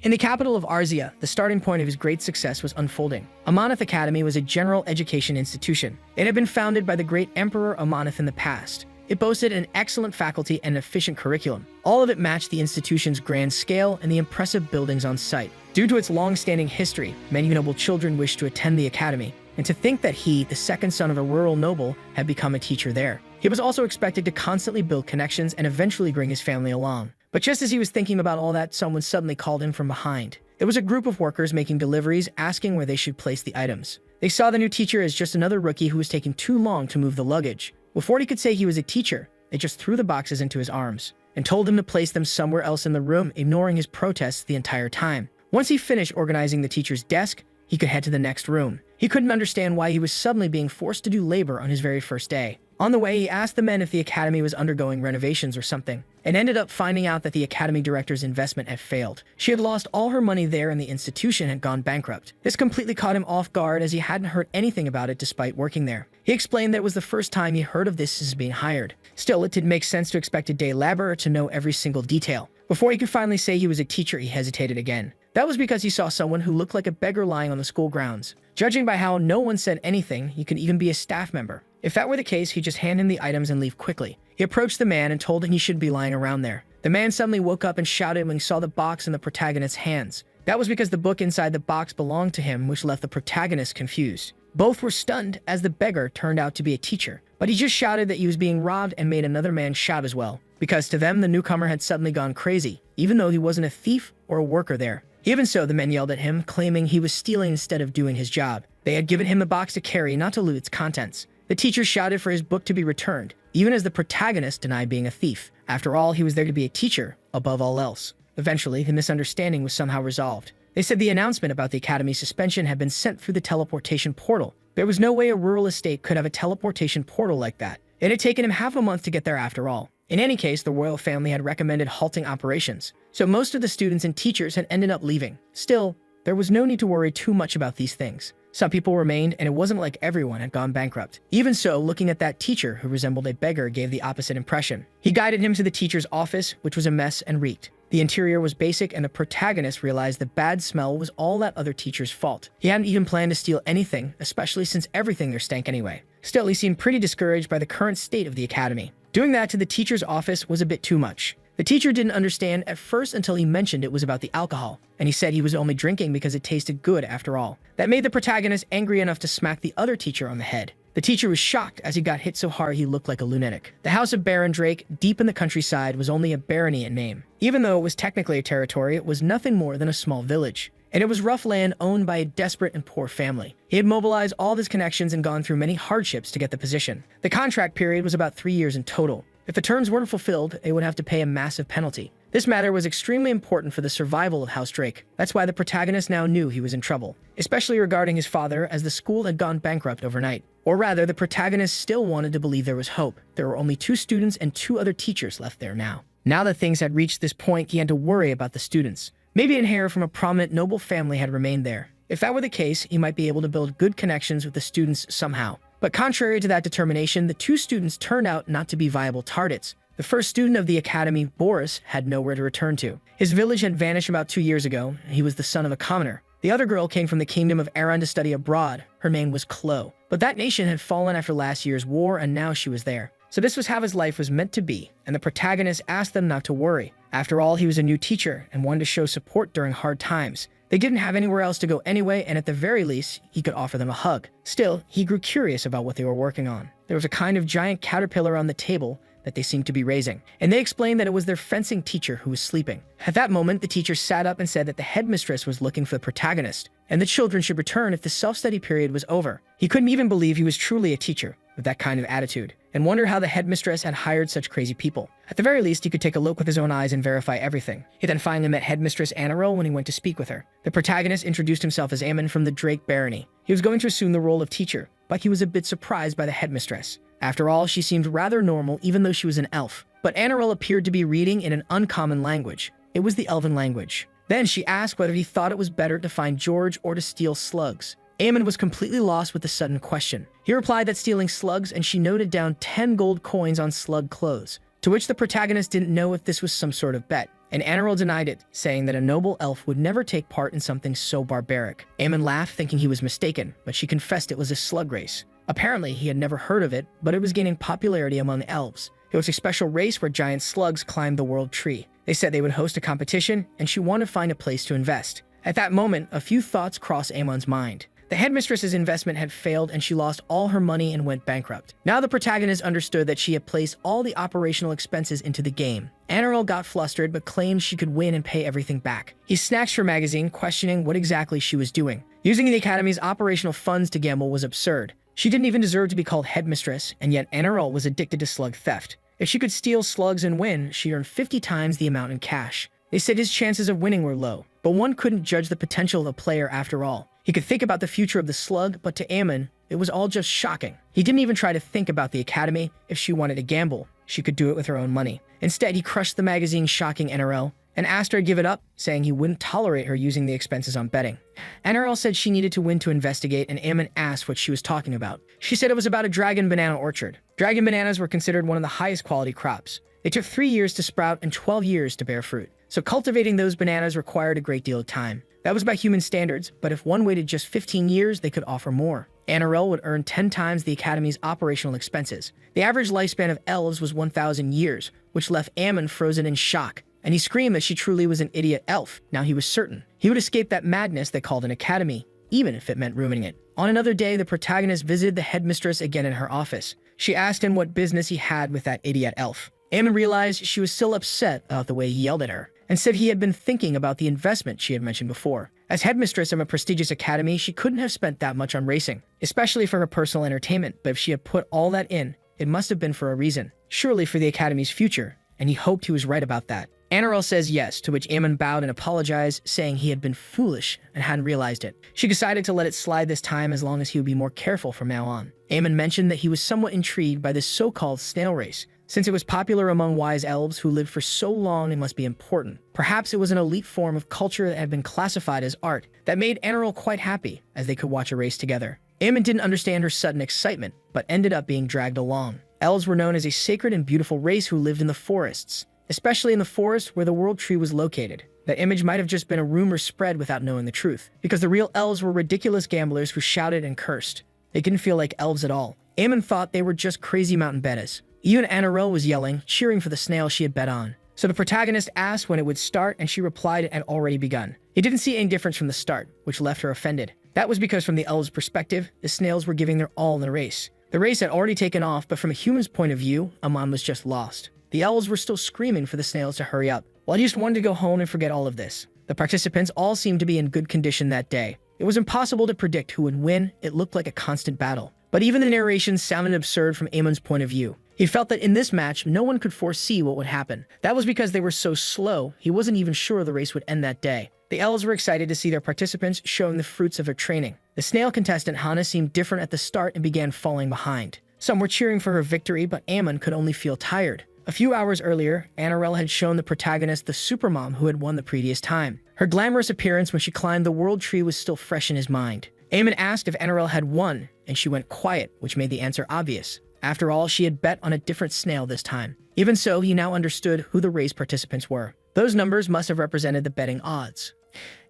In the capital of Arzia, the starting point of his great success was unfolding. Amanith Academy was a general education institution. It had been founded by the great Emperor Amanith in the past. It boasted an excellent faculty and an efficient curriculum. All of it matched the institution's grand scale and the impressive buildings on site. Due to its long-standing history, many noble children wished to attend the academy, and to think that he, the second son of a rural noble, had become a teacher there. He was also expected to constantly build connections and eventually bring his family along. But just as he was thinking about all that, someone suddenly called him from behind. There was a group of workers making deliveries, asking where they should place the items. They saw the new teacher as just another rookie who was taking too long to move the luggage. Before he could say he was a teacher, they just threw the boxes into his arms and told him to place them somewhere else in the room, ignoring his protests the entire time. Once he finished organizing the teacher's desk, he could head to the next room. He couldn't understand why he was suddenly being forced to do labor on his very first day. On the way, he asked the men if the academy was undergoing renovations or something, and ended up finding out that the academy director's investment had failed. She had lost all her money there and the institution had gone bankrupt. This completely caught him off guard as he hadn't heard anything about it despite working there. He explained that it was the first time he heard of this since being hired. Still, it did make sense to expect a day laborer to know every single detail. Before he could finally say he was a teacher, he hesitated again. That was because he saw someone who looked like a beggar lying on the school grounds. Judging by how no one said anything, he could even be a staff member. If that were the case, he'd just hand him the items and leave quickly. He approached the man and told him he shouldn't be lying around there. The man suddenly woke up and shouted when he saw the box in the protagonist's hands. That was because the book inside the box belonged to him, which left the protagonist confused. Both were stunned as the beggar turned out to be a teacher, but he just shouted that he was being robbed and made another man shout as well, because to them the newcomer had suddenly gone crazy, even though he wasn't a thief or a worker there. Even so, the men yelled at him, claiming he was stealing instead of doing his job. They had given him the box to carry, not to loot its contents. The teacher shouted for his book to be returned, even as the protagonist denied being a thief. After all, he was there to be a teacher, above all else. Eventually, the misunderstanding was somehow resolved. They said the announcement about the academy's suspension had been sent through the teleportation portal. There was no way a rural estate could have a teleportation portal like that. It had taken him half a month to get there after all. In any case, the royal family had recommended halting operations, so most of the students and teachers had ended up leaving. Still, there was no need to worry too much about these things. Some people remained, and it wasn't like everyone had gone bankrupt. Even so, looking at that teacher who resembled a beggar gave the opposite impression. He guided him to the teacher's office, which was a mess and reeked. The interior was basic, and the protagonist realized the bad smell was all that other teacher's fault. He hadn't even planned to steal anything, especially since everything there stank anyway. Still, he seemed pretty discouraged by the current state of the academy. Doing that to the teacher's office was a bit too much. The teacher didn't understand at first until he mentioned it was about the alcohol, and he said he was only drinking because it tasted good after all. That made the protagonist angry enough to smack the other teacher on the head. The teacher was shocked as he got hit so hard he looked like a lunatic. The house of Baron Drake, deep in the countryside, was only a barony in name. Even though it was technically a territory, it was nothing more than a small village. And it was rough land owned by a desperate and poor family. He had mobilized all of his connections and gone through many hardships to get the position. The contract period was about 3 years in total. If the terms weren't fulfilled, they would have to pay a massive penalty. This matter was extremely important for the survival of House Drake. That's why the protagonist now knew he was in trouble, especially regarding his father, as the school had gone bankrupt overnight. Or rather, the protagonist still wanted to believe there was hope. There were only 2 students and 2 other teachers left there now. Now that things had reached this point, he had to worry about the students. Maybe an heir from a prominent noble family had remained there. If that were the case, he might be able to build good connections with the students somehow. But contrary to that determination, the 2 students turned out not to be viable targets. The first student of the academy, Boris, had nowhere to return to. His village had vanished about 2 years ago, and he was the son of a commoner. The other girl came from the kingdom of Aran to study abroad. Her name was Chloe. But that nation had fallen after last year's war, and now she was there. So this was how his life was meant to be, and the protagonist asked them not to worry. After all, he was a new teacher and wanted to show support during hard times. They didn't have anywhere else to go anyway, and at the very least, he could offer them a hug. Still, he grew curious about what they were working on. There was a kind of giant caterpillar on the table that they seemed to be raising, and they explained that it was their fencing teacher who was sleeping. At that moment, the teacher sat up and said that the headmistress was looking for the protagonist, and the children should return if the self-study period was over. He couldn't even believe he was truly a teacher with that kind of attitude, and wondered how the headmistress had hired such crazy people. At the very least, he could take a look with his own eyes and verify everything. He then finally met headmistress Enro when he went to speak with her. The protagonist introduced himself as Amon from the Drake Barony. He was going to assume the role of teacher, but he was a bit surprised by the headmistress. After all, she seemed rather normal even though she was an elf. But Enro appeared to be reading in an uncommon language. It was the Elven language. Then she asked whether he thought it was better to find George or to steal slugs. Amon was completely lost with the sudden question. He replied that stealing slugs, and she noted down 10 gold coins on slug clothes, to which the protagonist didn't know if this was some sort of bet. and Anirel denied it, saying that a noble elf would never take part in something so barbaric. Amon laughed, thinking he was mistaken, but she confessed it was a slug race. Apparently, he had never heard of it, but it was gaining popularity among the elves. It was a special race where giant slugs climbed the world tree. They said they would host a competition, and she wanted to find a place to invest. At that moment, a few thoughts crossed Amon's mind. The headmistress's investment had failed and she lost all her money and went bankrupt. Now the protagonist understood that she had placed all the operational expenses into the game. Anirel got flustered but claimed she could win and pay everything back. He snatched her magazine, questioning what exactly she was doing. Using the Academy's operational funds to gamble was absurd. She didn't even deserve to be called headmistress, and yet Anirel was addicted to slug theft. If she could steal slugs and win, she'd earn 50 times the amount in cash. They said his chances of winning were low, but one couldn't judge the potential of a player after all. He could think about the future of the slug, but to Amon, it was all just shocking. He didn't even try to think about the Academy. If she wanted to gamble, she could do it with her own money. Instead, he crushed the magazine, shocking Anirel, and asked her to give it up, saying he wouldn't tolerate her using the expenses on betting. Anirel said she needed to win to investigate, and Amon asked what she was talking about. She said it was about a dragon banana orchard. Dragon bananas were considered one of the highest quality crops. They took 3 years to sprout and 12 years to bear fruit. So cultivating those bananas required a great deal of time. That was by human standards, but if one waited just 15 years, they could offer more. Anirel would earn 10 times the Academy's operational expenses. The average lifespan of elves was 1,000 years, which left Amon frozen in shock, and he screamed that she truly was an idiot elf. Now he was certain he would escape that madness they called an academy, even if it meant ruining it. On another day, the protagonist visited the headmistress again in her office. She asked him what business he had with that idiot elf. Amon realized she was still upset about the way he yelled at her, and said he had been thinking about the investment she had mentioned before. As headmistress of a prestigious academy, she couldn't have spent that much on racing, especially for her personal entertainment, but if she had put all that in, it must have been for a reason, surely for the academy's future, and he hoped he was right about that. Anirel says yes, to which Amon bowed and apologized, saying he had been foolish and hadn't realized it. She decided to let it slide this time as long as he would be more careful from now on. Amon mentioned that he was somewhat intrigued by this so-called snail race. Since it was popular among wise elves who lived for so long, it must be important. Perhaps it was an elite form of culture that had been classified as art that made Anirel quite happy, as they could watch a race together. Amon didn't understand her sudden excitement, but ended up being dragged along. Elves were known as a sacred and beautiful race who lived in the forests, especially in the forest where the world tree was located. That image might have just been a rumor spread without knowing the truth, because the real elves were ridiculous gamblers who shouted and cursed. They didn't feel like elves at all. Amon thought they were just crazy mountain bettas. Even Anirel was yelling, cheering for the snail she had bet on. So the protagonist asked when it would start, and she replied it had already begun. He didn't see any difference from the start, which left her offended. That was because from the elves' perspective, the snails were giving their all in the race. The race had already taken off, but from a human's point of view, Amon was just lost. The elves were still screaming for the snails to hurry up. Well, he just wanted to go home and forget all of this. The participants all seemed to be in good condition that day. It was impossible to predict who would win. It looked like a constant battle. But even the narration sounded absurd from Amon's point of view. He felt that in this match, no one could foresee what would happen. That was because they were so slow, he wasn't even sure the race would end that day. The elves were excited to see their participants showing the fruits of their training. The snail contestant Hana seemed different at the start and began falling behind. Some were cheering for her victory, but Amon could only feel tired. A few hours earlier, Anirel had shown the protagonist the supermom who had won the previous time. Her glamorous appearance when she climbed the world tree was still fresh in his mind. Amon asked if Anirel had won, and she went quiet, which made the answer obvious. After all, she had bet on a different snail this time. Even so, he now understood who the race participants were. Those numbers must have represented the betting odds.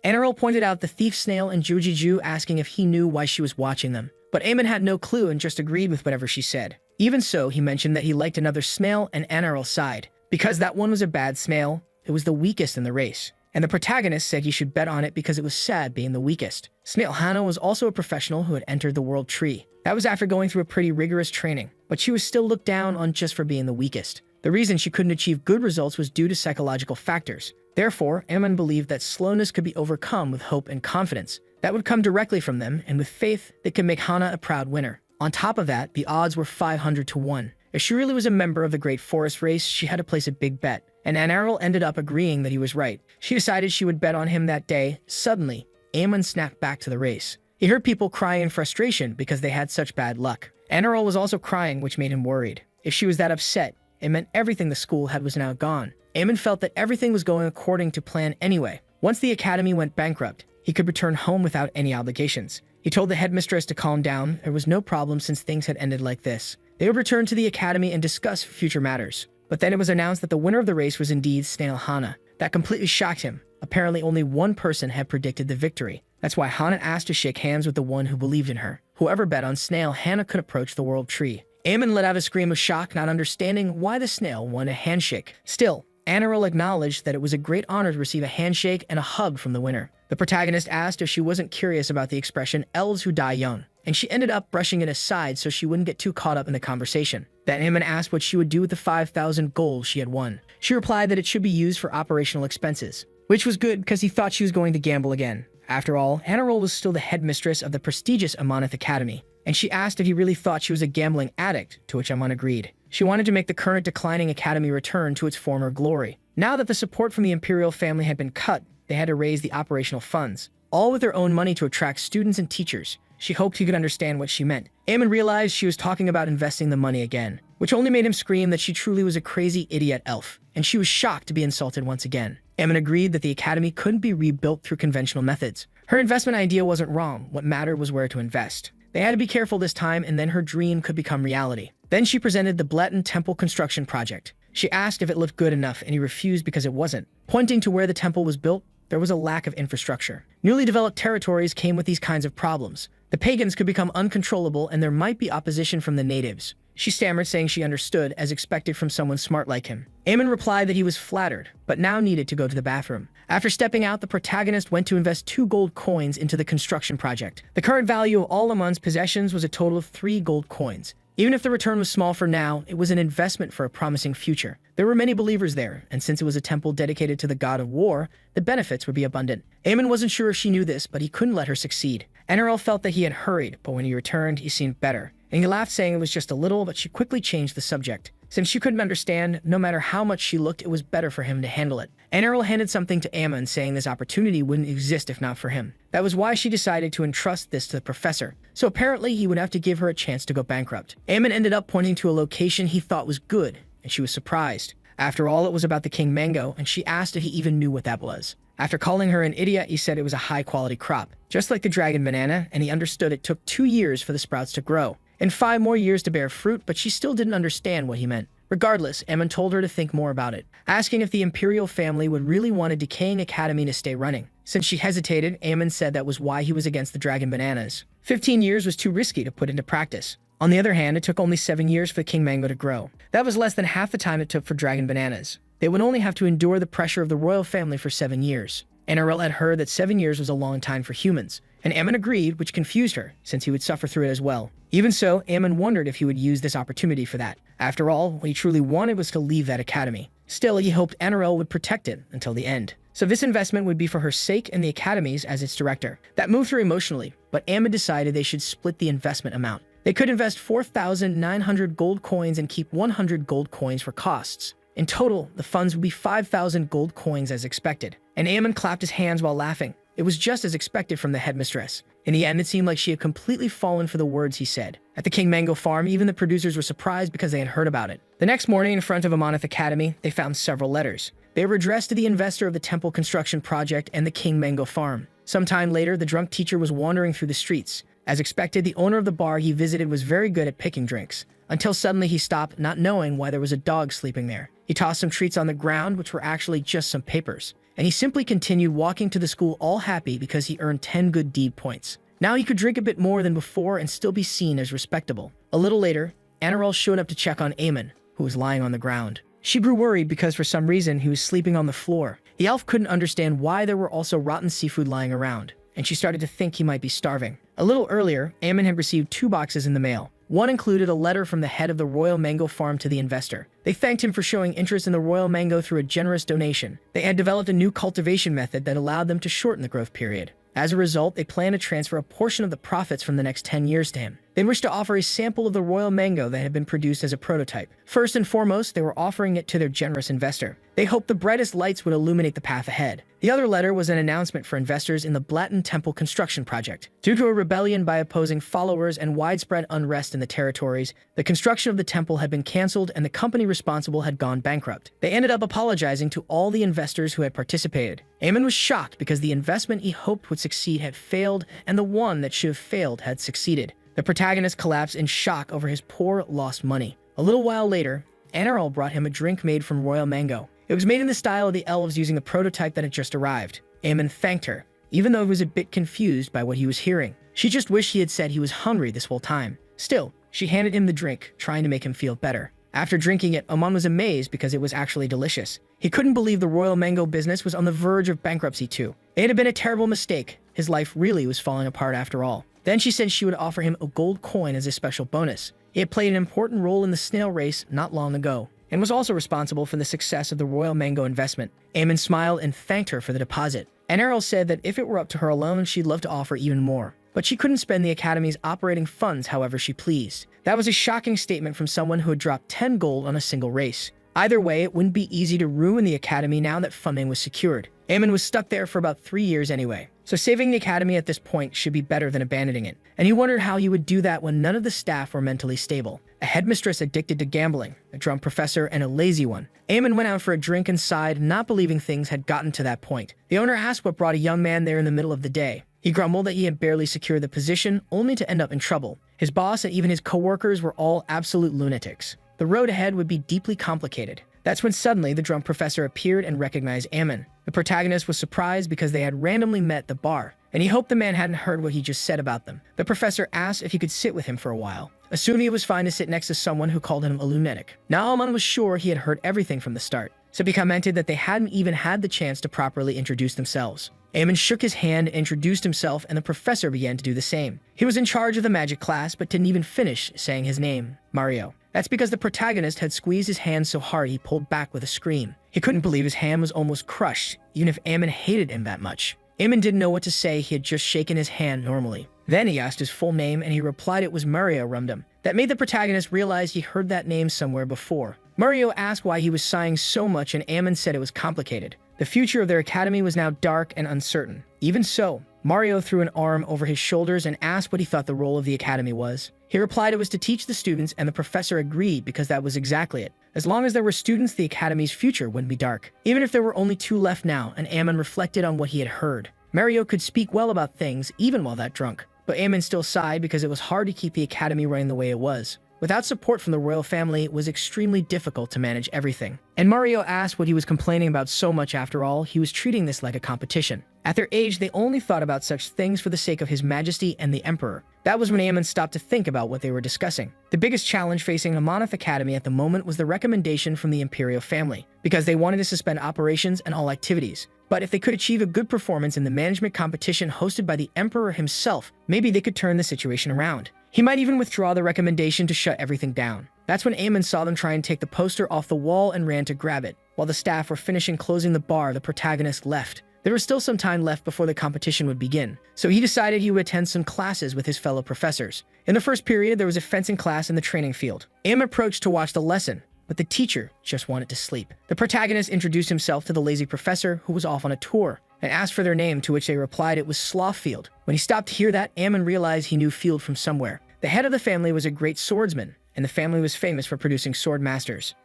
Anirel pointed out the thief snail and Jujiju, asking if he knew why she was watching them. But Amon had no clue and just agreed with whatever she said. Even so, he mentioned that he liked another snail, and Anirel sighed. Because that one was a bad snail, it was the weakest in the race. And the protagonist said he should bet on it because it was sad being the weakest. Snail Hana was also a professional who had entered the world tree. That was after going through a pretty rigorous training, but she was still looked down on just for being the weakest. The reason she couldn't achieve good results was due to psychological factors. Therefore, Amon believed that slowness could be overcome with hope and confidence. That would come directly from them, and with faith, they could make Hana a proud winner. On top of that, the odds were 500 to 1. If she really was a member of the Great Forest race, she had to place a big bet. And Anirel ended up agreeing that he was right. She decided she would bet on him that day. Suddenly, Amon snapped back to the race. He heard people crying in frustration because they had such bad luck. Anirel was also crying, which made him worried. If she was that upset, it meant everything the school had was now gone. Amon felt that everything was going according to plan anyway. Once the academy went bankrupt, he could return home without any obligations. He told the headmistress to calm down. There was no problem since things had ended like this. They would return to the academy and discuss future matters. But then it was announced that the winner of the race was indeed Snail Hana. That completely shocked him. Apparently only one person had predicted the victory. That's why Hana asked to shake hands with the one who believed in her. Whoever bet on snail Hana could approach the world tree. Aemon let out a scream of shock, not understanding why the snail wanted a handshake. Still, Anirel acknowledged that it was a great honor to receive a handshake and a hug from the winner. The protagonist asked if she wasn't curious about the expression elves who die young, and she ended up brushing it aside so she wouldn't get too caught up in the conversation. Then Aemon asked what she would do with the 5,000 gold she had won. She replied that it should be used for operational expenses, which was good because he thought she was going to gamble again. After all, Anirel was still the headmistress of the prestigious Amanith Academy, and she asked if he really thought she was a gambling addict, to which Aman agreed. She wanted to make the current declining academy return to its former glory. Now that the support from the imperial family had been cut, they had to raise the operational funds, all with their own money to attract students and teachers. She hoped he could understand what she meant. Aemon realized she was talking about investing the money again, which only made him scream that she truly was a crazy idiot elf, and she was shocked to be insulted once again. Aemon agreed that the academy couldn't be rebuilt through conventional methods. Her investment idea wasn't wrong. What mattered was where to invest. They had to be careful this time, and then her dream could become reality. Then she presented the Bleton Temple construction project. She asked if it looked good enough, and he refused because it wasn't. Pointing to where the temple was built, there was a lack of infrastructure. Newly developed territories came with these kinds of problems. The pagans could become uncontrollable, and there might be opposition from the natives. She stammered, saying she understood, as expected from someone smart like him. Aemon replied that he was flattered, but now needed to go to the bathroom. After stepping out, the protagonist went to invest 2 gold coins into the construction project. The current value of all Amon's possessions was a total of 3 gold coins. Even if the return was small for now, it was an investment for a promising future. There were many believers there, and since it was a temple dedicated to the god of war, the benefits would be abundant. Aemon wasn't sure if she knew this, but he couldn't let her succeed. Enro felt that he had hurried, but when he returned, he seemed better. And he laughed, saying it was just a little, but she quickly changed the subject. Since she couldn't understand, no matter how much she looked, it was better for him to handle it. Enro handed something to Aemon, saying this opportunity wouldn't exist if not for him. That was why she decided to entrust this to the professor. So apparently he would have to give her a chance to go bankrupt. Aemon ended up pointing to a location he thought was good, and she was surprised. After all, it was about the King Mango, and she asked if he even knew what that was. After calling her an idiot, he said it was a high-quality crop, just like the dragon banana, and he understood it took 2 years for the sprouts to grow, and 5 more years to bear fruit, but she still didn't understand what he meant. Regardless, Aemon told her to think more about it, asking if the imperial family would really want a decaying academy to stay running. Since she hesitated, Aemon said that was why he was against the dragon bananas. 15 years was too risky to put into practice. On the other hand, it took only 7 years for the King Mango to grow. That was less than half the time it took for dragon bananas. They would only have to endure the pressure of the royal family for 7 years. Anirel had heard that 7 years was a long time for humans, and Aemon agreed, which confused her, since he would suffer through it as well. Even so, Aemon wondered if he would use this opportunity for that. After all, what he truly wanted was to leave that academy. Still, he hoped Anirel would protect it until the end. So this investment would be for her sake and the academy's as its director. That moved her emotionally, but Aemon decided they should split the investment amount. They could invest 4,900 gold coins and keep 100 gold coins for costs. In total, the funds would be 5,000 gold coins as expected. And Aemon clapped his hands while laughing. It was just as expected from the headmistress. In the end, it seemed like she had completely fallen for the words he said. At the King Mango farm, even the producers were surprised because they had heard about it. The next morning, in front of Amanith Academy, they found several letters. They were addressed to the investor of the temple construction project and the King Mango farm. Sometime later, the drunk teacher was wandering through the streets. As expected, the owner of the bar he visited was very good at picking drinks, until suddenly he stopped, not knowing why there was a dog sleeping there. He tossed some treats on the ground, which were actually just some papers, and he simply continued walking to the school all happy because he earned 10 good deed points. Now he could drink a bit more than before and still be seen as respectable. A little later, Anirel showed up to check on Aemon, who was lying on the ground. She grew worried because for some reason he was sleeping on the floor. The elf couldn't understand why there were also rotten seafood lying around, and she started to think he might be starving. A little earlier, Aemon had received 2 boxes in the mail. One included a letter from the head of the Royal Mango Farm to the investor. They thanked him for showing interest in the Royal Mango through a generous donation. They had developed a new cultivation method that allowed them to shorten the growth period. As a result, they planned to transfer a portion of the profits from the next 10 years to him. They wished to offer a sample of the Royal Mango that had been produced as a prototype. First and foremost, they were offering it to their generous investor. They hoped the brightest lights would illuminate the path ahead. The other letter was an announcement for investors in the Bleton Temple construction project. Due to a rebellion by opposing followers and widespread unrest in the territories, the construction of the temple had been canceled and the company responsible had gone bankrupt. They ended up apologizing to all the investors who had participated. Aemon was shocked because the investment he hoped would succeed had failed, and the one that should have failed had succeeded. The protagonist collapsed in shock over his poor, lost money. A little while later, Anirel brought him a drink made from Royal Mango. It was made in the style of the elves using the prototype that had just arrived. Amon thanked her, even though he was a bit confused by what he was hearing. She just wished he had said he was hungry this whole time. Still, she handed him the drink, trying to make him feel better. After drinking it, Amon was amazed because it was actually delicious. He couldn't believe the royal mango business was on the verge of bankruptcy too. It had been a terrible mistake. His life really was falling apart after all. Then she said she would offer him a gold coin as a special bonus. He had played an important role in the snail race not long ago, and was also responsible for the success of the royal mango investment. Amon smiled and thanked her for the deposit. And Errol said that if it were up to her alone, she'd love to offer even more. But she couldn't spend the Academy's operating funds however she pleased. That was a shocking statement from someone who had dropped 10 gold on a single race. Either way, it wouldn't be easy to ruin the Academy now that funding was secured. Amon was stuck there for about 3 years anyway, so saving the Academy at this point should be better than abandoning it. And he wondered how he would do that when none of the staff were mentally stable. A headmistress addicted to gambling, a drunk professor, and a lazy one. Amon went out for a drink and sighed, not believing things had gotten to that point. The owner asked what brought a young man there in the middle of the day. He grumbled that he had barely secured the position, only to end up in trouble. His boss and even his co-workers were all absolute lunatics. The road ahead would be deeply complicated. That's when suddenly the drunk professor appeared and recognized Amon. The protagonist was surprised because they had randomly met at the bar, and he hoped the man hadn't heard what he just said about them. The professor asked if he could sit with him for a while, assuming it was fine to sit next to someone who called him a lunatic. Now Amon was sure he had heard everything from the start, so he commented that they hadn't even had the chance to properly introduce themselves. Amon shook his hand, introduced himself, and the professor began to do the same. He was in charge of the magic class, but didn't even finish saying his name, Mario. That's because the protagonist had squeezed his hand so hard he pulled back with a scream. He couldn't believe his hand was almost crushed, even if Amon hated him that much. Amon didn't know what to say. He had just shaken his hand normally. Then he asked his full name, and he replied it was Mario Rumdum. That made the protagonist realize he heard that name somewhere before. Mario asked why he was sighing so much, and Amon said it was complicated. The future of their academy was now dark and uncertain. Even so, Mario threw an arm over his shoulders and asked what he thought the role of the academy was. He replied it was to teach the students, and the professor agreed because that was exactly it. As long as there were students, the academy's future wouldn't be dark. Even if there were only 2 left now, and Amon reflected on what he had heard. Mario could speak well about things even while that drunk. But Amon still sighed because it was hard to keep the academy running the way it was. Without support from the royal family, it was extremely difficult to manage everything. And Mario asked what he was complaining about so much. After all, he was treating this like a competition. At their age, they only thought about such things for the sake of His Majesty and the Emperor. That was when Amon stopped to think about what they were discussing. The biggest challenge facing Amanith Academy at the moment was the recommendation from the imperial family, because they wanted to suspend operations and all activities. But if they could achieve a good performance in the management competition hosted by the Emperor himself, maybe they could turn the situation around. He might even withdraw the recommendation to shut everything down. That's when Amon saw them try and take the poster off the wall and ran to grab it. While the staff were finishing closing the bar, the protagonist left. There was still some time left before the competition would begin, so he decided he would attend some classes with his fellow professors. In the first period, there was a fencing class in the training field. Amon approached to watch the lesson, but the teacher just wanted to sleep. The protagonist introduced himself to the lazy professor, who was off on a tour, and asked for their name, to which they replied it was Slothfield. When he stopped to hear that, Amon realized he knew Field from somewhere. The head of the family was a great swordsman, and the family was famous for producing sword masters.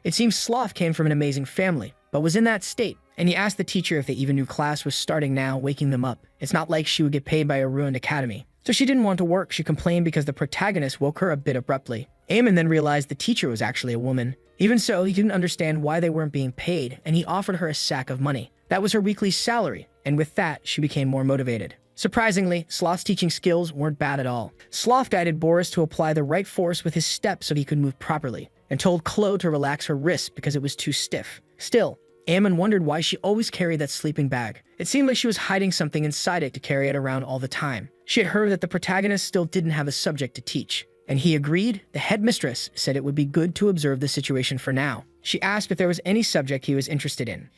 It seems Sloth came from an amazing family, but was in that state, and he asked the teacher if they even knew class was starting now, waking them up. It's not like she would get paid by a ruined academy. So she didn't want to work. She complained because the protagonist woke her a bit abruptly. Amon then realized the teacher was actually a woman. Even so, he didn't understand why they weren't being paid, and he offered her a sack of money. That was her weekly salary, and with that, she became more motivated. Surprisingly, Sloth's teaching skills weren't bad at all. Sloth guided Boris to apply the right force with his steps so he could move properly, and told Chloe to relax her wrist because it was too stiff. Still, Amon wondered why she always carried that sleeping bag. It seemed like she was hiding something inside it to carry it around all the time. She had heard that the protagonist still didn't have a subject to teach, and he agreed. The headmistress said it would be good to observe the situation for now. She asked if there was any subject he was interested in.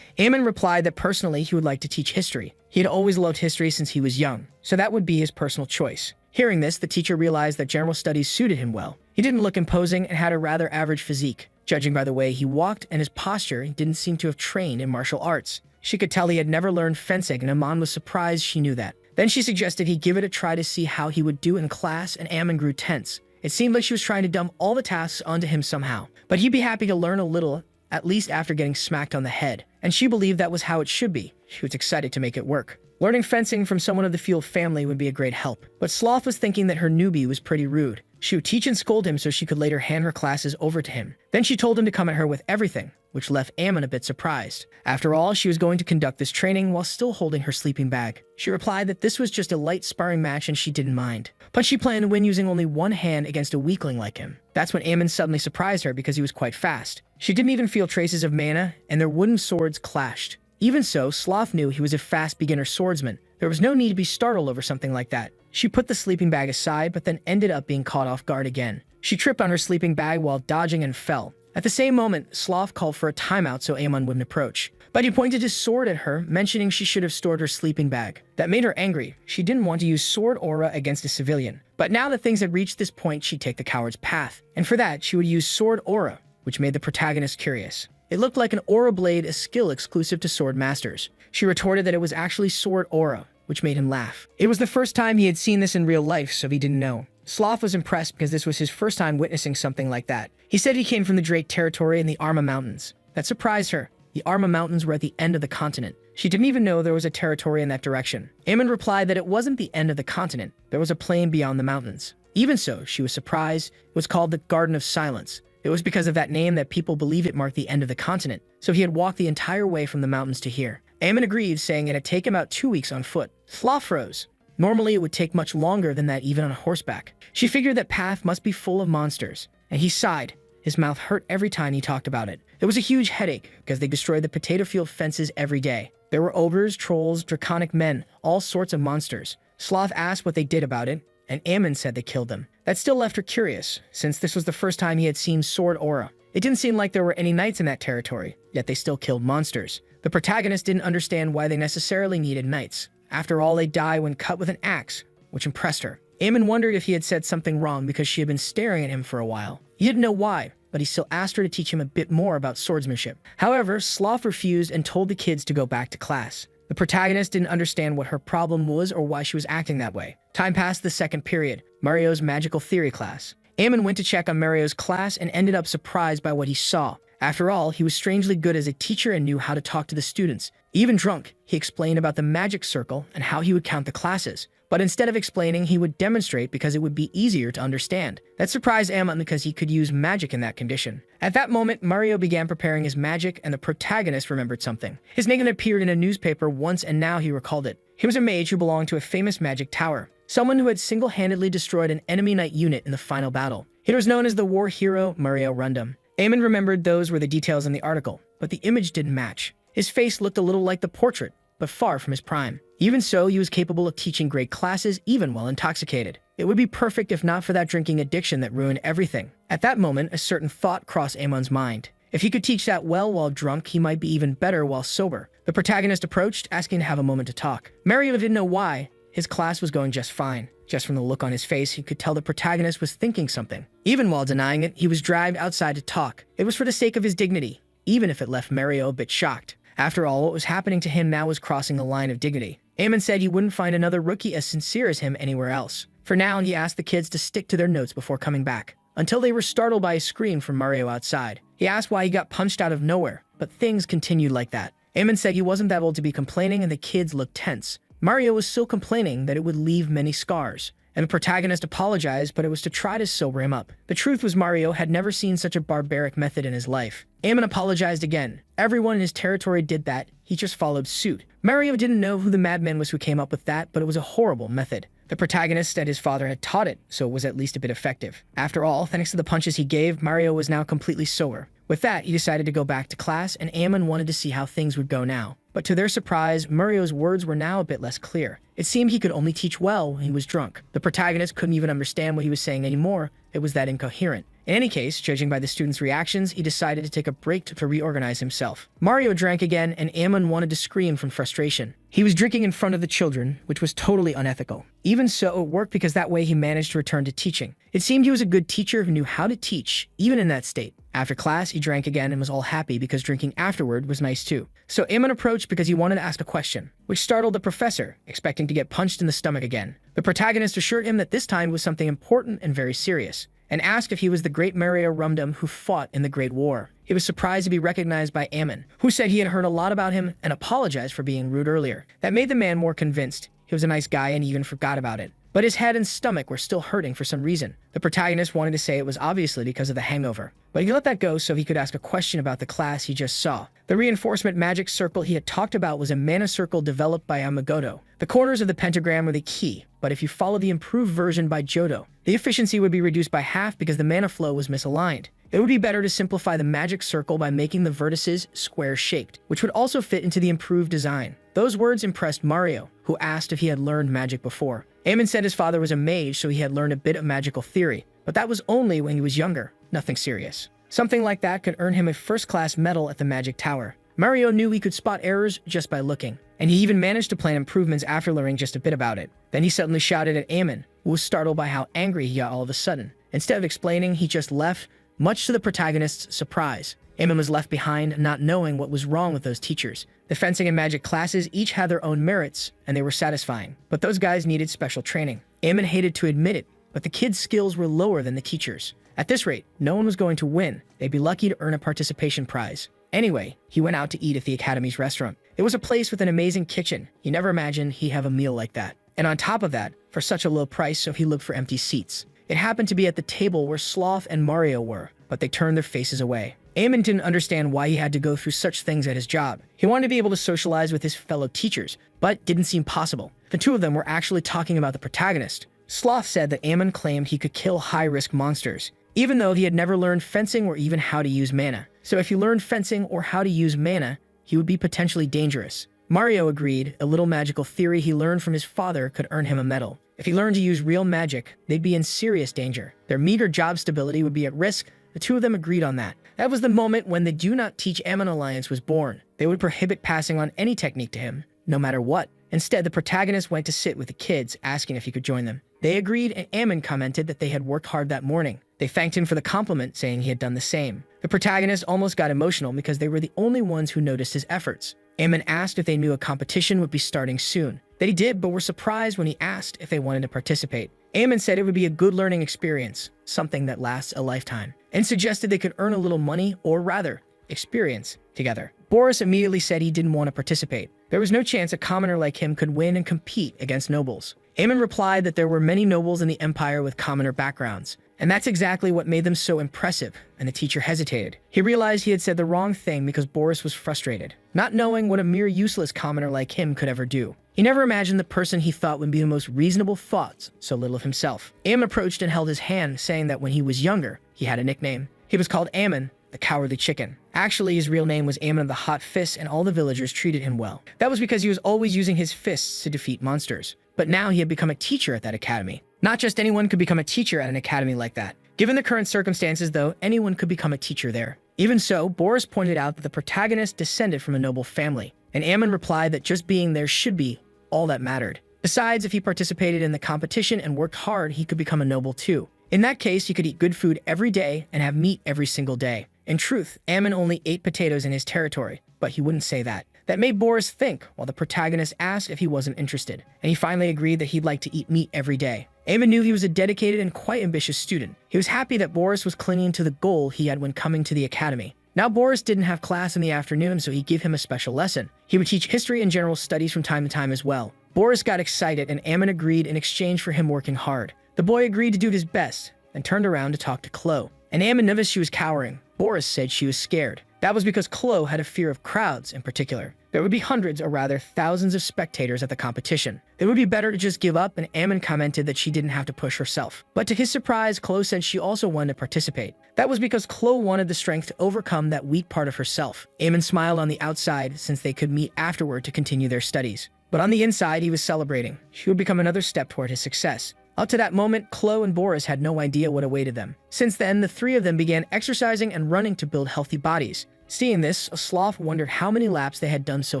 Amon replied that personally he would like to teach history. He had always loved history since he was young, so that would be his personal choice. Hearing this, the teacher realized that general studies suited him well. He didn't look imposing and had a rather average physique. Judging by the way he walked and his posture, he didn't seem to have trained in martial arts. She could tell he had never learned fencing, and Amon was surprised she knew that. Then she suggested he give it a try to see how he would do in class, and Amon grew tense. It seemed like she was trying to dump all the tasks onto him somehow. But he'd be happy to learn a little, at least after getting smacked on the head. And she believed that was how it should be. She was excited to make it work. Learning fencing from someone of the Field family would be a great help, but Sloth was thinking that her newbie was pretty rude. She would teach and scold him so she could later hand her classes over to him. Then she told him to come at her with everything, which left Ammon a bit surprised. After all, she was going to conduct this training while still holding her sleeping bag. She replied that this was just a light sparring match and she didn't mind. But she planned to win using only one hand against a weakling like him. That's when Ammon suddenly surprised her because he was quite fast. She didn't even feel traces of mana, and their wooden swords clashed. Even so, Sloth knew he was a fast beginner swordsman. There was no need to be startled over something like that. She put the sleeping bag aside, but then ended up being caught off guard again. She tripped on her sleeping bag while dodging and fell. At the same moment, Sloth called for a timeout so Ammon wouldn't approach. But he pointed his sword at her, mentioning she should have stored her sleeping bag. That made her angry. She didn't want to use sword aura against a civilian. But now that things had reached this point, she'd take the coward's path. And for that, she would use sword aura, which made the protagonist curious. It looked like an aura blade, a skill exclusive to sword masters. She retorted that it was actually sword aura, which made him laugh. It was the first time he had seen this in real life, so he didn't know. Sloth was impressed because this was his first time witnessing something like that. He said he came from the Drake territory in the Arma Mountains. That surprised her. The Arma Mountains were at the end of the continent. She didn't even know there was a territory in that direction. Ammon replied that it wasn't the end of the continent. There was a plain beyond the mountains. Even so, she was surprised. It was called the Garden of Silence. It was because of that name that people believe it marked the end of the continent, so he had walked the entire way from the mountains to here. Ammon agreed, saying it had taken about 2 weeks on foot. Sloth froze. Normally, it would take much longer than that even on horseback. She figured that path must be full of monsters, and he sighed. His mouth hurt every time he talked about it. It was a huge headache, because they destroyed the potato field fences every day. There were ogres, trolls, draconic men, all sorts of monsters. Sloth asked what they did about it, and Ammon said they killed them. That still left her curious, since this was the first time he had seen sword aura. It didn't seem like there were any knights in that territory, yet they still killed monsters. The protagonist didn't understand why they necessarily needed knights. After all, they die when cut with an axe, which impressed her. Ammon wondered if he had said something wrong because she had been staring at him for a while. He didn't know why, but he still asked her to teach him a bit more about swordsmanship. However, Sloth refused and told the kids to go back to class. The protagonist didn't understand what her problem was or why she was acting that way. Time passed the second period, Mario's magical theory class. Ammon went to check on Mario's class and ended up surprised by what he saw. After all, he was strangely good as a teacher and knew how to talk to the students. Even drunk, he explained about the magic circle and how he would count the classes. But instead of explaining, he would demonstrate because it would be easier to understand. That surprised Ammon because he could use magic in that condition. At that moment, Mario began preparing his magic and the protagonist remembered something. His name had appeared in a newspaper once and now he recalled it. He was a mage who belonged to a famous magic tower. Someone who had single-handedly destroyed an enemy knight unit in the final battle. He was known as the war hero Mario Rundum. Ammon remembered those were the details in the article, but the image didn't match. His face looked a little like the portrait, but far from his prime. Even so, he was capable of teaching great classes even while intoxicated. It would be perfect if not for that drinking addiction that ruined everything. At that moment, a certain thought crossed Ammon's mind. If he could teach that well while drunk, he might be even better while sober. The protagonist approached, asking to have a moment to talk. Mario didn't know why. His class was going just fine. Just from the look on his face, he could tell the protagonist was thinking something. Even while denying it, he was dragged outside to talk. It was for the sake of his dignity, even if it left Mario a bit shocked. After all, what was happening to him now was crossing the line of dignity. Ammon said he wouldn't find another rookie as sincere as him anywhere else. For now, he asked the kids to stick to their notes before coming back, until they were startled by a scream from Mario outside. He asked why he got punched out of nowhere, but things continued like that. Ammon said he wasn't that old to be complaining and the kids looked tense. Mario was still complaining that it would leave many scars. And the protagonist apologized, but it was to try to sober him up. The truth was Mario had never seen such a barbaric method in his life. Ammon apologized again. Everyone in his territory did that. He just followed suit. Mario didn't know who the madman was who came up with that, but it was a horrible method. The protagonist said his father had taught it, so it was at least a bit effective. After all, thanks to the punches he gave, Mario was now completely sober. With that, he decided to go back to class, and Ammon wanted to see how things would go now. But to their surprise, Mario's words were now a bit less clear. It seemed he could only teach well when he was drunk. The protagonist couldn't even understand what he was saying anymore. It was that incoherent. In any case, judging by the students' reactions, he decided to take a break to reorganize himself. Mario drank again, and Ammon wanted to scream from frustration. He was drinking in front of the children, which was totally unethical. Even so, it worked because that way he managed to return to teaching. It seemed he was a good teacher who knew how to teach, even in that state. After class, he drank again and was all happy because drinking afterward was nice too. So Ammon approached because he wanted to ask a question, which startled the professor, expecting to get punched in the stomach again. The protagonist assured him that this time was something important and very serious, and asked if he was the great Mario Rundum who fought in the Great War. He was surprised to be recognized by Ammon, who said he had heard a lot about him and apologized for being rude earlier. That made the man more convinced he was a nice guy and he even forgot about it. But his head and stomach were still hurting for some reason. The protagonist wanted to say it was obviously because of the hangover, but he let that go so he could ask a question about the class he just saw. The reinforcement magic circle he had talked about was a mana circle developed by Yamagoto. The corners of the pentagram were the key, but if you follow the improved version by Jodo, the efficiency would be reduced by half because the mana flow was misaligned. It would be better to simplify the magic circle by making the vertices square-shaped, which would also fit into the improved design. Those words impressed Mario, who asked if he had learned magic before. Ammon said his father was a mage, so he had learned a bit of magical theory, but that was only when he was younger, nothing serious. Something like that could earn him a first-class medal at the Magic Tower. Mario knew he could spot errors just by looking, and he even managed to plan improvements after learning just a bit about it. Then he suddenly shouted at Ammon, who was startled by how angry he got all of a sudden. Instead of explaining, he just left, much to the protagonist's surprise. Ammon was left behind, not knowing what was wrong with those teachers. The fencing and magic classes each had their own merits, and they were satisfying. But those guys needed special training. Ammon hated to admit it, but the kids' skills were lower than the teachers. At this rate, no one was going to win. They'd be lucky to earn a participation prize. Anyway, he went out to eat at the Academy's restaurant. It was a place with an amazing kitchen. He never imagined he'd have a meal like that. And on top of that, for such a low price, so he looked for empty seats. It happened to be at the table where Sloth and Mario were, but they turned their faces away. Ammon didn't understand why he had to go through such things at his job. He wanted to be able to socialize with his fellow teachers, but didn't seem possible. The two of them were actually talking about the protagonist. Sloth said that Ammon claimed he could kill high-risk monsters, even though he had never learned fencing or even how to use mana. So if he learned fencing or how to use mana, he would be potentially dangerous. Mario agreed a little magical theory he learned from his father could earn him a medal. If he learned to use real magic, they'd be in serious danger. Their meager job stability would be at risk. The two of them agreed on that. That was the moment when the Do Not Teach Ammon alliance was born. They would prohibit passing on any technique to him, no matter what. Instead, the protagonist went to sit with the kids, asking if he could join them. They agreed, and Ammon commented that they had worked hard that morning. They thanked him for the compliment, saying he had done the same. The protagonist almost got emotional because they were the only ones who noticed his efforts. Ammon asked if they knew a competition would be starting soon. They did, but were surprised when he asked if they wanted to participate. Ammon said it would be a good learning experience, something that lasts a lifetime, and suggested they could earn a little money, or rather, experience, together. Boris immediately said he didn't want to participate. There was no chance a commoner like him could win and compete against nobles. Ammon replied that there were many nobles in the empire with commoner backgrounds, and that's exactly what made them so impressive, and the teacher hesitated. He realized he had said the wrong thing because Boris was frustrated, not knowing what a mere useless commoner like him could ever do. He never imagined the person he thought would be the most reasonable thoughts so little of himself. Ammon approached and held his hand, saying that when he was younger, he had a nickname. He was called Ammon, the Cowardly Chicken. Actually, his real name was Ammon of the Hot Fists, and all the villagers treated him well. That was because he was always using his fists to defeat monsters. But now he had become a teacher at that academy. Not just anyone could become a teacher at an academy like that. Given the current circumstances, though, anyone could become a teacher there. Even so, Boris pointed out that the protagonist descended from a noble family, and Ammon replied that just being there should be all that mattered. Besides, if he participated in the competition and worked hard, he could become a noble too. In that case, he could eat good food every day and have meat every single day. In truth, Ammon only ate potatoes in his territory, but he wouldn't say that. That made Boris think, while the protagonist asked if he wasn't interested, and he finally agreed that he'd like to eat meat every day. Ammon knew he was a dedicated and quite ambitious student. He was happy that Boris was clinging to the goal he had when coming to the academy. Now Boris didn't have class in the afternoon, so he gave him a special lesson. He would teach history and general studies from time to time as well. Boris got excited, and Ammon agreed in exchange for him working hard. The boy agreed to do his best, and turned around to talk to Chloe. And Ammon noticed she was cowering. Boris said she was scared. That was because Chloe had a fear of crowds in particular. There would be hundreds, or rather thousands of spectators at the competition. It would be better to just give up, and Ammon commented that she didn't have to push herself. But to his surprise, Chloe said she also wanted to participate. That was because Chloe wanted the strength to overcome that weak part of herself. Ammon smiled on the outside since they could meet afterward to continue their studies. But on the inside, he was celebrating. She would become another step toward his success. Up to that moment, Chloe and Boris had no idea what awaited them. Since then, the three of them began exercising and running to build healthy bodies. Seeing this, a sloth wondered how many laps they had done so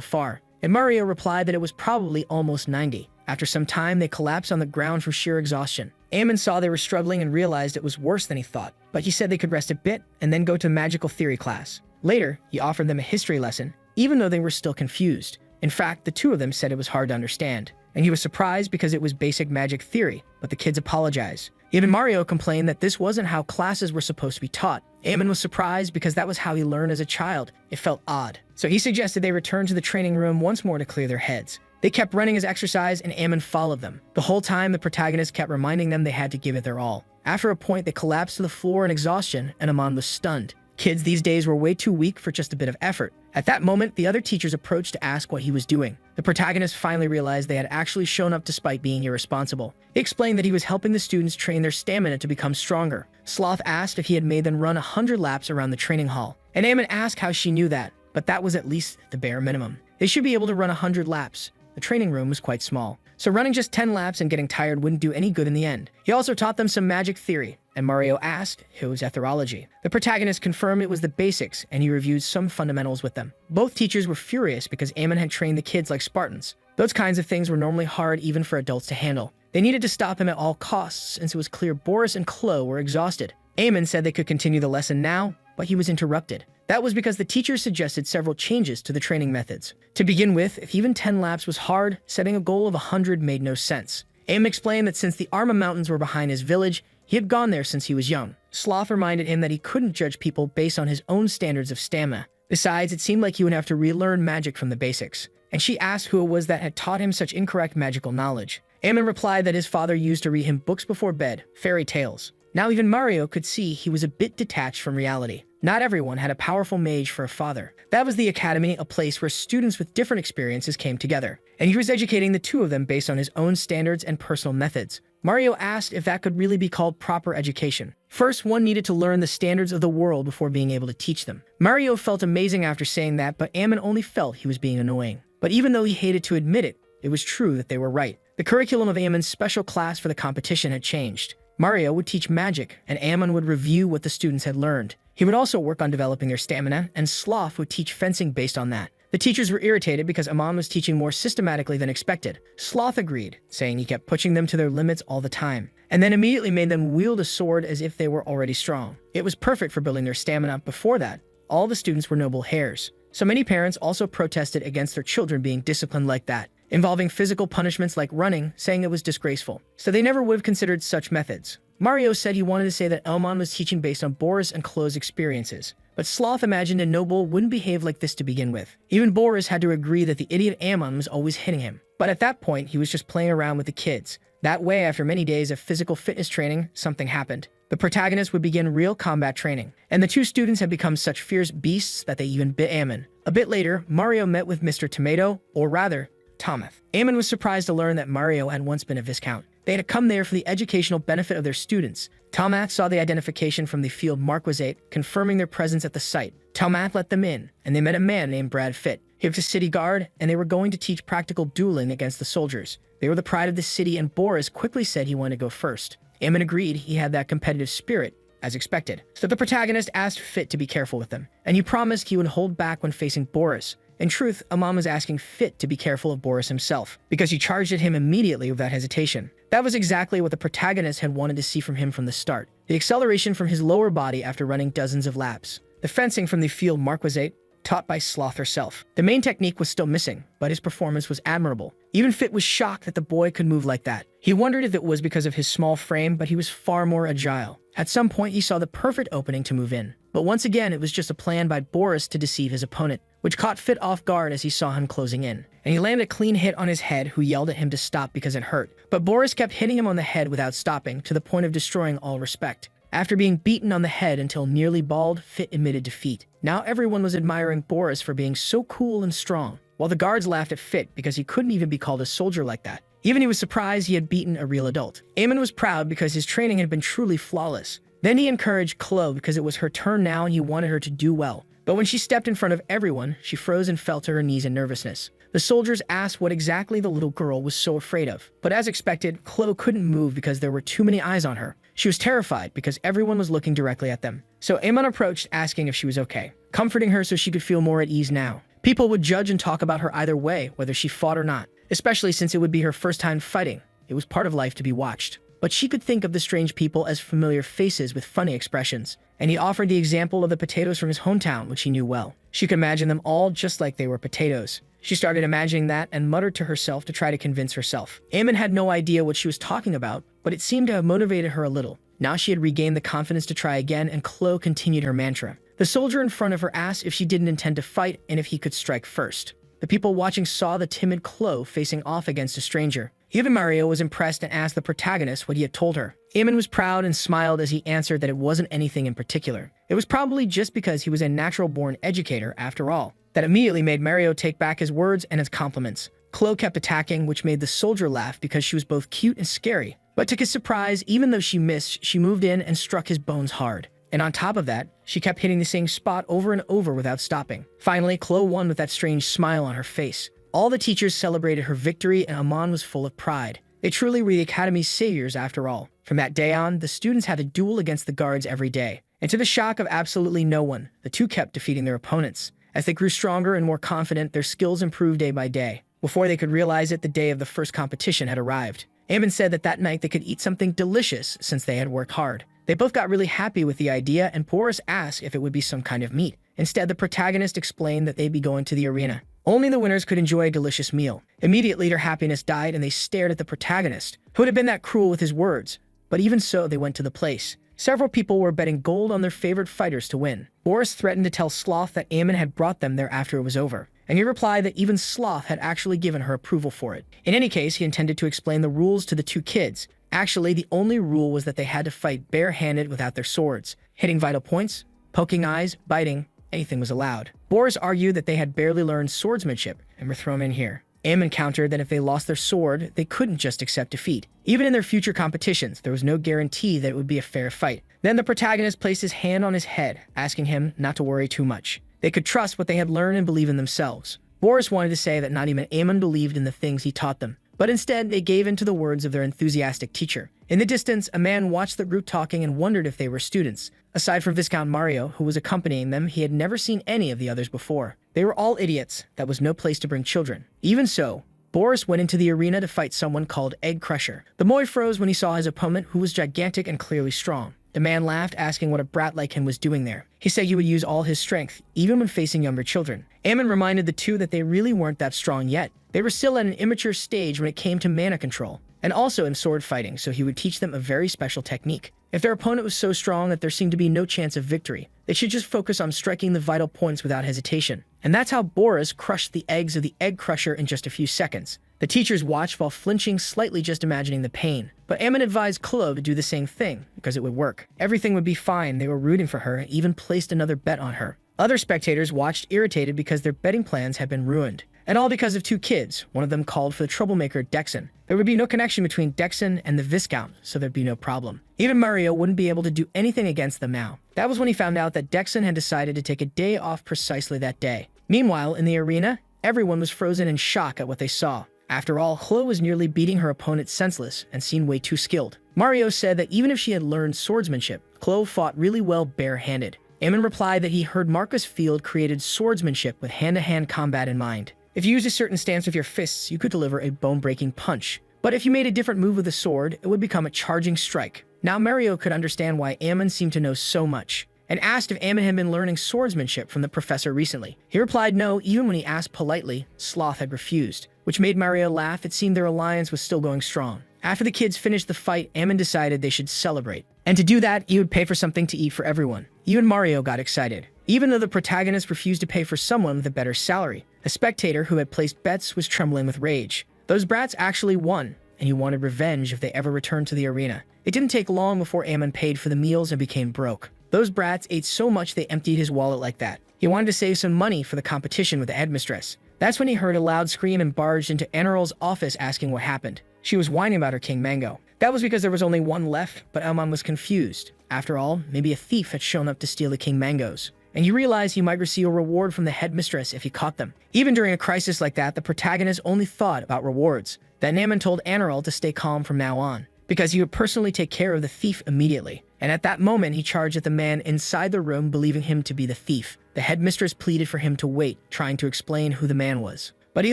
far, and Mario replied that it was probably almost 90. After some time, they collapsed on the ground from sheer exhaustion. Ammon saw they were struggling and realized it was worse than he thought, but he said they could rest a bit and then go to magical theory class. Later, he offered them a history lesson, even though they were still confused. In fact, the two of them said it was hard to understand, and he was surprised because it was basic magic theory, but the kids apologized. Even Mario complained that this wasn't how classes were supposed to be taught. Amon was surprised because that was how he learned as a child. It felt odd. So he suggested they return to the training room once more to clear their heads. They kept running his exercise and Amon followed them. The whole time, the protagonist kept reminding them they had to give it their all. After a point, they collapsed to the floor in exhaustion and Amon was stunned. Kids these days were way too weak for just a bit of effort. At that moment, the other teachers approached to ask what he was doing. The protagonist finally realized they had actually shown up despite being irresponsible. He explained that he was helping the students train their stamina to become stronger. Sloth asked if he had made them run 100 laps around the training hall. And Amon asked how she knew that, but that was at least the bare minimum. They should be able to run 100 laps. The training room was quite small, so running just 10 laps and getting tired wouldn't do any good in the end. He also taught them some magic theory, and Mario asked who was etherology. The protagonist confirmed it was the basics, and he reviewed some fundamentals with them. Both teachers were furious because Amon had trained the kids like Spartans. Those kinds of things were normally hard even for adults to handle. They needed to stop him at all costs, since it was clear Boris and Chloe were exhausted. Amon said they could continue the lesson now, but he was interrupted. That was because the teacher suggested several changes to the training methods. To begin with, if even 10 laps was hard, setting a goal of 100 made no sense. Amon explained that since the Arma Mountains were behind his village, he had gone there since he was young. Sloth reminded him that he couldn't judge people based on his own standards of stamina. Besides, it seemed like he would have to relearn magic from the basics. And she asked who it was that had taught him such incorrect magical knowledge. Amon replied that his father used to read him books before bed, fairy tales. Now even Mario could see he was a bit detached from reality. Not everyone had a powerful mage for a father. That was the academy, a place where students with different experiences came together. And he was educating the two of them based on his own standards and personal methods. Mario asked if that could really be called proper education. First, one needed to learn the standards of the world before being able to teach them. Mario felt amazing after saying that, but Amon only felt he was being annoying. But even though he hated to admit it, it was true that they were right. The curriculum of Amon's special class for the competition had changed. Mario would teach magic, and Amon would review what the students had learned. He would also work on developing their stamina, and Sloth would teach fencing based on that. The teachers were irritated because Amon was teaching more systematically than expected. Sloth agreed, saying he kept pushing them to their limits all the time, and then immediately made them wield a sword as if they were already strong. It was perfect for building their stamina. Before that, all the students were noble hares. So many parents also protested against their children being disciplined like that, involving physical punishments like running, saying it was disgraceful. So they never would have considered such methods. Mario said he wanted to say that Elmon was teaching based on Boris and Chloe's experiences, but Sloth imagined a noble wouldn't behave like this to begin with. Even Boris had to agree that the idiot Amon was always hitting him. But at that point, he was just playing around with the kids. That way, after many days of physical fitness training, something happened. The protagonist would begin real combat training, and the two students had become such fierce beasts that they even bit Amon. A bit later, Mario met with Mr. Tomato, or rather, Tomath. Amon was surprised to learn that Mario had once been a Viscount. They had come there for the educational benefit of their students. Tomath saw the identification from the field marquisate, confirming their presence at the site. Tomath let them in, and they met a man named Brad Fitt. He was a city guard, and they were going to teach practical dueling against the soldiers. They were the pride of the city, and Boris quickly said he wanted to go first. Amon agreed he had that competitive spirit, as expected. So the protagonist asked Fitt to be careful with them, and he promised he would hold back when facing Boris. In truth, Amon was asking Fitt to be careful of Boris himself, because he charged at him immediately without hesitation. That was exactly what the protagonist had wanted to see from him from the start. The acceleration from his lower body after running dozens of laps. The fencing from the field marquisate, taught by Sloth herself. The main technique was still missing, but his performance was admirable. Even Fitt was shocked that the boy could move like that. He wondered if it was because of his small frame, but he was far more agile. At some point, he saw the perfect opening to move in. But once again, it was just a plan by Boris to deceive his opponent, which caught Fitt off guard as he saw him closing in. And he landed a clean hit on his head, who yelled at him to stop because it hurt. But Boris kept hitting him on the head without stopping, to the point of destroying all respect. After being beaten on the head until nearly bald, Fitt admitted defeat. Now everyone was admiring Boris for being so cool and strong, while the guards laughed at Fitt because he couldn't even be called a soldier like that. Even he was surprised he had beaten a real adult. Amon was proud because his training had been truly flawless. Then he encouraged Chloe because it was her turn now and he wanted her to do well. But when she stepped in front of everyone, she froze and fell to her knees in nervousness. The soldiers asked what exactly the little girl was so afraid of. But as expected, Chloe couldn't move because there were too many eyes on her. She was terrified because everyone was looking directly at them. So Amon approached asking if she was okay, comforting her so she could feel more at ease now. People would judge and talk about her either way, whether she fought or not, especially since it would be her first time fighting. It was part of life to be watched. But she could think of the strange people as familiar faces with funny expressions, and he offered the example of the potatoes from his hometown, which he knew well. She could imagine them all just like they were potatoes. She started imagining that and muttered to herself to try to convince herself. Amon had no idea what she was talking about, but it seemed to have motivated her a little. Now she had regained the confidence to try again, and Chloe continued her mantra. The soldier in front of her asked if she didn't intend to fight and if he could strike first. The people watching saw the timid Chloe facing off against a stranger. Even Mario was impressed and asked the protagonist what he had told her. Eamon was proud and smiled as he answered that it wasn't anything in particular. It was probably just because he was a natural-born educator after all. That immediately made Mario take back his words and his compliments. Chloe kept attacking, which made the soldier laugh because she was both cute and scary. But to his surprise, even though she missed, she moved in and struck his bones hard. And on top of that, she kept hitting the same spot over and over without stopping. Finally, Chloe won with that strange smile on her face. All the teachers celebrated her victory, and Amon was full of pride. They truly were the Academy's saviors after all. From that day on, the students had to duel against the guards every day. And to the shock of absolutely no one, the two kept defeating their opponents. As they grew stronger and more confident, their skills improved day by day. Before they could realize it, the day of the first competition had arrived. Eamon said that night they could eat something delicious since they had worked hard. They both got really happy with the idea, and Boris asked if it would be some kind of meat. Instead, the protagonist explained that they'd be going to the arena. Only the winners could enjoy a delicious meal. Immediately, their happiness died, and they stared at the protagonist, who had been that cruel with his words. But even so, they went to the place. Several people were betting gold on their favorite fighters to win. Boris threatened to tell Sloth that Eamon had brought them there after it was over, and he replied that even Sloth had actually given her approval for it. In any case, he intended to explain the rules to the two kids. Actually, the only rule was that they had to fight barehanded without their swords. Hitting vital points, poking eyes, biting, anything was allowed. Boris argued that they had barely learned swordsmanship and were thrown in here. Eamon countered that if they lost their sword, they couldn't just accept defeat. Even in their future competitions, there was no guarantee that it would be a fair fight. Then the protagonist placed his hand on his head, asking him not to worry too much. They could trust what they had learned and believe in themselves. Boris wanted to say that not even Eamon believed in the things he taught them, but instead they gave in to the words of their enthusiastic teacher. In the distance, a man watched the group talking and wondered if they were students. Aside from Viscount Mario, who was accompanying them, he had never seen any of the others before. They were all idiots. That was no place to bring children. Even so, Boris went into the arena to fight someone called Egg Crusher. The boy froze when he saw his opponent, who was gigantic and clearly strong. The man laughed, asking what a brat like him was doing there. He said he would use all his strength, even when facing younger children. Eamon reminded the two that they really weren't that strong yet. They were still at an immature stage when it came to mana control, and also in sword fighting, so he would teach them a very special technique. If their opponent was so strong that there seemed to be no chance of victory, they should just focus on striking the vital points without hesitation. And that's how Boris crushed the eggs of the Egg Crusher in just a few seconds. The teachers watched while flinching slightly, just imagining the pain. But Eamon advised Chloe to do the same thing, because it would work. Everything would be fine. They were rooting for her and even placed another bet on her. Other spectators watched irritated because their betting plans had been ruined. And all because of two kids. One of them called for the troublemaker Dexon. There would be no connection between Dexon and the Viscount, so there'd be no problem. Even Mario wouldn't be able to do anything against them now. That was when he found out that Dexon had decided to take a day off precisely that day. Meanwhile, in the arena, everyone was frozen in shock at what they saw. After all, Chloe was nearly beating her opponent senseless and seemed way too skilled. Mario said that even if she had learned swordsmanship, Chloe fought really well barehanded. Eamon replied that he heard Marcus Field created swordsmanship with hand-to-hand combat in mind. If you used a certain stance with your fists, you could deliver a bone-breaking punch. But if you made a different move with a sword, it would become a charging strike. Now Mario could understand why Eamon seemed to know so much, and asked if Eamon had been learning swordsmanship from the professor recently. He replied no, even when he asked politely, Sloth had refused, which made Mario laugh. It seemed their alliance was still going strong. After the kids finished the fight, Eamon decided they should celebrate. And to do that, he would pay for something to eat for everyone. Even Mario got excited. Even though the protagonist refused to pay for someone with a better salary, a spectator who had placed bets was trembling with rage. Those brats actually won, and he wanted revenge if they ever returned to the arena. It didn't take long before Eamon paid for the meals and became broke. Those brats ate so much they emptied his wallet like that. He wanted to save some money for the competition with the headmistress. That's when he heard a loud scream and barged into Enro's office asking what happened. She was whining about her King Mango. That was because there was only one left, but Elmon was confused. After all, maybe a thief had shown up to steal the King Mangoes. And he realized he might receive a reward from the headmistress if he caught them. Even during a crisis like that, the protagonist only thought about rewards. Then Eamon told Enro to stay calm from now on, because he would personally take care of the thief immediately. And at that moment, he charged at the man inside the room, believing him to be the thief. The headmistress pleaded for him to wait, trying to explain who the man was. But he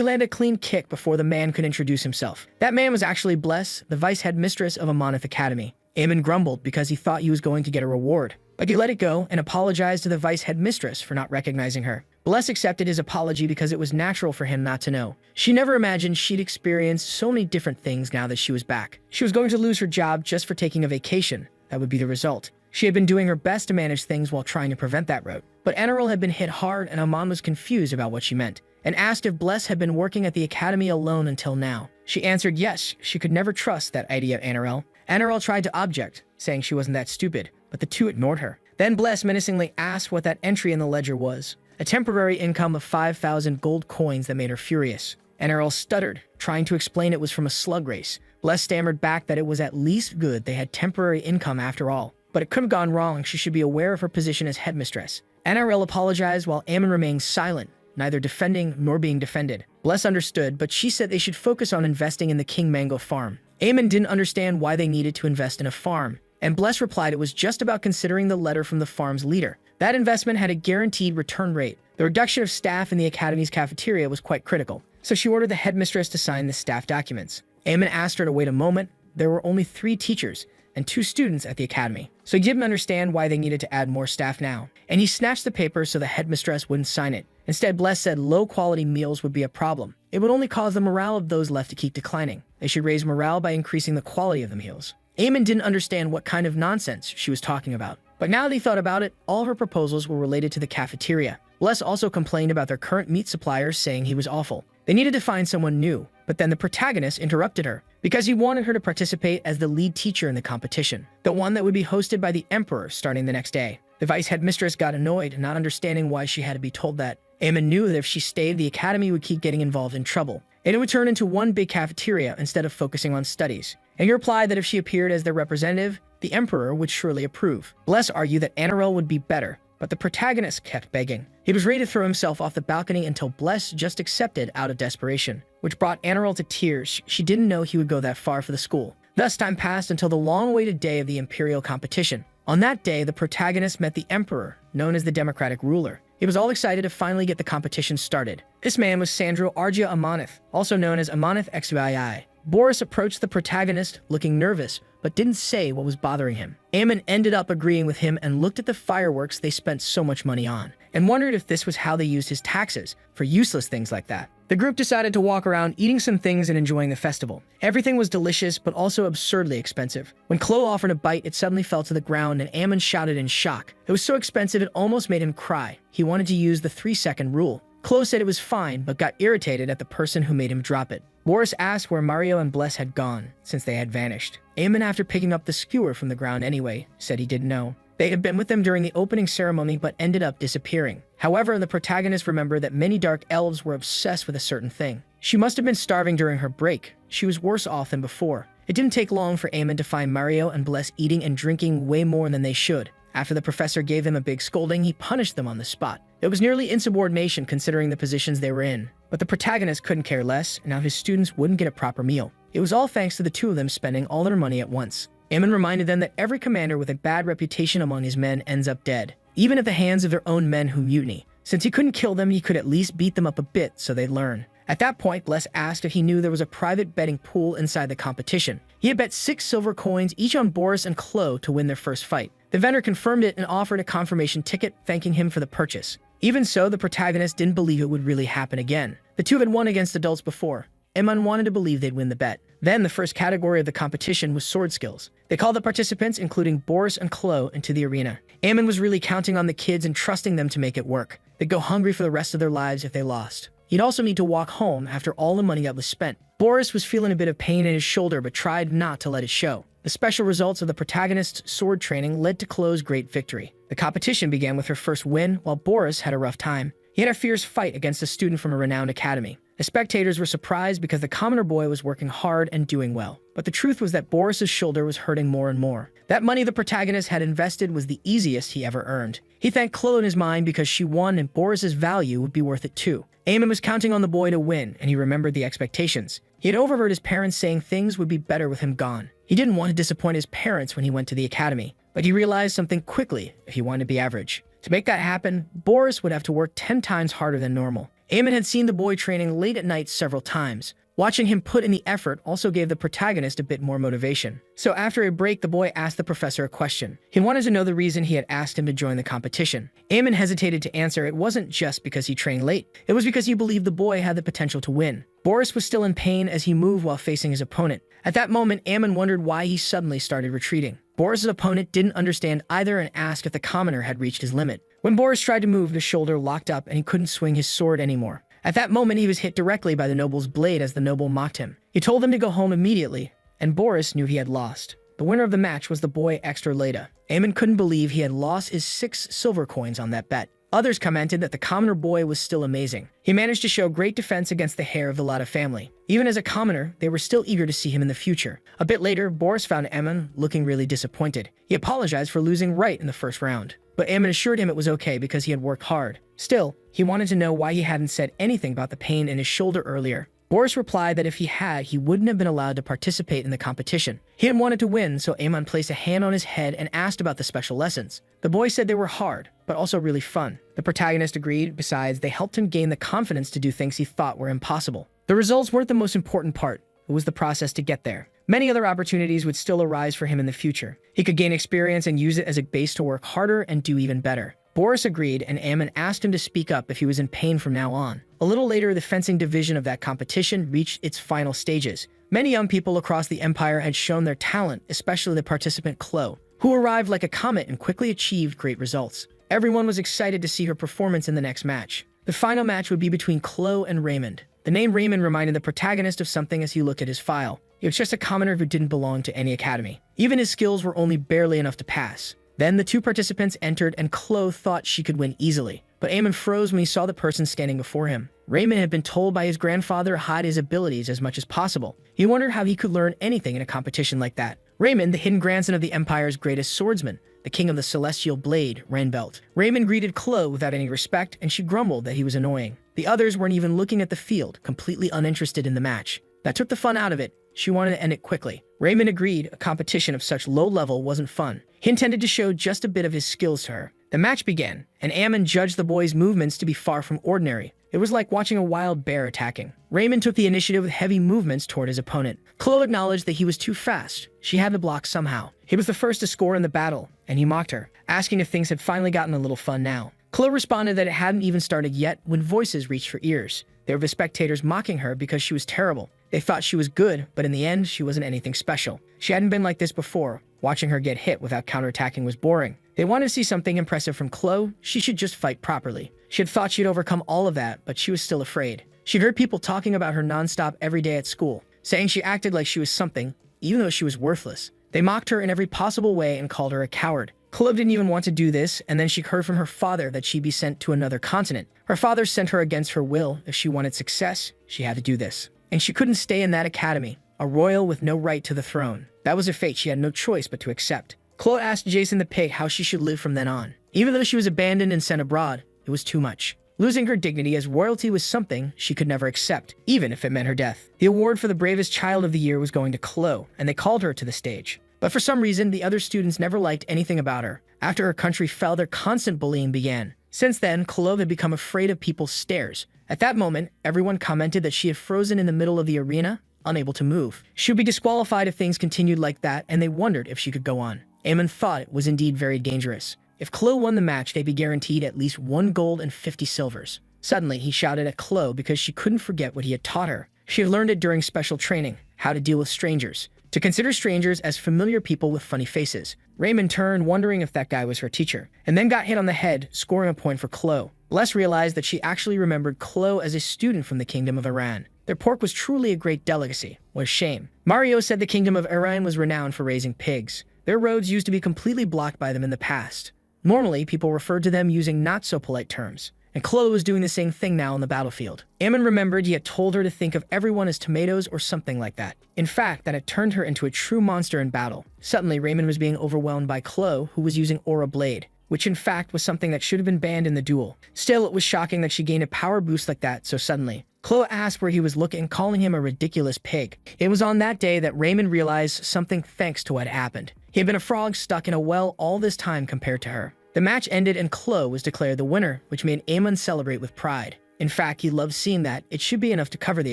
landed a clean kick before the man could introduce himself. That man was actually Bless, the vice headmistress of Amanith Academy. Eamon grumbled because he thought he was going to get a reward. but he let it go and apologized to the vice headmistress for not recognizing her. Bless accepted his apology because it was natural for him not to know. She never imagined she'd experience so many different things now that she was back. She was going to lose her job just for taking a vacation. That would be the result. She had been doing her best to manage things while trying to prevent that route. But Enroll had been hit hard and Aman was confused about what she meant, and asked if Bless had been working at the academy alone until now. She answered yes, she could never trust that idea of Enroll. Enroll tried to object, saying she wasn't that stupid, but the two ignored her. Then Bless menacingly asked what that entry in the ledger was. A temporary income of 5,000 gold coins that made her furious. Enroll stuttered, trying to explain it was from a slug race. Bless stammered back that it was at least good they had temporary income after all. But it could have gone wrong. She should be aware of her position as headmistress. NRL apologized while Ammon remained silent, neither defending nor being defended. Bless understood, but she said they should focus on investing in the King Mango farm. Ammon didn't understand why they needed to invest in a farm, and Bless replied it was just about considering the letter from the farm's leader. That investment had a guaranteed return rate. The reduction of staff in the academy's cafeteria was quite critical, so she ordered the headmistress to sign the staff documents. Ammon asked her to wait a moment. There were only 3 teachers and 2 students at the academy, so he didn't understand why they needed to add more staff now, and he snatched the paper so the headmistress wouldn't sign it. Instead, Bless said low-quality meals would be a problem. It would only cause the morale of those left to keep declining. They should raise morale by increasing the quality of the meals. Ammon didn't understand what kind of nonsense she was talking about, but now that he thought about it, all her proposals were related to the cafeteria. Bless also complained about their current meat supplier, saying he was awful. They needed to find someone new, but then the protagonist interrupted her because he wanted her to participate as the lead teacher in the competition, the one that would be hosted by the Emperor starting the next day. The vice headmistress got annoyed, not understanding why she had to be told that. Ammon knew that if she stayed, the academy would keep getting involved in trouble, and it would turn into one big cafeteria instead of focusing on studies. And he replied that if she appeared as their representative, the Emperor would surely approve. Bless argued that Anirel would be better, but the protagonist kept begging. He was ready to throw himself off the balcony until Bless just accepted out of desperation, which brought Anirel to tears. She didn't know he would go that far for the school. Thus, time passed until the long-awaited day of the imperial competition. On that day, the protagonist met the Emperor, known as the democratic ruler. He was all excited to finally get the competition started. This man was Sandro Argia Amanith, also known as Amanith XYI. Boris approached the protagonist, looking nervous, but didn't say what was bothering him. Ammon ended up agreeing with him and looked at the fireworks they spent so much money on, and wondered if this was how they used his taxes for useless things like that. The group decided to walk around eating some things and enjoying the festival. Everything was delicious, but also absurdly expensive. When Chloe offered a bite, it suddenly fell to the ground and Ammon shouted in shock. It was so expensive it almost made him cry. He wanted to use the 3-second rule. Chloe said it was fine, but got irritated at the person who made him drop it. Boris asked where Mario and Bless had gone, since they had vanished. Ammon, after picking up the skewer from the ground anyway, said he didn't know. They had been with them during the opening ceremony but ended up disappearing. However, the protagonist remembered that many dark elves were obsessed with a certain thing. She must have been starving during her break. She was worse off than before. It didn't take long for Ammon to find Mario and Bless eating and drinking way more than they should. After the professor gave them a big scolding, he punished them on the spot. It was nearly insubordination considering the positions they were in. But the protagonist couldn't care less, and now his students wouldn't get a proper meal. It was all thanks to the two of them spending all their money at once. Ammon reminded them that every commander with a bad reputation among his men ends up dead, even at the hands of their own men who mutiny. Since he couldn't kill them, he could at least beat them up a bit so they'd learn. At that point, Bless asked if he knew there was a private betting pool inside the competition. He had bet 6 silver coins each on Boris and Chloe to win their first fight. The vendor confirmed it and offered a confirmation ticket, thanking him for the purchase. Even so, the protagonist didn't believe it would really happen again. The two had won against adults before. Ammon wanted to believe they'd win the bet. Then the first category of the competition was sword skills. They called the participants, including Boris and Chloe, into the arena. Ammon was really counting on the kids and trusting them to make it work. They'd go hungry for the rest of their lives if they lost. He'd also need to walk home after all the money that was spent. Boris was feeling a bit of pain in his shoulder but tried not to let it show. The special results of the protagonist's sword training led to Chloe's great victory. The competition began with her first win, while Boris had a rough time. He had a fierce fight against a student from a renowned academy. The spectators were surprised because the commoner boy was working hard and doing well. But the truth was that Boris's shoulder was hurting more and more. That money the protagonist had invested was the easiest he ever earned. He thanked Chloe in his mind because she won and Boris's value would be worth it too. Ammon was counting on the boy to win, and he remembered the expectations. He had overheard his parents saying things would be better with him gone. He didn't want to disappoint his parents when he went to the academy, but he realized something quickly if he wanted to be average. To make that happen, Boris would have to work 10 times harder than normal. Ammon had seen the boy training late at night several times, Watching him put in the effort also gave the protagonist a bit more motivation. So after a break, the boy asked the professor a question. He wanted to know the reason he had asked him to join the competition. Amon hesitated to answer. It wasn't just because he trained late. It was because he believed the boy had the potential to win. Boris was still in pain as he moved while facing his opponent. At that moment, Amon wondered why he suddenly started retreating. Boris's opponent didn't understand either and asked if the commoner had reached his limit. When Boris tried to move, the shoulder locked up and he couldn't swing his sword anymore. At that moment, he was hit directly by the noble's blade as the noble mocked him. He told him to go home immediately, and Boris knew he had lost. The winner of the match was the boy Extra Leda. Amon couldn't believe he had lost his 6 silver coins on that bet. Others commented that the commoner boy was still amazing. He managed to show great defense against the heir of the Lada family. Even as a commoner, they were still eager to see him in the future. A bit later, Boris found Amon looking really disappointed. He apologized for losing right in the first round, but Amon assured him it was okay because he had worked hard. Still, he wanted to know why he hadn't said anything about the pain in his shoulder earlier. Boris replied that if he had, he wouldn't have been allowed to participate in the competition. He had wanted to win, so Amon placed a hand on his head and asked about the special lessons. The boy said they were hard, but also really fun. The protagonist agreed. Besides, they helped him gain the confidence to do things he thought were impossible. The results weren't the most important part. It was the process to get there. Many other opportunities would still arise for him in the future. He could gain experience and use it as a base to work harder and do even better. Boris agreed, and Amon asked him to speak up if he was in pain from now on. A little later, the fencing division of that competition reached its final stages. Many young people across the empire had shown their talent, especially the participant Chloe, who arrived like a comet and quickly achieved great results. Everyone was excited to see her performance in the next match. The final match would be between Chloe and Raymond. The name Raymond reminded the protagonist of something as he looked at his file. He was just a commoner who didn't belong to any academy. Even his skills were only barely enough to pass. Then the 2 participants entered and Chloe thought she could win easily. But Amon froze when he saw the person standing before him. Raymond had been told by his grandfather to hide his abilities as much as possible. He wondered how he could learn anything in a competition like that. Raymond, the hidden grandson of the Empire's greatest swordsman, the king of the celestial blade, Rainbelt. Raymond greeted Chloe without any respect, and she grumbled that he was annoying. The others weren't even looking at the field, completely uninterested in the match. That took the fun out of it. She wanted to end it quickly. Raymond agreed a competition of such low level wasn't fun. He intended to show just a bit of his skills to her. The match began, and Amon judged the boy's movements to be far from ordinary. It was like watching a wild bear attacking. Raymond took the initiative with heavy movements toward his opponent. Chloe acknowledged that he was too fast. She had to block somehow. He was the first to score in the battle, and he mocked her, asking if things had finally gotten a little fun now. Chloe responded that it hadn't even started yet when voices reached her ears. There were the spectators mocking her because she was terrible. They thought she was good, but in the end, she wasn't anything special. She hadn't been like this before. Watching her get hit without counterattacking was boring. They wanted to see something impressive from Chloe. She should just fight properly. She had thought she'd overcome all of that, but she was still afraid. She'd heard people talking about her nonstop every day at school, saying she acted like she was something, even though she was worthless. They mocked her in every possible way and called her a coward. Chloe didn't even want to do this, and then she heard from her father that she'd be sent to another continent. Her father sent her against her will. If she wanted success, she had to do this. And she couldn't stay in that academy, a royal with no right to the throne. That was her fate she had no choice but to accept. Chloe asked Jason the pig how she should live from then on. Even though she was abandoned and sent abroad, it was too much. Losing her dignity as royalty was something she could never accept, even if it meant her death. The award for the bravest child of the year was going to Chloe, and they called her to the stage. But for some reason, the other students never liked anything about her. After her country fell, their constant bullying began. Since then, Chloe had become afraid of people's stares. At that moment, everyone commented that she had frozen in the middle of the arena, unable to move. She would be disqualified if things continued like that, and they wondered if she could go on. Amon thought it was indeed very dangerous. If Chloe won the match, they'd be guaranteed at least 1 gold and 50 silvers. Suddenly, he shouted at Chloe because she couldn't forget what he had taught her. She had learned it during special training, how to deal with strangers, to consider strangers as familiar people with funny faces. Raymond turned, wondering if that guy was her teacher, and then got hit on the head, scoring a point for Chloe. Les realized that she actually remembered Chloe as a student from the Kingdom of Iran. Their pork was truly a great delicacy. What a shame. Mario said the Kingdom of Iran was renowned for raising pigs. Their roads used to be completely blocked by them in the past. Normally, people referred to them using not-so-polite terms, and Chloe was doing the same thing now on the battlefield. Amon remembered he had told her to think of everyone as tomatoes or something like that. In fact, that had turned her into a true monster in battle. Suddenly, Raymond was being overwhelmed by Chloe, who was using Aura Blade, which in fact was something that should have been banned in the duel. Still, it was shocking that she gained a power boost like that so suddenly. Chloe asked where he was looking, calling him a ridiculous pig. It was on that day that Raymond realized something thanks to what happened. He had been a frog stuck in a well all this time compared to her. The match ended and Chloe was declared the winner, which made Amon celebrate with pride. In fact, he loved seeing that. It should be enough to cover the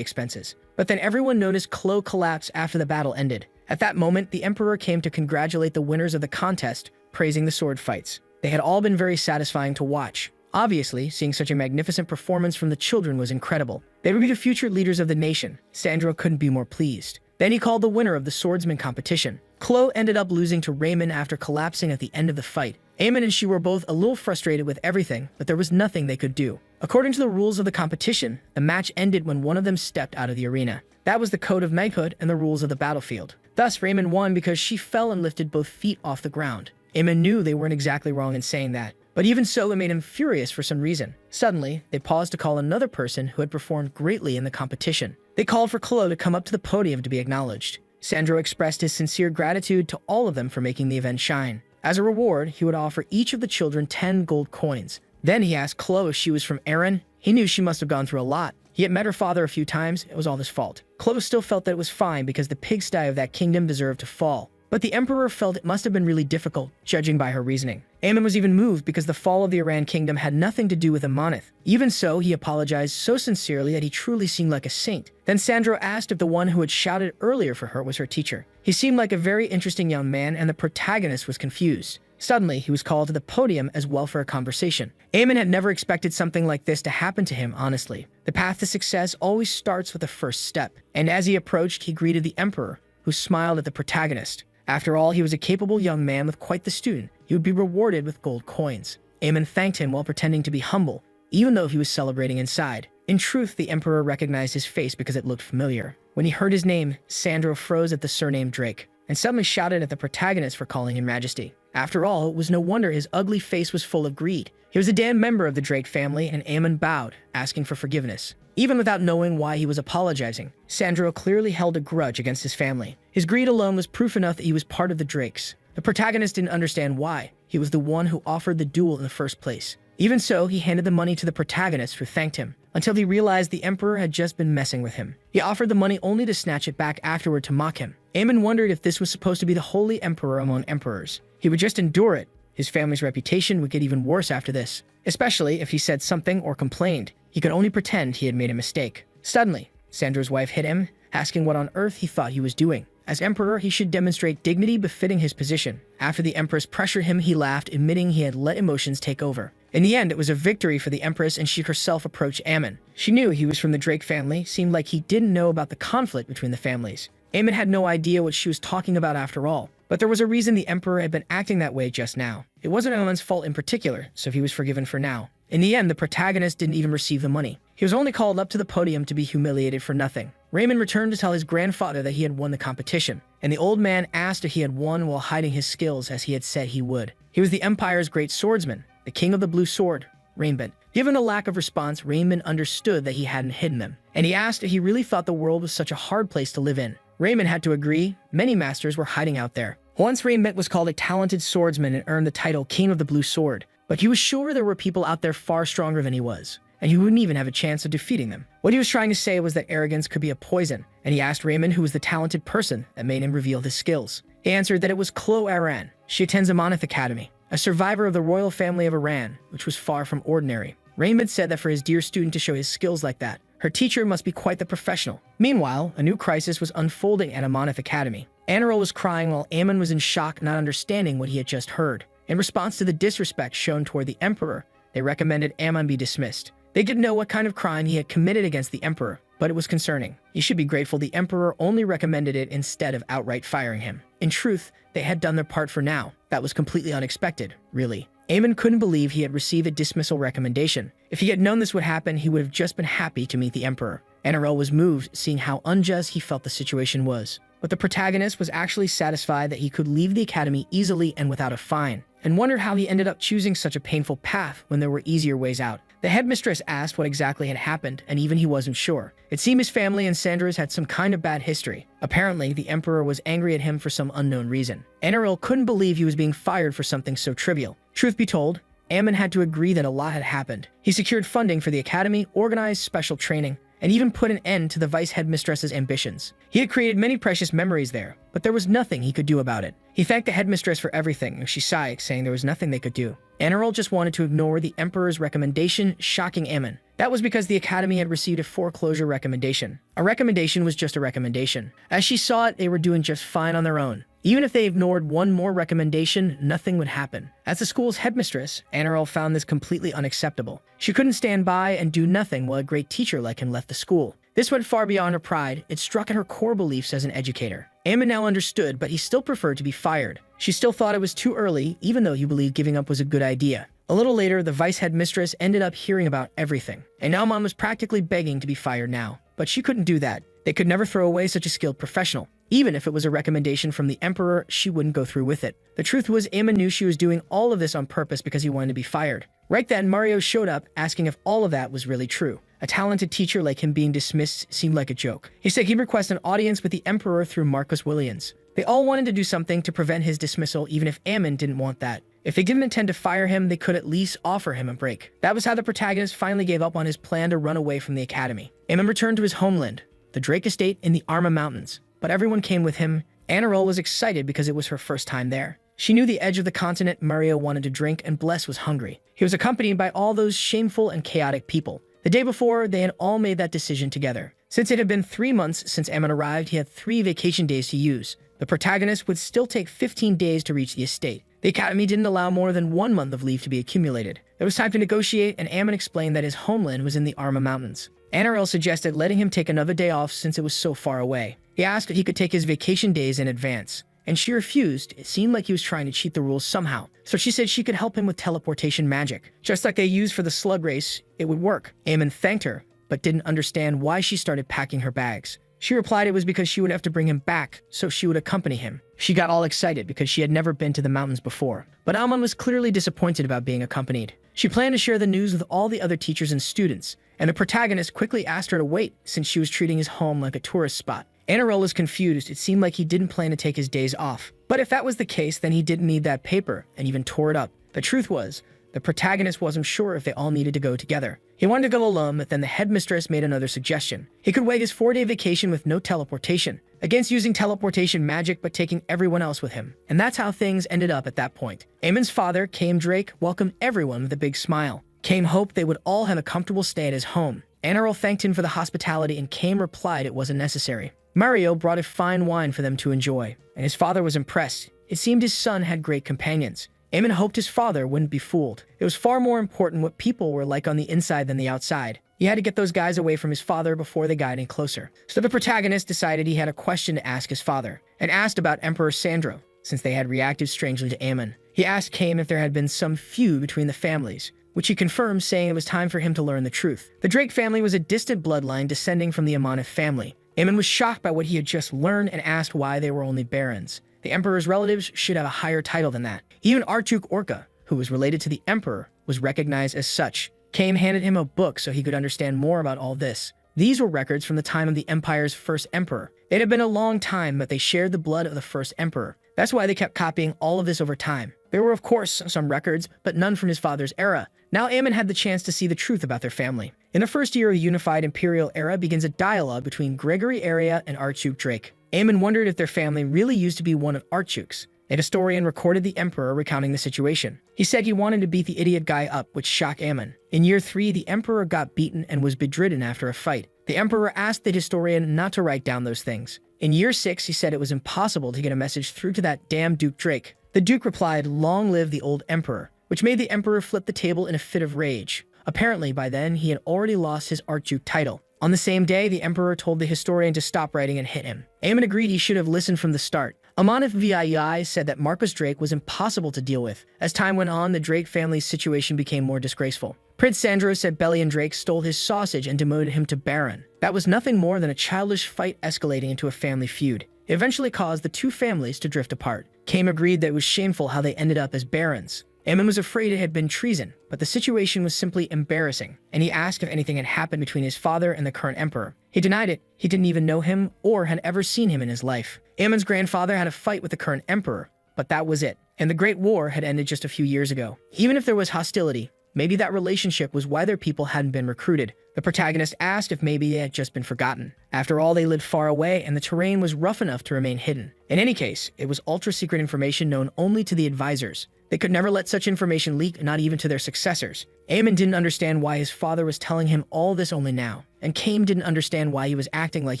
expenses. But then everyone noticed Chloe collapse after the battle ended. At that moment, the emperor came to congratulate the winners of the contest, praising the sword fights. They had all been very satisfying to watch. Obviously, seeing such a magnificent performance from the children was incredible. They would be the future leaders of the nation. Sandro couldn't be more pleased. Then he called the winner of the swordsman competition. Chloe ended up losing to Raymond after collapsing at the end of the fight. Eamon and she were both a little frustrated with everything, but there was nothing they could do. According to the rules of the competition, the match ended when one of them stepped out of the arena. That was the code of knighthood and the rules of the battlefield. Thus, Raymond won because she fell and lifted both feet off the ground. Eamon knew they weren't exactly wrong in saying that, but even so, it made him furious for some reason. Suddenly, they paused to call another person who had performed greatly in the competition. They called for Chloe to come up to the podium to be acknowledged. Sandro expressed his sincere gratitude to all of them for making the event shine. As a reward, he would offer each of the children 10 gold coins. Then he asked Chloe if she was from Aaron. He knew she must have gone through a lot. He had met her father a few times. It was all his fault. Chloe still felt that it was fine because the pigsty of that kingdom deserved to fall. But the emperor felt it must have been really difficult, judging by her reasoning. Aemon was even moved because the fall of the Iran kingdom had nothing to do with Amanith. Even so, he apologized so sincerely that he truly seemed like a saint. Then Sandro asked if the one who had shouted earlier for her was her teacher. He seemed like a very interesting young man, and the protagonist was confused. Suddenly, he was called to the podium as well for a conversation. Aemon had never expected something like this to happen to him, honestly. The path to success always starts with the first step. And as he approached, he greeted the emperor, who smiled at the protagonist. After all, he was a capable young man with quite the student. He would be rewarded with gold coins. Aemon thanked him while pretending to be humble, even though he was celebrating inside. In truth, the emperor recognized his face because it looked familiar. When he heard his name, Sandro froze at the surname Drake, and suddenly shouted at the protagonist for calling him Majesty. After all, it was no wonder his ugly face was full of greed. He was a damn member of the Drake family, and Aemon bowed, asking for forgiveness. Even without knowing why he was apologizing, Sandro clearly held a grudge against his family. His greed alone was proof enough that he was part of the Drakes. The protagonist didn't understand why. He was the one who offered the duel in the first place. Even so, he handed the money to the protagonist, who thanked him, until he realized the emperor had just been messing with him. He offered the money only to snatch it back afterward to mock him. Aemon wondered if this was supposed to be the holy emperor among emperors. He would just endure it. His family's reputation would get even worse after this, especially if he said something or complained. He could only pretend he had made a mistake. Suddenly, Sandro's wife hit him, asking what on earth he thought he was doing. As emperor, he should demonstrate dignity befitting his position. After the empress pressured him, he laughed, admitting he had let emotions take over. In the end, it was a victory for the empress, and she herself approached Aemon. She knew he was from the Drake family. Seemed like he didn't know about the conflict between the families. Aemon had no idea what she was talking about after all. But there was a reason the emperor had been acting that way just now. It wasn't Aemon's fault in particular, so he was forgiven for now. In the end, the protagonist didn't even receive the money. He was only called up to the podium to be humiliated for nothing. Raymond returned to tell his grandfather that he had won the competition, and the old man asked if he had won while hiding his skills as he had said he would. He was the Empire's great swordsman, the king of the blue sword, Raymond. Given a lack of response, Raymond understood that he hadn't hidden them, and he asked if he really thought the world was such a hard place to live in. Raymond had to agree. Many masters were hiding out there. Once Raymond was called a talented swordsman and earned the title King of the Blue Sword, but he was sure there were people out there far stronger than he was, and he wouldn't even have a chance of defeating them. What he was trying to say was that arrogance could be a poison, and he asked Raymond who was the talented person that made him reveal his skills. He answered that it was Chloe Aran. She attends Amanith Academy, a survivor of the royal family of Iran, which was far from ordinary. Raymond said that for his dear student to show his skills like that, her teacher must be quite the professional. Meanwhile, a new crisis was unfolding at Amanith Academy. Enro was crying while Aemon was in shock, not understanding what he had just heard. In response to the disrespect shown toward the emperor, they recommended Aemon be dismissed. They didn't know what kind of crime he had committed against the emperor, but it was concerning. He should be grateful the emperor only recommended it instead of outright firing him. In truth, they had done their part for now. That was completely unexpected, really. Aemon couldn't believe he had received a dismissal recommendation. If he had known this would happen, he would have just been happy to meet the emperor. NRL was moved, seeing how unjust he felt the situation was. But the protagonist was actually satisfied that he could leave the academy easily and without a fine, and wondered how he ended up choosing such a painful path when there were easier ways out. The headmistress asked what exactly had happened, and even he wasn't sure. It seemed his family and Sandra's had some kind of bad history. Apparently, the emperor was angry at him for some unknown reason. NRL couldn't believe he was being fired for something so trivial. Truth be told, Aemon had to agree that a lot had happened. He secured funding for the academy, organized special training, and even put an end to the vice headmistress's ambitions. He had created many precious memories there, but there was nothing he could do about it. He thanked the headmistress for everything, and she sighed, saying there was nothing they could do. Enroll just wanted to ignore the emperor's recommendation, shocking Ammon. That was because the academy had received a foreclosure recommendation. A recommendation was just a recommendation. As she saw it, they were doing just fine on their own. Even if they ignored one more recommendation, nothing would happen. As the school's headmistress, Enroll found this completely unacceptable. She couldn't stand by and do nothing while a great teacher like him left the school. This went far beyond her pride. It struck at her core beliefs as an educator. Ammon now understood, but he still preferred to be fired. She still thought it was too early, even though he believed giving up was a good idea. A little later, the vice headmistress ended up hearing about everything, and now Mom was practically begging to be fired now. But she couldn't do that. They could never throw away such a skilled professional. Even if it was a recommendation from the emperor, she wouldn't go through with it. The truth was, Ammon knew she was doing all of this on purpose because he wanted to be fired. Right then, Mario showed up, asking if all of that was really true. A talented teacher like him being dismissed seemed like a joke. He said he'd request an audience with the emperor through Marcus Williams. They all wanted to do something to prevent his dismissal, even if Ammon didn't want that. If they didn't intend to fire him, they could at least offer him a break. That was how the protagonist finally gave up on his plan to run away from the academy. Ammon returned to his homeland, the Drake estate in the Arma Mountains. But everyone came with him. Anirol was excited because it was her first time there. She knew the edge of the continent Mario wanted to drink, and Bless was hungry. He was accompanied by all those shameful and chaotic people. The day before, they had all made that decision together. Since it had been 3 months since Ammon arrived, he had 3 vacation days to use. The protagonist would still take 15 days to reach the estate. The academy didn't allow more than 1 month of leave to be accumulated. It was time to negotiate, and Ammon explained that his homeland was in the Arma Mountains. Anirol suggested letting him take another day off since it was so far away. He asked if he could take his vacation days in advance, and she refused. It seemed like he was trying to cheat the rules somehow. So she said she could help him with teleportation magic. Just like they used for the slug race, it would work. Ammon thanked her, but didn't understand why she started packing her bags. She replied it was because she would have to bring him back, so she would accompany him. She got all excited because she had never been to the mountains before. But Ammon was clearly disappointed about being accompanied. She planned to share the news with all the other teachers and students, and the protagonist quickly asked her to wait since she was treating his home like a tourist spot. Anirol was confused. It seemed like he didn't plan to take his days off. But if that was the case, then he didn't need that paper, and even tore it up. The truth was, the protagonist wasn't sure if they all needed to go together. He wanted to go alone, but then the headmistress made another suggestion. He could wait his 4-day vacation with no teleportation, against using teleportation magic but taking everyone else with him. And that's how things ended up at that point. Ammon's father, Kame Drake, welcomed everyone with a big smile. Kame hoped they would all have a comfortable stay at his home. Anirol thanked him for the hospitality, and Kame replied it wasn't necessary. Mario brought a fine wine for them to enjoy, and his father was impressed. It seemed his son had great companions. Ammon hoped his father wouldn't be fooled. It was far more important what people were like on the inside than the outside. He had to get those guys away from his father before they got any closer. So the protagonist decided he had a question to ask his father, and asked about Emperor Sandro, since they had reacted strangely to Ammon. He asked Kame if there had been some feud between the families, which he confirmed, saying it was time for him to learn the truth. The Drake family was a distant bloodline descending from the Amanith family. Ammon was shocked by what he had just learned and asked why they were only barons. The emperor's relatives should have a higher title than that. Even Archduke Orca, who was related to the emperor, was recognized as such. Kame handed him a book so he could understand more about all this. These were records from the time of the empire's first emperor. It had been a long time, but they shared the blood of the first emperor. That's why they kept copying all of this over time. There were, of course, some records, but none from his father's era. Now Ammon had the chance to see the truth about their family. In the first year of the unified imperial era begins a dialogue between Gregory Area and Archduke Drake. Ammon wondered if their family really used to be one of Archduke's. A historian recorded the emperor recounting the situation. He said he wanted to beat the idiot guy up, which shocked Ammon. In year 3, the emperor got beaten and was bedridden after a fight. The emperor asked the historian not to write down those things. In year 6, he said it was impossible to get a message through to that damn Duke Drake. The Duke replied, "Long live the old emperor," which made the emperor flip the table in a fit of rage. Apparently, by then, he had already lost his Archduke title. On the same day, the emperor told the historian to stop writing and hit him. Ammon agreed he should have listened from the start. Amanith VII said that Marcus Drake was impossible to deal with. As time went on, the Drake family's situation became more disgraceful. Prince Sandro said Bellion Drake stole his sausage and demoted him to Baron. That was nothing more than a childish fight escalating into a family feud. It eventually caused the two families to drift apart. Kame agreed that it was shameful how they ended up as barons. Ammon was afraid it had been treason, but the situation was simply embarrassing, and he asked if anything had happened between his father and the current emperor. He denied it. He didn't even know him or had ever seen him in his life. Ammon's grandfather had a fight with the current emperor, but that was it, and the Great War had ended just a few years ago. Even if there was hostility, Maybe that relationship was why their people hadn't been recruited. The protagonist asked if maybe they had just been forgotten. After all, they lived far away and the terrain was rough enough to remain hidden. In any case, it was ultra-secret information known only to the advisors. They could never let such information leak, not even to their successors. Eamon didn't understand why his father was telling him all this only now, and Cain didn't understand why he was acting like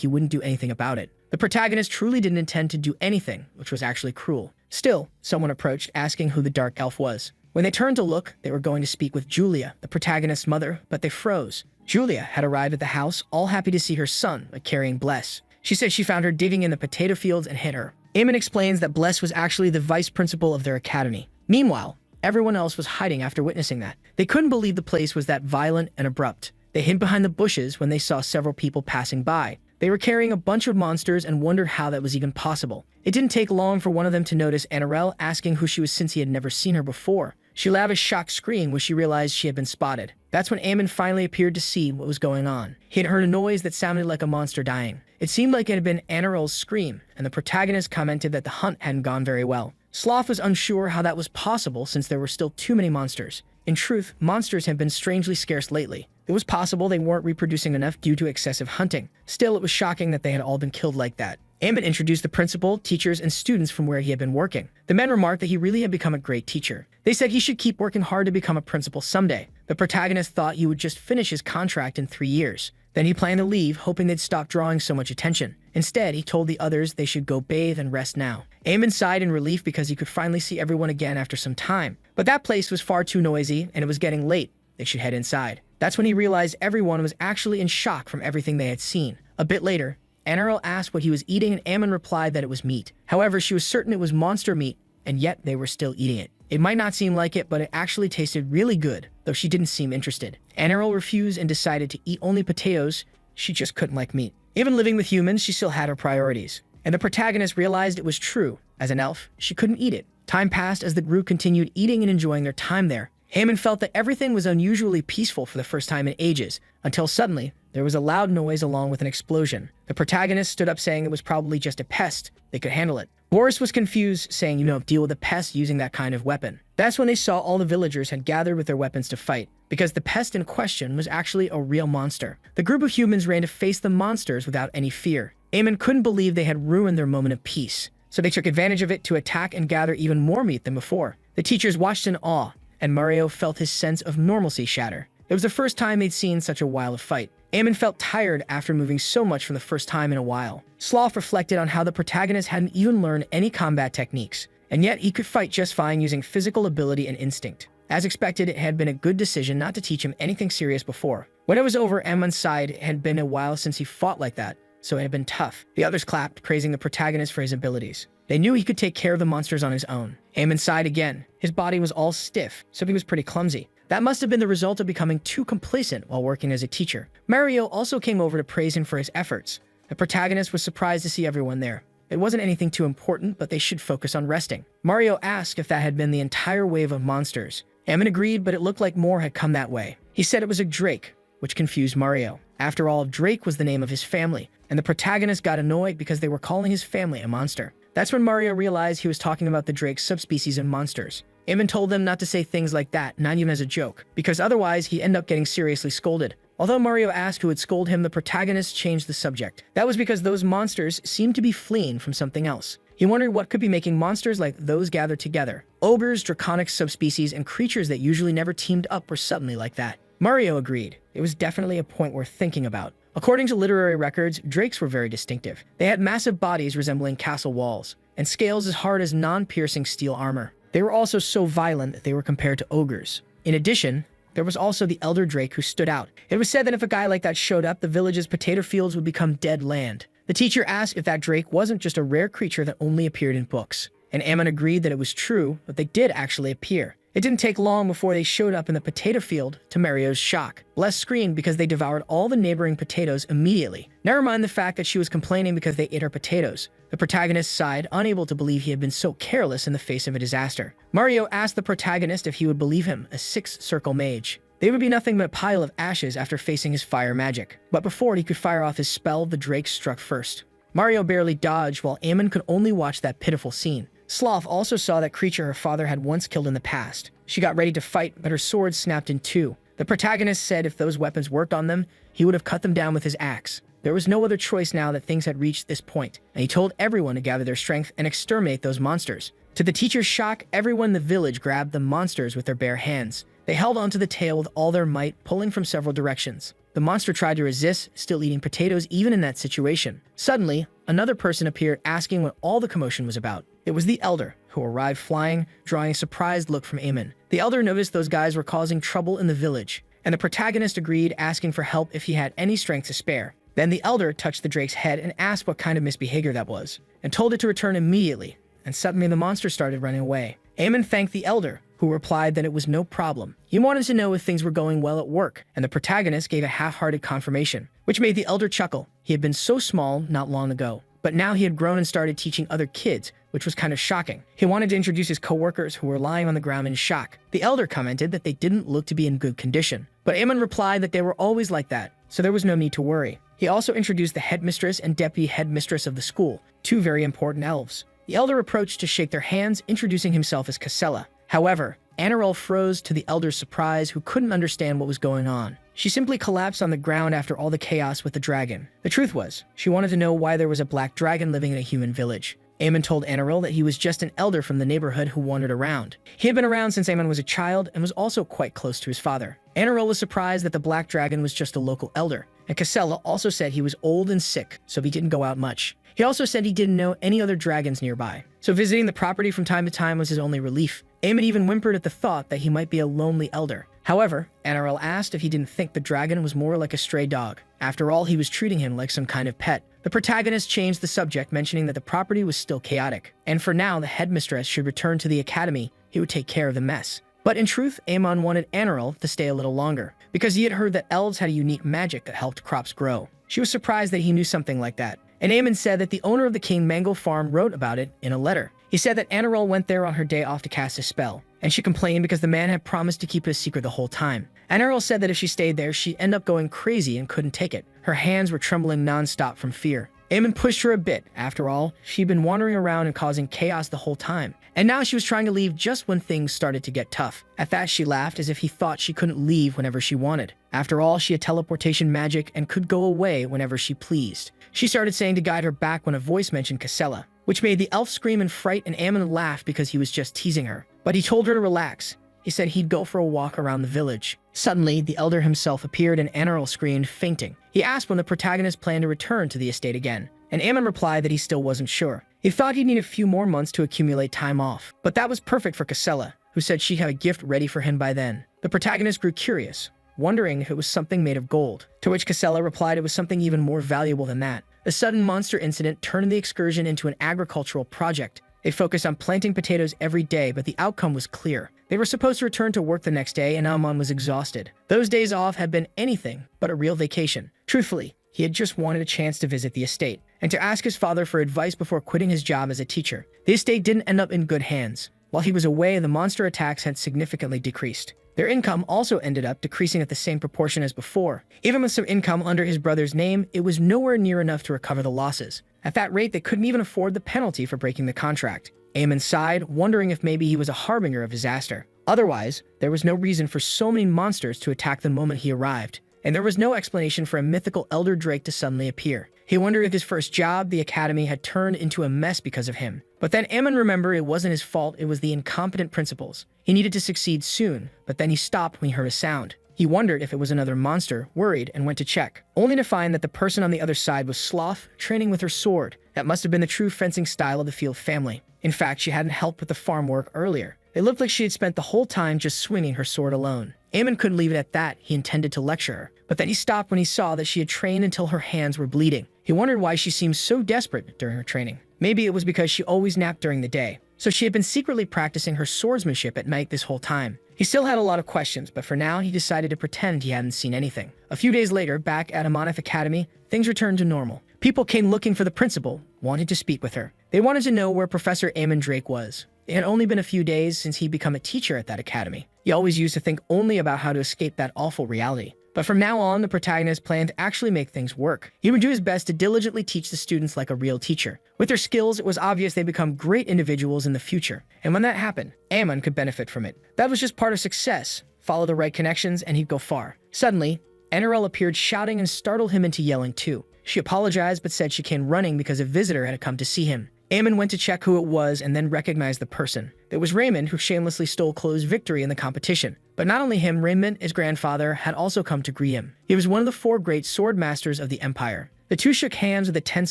he wouldn't do anything about it. The protagonist truly didn't intend to do anything, which was actually cruel. Still, someone approached, asking who the dark elf was. When they turned to look, they were going to speak with Julia, the protagonist's mother, but they froze. Julia had arrived at the house, all happy to see her son, but carrying Bless. She said she found her digging in the potato fields and hit her. Eamon explains that Bless was actually the vice principal of their academy. Meanwhile, everyone else was hiding after witnessing that. They couldn't believe the place was that violent and abrupt. They hid behind the bushes when they saw several people passing by. They were carrying a bunch of monsters and wondered how that was even possible. It didn't take long for one of them to notice Annarelle, asking who she was since he had never seen her before. She let out a shocked scream when she realized she had been spotted. That's when Eamon finally appeared to see what was going on. He had heard a noise that sounded like a monster dying. It seemed like it had been Annarelle's scream, and the protagonist commented that the hunt hadn't gone very well. Sloth was unsure how that was possible since there were still too many monsters. In truth, monsters have been strangely scarce lately. It was possible they weren't reproducing enough due to excessive hunting. Still, it was shocking that they had all been killed like that. Eamon introduced the principal, teachers, and students from where he had been working. The men remarked that he really had become a great teacher. They said he should keep working hard to become a principal someday. The protagonist thought he would just finish his contract in 3 years. Then he planned to leave, hoping they'd stop drawing so much attention. Instead, he told the others they should go bathe and rest now. Eamon sighed in relief because he could finally see everyone again after some time. But that place was far too noisy, and it was getting late. They should head inside. That's when he realized everyone was actually in shock from everything they had seen. A bit later, Annarelle asked what he was eating, and Eamon replied that it was meat. However, she was certain it was monster meat, and yet they were still eating it. It might not seem like it, but it actually tasted really good, though she didn't seem interested. Annarelle refused and decided to eat only potatoes. She just couldn't like meat. Even living with humans, she still had her priorities. And the protagonist realized it was true. As an elf, she couldn't eat it. Time passed as the group continued eating and enjoying their time there. Eamon felt that everything was unusually peaceful for the first time in ages, until suddenly, there was a loud noise along with an explosion. The protagonist stood up saying it was probably just a pest. They could handle it. Boris was confused, saying you don't deal with a pest using that kind of weapon. That's when they saw all the villagers had gathered with their weapons to fight, because the pest in question was actually a real monster. The group of humans ran to face the monsters without any fear. Eamon couldn't believe they had ruined their moment of peace, so they took advantage of it to attack and gather even more meat than before. The teachers watched in awe, and Mario felt his sense of normalcy shatter. It was the first time they'd seen such a wild fight. Eamon felt tired after moving so much for the first time in a while. Sloth reflected on how the protagonist hadn't even learned any combat techniques, and yet he could fight just fine using physical ability and instinct. As expected, it had been a good decision not to teach him anything serious before. When it was over, Eamon's side it had been a while since he fought like that, so it had been tough. The others clapped, praising the protagonist for his abilities. They knew he could take care of the monsters on his own. Eamon sighed again. His body was all stiff, so he was pretty clumsy. That must have been the result of becoming too complacent while working as a teacher. Mario also came over to praise him for his efforts. The protagonist was surprised to see everyone there. It wasn't anything too important, but they should focus on resting. Mario asked if that had been the entire wave of monsters. Eamon agreed, but it looked like more had come that way. He said it was a drake, which confused Mario. After all, Drake was the name of his family, and the protagonist got annoyed because they were calling his family a monster. That's when Mario realized he was talking about the drake subspecies of monsters. Eamon told them not to say things like that, not even as a joke, because otherwise he'd end up getting seriously scolded. Although Mario asked who would scold him, the protagonist changed the subject. That was because those monsters seemed to be fleeing from something else. He wondered what could be making monsters like those gather together. Ogres, draconic subspecies, and creatures that usually never teamed up were suddenly like that. Mario agreed. It was definitely a point worth thinking about. According to literary records, drakes were very distinctive. They had massive bodies resembling castle walls, and scales as hard as non-piercing steel armor. They were also so violent that they were compared to ogres. In addition, there was also the elder drake who stood out. It was said that if a guy like that showed up, the village's potato fields would become dead land. The teacher asked if that drake wasn't just a rare creature that only appeared in books, and Eamon agreed that it was true, but they did actually appear. It didn't take long before they showed up in the potato field, to Mario's shock. Bless screamed because they devoured all the neighboring potatoes immediately. Never mind the fact that she was complaining because they ate her potatoes. The protagonist sighed, unable to believe he had been so careless in the face of a disaster. Mario asked the protagonist if he would believe him, a six-circle mage. They would be nothing but a pile of ashes after facing his fire magic. But before he could fire off his spell, the drake struck first. Mario barely dodged while Eamon could only watch that pitiful scene. Sloth also saw that creature her father had once killed in the past. She got ready to fight, but her sword snapped in two. The protagonist said if those weapons worked on them, he would have cut them down with his axe. There was no other choice now that things had reached this point, and he told everyone to gather their strength and exterminate those monsters. To the teacher's shock, everyone in the village grabbed the monsters with their bare hands. They held onto the tail with all their might, pulling from several directions. The monster tried to resist, still eating potatoes even in that situation. Suddenly, another person appeared asking what all the commotion was about. It was the Elder, who arrived flying, drawing a surprised look from Amon. The Elder noticed those guys were causing trouble in the village, and the protagonist agreed, asking for help if he had any strength to spare. Then the Elder touched the drake's head and asked what kind of misbehavior that was, and told it to return immediately, and suddenly the monster started running away. Amon thanked the Elder, who replied that it was no problem. He wanted to know if things were going well at work, and the protagonist gave a half-hearted confirmation, which made the Elder chuckle. He had been so small not long ago, but now he had grown and started teaching other kids, which was kind of shocking. He wanted to introduce his co-workers who were lying on the ground in shock. The Elder commented that they didn't look to be in good condition, but Amon replied that they were always like that, so there was no need to worry. He also introduced the headmistress and deputy headmistress of the school, two very important elves. The Elder approached to shake their hands, introducing himself as Casella. However, Anirel froze to the Elder's surprise, who couldn't understand what was going on. She simply collapsed on the ground after all the chaos with the dragon. The truth was, she wanted to know why there was a black dragon living in a human village. Amon told Anirel that he was just an elder from the neighborhood who wandered around. He had been around since Amon was a child and was also quite close to his father. Anirel was surprised that the black dragon was just a local elder, and Casella also said he was old and sick, so he didn't go out much. He also said he didn't know any other dragons nearby, so visiting the property from time to time was his only relief. Amon even whimpered at the thought that he might be a lonely elder. However, Anirel asked if he didn't think the dragon was more like a stray dog. After all, he was treating him like some kind of pet. The protagonist changed the subject, mentioning that the property was still chaotic, and for now the headmistress should return to the academy. He would take care of the mess. But in truth, Amon wanted Anirel to stay a little longer, because he had heard that elves had a unique magic that helped crops grow. She was surprised that he knew something like that, and Amon said that the owner of the King Mango farm wrote about it in a letter. He said that Anirel went there on her day off to cast a spell, and she complained because the man had promised to keep it a secret the whole time. Anirel said that if she stayed there, she'd end up going crazy and couldn't take it. Her hands were trembling non-stop from fear. Amon pushed her a bit. After all, she'd been wandering around and causing chaos the whole time, and now she was trying to leave just when things started to get tough. At that, she laughed as if he thought she couldn't leave whenever she wanted. After all, she had teleportation magic and could go away whenever she pleased. She started saying to guide her back when a voice mentioned Casella, which made the elf scream in fright, and Amon laughed because he was just teasing her. But he told her to relax. He said he'd go for a walk around the village. Suddenly, the Elder himself appeared and Anirel screamed, fainting. He asked when the protagonist planned to return to the estate again, and Amon replied that he still wasn't sure. He thought he'd need a few more months to accumulate time off, but that was perfect for Casella, who said she'd have a gift ready for him by then. The protagonist grew curious, wondering if it was something made of gold, to which Casella replied it was something even more valuable than that. A sudden monster incident turned the excursion into an agricultural project. They focused on planting potatoes every day, but the outcome was clear. They were supposed to return to work the next day, and Amon was exhausted. Those days off had been anything but a real vacation. Truthfully, he had just wanted a chance to visit the estate, and to ask his father for advice before quitting his job as a teacher. The estate didn't end up in good hands. While he was away, the monster attacks had significantly decreased. Their income also ended up decreasing at the same proportion as before. Even with some income under his brother's name, it was nowhere near enough to recover the losses. At that rate, they couldn't even afford the penalty for breaking the contract. Amon sighed, wondering if maybe he was a harbinger of disaster. Otherwise, there was no reason for so many monsters to attack the moment he arrived, and there was no explanation for a mythical elder drake to suddenly appear. He wondered if his first job, the academy, had turned into a mess because of him. But then Amon remembered it wasn't his fault, it was the incompetent principals. He needed to succeed soon, but then he stopped when he heard a sound. He wondered if it was another monster, worried, and went to check, only to find that the person on the other side was Sloth, training with her sword. That must have been the true fencing style of the Field family. In fact, she hadn't helped with the farm work earlier. It looked like she had spent the whole time just swinging her sword alone. Amon couldn't leave it at that. He intended to lecture her, but then he stopped when he saw that she had trained until her hands were bleeding. He wondered why she seemed so desperate during her training. Maybe it was because she always napped during the day, so she had been secretly practicing her swordsmanship at night this whole time. He still had a lot of questions, but for now he decided to pretend he hadn't seen anything. A few days later, back at Amanith Academy, things returned to normal. People came looking for the principal, wanted to speak with her. They wanted to know where Professor Amon Drake was. It had only been a few days since he'd become a teacher at that academy. He always used to think only about how to escape that awful reality. But from now on, the protagonist planned to actually make things work. He would do his best to diligently teach the students like a real teacher. With their skills, it was obvious they'd become great individuals in the future. And when that happened, Ammon could benefit from it. That was just part of success. Follow the right connections and he'd go far. Suddenly, Enro appeared shouting and startled him into yelling too. She apologized but said she came running because a visitor had come to see him. Ammon went to check who it was and then recognized the person. It was Raymond, who shamelessly stole Chloe's victory in the competition. But not only him, Raymond, his grandfather, had also come to greet him. He was one of the 4 great sword masters of the Empire. The two shook hands with a tense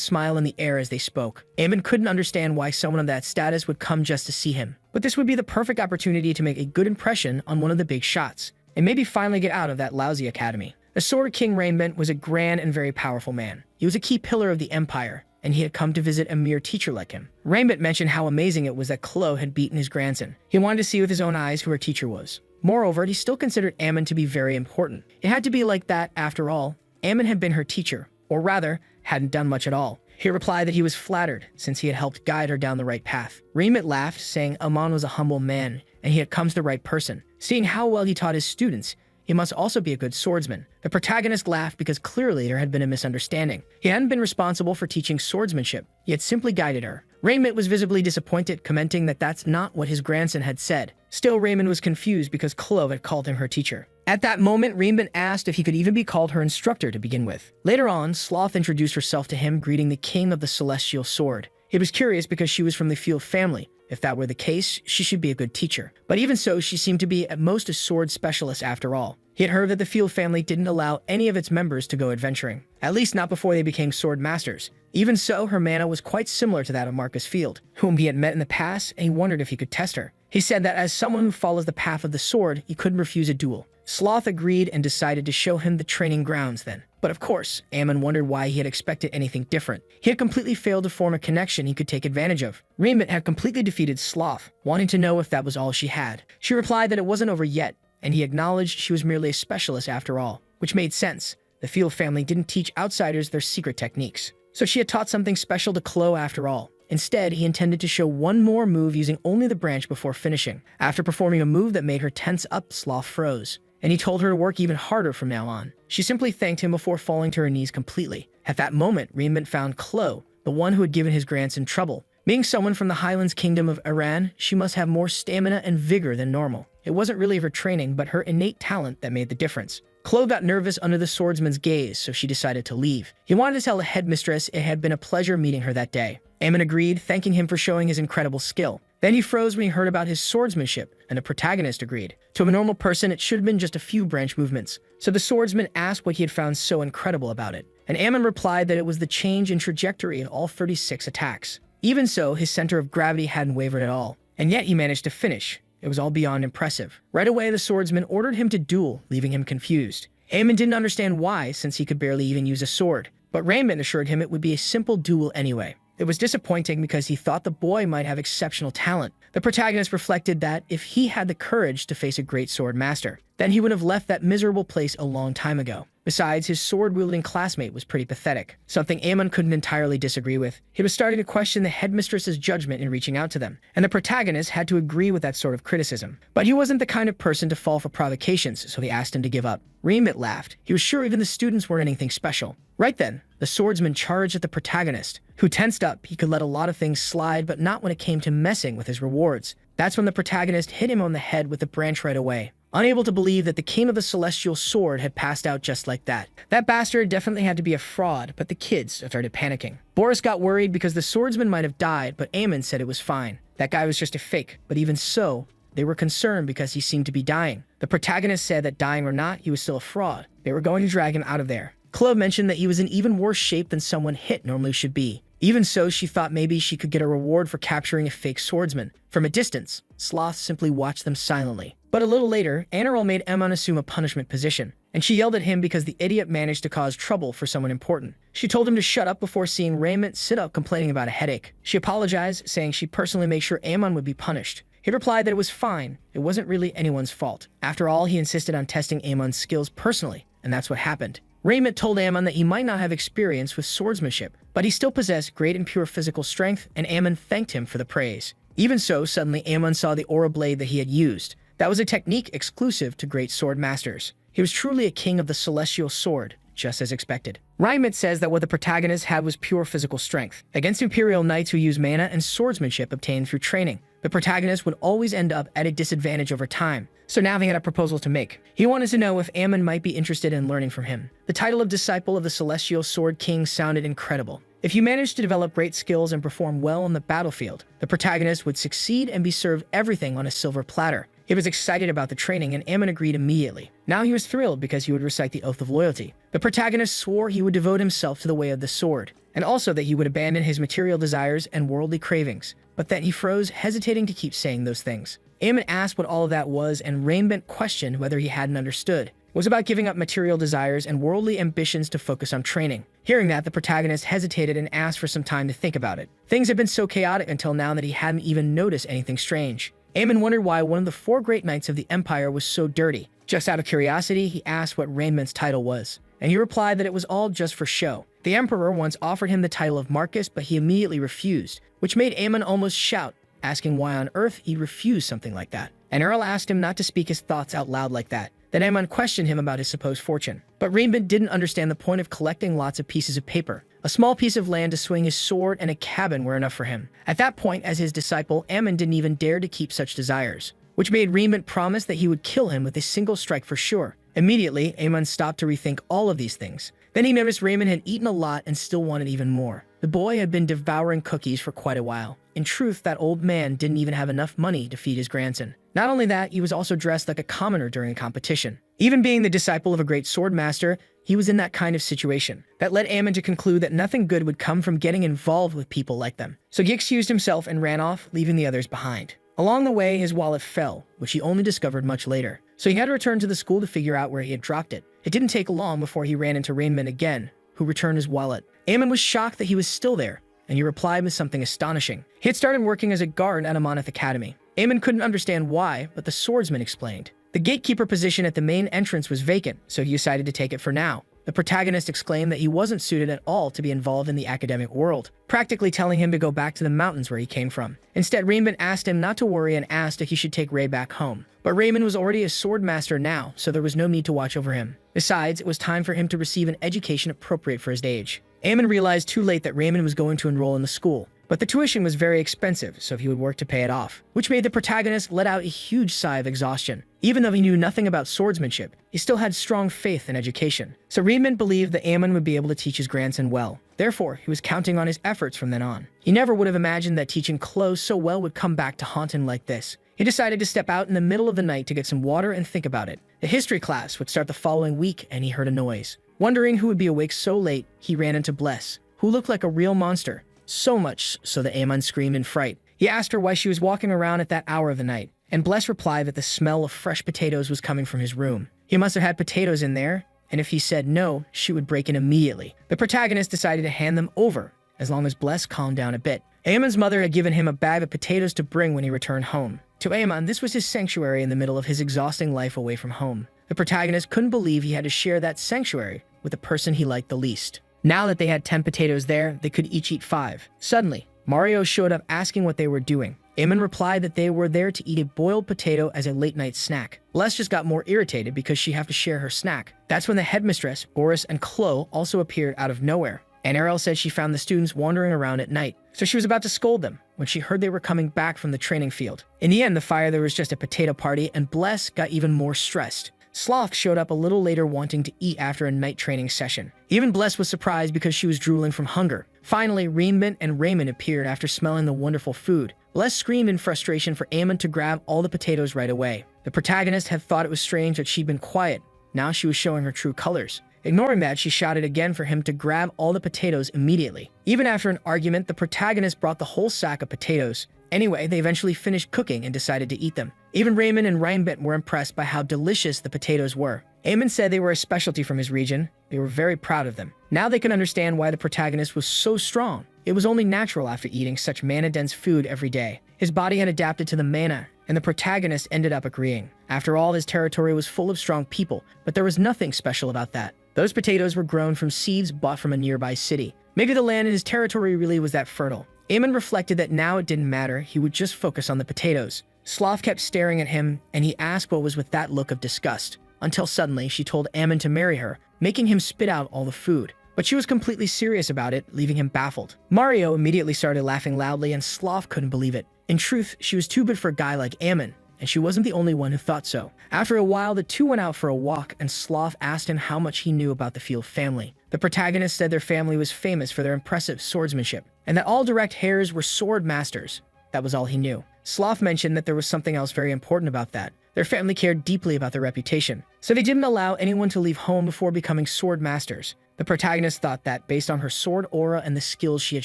smile in the air as they spoke. Ammon couldn't understand why someone of that status would come just to see him. But this would be the perfect opportunity to make a good impression on one of the big shots, and maybe finally get out of that lousy academy. The Sword King Raymond was a grand and very powerful man. He was a key pillar of the Empire, and he had come to visit a mere teacher like him. Raymond mentioned how amazing it was that Chloe had beaten his grandson. He wanted to see with his own eyes who her teacher was. Moreover, he still considered Ammon to be very important. It had to be like that after all. Ammon had been her teacher, or rather, hadn't done much at all. He replied that he was flattered, since he had helped guide her down the right path. Raymond laughed, saying Ammon was a humble man, and he had come to the right person. Seeing how well he taught his students, he must also be a good swordsman. The protagonist laughed because clearly there had been a misunderstanding. He hadn't been responsible for teaching swordsmanship. He had simply guided her. Raymond was visibly disappointed, commenting that that's not what his grandson had said. Still, Raymond was confused because Chloe had called him her teacher. At that moment, Raymond asked if he could even be called her instructor to begin with. Later on, Sloth introduced herself to him, greeting the king of the Celestial Sword. He was curious because she was from the Field family. If that were the case, she should be a good teacher. But even so, she seemed to be at most a sword specialist after all. He had heard that the Field family didn't allow any of its members to go adventuring, at least not before they became sword masters. Even so, her mana was quite similar to that of Marcus Field, whom he had met in the past, and he wondered if he could test her. He said that as someone who follows the path of the sword, he couldn't refuse a duel. Sloth agreed and decided to show him the training grounds then. But of course, Ammon wondered why he had expected anything different. He had completely failed to form a connection he could take advantage of. Raymond had completely defeated Sloth, wanting to know if that was all she had. She replied that it wasn't over yet, and he acknowledged she was merely a specialist after all, which made sense. The Field family didn't teach outsiders their secret techniques, so she had taught something special to Chloe after all. Instead, he intended to show one more move using only the branch before finishing. After performing a move that made her tense up, Sloth froze, and he told her to work even harder from now on. She simply thanked him before falling to her knees completely. At that moment, Raymond found Chloe, the one who had given his grandson trouble. Being someone from the Highlands Kingdom of Iran, she must have more stamina and vigor than normal. It wasn't really her training, but her innate talent that made the difference. Chloe got nervous under the swordsman's gaze, so she decided to leave. He wanted to tell the headmistress it had been a pleasure meeting her that day. Ammon agreed, thanking him for showing his incredible skill. Then he froze when he heard about his swordsmanship, and the protagonist agreed. To a normal person, it should have been just a few branch movements. So the swordsman asked what he had found so incredible about it, and Ammon replied that it was the change in trajectory in all 36 attacks. Even so, his center of gravity hadn't wavered at all, and yet he managed to finish. It was all beyond impressive. Right away, the swordsman ordered him to duel, leaving him confused. Ammon didn't understand why, since he could barely even use a sword, but Raymond assured him it would be a simple duel anyway. It was disappointing because he thought the boy might have exceptional talent. The protagonist reflected that if he had the courage to face a great sword master, then he would have left that miserable place a long time ago. Besides, his sword-wielding classmate was pretty pathetic, something Ammon couldn't entirely disagree with. He was starting to question the headmistress's judgment in reaching out to them, and the protagonist had to agree with that sort of criticism. But he wasn't the kind of person to fall for provocations, so he asked him to give up. Raymond laughed. He was sure even the students weren't anything special. Right then, the swordsman charged at the protagonist, who tensed up. He could let a lot of things slide, but not when it came to messing with his rewards. That's when the protagonist hit him on the head with the branch right away. Unable to believe that the king of the Celestial Sword had passed out just like that. That bastard definitely had to be a fraud, but the kids started panicking. Boris got worried because the swordsman might have died, but Ammon said it was fine. That guy was just a fake, but even so, they were concerned because he seemed to be dying. The protagonist said that dying or not, he was still a fraud. They were going to drag him out of there. Chloe mentioned that he was in even worse shape than someone hit normally should be. Even so, she thought maybe she could get a reward for capturing a fake swordsman. From a distance, Sloth simply watched them silently. But a little later, Enro made Ammon assume a punishment position, and she yelled at him because the idiot managed to cause trouble for someone important. She told him to shut up before seeing Raymond sit up complaining about a headache. She apologized, saying she'd personally make sure Ammon would be punished. He replied that it was fine, it wasn't really anyone's fault. After all, he insisted on testing Ammon's skills personally, and that's what happened. Raymond told Ammon that he might not have experience with swordsmanship, but he still possessed great and pure physical strength, and Ammon thanked him for the praise. Even so, suddenly Ammon saw the aura blade that he had used. That was a technique exclusive to great sword masters. He was truly a king of the celestial sword, just as expected. Reinment says that what the protagonist had was pure physical strength. Against imperial knights who use mana and swordsmanship obtained through training, the protagonist would always end up at a disadvantage over time. So now he had a proposal to make. He wanted to know if Ammon might be interested in learning from him. The title of Disciple of the Celestial Sword King sounded incredible. If you managed to develop great skills and perform well on the battlefield, the protagonist would succeed and be served everything on a silver platter. He was excited about the training, and Ammon agreed immediately. Now he was thrilled because he would recite the Oath of Loyalty. The protagonist swore he would devote himself to the way of the sword, and also that he would abandon his material desires and worldly cravings, but that he froze, hesitating to keep saying those things. Ammon asked what all of that was, and Rainbent questioned whether he hadn't understood. It was about giving up material desires and worldly ambitions to focus on training. Hearing that, the protagonist hesitated and asked for some time to think about it. Things had been so chaotic until now that he hadn't even noticed anything strange. Ammon wondered why one of the 4 great knights of the Empire was so dirty. Just out of curiosity, he asked what Rainment's title was, and he replied that it was all just for show. The Emperor once offered him the title of Marcus, but he immediately refused, which made Ammon almost shout, asking why on earth he refused something like that. And Earl asked him not to speak his thoughts out loud like that. Then Ammon questioned him about his supposed fortune. But Rainbent didn't understand the point of collecting lots of pieces of paper. A small piece of land to swing his sword and a cabin were enough for him. At that point, as his disciple, Ammon didn't even dare to keep such desires, which made Rainbent promise that he would kill him with a single strike for sure. Immediately, Ammon stopped to rethink all of these things. Then he noticed Raymond had eaten a lot and still wanted even more. The boy had been devouring cookies for quite a while. In truth, that old man didn't even have enough money to feed his grandson. Not only that, he was also dressed like a commoner during a competition. Even being the disciple of a great sword master, he was in that kind of situation. That led Ammon to conclude that nothing good would come from getting involved with people like them. So he excused himself and ran off, leaving the others behind. Along the way, his wallet fell, which he only discovered much later. So he had to return to the school to figure out where he had dropped it. It didn't take long before he ran into Rainman again, who returned his wallet. Ammon was shocked that he was still there, and he replied with something astonishing. He had started working as a guard at Amanith Academy. Ammon couldn't understand why, but the swordsman explained. The gatekeeper position at the main entrance was vacant, so he decided to take it for now. The protagonist exclaimed that he wasn't suited at all to be involved in the academic world, practically telling him to go back to the mountains where he came from. Instead, Raymond asked him not to worry and asked if he should take Ray back home. But Raymond was already a sword master now, so there was no need to watch over him. Besides, it was time for him to receive an education appropriate for his age. Ammon realized too late that Raymond was going to enroll in the school, but the tuition was very expensive, so he would work to pay it off, which made the protagonist let out a huge sigh of exhaustion. Even though he knew nothing about swordsmanship, he still had strong faith in education. So Raymond believed that Ammon would be able to teach his grandson well. Therefore, he was counting on his efforts from then on. He never would have imagined that teaching clothes so well would come back to haunt him like this. He decided to step out in the middle of the night to get some water and think about it. The history class would start the following week, and he heard a noise. Wondering who would be awake so late, he ran into Bless, who looked like a real monster. So much so that Ammon screamed in fright. He asked her why she was walking around at that hour of the night, and Bless replied that the smell of fresh potatoes was coming from his room. He must have had potatoes in there, and if he said no, she would break in immediately. The protagonist decided to hand them over, as long as Bless calmed down a bit. Ammon's mother had given him a bag of potatoes to bring when he returned home. To Ammon, this was his sanctuary in the middle of his exhausting life away from home. The protagonist couldn't believe he had to share that sanctuary with the person he liked the least. Now that they had 10 potatoes there, they could each eat 5. Suddenly, Mario showed up asking what they were doing. Ammon replied that they were there to eat a boiled potato as a late-night snack. Bless just got more irritated because she had to share her snack. That's when the headmistress, Boris, and Chloe also appeared out of nowhere. And Errol said she found the students wandering around at night, so she was about to scold them when she heard they were coming back from the training field. In the end, the fire there was just a potato party, and Bless got even more stressed. Sloth showed up a little later wanting to eat after a night training session. Even Bless was surprised because she was drooling from hunger. Finally, Rainbent and Raymond appeared after smelling the wonderful food. Bless screamed in frustration for Ammon to grab all the potatoes right away. The protagonist had thought it was strange that she'd been quiet. Now she was showing her true colors. Ignoring that, she shouted again for him to grab all the potatoes immediately. Even after an argument, the protagonist brought the whole sack of potatoes. Anyway, they eventually finished cooking and decided to eat them. Even Raymond and Rainbent were impressed by how delicious the potatoes were. Ammon said they were a specialty from his region. They were very proud of them. Now they could understand why the protagonist was so strong. It was only natural after eating such mana-dense food every day. His body had adapted to the mana, and the protagonist ended up agreeing. After all, his territory was full of strong people, but there was nothing special about that. Those potatoes were grown from seeds bought from a nearby city. Maybe the land in his territory really was that fertile. Ammon reflected that now it didn't matter, he would just focus on the potatoes. Sloth kept staring at him, and he asked what was with that look of disgust. until suddenly she told Ammon to marry her, making him spit out all the food. But she was completely serious about it, leaving him baffled. Mario immediately started laughing loudly, and Sloth couldn't believe it. In truth, she was too good for a guy like Ammon, and she wasn't the only one who thought so. After a while, the two went out for a walk, and Sloth asked him how much he knew about the Field family. The protagonist said their family was famous for their impressive swordsmanship, and that all direct heirs were sword masters. That was all he knew. Sloth mentioned that there was something else very important about that. Their family cared deeply about their reputation, so they didn't allow anyone to leave home before becoming sword masters. The protagonist thought that, based on her sword aura and the skills she had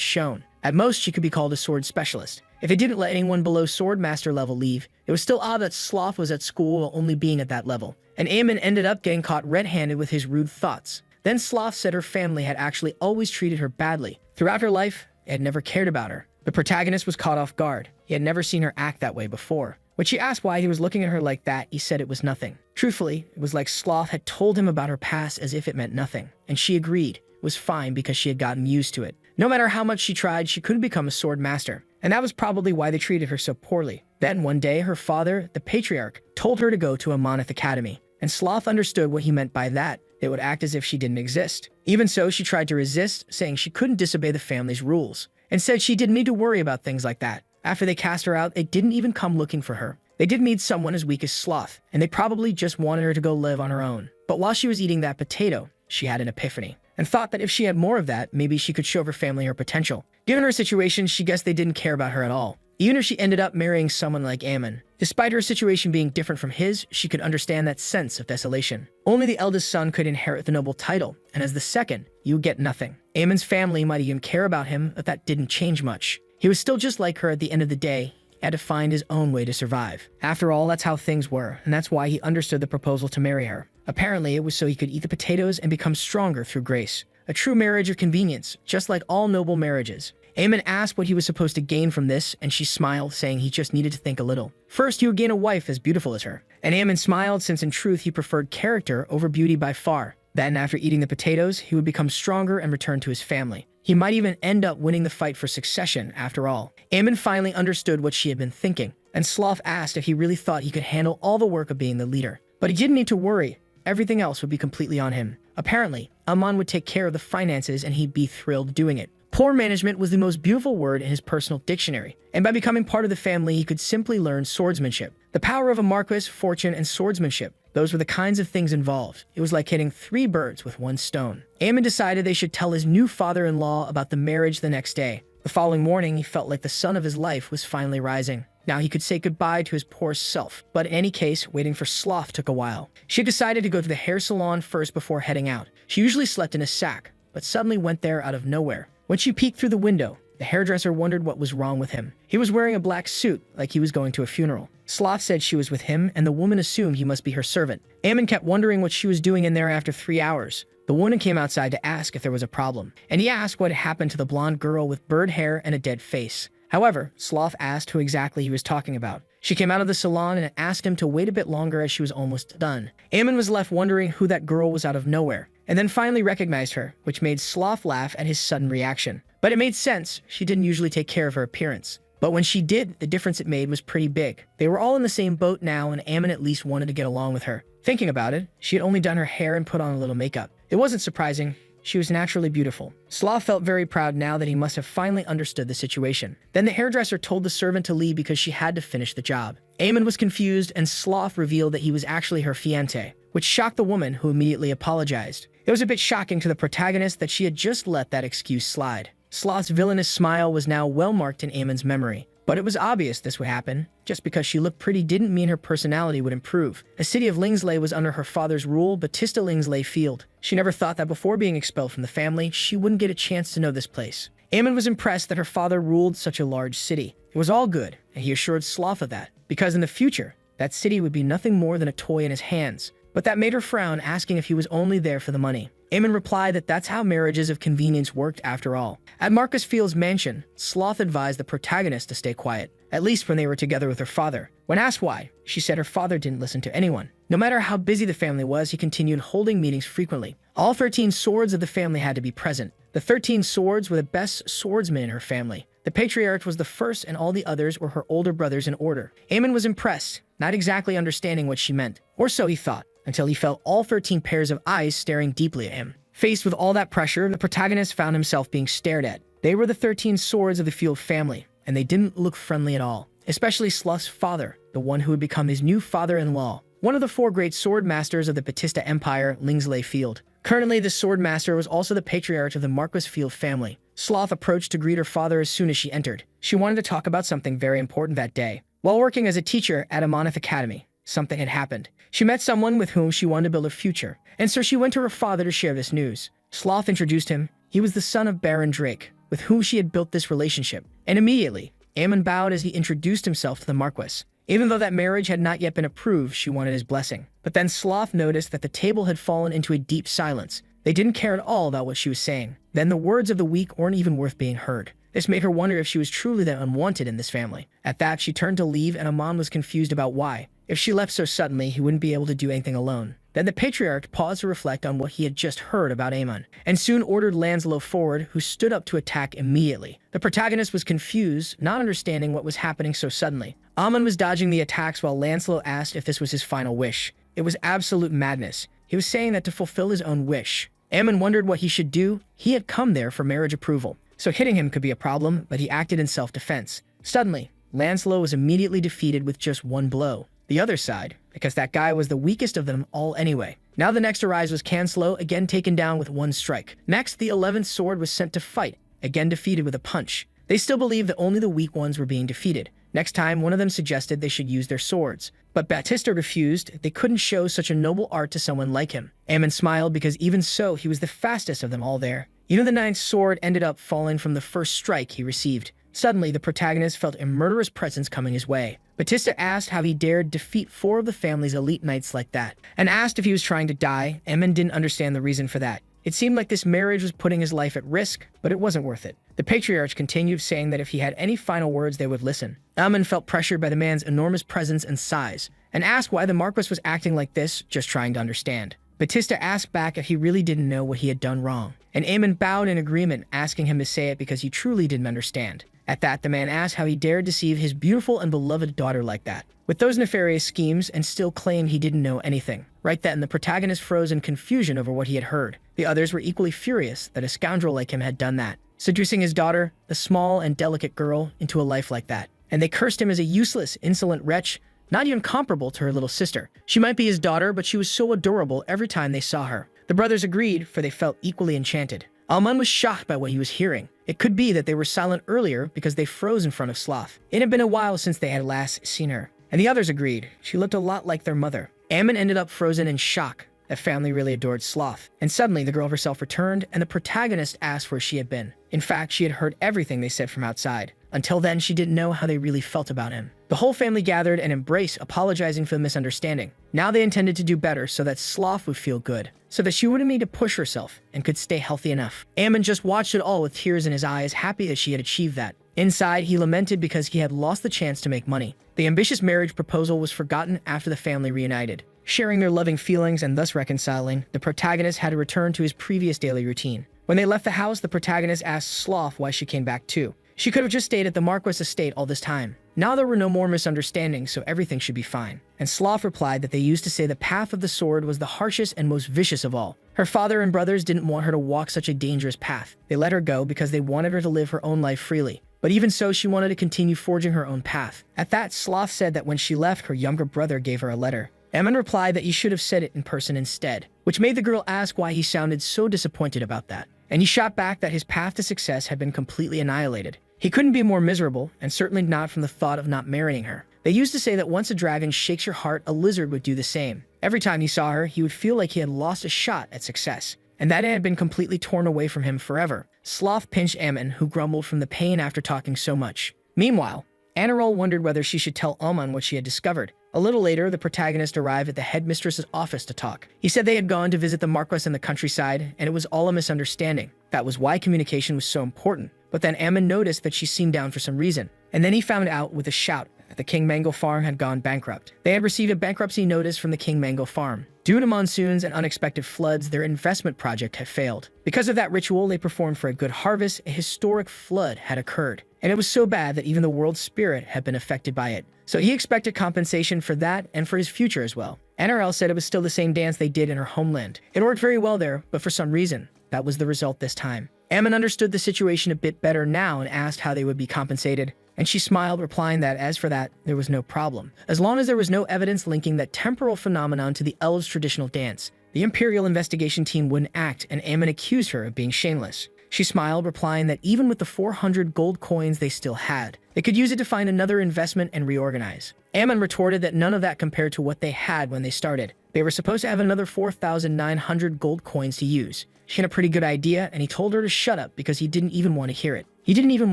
shown, at most she could be called a sword specialist. If they didn't let anyone below sword master level leave, it was still odd that Sloth was at school while only being at that level. And Ammon ended up getting caught red-handed with his rude thoughts. Then Sloth said her family had actually always treated her badly. Throughout her life, they had never cared about her. The protagonist was caught off guard. He had never seen her act that way before. When she asked why he was looking at her like that, he said it was nothing. Truthfully, it was like Sloth had told him about her past as if it meant nothing. And she agreed. It was fine because she had gotten used to it. No matter how much she tried, she couldn't become a sword master. And that was probably why they treated her so poorly. Then one day, her father, the patriarch, told her to go to Amanith Academy. And Sloth understood what he meant by that. It would act as if she didn't exist. Even so, she tried to resist, saying she couldn't disobey the family's rules, and said she didn't need to worry about things like that. After they cast her out, they didn't even come looking for her. They didn't need someone as weak as Sloth, and they probably just wanted her to go live on her own. But while she was eating that potato, she had an epiphany, and thought that if she had more of that, maybe she could show her family her potential. Given her situation, she guessed they didn't care about her at all, even if she ended up marrying someone like Ammon. Despite her situation being different from his, she could understand that sense of desolation. Only the eldest son could inherit the noble title, and as the second, you would get nothing. Ammon's family might even care about him, but that didn't change much. He was still just like her at the end of the day. He had to find his own way to survive. After all, that's how things were, and that's why he understood the proposal to marry her. Apparently, it was so he could eat the potatoes and become stronger through grace. A true marriage of convenience, just like all noble marriages. Ammon asked what he was supposed to gain from this, and she smiled, saying he just needed to think a little. First, he would gain a wife as beautiful as her. And Ammon smiled, since in truth he preferred character over beauty by far. Then, after eating the potatoes, he would become stronger and return to his family. He might even end up winning the fight for succession after all. Ammon finally understood what she had been thinking, and Sloth asked if he really thought he could handle all the work of being the leader. But he didn't need to worry. Everything else would be completely on him. Apparently, Ammon would take care of the finances, and he'd be thrilled doing it. Poor management was the most beautiful word in his personal dictionary, and by becoming part of the family, he could simply learn swordsmanship. The power of a marquis, fortune, and swordsmanship. Those were the kinds of things involved. It was like hitting 3 birds with 1 stone. Ammon decided they should tell his new father-in-law about the marriage the next day. The following morning, he felt like the sun of his life was finally rising. Now he could say goodbye to his poor self. But in any case, waiting for Sloth took a while. She decided to go to the hair salon first before heading out. She usually slept in a sack, but suddenly went there out of nowhere. When she peeked through the window, the hairdresser wondered what was wrong with him. He was wearing a black suit, like he was going to a funeral. Sloth said she was with him, and the woman assumed he must be her servant. Ammon kept wondering what she was doing in there after 3 hours. The woman came outside to ask if there was a problem, and he asked what had happened to the blonde girl with bird hair and a dead face. However, Sloth asked who exactly he was talking about. She came out of the salon and asked him to wait a bit longer as she was almost done. Ammon was left wondering who that girl was out of nowhere, and then finally recognized her, which made Sloth laugh at his sudden reaction. But it made sense. She didn't usually take care of her appearance. But when she did, the difference it made was pretty big. They were all in the same boat now, and Ammon at least wanted to get along with her. Thinking about it, she had only done her hair and put on a little makeup. It wasn't surprising. She was naturally beautiful. Sloth felt very proud now that he must have finally understood the situation. Then the hairdresser told the servant to leave because she had to finish the job. Ammon was confused, and Sloth revealed that he was actually her fiancé, which shocked the woman, who immediately apologized. It was a bit shocking to the protagonist that she had just let that excuse slide. Sloth's villainous smile was now well marked in Ammon's memory. But it was obvious this would happen. Just because she looked pretty didn't mean her personality would improve. The city of Lingsley was under her father's rule, Batista Lingsley Field. She never thought that before being expelled from the family, she wouldn't get a chance to know this place. Ammon was impressed that her father ruled such a large city. It was all good, and he assured Sloth of that, because in the future, that city would be nothing more than a toy in his hands. But that made her frown, asking if he was only there for the money. Ammon replied that that's how marriages of convenience worked after all. At Marcus Field's mansion, Sloth advised the protagonist to stay quiet, at least when they were together with her father. When asked why, she said her father didn't listen to anyone. No matter how busy the family was, he continued holding meetings frequently. All 13 swords of the family had to be present. The 13 swords were the best swordsmen in her family. The patriarch was the first, and all the others were her older brothers in order. Ammon was impressed, not exactly understanding what she meant. Or so he thought. until he felt all 13 pairs of eyes staring deeply at him. Faced with all that pressure, the protagonist found himself being stared at. They were the 13 swords of the Field family, and they didn't look friendly at all, especially Sloth's father, the one who would become his new father-in-law, one of the 4 great sword masters of the Batista Empire, Lingsley Field. Currently, the sword master was also the patriarch of the Marquis Field family. Sloth approached to greet her father as soon as she entered. She wanted to talk about something very important that day. While working as a teacher at Amanith Academy, something had happened. She met someone with whom she wanted to build a future, and so she went to her father to share this news. Sloth introduced him. He was the son of Baron Drake, with whom she had built this relationship. And immediately, Ammon bowed as he introduced himself to the Marquis. Even though that marriage had not yet been approved, she wanted his blessing. But then Sloth noticed that the table had fallen into a deep silence. They didn't care at all about what she was saying. Then the words of the weak weren't even worth being heard. This made her wonder if she was truly that unwanted in this family. At that, she turned to leave, and Aman was confused about why. If she left so suddenly, he wouldn't be able to do anything alone. Then the patriarch paused to reflect on what he had just heard about Aemon, and soon ordered Lancelot forward, who stood up to attack immediately. The protagonist was confused, not understanding what was happening so suddenly. Aemon was dodging the attacks while Lancelot asked if this was his final wish. It was absolute madness. He was saying that to fulfill his own wish. Aemon wondered what he should do. He had come there for marriage approval, so hitting him could be a problem, but he acted in self-defense. Suddenly, Lancelot was immediately defeated with just one blow. The other side, because that guy was the weakest of them all anyway. Now the next arise was Cancelo, again taken down with one strike. Next, the 11th sword was sent to fight, again defeated with a punch. They still believed that only the weak ones were being defeated. Next time, one of them suggested they should use their swords. But Batista refused. They couldn't show such a noble art to someone like him. Aemon smiled because even so, he was the fastest of them all there. Even the 9th sword ended up falling from the first strike he received. Suddenly, the protagonist felt a murderous presence coming his way. Batista asked how he dared defeat 4 of the family's elite knights like that, and asked if he was trying to die. Aemon didn't understand the reason for that. It seemed like this marriage was putting his life at risk, but it wasn't worth it. The patriarch continued, saying that if he had any final words, they would listen. Aemon felt pressured by the man's enormous presence and size, and asked why the Marquis was acting like this, just trying to understand. Batista asked back if he really didn't know what he had done wrong, and Aemon bowed in agreement, asking him to say it because he truly didn't understand. At that, the man asked how he dared deceive his beautiful and beloved daughter like that, with those nefarious schemes, and still claimed he didn't know anything. Right then, the protagonist froze in confusion over what he had heard. The others were equally furious that a scoundrel like him had done that, seducing his daughter, the small and delicate girl, into a life like that. And they cursed him as a useless, insolent wretch, not even comparable to her little sister. She might be his daughter, but she was so adorable every time they saw her. The brothers agreed, for they felt equally enchanted. Aman was shocked by what he was hearing. It could be that they were silent earlier because they froze in front of Sloth. It had been a while since they had last seen her. And the others agreed. She looked a lot like their mother. Aemon ended up frozen in shock. That family really adored Sloth. And suddenly, the girl herself returned, and the protagonist asked where she had been. In fact, she had heard everything they said from outside. Until then, she didn't know how they really felt about him. The whole family gathered and embraced, apologizing for the misunderstanding. Now they intended to do better so that Sloth would feel good, so that she wouldn't need to push herself and could stay healthy enough. Aemon just watched it all with tears in his eyes, happy that she had achieved that. Inside, he lamented because he had lost the chance to make money. The ambitious marriage proposal was forgotten after the family reunited. Sharing their loving feelings and thus reconciling, the protagonist had to return to his previous daily routine. When they left the house, the protagonist asked Sloth why she came back too. She could have just stayed at the Marquis estate all this time. Now there were no more misunderstandings, so everything should be fine. And Sloth replied that they used to say the path of the sword was the harshest and most vicious of all. Her father and brothers didn't want her to walk such a dangerous path. They let her go because they wanted her to live her own life freely. But even so, she wanted to continue forging her own path. At that, Sloth said that when she left, her younger brother gave her a letter. Aemon replied that he should have said it in person instead, which made the girl ask why he sounded so disappointed about that. And he shot back that his path to success had been completely annihilated. He couldn't be more miserable, and certainly not from the thought of not marrying her. They used to say that once a dragon shakes your heart, a lizard would do the same. Every time he saw her, he would feel like he had lost a shot at success, and that it had been completely torn away from him forever. Sloth pinched Aemon, who grumbled from the pain after talking so much. Meanwhile, Anirol wondered whether she should tell Aemon what she had discovered. A little later, the protagonist arrived at the headmistress's office to talk. He said they had gone to visit the Marquis in the countryside, and it was all a misunderstanding. That was why communication was so important. But then Aemon noticed that she seemed down for some reason. And then he found out with a shout that the King Mango farm had gone bankrupt. They had received a bankruptcy notice from the King Mango farm. Due to monsoons and unexpected floods, their investment project had failed. Because of that ritual they performed for a good harvest, a historic flood had occurred. and it was so bad that even the world spirit had been affected by it. So he expected compensation for that and for his future as well. NRL said it was still the same dance they did in her homeland. It worked very well there, but for some reason, that was the result this time. Ammon understood the situation a bit better now and asked how they would be compensated, and she smiled, replying that as for that, there was no problem. As long as there was no evidence linking that temporal phenomenon to the elves' traditional dance, the Imperial investigation team wouldn't act, and Ammon accused her of being shameless. She smiled, replying that even with the 400 gold coins they still had, they could use it to find another investment and reorganize. Ammon retorted that none of that compared to what they had when they started. They were supposed to have another 4,900 gold coins to use. She had a pretty good idea, and he told her to shut up because he didn't even want to hear it. He didn't even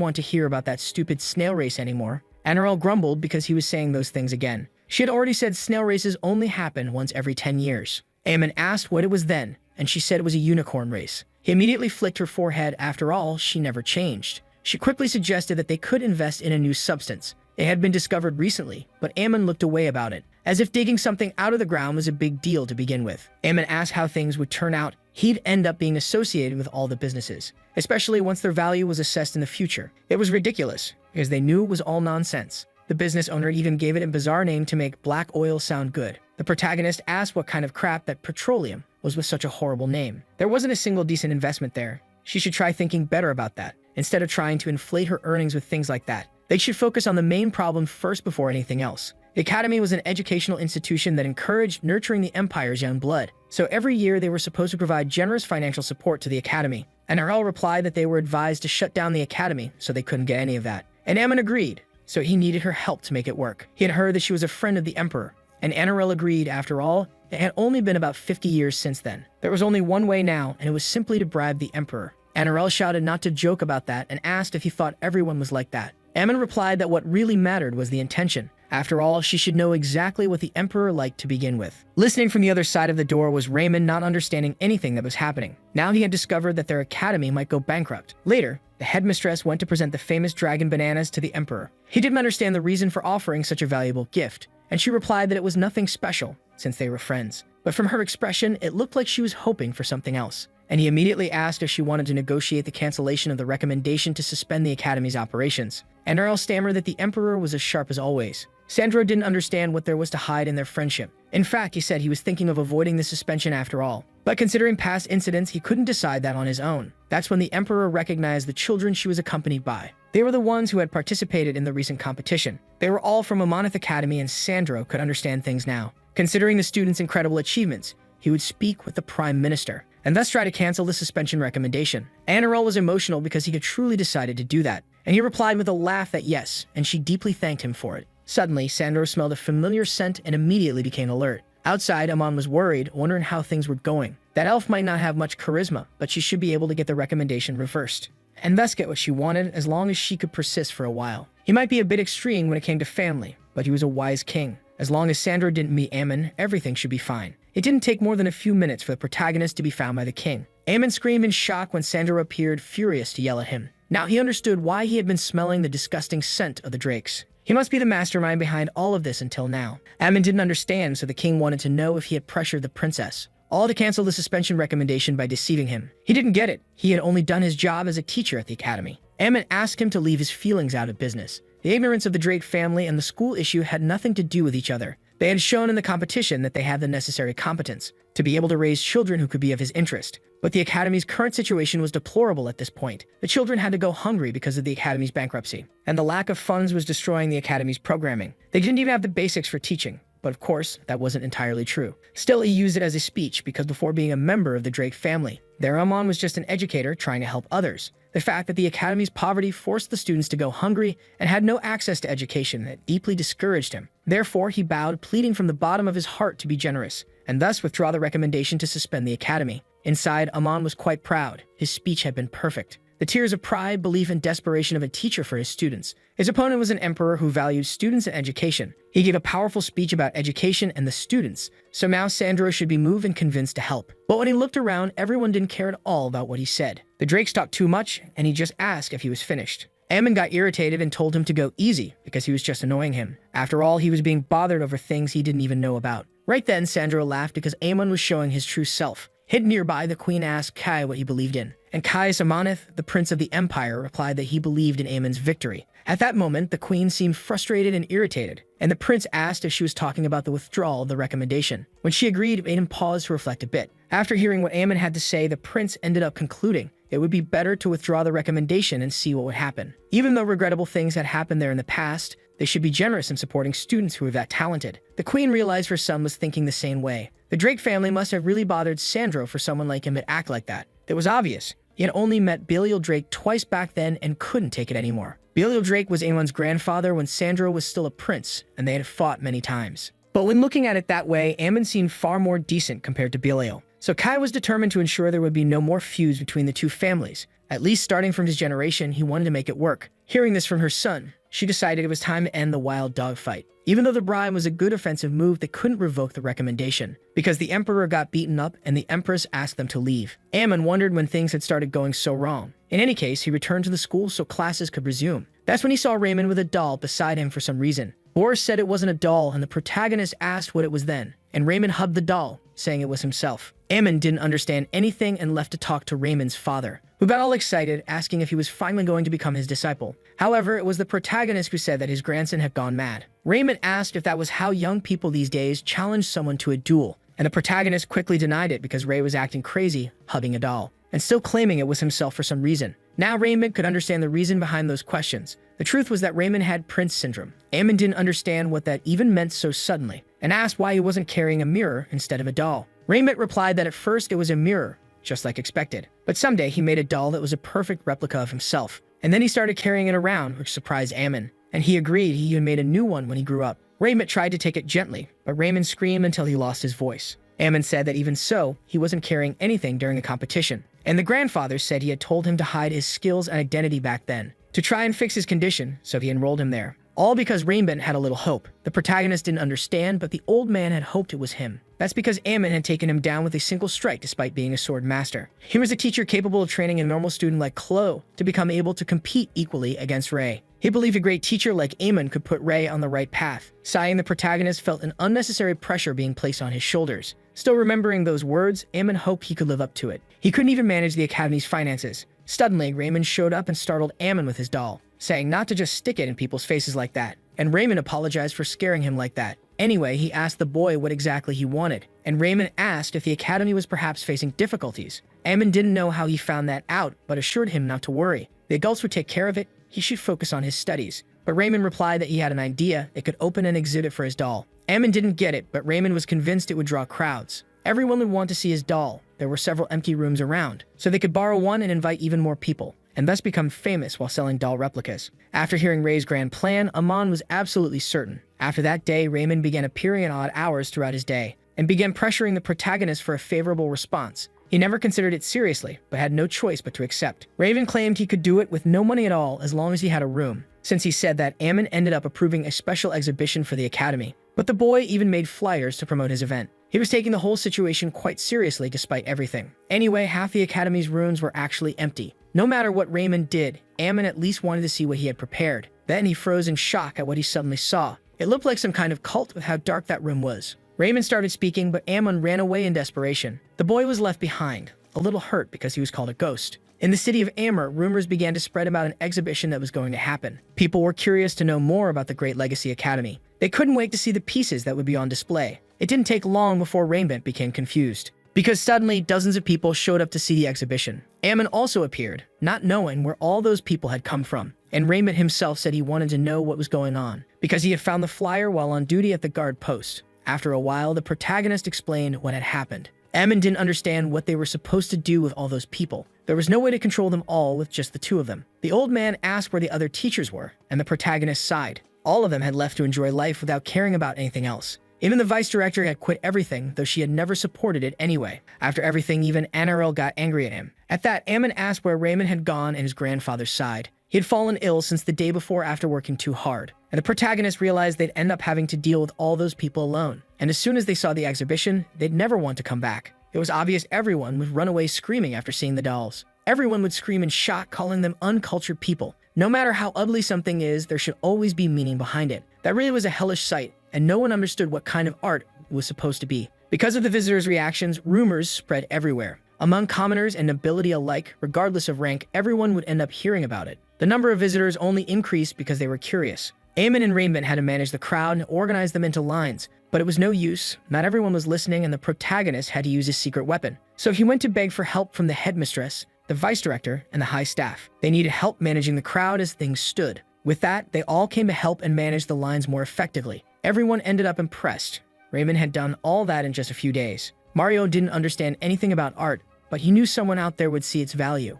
want to hear about that stupid snail race anymore. NRL grumbled because he was saying those things again. She had already said snail races only happen once every 10 years. Ammon asked what it was then, and she said it was a unicorn race. He immediately flicked her forehead. After all, she never changed. She quickly suggested that they could invest in a new substance. It had been discovered recently, but Ammon looked away about it, as if digging something out of the ground was a big deal to begin with. Ammon asked how things would turn out. He'd end up being associated with all the businesses, especially once their value was assessed in the future. It was ridiculous, because they knew it was all nonsense. The business owner even gave it a bizarre name to make black oil sound good. The protagonist asked what kind of crap that petroleum was with such a horrible name. There wasn't a single decent investment there. She should try thinking better about that, instead of trying to inflate her earnings with things like that. They should focus on the main problem first before anything else. The academy was an educational institution that encouraged nurturing the empire's young blood. So every year they were supposed to provide generous financial support to the academy. NRL replied that they were advised to shut down the academy, so they couldn't get any of that. And Ammon agreed, so he needed her help to make it work. He had heard that she was a friend of the emperor, and NRL agreed. After all, it had only been about 50 years since then. There was only one way now, and it was simply to bribe the emperor. NRL shouted not to joke about that and asked if he thought everyone was like that. Ammon replied that what really mattered was the intention. After all, she should know exactly what the emperor liked to begin with. Listening from the other side of the door was Raymond, not understanding anything that was happening. Now he had discovered that their academy might go bankrupt. Later, the headmistress went to present the famous dragon bananas to the emperor. He didn't understand the reason for offering such a valuable gift, and she replied that it was nothing special, since they were friends. But from her expression, it looked like she was hoping for something else. And he immediately asked if she wanted to negotiate the cancellation of the recommendation to suspend the academy's operations. And Earl stammered that the emperor was as sharp as always. Sandro didn't understand what there was to hide in their friendship. In fact, he said he was thinking of avoiding the suspension after all. But considering past incidents, he couldn't decide that on his own. That's when the emperor recognized the children she was accompanied by. They were the ones who had participated in the recent competition. They were all from Amanith Academy, and Sandro could understand things now. Considering the students' incredible achievements, he would speak with the Prime Minister, and thus try to cancel the suspension recommendation. Anirel was emotional because he had truly decided to do that, and he replied with a laugh that yes, and she deeply thanked him for it. Suddenly, Sandro smelled a familiar scent and immediately became alert. Outside, Amon was worried, wondering how things were going. That elf might not have much charisma, but she should be able to get the recommendation reversed, and thus get what she wanted as long as she could persist for a while. He might be a bit extreme when it came to family, but he was a wise king. As long as Sandro didn't meet Ammon, everything should be fine. It didn't take more than a few minutes for the protagonist to be found by the king. Ammon screamed in shock when Sandro appeared, furious to yell at him. Now he understood why he had been smelling the disgusting scent of the drakes. He must be the mastermind behind all of this until now. Ammon didn't understand, so the king wanted to know if he had pressured the princess, all to cancel the suspension recommendation by deceiving him. He didn't get it. He had only done his job as a teacher at the academy. Ammon asked him to leave his feelings out of business. The ignorance of the Drake family and the school issue had nothing to do with each other. They had shown in the competition that they had the necessary competence to be able to raise children who could be of his interest. But the academy's current situation was deplorable at this point. The children had to go hungry because of the academy's bankruptcy, and the lack of funds was destroying the academy's programming. They didn't even have the basics for teaching. But of course, that wasn't entirely true. Still, he used it as a speech because before being a member of the Drake family, their Amon was just an educator trying to help others. The fact that the academy's poverty forced the students to go hungry and had no access to education that deeply discouraged him. Therefore, he bowed, pleading from the bottom of his heart to be generous, and thus withdraw the recommendation to suspend the academy. Inside, Amon was quite proud. His speech had been perfect. The tears of pride, belief, and desperation of a teacher for his students. His opponent was an emperor who valued students and education. He gave a powerful speech about education and the students, so now Sandro should be moved and convinced to help. But when he looked around, everyone didn't care at all about what he said. The Drakes talked too much, and he just asked if he was finished. Ammon got irritated and told him to go easy because he was just annoying him. After all, he was being bothered over things he didn't even know about. Right then, Sandro laughed because Ammon was showing his true self. Hidden nearby, the queen asked Kai what he believed in, and Kai's Amanith, the prince of the empire, replied that he believed in Amon's victory. At that moment, the queen seemed frustrated and irritated, and the prince asked if she was talking about the withdrawal of the recommendation. When she agreed, it made him pause to reflect a bit. After hearing what Amon had to say, the prince ended up concluding it would be better to withdraw the recommendation and see what would happen. Even though regrettable things had happened there in the past, they should be generous in supporting students who are that talented. The queen realized her son was thinking the same way. The Drake family must have really bothered Sandro for someone like him to act like that. It was obvious. He had only met Belial Drake twice back then and couldn't take it anymore. Belial Drake was Amon's grandfather when Sandro was still a prince, and they had fought many times. But when looking at it that way, Amon seemed far more decent compared to Belial. So Kai was determined to ensure there would be no more feuds between the two families. At least starting from his generation, he wanted to make it work. Hearing this from her son, she decided it was time to end the wild dog fight. Even though the bribe was a good offensive move, they couldn't revoke the recommendation, because the emperor got beaten up and the empress asked them to leave. Amon wondered when things had started going so wrong. In any case, he returned to the school so classes could resume. That's when he saw Raymond with a doll beside him for some reason. Boris said it wasn't a doll, and the protagonist asked what it was then, and Raymond hugged the doll, saying it was himself. Amon didn't understand anything and left to talk to Raymond's father, who got all excited, asking if he was finally going to become his disciple. However, it was the protagonist who said that his grandson had gone mad. Raymond asked if that was how young people these days challenged someone to a duel, and the protagonist quickly denied it because Ray was acting crazy, hugging a doll, and still claiming it was himself for some reason. Now Raymond could understand the reason behind those questions. The truth was that Raymond had Prince Syndrome. Amon didn't understand what that even meant so suddenly, and asked why he wasn't carrying a mirror instead of a doll. Raymond replied that at first it was a mirror, just like expected. But someday he made a doll that was a perfect replica of himself, and then he started carrying it around, which surprised Amon, and he agreed he even made a new one when he grew up. Raymond tried to take it gently, but Raymond screamed until he lost his voice. Amon said that even so, he wasn't carrying anything during the competition, and the grandfather said he had told him to hide his skills and identity back then, to try and fix his condition, so he enrolled him there. All because Raymond had a little hope. The protagonist didn't understand, but the old man had hoped it was him. That's because Amon had taken him down with a single strike despite being a sword master. He was a teacher capable of training a normal student like Chloe to become able to compete equally against Ray. He believed a great teacher like Amon could put Ray on the right path. Sighing, the protagonist felt an unnecessary pressure being placed on his shoulders. Still remembering those words, Amon hoped he could live up to it. He couldn't even manage the academy's finances. Suddenly, Raymond showed up and startled Amon with his doll, saying not to just stick it in people's faces like that, and Raymond apologized for scaring him like that. Anyway, he asked the boy what exactly he wanted, and Raymond asked if the academy was perhaps facing difficulties. Amon didn't know how he found that out, but assured him not to worry. The adults would take care of it, he should focus on his studies. But Raymond replied that he had an idea, it could open an exhibit for his doll. Amon didn't get it, but Raymond was convinced it would draw crowds. Everyone would want to see his doll. There were several empty rooms around, so they could borrow one and invite even more people, and thus become famous while selling doll replicas. After hearing Ray's grand plan, Amon was absolutely certain. After that day, Raymond began appearing at odd hours throughout his day, and began pressuring the protagonist for a favorable response. He never considered it seriously, but had no choice but to accept. Raven claimed he could do it with no money at all as long as he had a room, since he said that Amon ended up approving a special exhibition for the academy. But the boy even made flyers to promote his event. He was taking the whole situation quite seriously despite everything. Anyway, half the academy's rooms were actually empty. No matter what Raymond did, Amon at least wanted to see what he had prepared. Then he froze in shock at what he suddenly saw. It looked like some kind of cult with how dark that room was. Raymond started speaking, but Amon ran away in desperation. The boy was left behind, a little hurt because he was called a ghost. In the city of Amber, rumors began to spread about an exhibition that was going to happen. People were curious to know more about the Great Legacy Academy. They couldn't wait to see the pieces that would be on display. It didn't take long before Raymond became confused, because suddenly dozens of people showed up to see the exhibition. Amon also appeared, not knowing where all those people had come from, and Raymond himself said he wanted to know what was going on, because he had found the flyer while on duty at the guard post. After a while, the protagonist explained what had happened. Amon didn't understand what they were supposed to do with all those people. There was no way to control them all with just the two of them. The old man asked where the other teachers were, and the protagonist sighed. All of them had left to enjoy life without caring about anything else. Even the vice director had quit everything, though she had never supported it anyway. After everything, even NRL got angry at him. At that, Amon asked where Raymond had gone and his grandfather sighed. He had fallen ill since the day before after working too hard, and the protagonist realized they'd end up having to deal with all those people alone. And as soon as they saw the exhibition, they'd never want to come back. It was obvious everyone would run away screaming after seeing the dolls. Everyone would scream in shock, calling them uncultured people. No matter how ugly something is, there should always be meaning behind it. That really was a hellish sight, and no one understood what kind of art it was supposed to be, Because of the visitors' reactions, rumors spread everywhere. Among commoners and nobility alike, regardless of rank, everyone would end up hearing about it. The number of visitors only increased because they were curious. Eamon and Raymond had to manage the crowd and organize them into lines, but it was no use. Not everyone was listening, and the protagonist had to use his secret weapon. So he went to beg for help from the headmistress, the vice director, and the high staff. They needed help managing the crowd as things stood. With that, they all came to help and manage the lines more effectively. Everyone ended up impressed. Raymond had done all that in just a few days. Mario didn't understand anything about art, but he knew someone out there would see its value.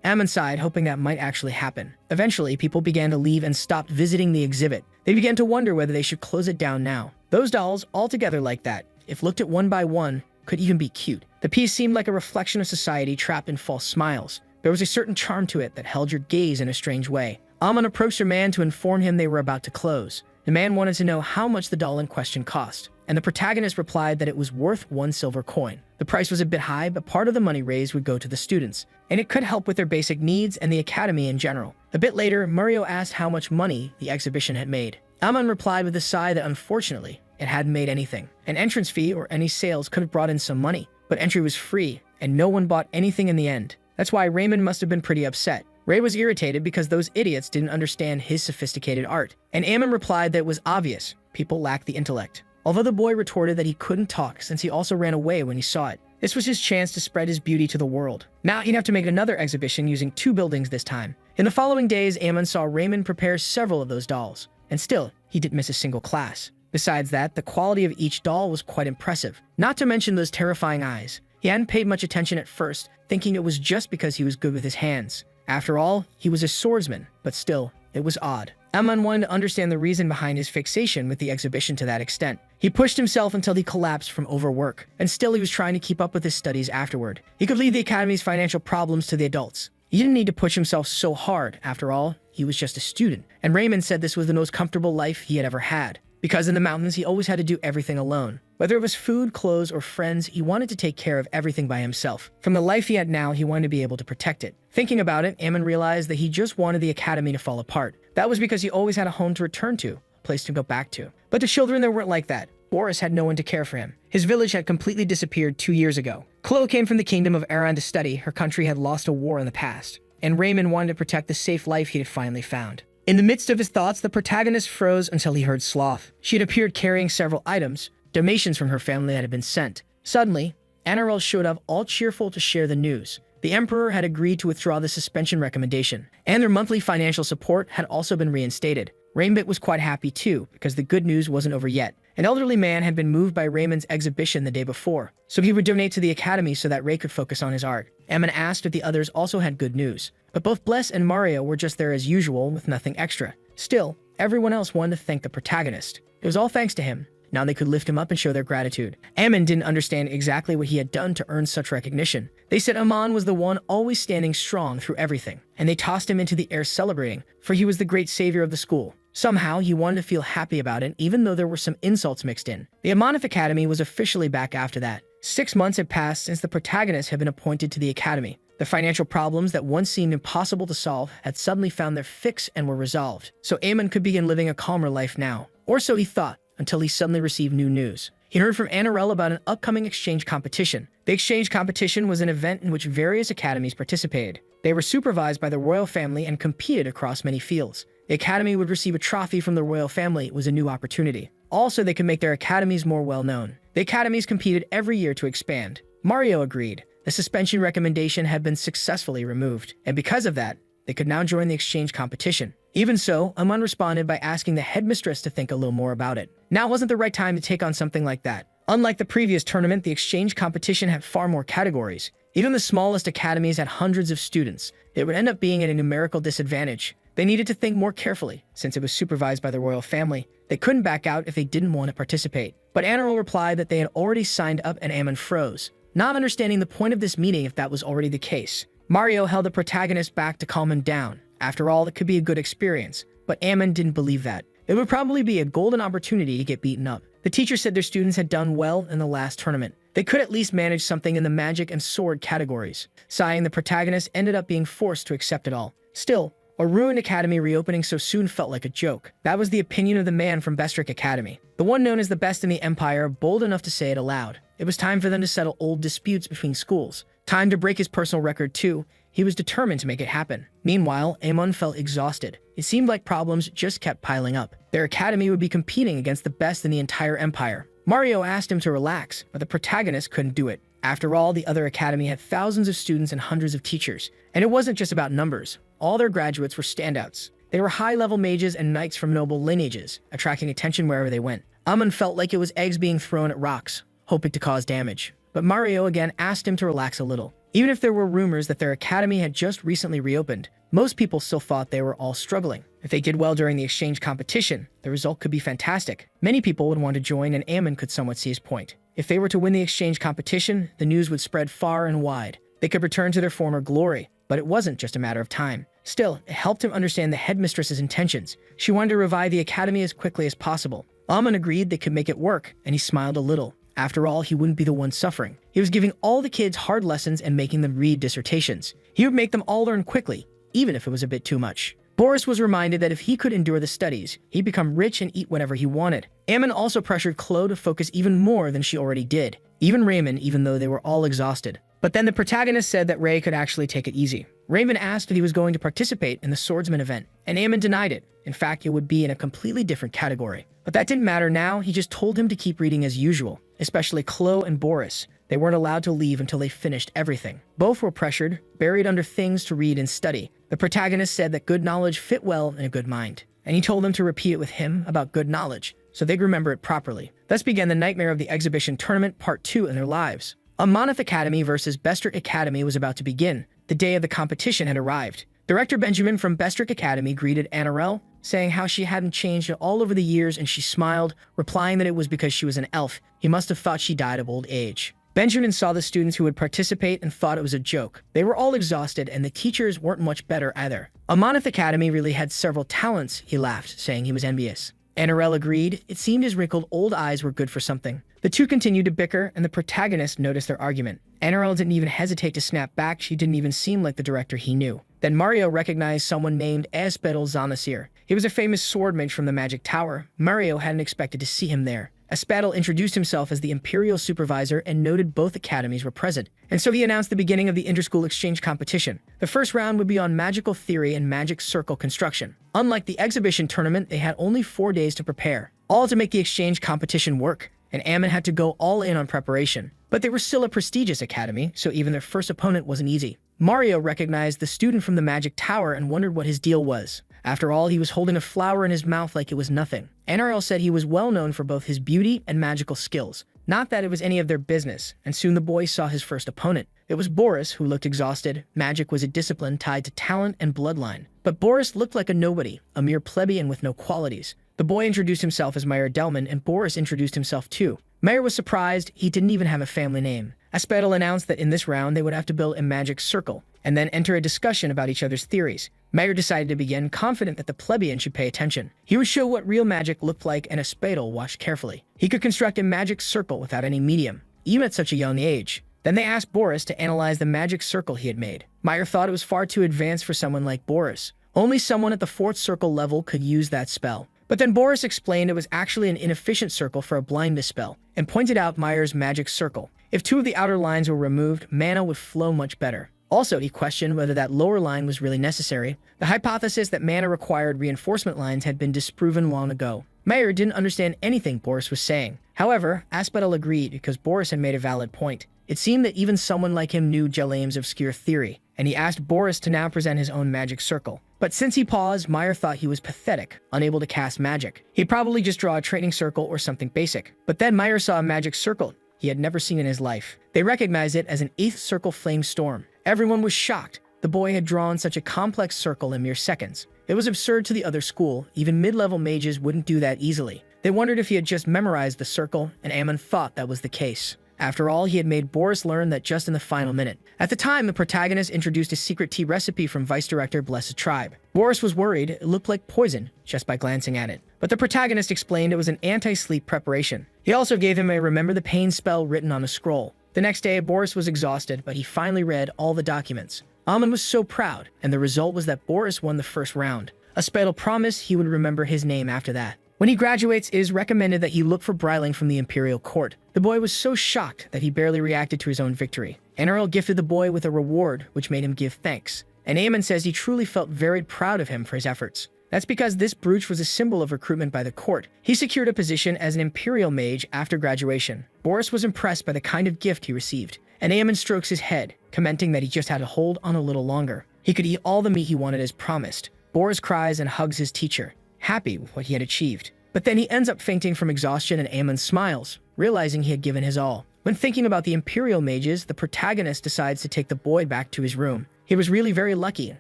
Amon sighed, hoping that might actually happen. Eventually, people began to leave and stopped visiting the exhibit. They began to wonder whether they should close it down now. Those dolls, all together like that, if looked at one by one, could even be cute. The piece seemed like a reflection of society trapped in false smiles. There was a certain charm to it that held your gaze in a strange way. Amon approached a man to inform him they were about to close. The man wanted to know how much the doll in question cost, and the protagonist replied that it was worth 1 silver coin. The price was a bit high, but part of the money raised would go to the students, and it could help with their basic needs and the academy in general. A bit later, Mario asked how much money the exhibition had made. Amon replied with a sigh that unfortunately, it hadn't made anything. An entrance fee or any sales could have brought in some money, but entry was free, and no one bought anything in the end. That's why Raymond must have been pretty upset. Ray was irritated because those idiots didn't understand his sophisticated art, and Amon replied that it was obvious people lacked the intellect. Although the boy retorted that he couldn't talk since he also ran away when he saw it. This was his chance to spread his beauty to the world. Now he'd have to make another exhibition using 2 buildings this time. In the following days, Amon saw Raymond prepare several of those dolls, and still, he didn't miss a single class. Besides that, the quality of each doll was quite impressive, not to mention those terrifying eyes. He hadn't paid much attention at first, thinking it was just because he was good with his hands. After all, he was a swordsman, but still, it was odd. Amon wanted to understand the reason behind his fixation with the exhibition to that extent. He pushed himself until he collapsed from overwork, and still he was trying to keep up with his studies afterward. He could leave the academy's financial problems to the adults. He didn't need to push himself so hard. After all, he was just a student. And Raymond said this was the most comfortable life he had ever had. Because in the mountains, he always had to do everything alone. Whether it was food, clothes, or friends, he wanted to take care of everything by himself. From the life he had now, he wanted to be able to protect it. Thinking about it, Amon realized that he just wanted the academy to fall apart. That was because he always had a home to return to, a place to go back to. But the children there weren't like that. Boris had no one to care for him. His village had completely disappeared 2 years ago. Chloe came from the kingdom of Aran to study. Her country had lost a war in the past. And Raymond wanted to protect the safe life he had finally found. In the midst of his thoughts, the protagonist froze until he heard Sloth. She had appeared carrying several items, donations from her family that had been sent. Suddenly, Anirel showed up all cheerful to share the news. The Emperor had agreed to withdraw the suspension recommendation, and their monthly financial support had also been reinstated. Rainbit was quite happy too, because the good news wasn't over yet. An elderly man had been moved by Raymond's exhibition the day before, so he would donate to the academy so that Ray could focus on his art. Amon asked if the others also had good news, but both Bless and Mario were just there as usual with nothing extra. Still, everyone else wanted to thank the protagonist. It was all thanks to him. Now they could lift him up and show their gratitude. Amon didn't understand exactly what he had done to earn such recognition. They said Amon was the one always standing strong through everything, and they tossed him into the air celebrating, for he was the great savior of the school. Somehow, he wanted to feel happy about it, even though there were some insults mixed in. The Amanith Academy was officially back after that. 6 months had passed since the protagonist had been appointed to the academy. The financial problems that once seemed impossible to solve had suddenly found their fix and were resolved. So Amon could begin living a calmer life now. Or so he thought, until he suddenly received new news. He heard from Anirel about an upcoming exchange competition. The exchange competition was an event in which various academies participated. They were supervised by the royal family and competed across many fields. The academy would receive a trophy from the royal family. It was a new opportunity. Also, they could make their academies more well-known. The academies competed every year to expand. Mario agreed. The suspension recommendation had been successfully removed, and because of that, they could now join the exchange competition. Even so, Amon responded by asking the headmistress to think a little more about it. Now wasn't the right time to take on something like that. Unlike the previous tournament, the exchange competition had far more categories. Even the smallest academies had hundreds of students. It would end up being at a numerical disadvantage. They needed to think more carefully, since it was supervised by the royal family. They couldn't back out if they didn't want to participate. But Anirel replied that they had already signed up, and Amon froze, not understanding the point of this meeting if that was already the case. Mario held the protagonist back to calm him down. After all, it could be a good experience. But Amon didn't believe that. It would probably be a golden opportunity to get beaten up. The teacher said their students had done well in the last tournament. They could at least manage something in the magic and sword categories. Sighing, the protagonist ended up being forced to accept it all. Still, A ruined academy reopening so soon felt like a joke. That was the opinion of the man from Bestrick Academy, the one known as the best in the empire, bold enough to say it aloud. It was time for them to settle old disputes between schools. Time to break his personal record too. He was determined to make it happen. Meanwhile, Amon felt exhausted. It seemed like problems just kept piling up. Their academy would be competing against the best in the entire empire. Mario asked him to relax, but the protagonist couldn't do it. After all, the other academy had thousands of students and hundreds of teachers. And it wasn't just about numbers. All their graduates were standouts. They were high-level mages and knights from noble lineages, attracting attention wherever they went. Amon felt like it was eggs being thrown at rocks, hoping to cause damage. But Mario again asked him to relax a little. Even if there were rumors that their academy had just recently reopened, most people still thought they were all struggling. If they did well during the exchange competition, the result could be fantastic. Many people would want to join, and Amon could somewhat see his point. If they were to win the exchange competition, the news would spread far and wide. They could return to their former glory, but it wasn't just a matter of time. Still, it helped him understand the headmistress's intentions. She wanted to revive the academy as quickly as possible. Amon agreed they could make it work, and he smiled a little. After all, he wouldn't be the one suffering. He was giving all the kids hard lessons and making them read dissertations. He would make them all learn quickly, even if it was a bit too much. Boris was reminded that if he could endure the studies, he'd become rich and eat whatever he wanted. Amon also pressured Chloe to focus even more than she already did. Even Raymond, even though they were all exhausted. But then the protagonist said that Ray could actually take it easy. Raymond asked if he was going to participate in the swordsman event, and Amon denied it. In fact, it would be in a completely different category. But that didn't matter now. He just told him to keep reading as usual, especially Chloe and Boris. They weren't allowed to leave until they finished everything. Both were pressured, buried under things to read and study. The protagonist said that good knowledge fit well in a good mind, and he told them to repeat it with him about good knowledge, so they'd remember it properly. Thus began the nightmare of the exhibition tournament part 2 in their lives. Amanith Academy versus Bestrick Academy was about to begin. The day of the competition had arrived. Director Benjamin from Bestrick Academy greeted Annarelle, saying how she hadn't changed all over the years, and she smiled, replying that it was because she was an elf. He must have thought she died of old age. Benjamin saw the students who would participate and thought it was a joke. They were all exhausted, and the teachers weren't much better either. Amanith Academy really had several talents, he laughed, saying he was envious. Annarelle agreed. It seemed his wrinkled old eyes were good for something. The two continued to bicker, and the protagonist noticed their argument. Annarelle didn't even hesitate to snap back. She didn't even seem like the director he knew. Then Mario recognized someone named Aspedal Zanasir. He was a famous sword mage from the Magic Tower. Mario hadn't expected to see him there. Aspedal introduced himself as the Imperial Supervisor and noted both academies were present. And so he announced the beginning of the interschool exchange competition. The first round would be on magical theory and magic circle construction. Unlike the exhibition tournament, they had only 4 days to prepare, all to make the exchange competition work, and Amon had to go all in on preparation. But they were still a prestigious academy, so even their first opponent wasn't easy. Mario recognized the student from the Magic Tower and wondered what his deal was. After all, he was holding a flower in his mouth like it was nothing. Annarelle said he was well known for both his beauty and magical skills. Not that it was any of their business, and soon the boy saw his first opponent. It was Boris, who looked exhausted. Magic was a discipline tied to talent and bloodline. But Boris looked like a nobody, a mere plebeian with no qualities. The boy introduced himself as Meyer Delman, and Boris introduced himself too. Meyer was surprised. He didn't even have a family name. Aspedal announced that in this round they would have to build a magic circle, and then enter a discussion about each other's theories. Meyer decided to begin, confident that the plebeian should pay attention. He would show what real magic looked like, and Aspedal watched carefully. He could construct a magic circle without any medium, even at such a young age. Then they asked Boris to analyze the magic circle he had made. Meyer thought it was far too advanced for someone like Boris. Only someone at the 4th circle level could use that spell. But then Boris explained it was actually an inefficient circle for a blindness spell, and pointed out Meyer's magic circle. If 2 of the outer lines were removed, mana would flow much better. Also, he questioned whether that lower line was really necessary. The hypothesis that mana required reinforcement lines had been disproven long ago. Meyer didn't understand anything Boris was saying. However, Aspedal agreed because Boris had made a valid point. It seemed that even someone like him knew Jelame's obscure theory, and he asked Boris to now present his own magic circle. But since he paused, Meyer thought he was pathetic, unable to cast magic. He'd probably just draw a training circle or something basic. But then Meyer saw a magic circle he had never seen in his life. They recognized it as an 8th circle flame storm. Everyone was shocked. The boy had drawn such a complex circle in mere seconds. It was absurd to the other school. Even mid-level mages wouldn't do that easily. They wondered if he had just memorized the circle, and Amon thought that was the case. After all, he had made Boris learn that just in the final minute. At the time, the protagonist introduced a secret tea recipe from Vice Director Blessed Tribe. Boris was worried it looked like poison just by glancing at it. But the protagonist explained it was an anti-sleep preparation. He also gave him a Remember the Pain spell written on a scroll. The next day, Boris was exhausted, but he finally read all the documents. Aman was so proud, and the result was that Boris won the first round. Aspedal promised he would remember his name after that. When he graduates, it is recommended that he look for Bryling from the imperial court. The boy was so shocked that he barely reacted to his own victory. Enro gifted the boy with a reward, which made him give thanks. And Aemon says he truly felt very proud of him for his efforts. That's because this brooch was a symbol of recruitment by the court. He secured a position as an imperial mage after graduation. Boris was impressed by the kind of gift he received, and Aemon strokes his head, commenting that he just had to hold on a little longer. He could eat all the meat he wanted as promised. Boris cries and hugs his teacher, happy with what he had achieved. But then he ends up fainting from exhaustion, and Aemon smiles, realizing he had given his all. When thinking about the imperial mages, the protagonist decides to take the boy back to his room. He was really very lucky,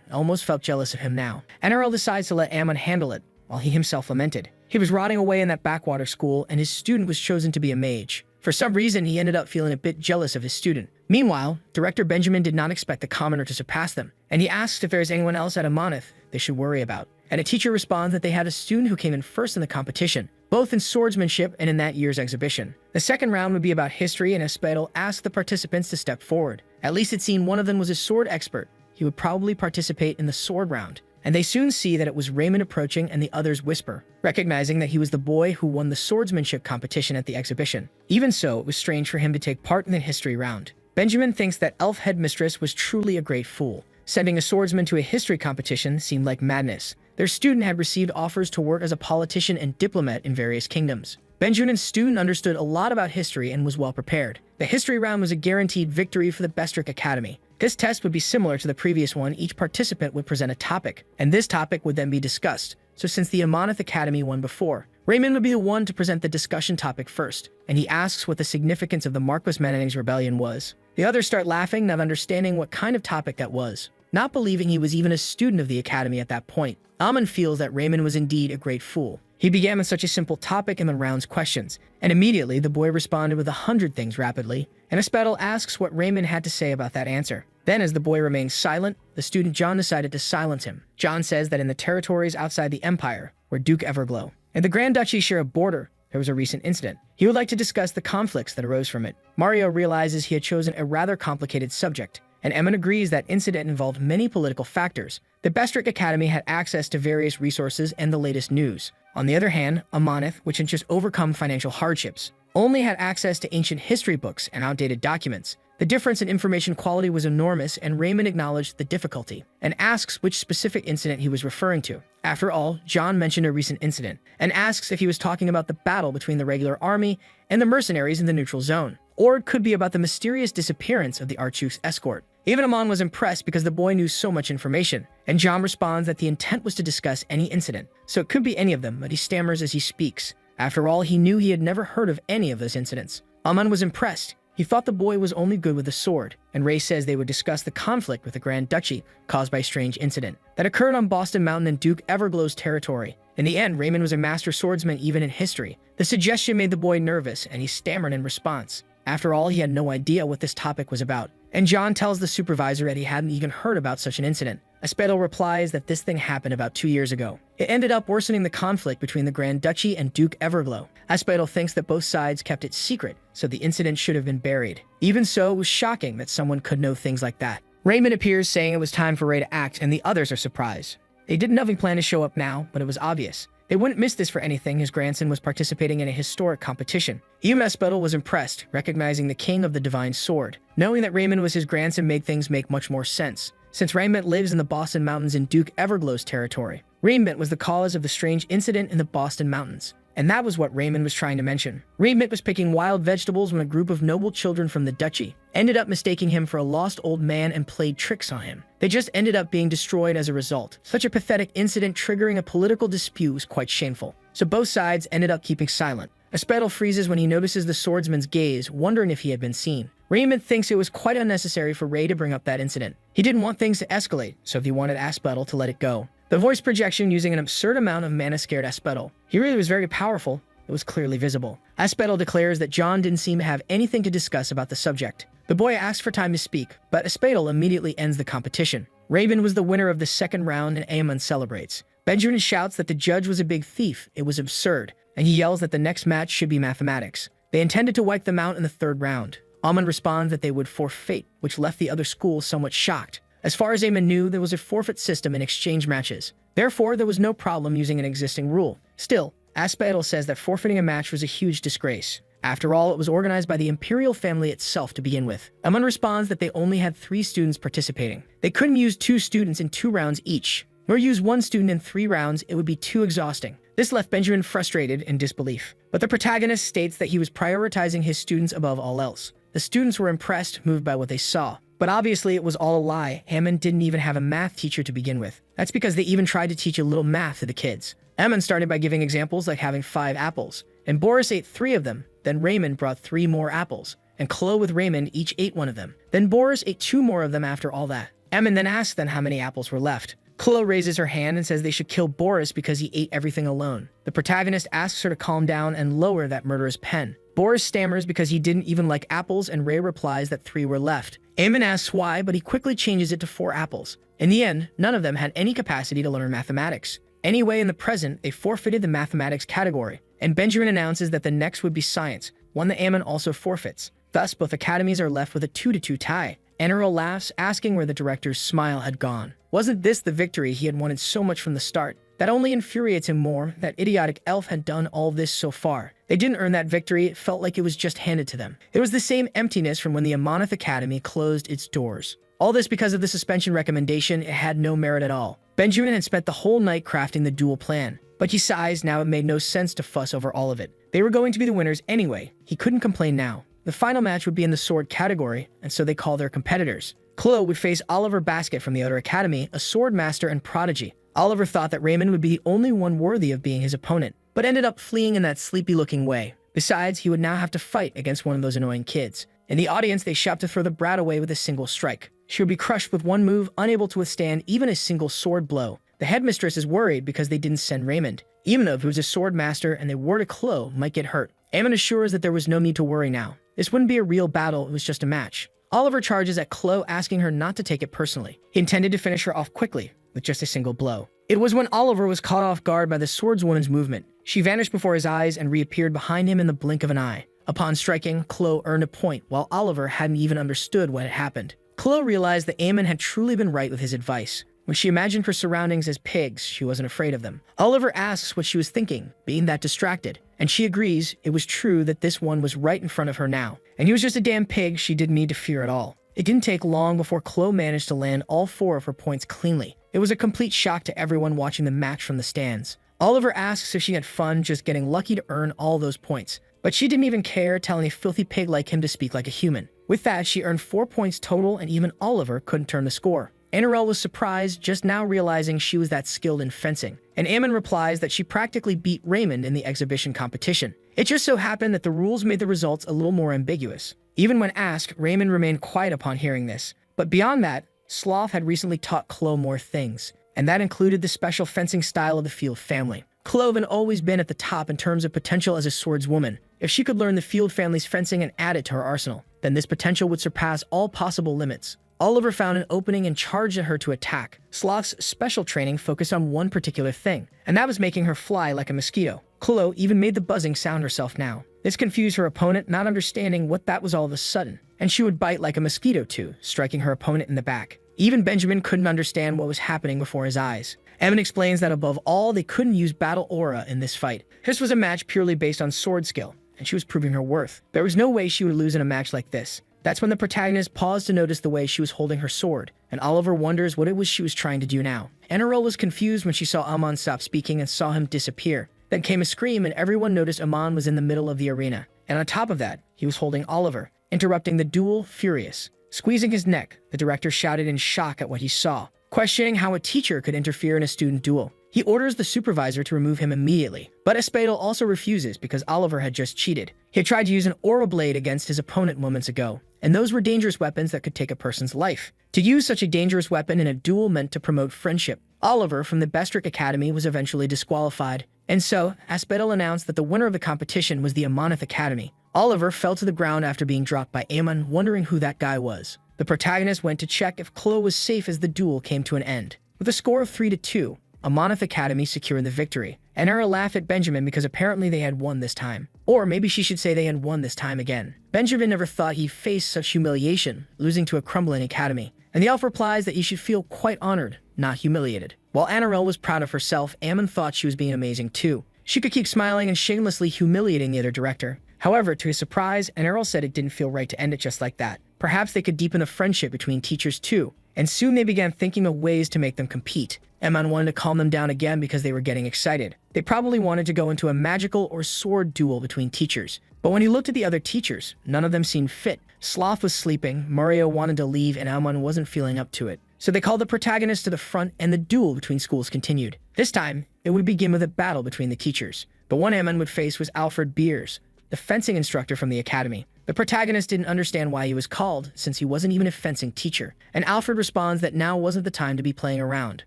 almost felt jealous of him now. NRL decides to let Aemon handle it, while he himself lamented. He was rotting away in that backwater school, and his student was chosen to be a mage. For some reason, he ended up feeling a bit jealous of his student. Meanwhile, Director Benjamin did not expect the commoner to surpass them, and he asks if there is anyone else at Amanith they should worry about. And a teacher responds that they had a student who came in first in the competition, both in swordsmanship and in that year's exhibition. The second round would be about history, and Aspedal asked the participants to step forward. At least it seemed one of them was a sword expert. He would probably participate in the sword round. And they soon see that it was Raymond approaching, and the others whisper, recognizing that he was the boy who won the swordsmanship competition at the exhibition. Even so, it was strange for him to take part in the history round. Benjamin thinks that Elf Headmistress was truly a great fool. Sending a swordsman to a history competition seemed like madness. Their student had received offers to work as a politician and diplomat in various kingdoms. Benjamin's student understood a lot about history and was well prepared. The history round was a guaranteed victory for the Bestrick Academy. This test would be similar to the previous one. Each participant would present a topic, and this topic would then be discussed. So since the Amanith Academy won before, Raymond would be the one to present the discussion topic first, and he asks what the significance of the Marquis Menaning's rebellion was. The others start laughing, not understanding what kind of topic that was, not believing he was even a student of the academy at that point. Amon feels that Raymond was indeed a great fool. He began with such a simple topic in the round's questions, and immediately the boy responded with 100 things rapidly, and Aspedal asks what Raymond had to say about that answer. Then, as the boy remains silent, the student John decided to silence him. John says that in the territories outside the Empire, where Duke Everglow and the Grand Duchy share a border, there was a recent incident. He would like to discuss the conflicts that arose from it. Mario realizes he had chosen a rather complicated subject, and Emmon agrees that incident involved many political factors. The Bestrick Academy had access to various resources and the latest news. On the other hand, Amanith, which had just overcome financial hardships, only had access to ancient history books and outdated documents. The difference in information quality was enormous, and Raymond acknowledged the difficulty and asks which specific incident he was referring to. After all, John mentioned a recent incident and asks if he was talking about the battle between the regular army and the mercenaries in the neutral zone, or it could be about the mysterious disappearance of the Archduke's escort. Even Amon was impressed because the boy knew so much information, and John responds that the intent was to discuss any incident, so it could be any of them, but he stammers as he speaks. After all, he knew he had never heard of any of those incidents. Amon was impressed. He thought the boy was only good with a sword, and Ray says they would discuss the conflict with the Grand Duchy caused by a strange incident that occurred on Boston Mountain in Duke Everglow's territory. In the end, Raymond was a master swordsman even in history. The suggestion made the boy nervous, and he stammered in response. After all, he had no idea what this topic was about, and John tells the supervisor that he hadn't even heard about such an incident. Aspedal replies that this thing happened about 2 years ago. It ended up worsening the conflict between the Grand Duchy and Duke Everglow. Aspedal thinks that both sides kept it secret, so the incident should have been buried. Even so, it was shocking that someone could know things like that. Raymond appears, saying it was time for Ray to act, and the others are surprised. They didn't have any plan to show up now, but it was obvious. They wouldn't miss this for anything. His grandson was participating in a historic competition. Even Aspedal was impressed, recognizing the king of the divine sword. Knowing that Raymond was his grandson made things make much more sense, since Raymond lives in the Boston Mountains in Duke Everglow's territory. Raymond was the cause of the strange incident in the Boston Mountains, and that was what Raymond was trying to mention. Raymond was picking wild vegetables when a group of noble children from the duchy ended up mistaking him for a lost old man and played tricks on him. They just ended up being destroyed as a result. Such a pathetic incident triggering a political dispute was quite shameful, so both sides ended up keeping silent. Aspedal freezes when he notices the swordsman's gaze, wondering if he had been seen. Raymond thinks it was quite unnecessary for Ray to bring up that incident. He didn't want things to escalate, so he wanted Aspedal to let it go. The voice projection using an absurd amount of mana scared Aspedal. He really was very powerful. It was clearly visible. Aspedal declares that John didn't seem to have anything to discuss about the subject. The boy asks for time to speak, but Aspedal immediately ends the competition. Raven was the winner of the second round, and Aemon celebrates. Benjamin shouts that the judge was a big thief. It was absurd, and he yells that the next match should be mathematics. They intended to wipe them out in the third round. Amon responds that they would forfeit, which left the other schools somewhat shocked. As far as Amon knew, there was a forfeit system in exchange matches. Therefore, there was no problem using an existing rule. Still, Aspedal says that forfeiting a match was a huge disgrace. After all, it was organized by the imperial family itself to begin with. Amon responds that they only had 3 students participating. They couldn't use 2 students in 2 rounds each, nor use 1 student in 3 rounds. It would be too exhausting. This left Benjamin frustrated in disbelief. But the protagonist states that he was prioritizing his students above all else. The students were impressed, moved by what they saw. But obviously it was all a lie. Amon didn't even have a math teacher to begin with. That's because they even tried to teach a little math to the kids. Amon started by giving examples like having 5 apples, and Boris ate 3 of them. Then Raymond brought 3 more apples, and Chloe with Raymond each ate 1 of them. Then Boris ate 2 more of them after all that. Amon then asked them how many apples were left. Chloe raises her hand and says they should kill Boris because he ate everything alone. The protagonist asks her to calm down and lower that murderous pen. Boris stammers because he didn't even like apples, and Ray replies that 3 were left. Amon asks why, but he quickly changes it to 4 apples. In the end, none of them had any capacity to learn mathematics. Anyway, in the present, they forfeited the mathematics category, and Benjamin announces that the next would be science, one that Amon also forfeits. Thus, both academies are left with a 2-2 tie. Enro laughs, asking where the director's smile had gone. Wasn't this the victory he had wanted so much from the start? That only infuriates him more, that idiotic elf had done all this so far. They didn't earn that victory, it felt like it was just handed to them. It was the same emptiness from when the Amanith Academy closed its doors. All this because of the suspension recommendation. It had no merit at all. Benjamin had spent the whole night crafting the duel plan, but he sighs now it made no sense to fuss over all of it. They were going to be the winners anyway. He couldn't complain now. The final match would be in the sword category, and so they call their competitors. Chloe would face Oliver Basket from the Outer Academy, a sword master and prodigy. Oliver thought that Raymond would be the only one worthy of being his opponent, but ended up fleeing in that sleepy-looking way. Besides, he would now have to fight against one of those annoying kids. In the audience, they shout to throw the brat away with a single strike. She would be crushed with 1 move, unable to withstand even a single sword blow. The headmistress is worried because they didn't send Raymond. Ivanov, who was a sword master and they were to Chloe, might get hurt. Amon assures that there was no need to worry now. This wouldn't be a real battle, it was just a match. Oliver charges at Chloe, asking her not to take it personally. He intended to finish her off quickly, with just a single blow. It was when Oliver was caught off guard by the swordswoman's movement. She vanished before his eyes and reappeared behind him in the blink of an eye. Upon striking, Chloe earned a point, while Oliver hadn't even understood what had happened. Chloe realized that Amon had truly been right with his advice. When she imagined her surroundings as pigs, she wasn't afraid of them. Oliver asks what she was thinking, being that distracted, and she agrees it was true that this one was right in front of her now, and he was just a damn pig she didn't need to fear at all. It didn't take long before Chloe managed to land all 4 of her points cleanly. It was a complete shock to everyone watching the match from the stands. Oliver asks if she had fun just getting lucky to earn all those points, but she didn't even care, telling a filthy pig like him to speak like a human. With that, she earned 4 points total, and even Oliver couldn't turn the score. Enro was surprised, just now realizing she was that skilled in fencing, and Amon replies that she practically beat Raymond in the exhibition competition. It just so happened that the rules made the results a little more ambiguous. Even when asked, Raymond remained quiet upon hearing this. But beyond that, Sloth had recently taught Chloe more things, and that included the special fencing style of the Field family. Chloe had always been at the top in terms of potential as a swordswoman. If she could learn the Field family's fencing and add it to her arsenal, then this potential would surpass all possible limits. Oliver found an opening and charged at her to attack. Sloth's special training focused on one particular thing, and that was making her fly like a mosquito. Chloe even made the buzzing sound herself now. This confused her opponent, not understanding what that was all of a sudden, and she would bite like a mosquito too, striking her opponent in the back. Even Benjamin couldn't understand what was happening before his eyes. Evan explains that above all, they couldn't use battle aura in this fight. This was a match purely based on sword skill, and she was proving her worth. There was no way she would lose in a match like this. That's when the protagonist paused to notice the way she was holding her sword, and Oliver wonders what it was she was trying to do now. Enro was confused when she saw Amon stop speaking and saw him disappear. Then came a scream, and everyone noticed Amon was in the middle of the arena. And on top of that, he was holding Oliver, interrupting the duel, furious. Squeezing his neck, the director shouted in shock at what he saw, questioning how a teacher could interfere in a student duel. He orders the supervisor to remove him immediately, but Espadel also refuses because Oliver had just cheated. He had tried to use an aura blade against his opponent moments ago, and those were dangerous weapons that could take a person's life. To use such a dangerous weapon in a duel meant to promote friendship. Oliver from the Bestrick Academy was eventually disqualified, and so Espadel announced that the winner of the competition was the Amanith Academy. Oliver fell to the ground after being dropped by Amon, wondering who that guy was. The protagonist went to check if Chloe was safe as the duel came to an end. With a score of 3-2, Amanith Academy secured the victory. And Era laughed at Benjamin because apparently they had won this time. Or maybe she should say they had won this time again. Benjamin never thought he'd face such humiliation, losing to a crumbling academy. and the elf replies that he should feel quite honored, not humiliated. While Anirel was proud of herself, Ammon thought she was being amazing too. She could keep smiling and shamelessly humiliating the other director. However, to his surprise, Anirel said it didn't feel right to end it just like that. Perhaps they could deepen the friendship between teachers too, and soon they began thinking of ways to make them compete. Ammon wanted to calm them down again because they were getting excited. They probably wanted to go into a magical or sword duel between teachers. But when he looked at the other teachers, none of them seemed fit. Sloth was sleeping, Mario wanted to leave, and Ammon wasn't feeling up to it. So they called the protagonists to the front and the duel between schools continued. This time, it would begin with a battle between the teachers. The one Ammon would face was Alfred Beers, the fencing instructor from the academy. The protagonist didn't understand why he was called, since he wasn't even a fencing teacher, and Alfred responds that now wasn't the time to be playing around.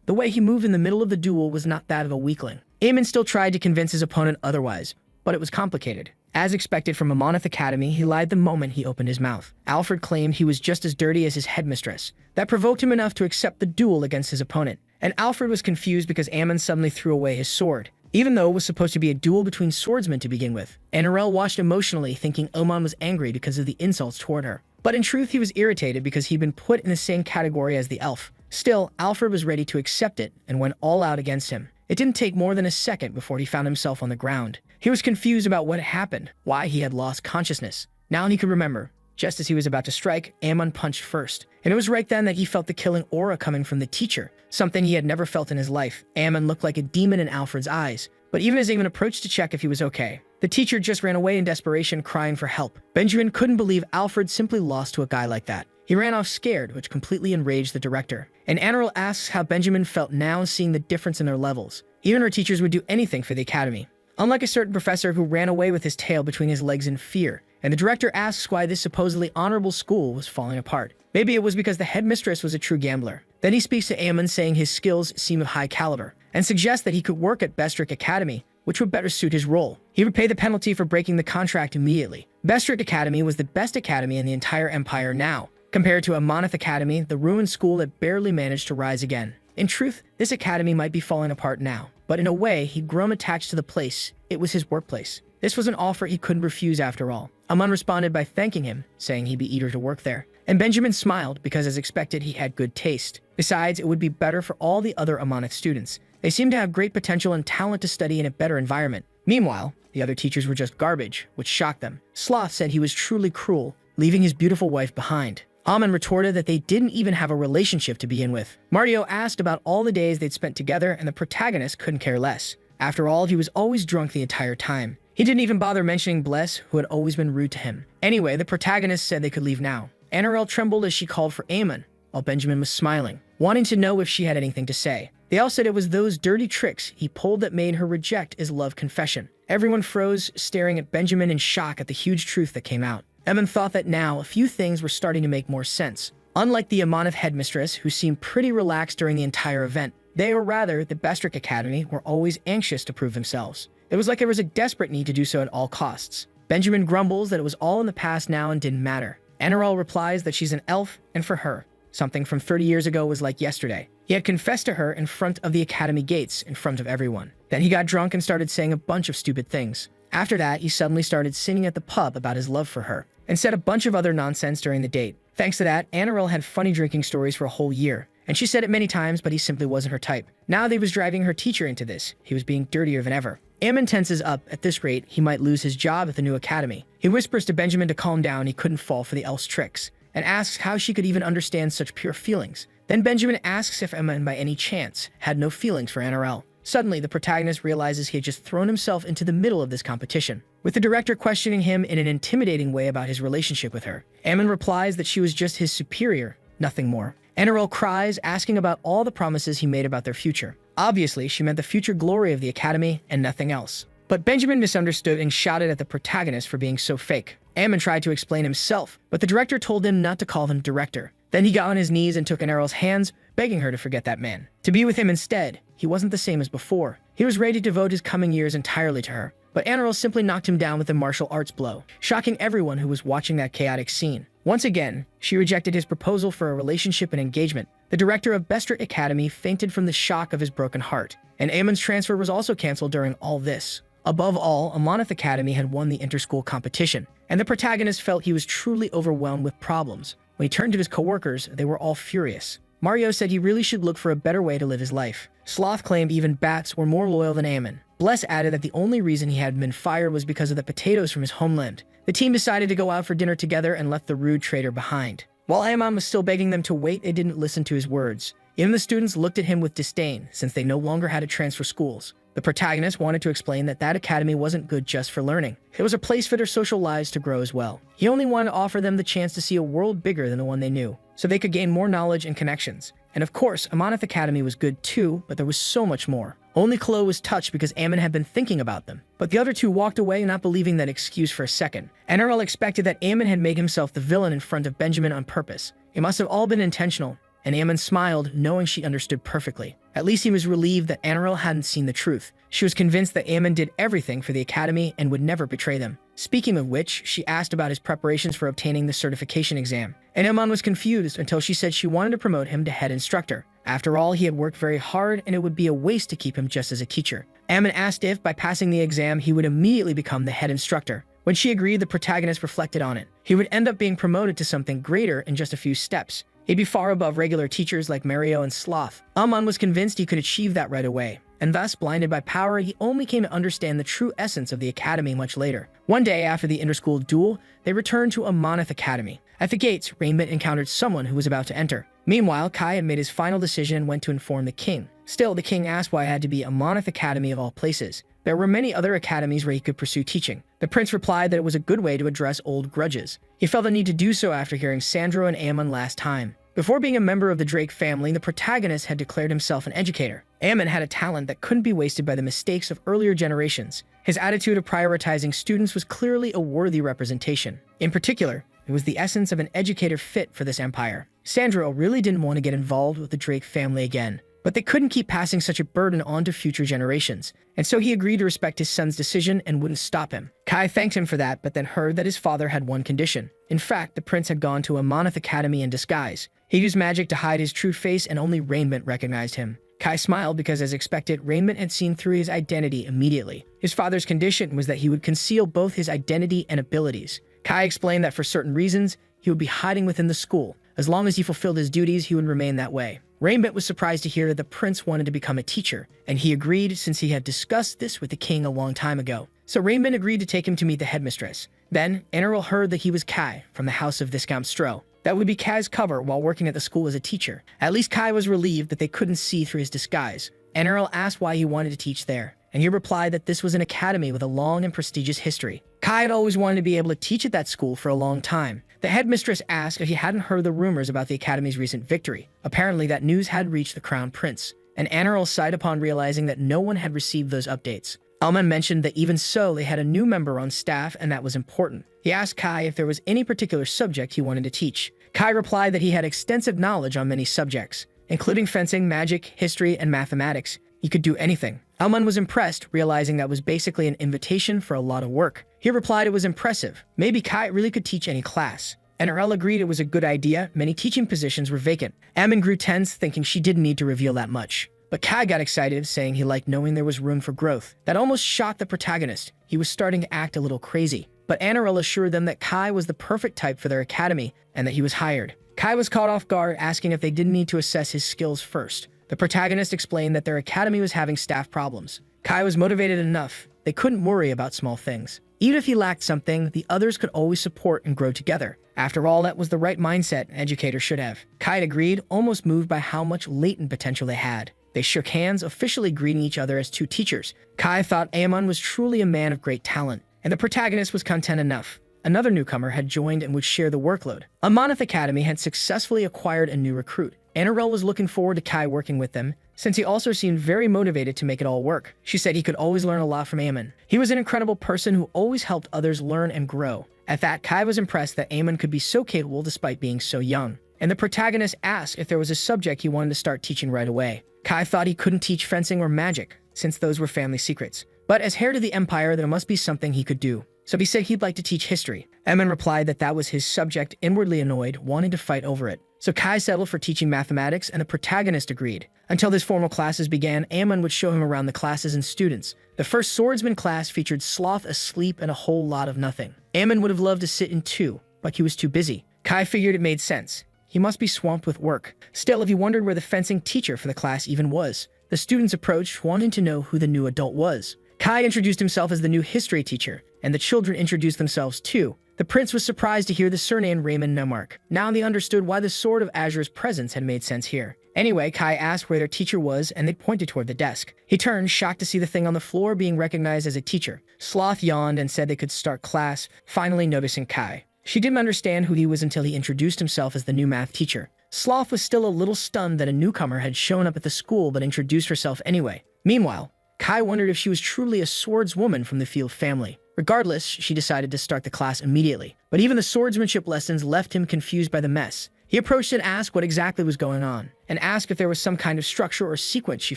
The way he moved in the middle of the duel was not that of a weakling. Ammon still tried to convince his opponent otherwise, but it was complicated. As expected from Amanith Academy, he lied the moment he opened his mouth. Alfred claimed he was just as dirty as his headmistress. That provoked him enough to accept the duel against his opponent, and Alfred was confused because Ammon suddenly threw away his sword, even though it was supposed to be a duel between swordsmen to begin with. Anirel watched emotionally, thinking Oman was angry because of the insults toward her. But in truth, he was irritated because he'd been put in the same category as the elf. Still, Alfred was ready to accept it and went all out against him. It didn't take more than a second before he found himself on the ground. He was confused about what had happened, why he had lost consciousness. Now he could remember. Just as he was about to strike, Ammon punched first. And it was right then that he felt the killing aura coming from the teacher, something he had never felt in his life. Ammon looked like a demon in Alfred's eyes. But even as Ammon approached to check if he was okay, the teacher just ran away in desperation, crying for help. Benjamin couldn't believe Alfred simply lost to a guy like that. He ran off scared, which completely enraged the director. And Anirel asks how Benjamin felt now seeing the difference in their levels. Even her teachers would do anything for the academy. Unlike a certain professor who ran away with his tail between his legs in fear. And the director asks why this supposedly honorable school was falling apart. Maybe it was because the headmistress was a true gambler. Then he speaks to Ammon, saying his skills seem of high caliber, and suggests that he could work at Bestrick Academy, which would better suit his role. He would pay the penalty for breaking the contract immediately. Bestrick Academy was the best academy in the entire empire now, compared to Amanith Academy, the ruined school that barely managed to rise again. In truth, this academy might be falling apart now, but in a way, he'd grown attached to the place. It was his workplace. This was an offer he couldn't refuse after all. Aman responded by thanking him, saying he'd be eager to work there. And Benjamin smiled because, as expected, he had good taste. Besides, it would be better for all the other Amanith students. They seemed to have great potential and talent to study in a better environment. Meanwhile, the other teachers were just garbage, which shocked them. Sloth said he was truly cruel, leaving his beautiful wife behind. Aman retorted that they didn't even have a relationship to begin with. Mario asked about all the days they'd spent together, and the protagonist couldn't care less. After all, he was always drunk the entire time. He didn't even bother mentioning Bless, who had always been rude to him. Anyway, the protagonist said they could leave now. Anirel trembled as she called for Ammon, while Benjamin was smiling, wanting to know if she had anything to say. They all said it was those dirty tricks he pulled that made her reject his love confession. Everyone froze, staring at Benjamin in shock at the huge truth that came out. Ammon thought that now a few things were starting to make more sense. Unlike the Amanith headmistress, who seemed pretty relaxed during the entire event, they, or rather the Bestrick Academy, were always anxious to prove themselves. It was like there was a desperate need to do so at all costs. Benjamin grumbles that it was all in the past now and didn't matter. Anirel replies that she's an elf, and for her, something from 30 years ago was like yesterday. He had confessed to her in front of the academy gates, in front of everyone. Then he got drunk and started saying a bunch of stupid things. After that, he suddenly started singing at the pub about his love for her, and said a bunch of other nonsense during the date. Thanks to that, Anirel had funny drinking stories for a whole year, and she said it many times, but he simply wasn't her type. Now they was driving her teacher into this. He was being dirtier than ever. Ammon tenses up. At this rate, he might lose his job at the new academy. He whispers to Benjamin to calm down, he couldn't fall for the elf's tricks, and asks how she could even understand such pure feelings. Then Benjamin asks if Ammon, by any chance, had no feelings for Anirel. Suddenly, the protagonist realizes he had just thrown himself into the middle of this competition, with the director questioning him in an intimidating way about his relationship with her. Ammon replies that she was just his superior, nothing more. Anirel cries, asking about all the promises he made about their future. Obviously, she meant the future glory of the academy and nothing else. But Benjamin misunderstood and shouted at the protagonist for being so fake. Ammon tried to explain himself, but the director told him not to call him director. Then he got on his knees and took Anirel's hands, begging her to forget that man. To be with him instead. He wasn't the same as before. He was ready to devote his coming years entirely to her. But Anirel simply knocked him down with a martial arts blow, shocking everyone who was watching that chaotic scene. Once again, she rejected his proposal for a relationship and engagement. The director of Bestrick Academy fainted from the shock of his broken heart, and Ammon's transfer was also canceled during all this. Above all, Amanith Academy had won the inter-school competition, and the protagonist felt he was truly overwhelmed with problems. When he turned to his coworkers, they were all furious. Mario said he really should look for a better way to live his life. Sloth claimed even bats were more loyal than Amon. Bless added that the only reason he had been fired was because of the potatoes from his homeland. The team decided to go out for dinner together and left the rude traitor behind. While Amon was still begging them to wait, they didn't listen to his words. Even the students looked at him with disdain, since they no longer had to transfer schools. The protagonist wanted to explain that academy wasn't good just for learning. It was a place for their social lives to grow as well. He only wanted to offer them the chance to see a world bigger than the one they knew, so they could gain more knowledge and connections. And of course, Amanith Academy was good too, but there was so much more. Only Chloe was touched because Amon had been thinking about them. But the other two walked away, not believing that excuse for a second. NRL expected that Amon had made himself the villain in front of Benjamin on purpose. It must have all been intentional, and Amon smiled, knowing she understood perfectly. At least he was relieved that NRL hadn't seen the truth. She was convinced that Amon did everything for the academy and would never betray them. Speaking of which, she asked about his preparations for obtaining the certification exam. And Amon was confused until she said she wanted to promote him to head instructor. After all, he had worked very hard and it would be a waste to keep him just as a teacher. Amon asked if, by passing the exam, he would immediately become the head instructor. When she agreed, the protagonist reflected on it. He would end up being promoted to something greater in just a few steps. He'd be far above regular teachers like Mario and Sloth. Amon was convinced he could achieve that right away, and thus, blinded by power, he only came to understand the true essence of the academy much later. One day after the inter-school duel, they returned to Amanith Academy. At the gates, Rainbow encountered someone who was about to enter. Meanwhile, Kai had made his final decision and went to inform the king. Still, the king asked why it had to be Amanith Academy of all places. There were many other academies where he could pursue teaching. The prince replied that it was a good way to address old grudges. He felt the need to do so after hearing Sandro and Amon last time. Before being a member of the Drake family, the protagonist had declared himself an educator. Amon had a talent that couldn't be wasted by the mistakes of earlier generations. His attitude of prioritizing students was clearly a worthy representation. In particular, it was the essence of an educator fit for this empire. Sandro really didn't want to get involved with the Drake family again, but they couldn't keep passing such a burden on to future generations, and so he agreed to respect his son's decision and wouldn't stop him. Kai thanked him for that, but then heard that his father had one condition. In fact, the prince had gone to Amanith Academy in disguise. He used magic to hide his true face, and only Rainbow recognized him. Kai smiled because, as expected, Rainbow had seen through his identity immediately. His father's condition was that he would conceal both his identity and abilities. Kai explained that for certain reasons, he would be hiding within the school. As long as he fulfilled his duties, he would remain that way. Rainbow was surprised to hear that the prince wanted to become a teacher, and he agreed since he had discussed this with the king a long time ago. So Rainbow agreed to take him to meet the headmistress. Then, Enro heard that he was Kai, from the house of Viscount Stroh. That would be Kai's cover while working at the school as a teacher. At least Kai was relieved that they couldn't see through his disguise. Enro asked why he wanted to teach there, and he replied that this was an academy with a long and prestigious history. Kai had always wanted to be able to teach at that school for a long time. The headmistress asked if he hadn't heard the rumors about the academy's recent victory. Apparently, that news had reached the crown prince, and Enro sighed upon realizing that no one had received those updates. Alman mentioned that even so, they had a new member on staff, and that was important. He asked Kai if there was any particular subject he wanted to teach. Kai replied that he had extensive knowledge on many subjects, including fencing, magic, history, and mathematics. He could do anything. Alman was impressed, realizing that was basically an invitation for a lot of work. He replied it was impressive. Maybe Kai really could teach any class. NRL agreed it was a good idea. Many teaching positions were vacant. Amon grew tense, thinking she didn't need to reveal that much. But Kai got excited, saying he liked knowing there was room for growth. That almost shocked the protagonist. He was starting to act a little crazy. But NRL assured them that Kai was the perfect type for their academy, and that he was hired. Kai was caught off guard, asking if they didn't need to assess his skills first. The protagonist explained that their academy was having staff problems. Kai was motivated enough. They couldn't worry about small things. Even if he lacked something, the others could always support and grow together. After all, that was the right mindset an educator should have. Kai agreed, almost moved by how much latent potential they had. They shook hands, officially greeting each other as two teachers. Kai thought Amon was truly a man of great talent, and the protagonist was content enough. Another newcomer had joined and would share the workload. Amanith Academy had successfully acquired a new recruit. Annarelle was looking forward to Kai working with them, since he also seemed very motivated to make it all work. She said he could always learn a lot from Amon. He was an incredible person who always helped others learn and grow. At that, Kai was impressed that Amon could be so capable despite being so young. And the protagonist asked if there was a subject he wanted to start teaching right away. Kai thought he couldn't teach fencing or magic, since those were family secrets. But as heir to the Empire, there must be something he could do. So he said he'd like to teach history. Amon replied that that was his subject, inwardly annoyed, wanting to fight over it. So Kai settled for teaching mathematics, and the protagonist agreed. Until his formal classes began, Amon would show him around the classes and students. The first swordsman class featured Sloth asleep and a whole lot of nothing. Amon would have loved to sit in too, but he was too busy. Kai figured it made sense. He must be swamped with work. Still, if he wondered where the fencing teacher for the class even was, the students approached, wanting to know who the new adult was. Kai introduced himself as the new history teacher, and the children introduced themselves too. The prince was surprised to hear the surname Raymond Nemark. Now they understood why the Sword of Azure's presence had made sense here. Anyway, Kai asked where their teacher was, and they pointed toward the desk. He turned, shocked to see the thing on the floor being recognized as a teacher. Sloth yawned and said they could start class, finally noticing Kai. She didn't understand who he was until he introduced himself as the new math teacher. Sloth was still a little stunned that a newcomer had shown up at the school but introduced herself anyway. Meanwhile, Kai wondered if she was truly a swordswoman from the Field family. Regardless, she decided to start the class immediately. But even the swordsmanship lessons left him confused by the mess. He approached and asked what exactly was going on, and asked if there was some kind of structure or sequence she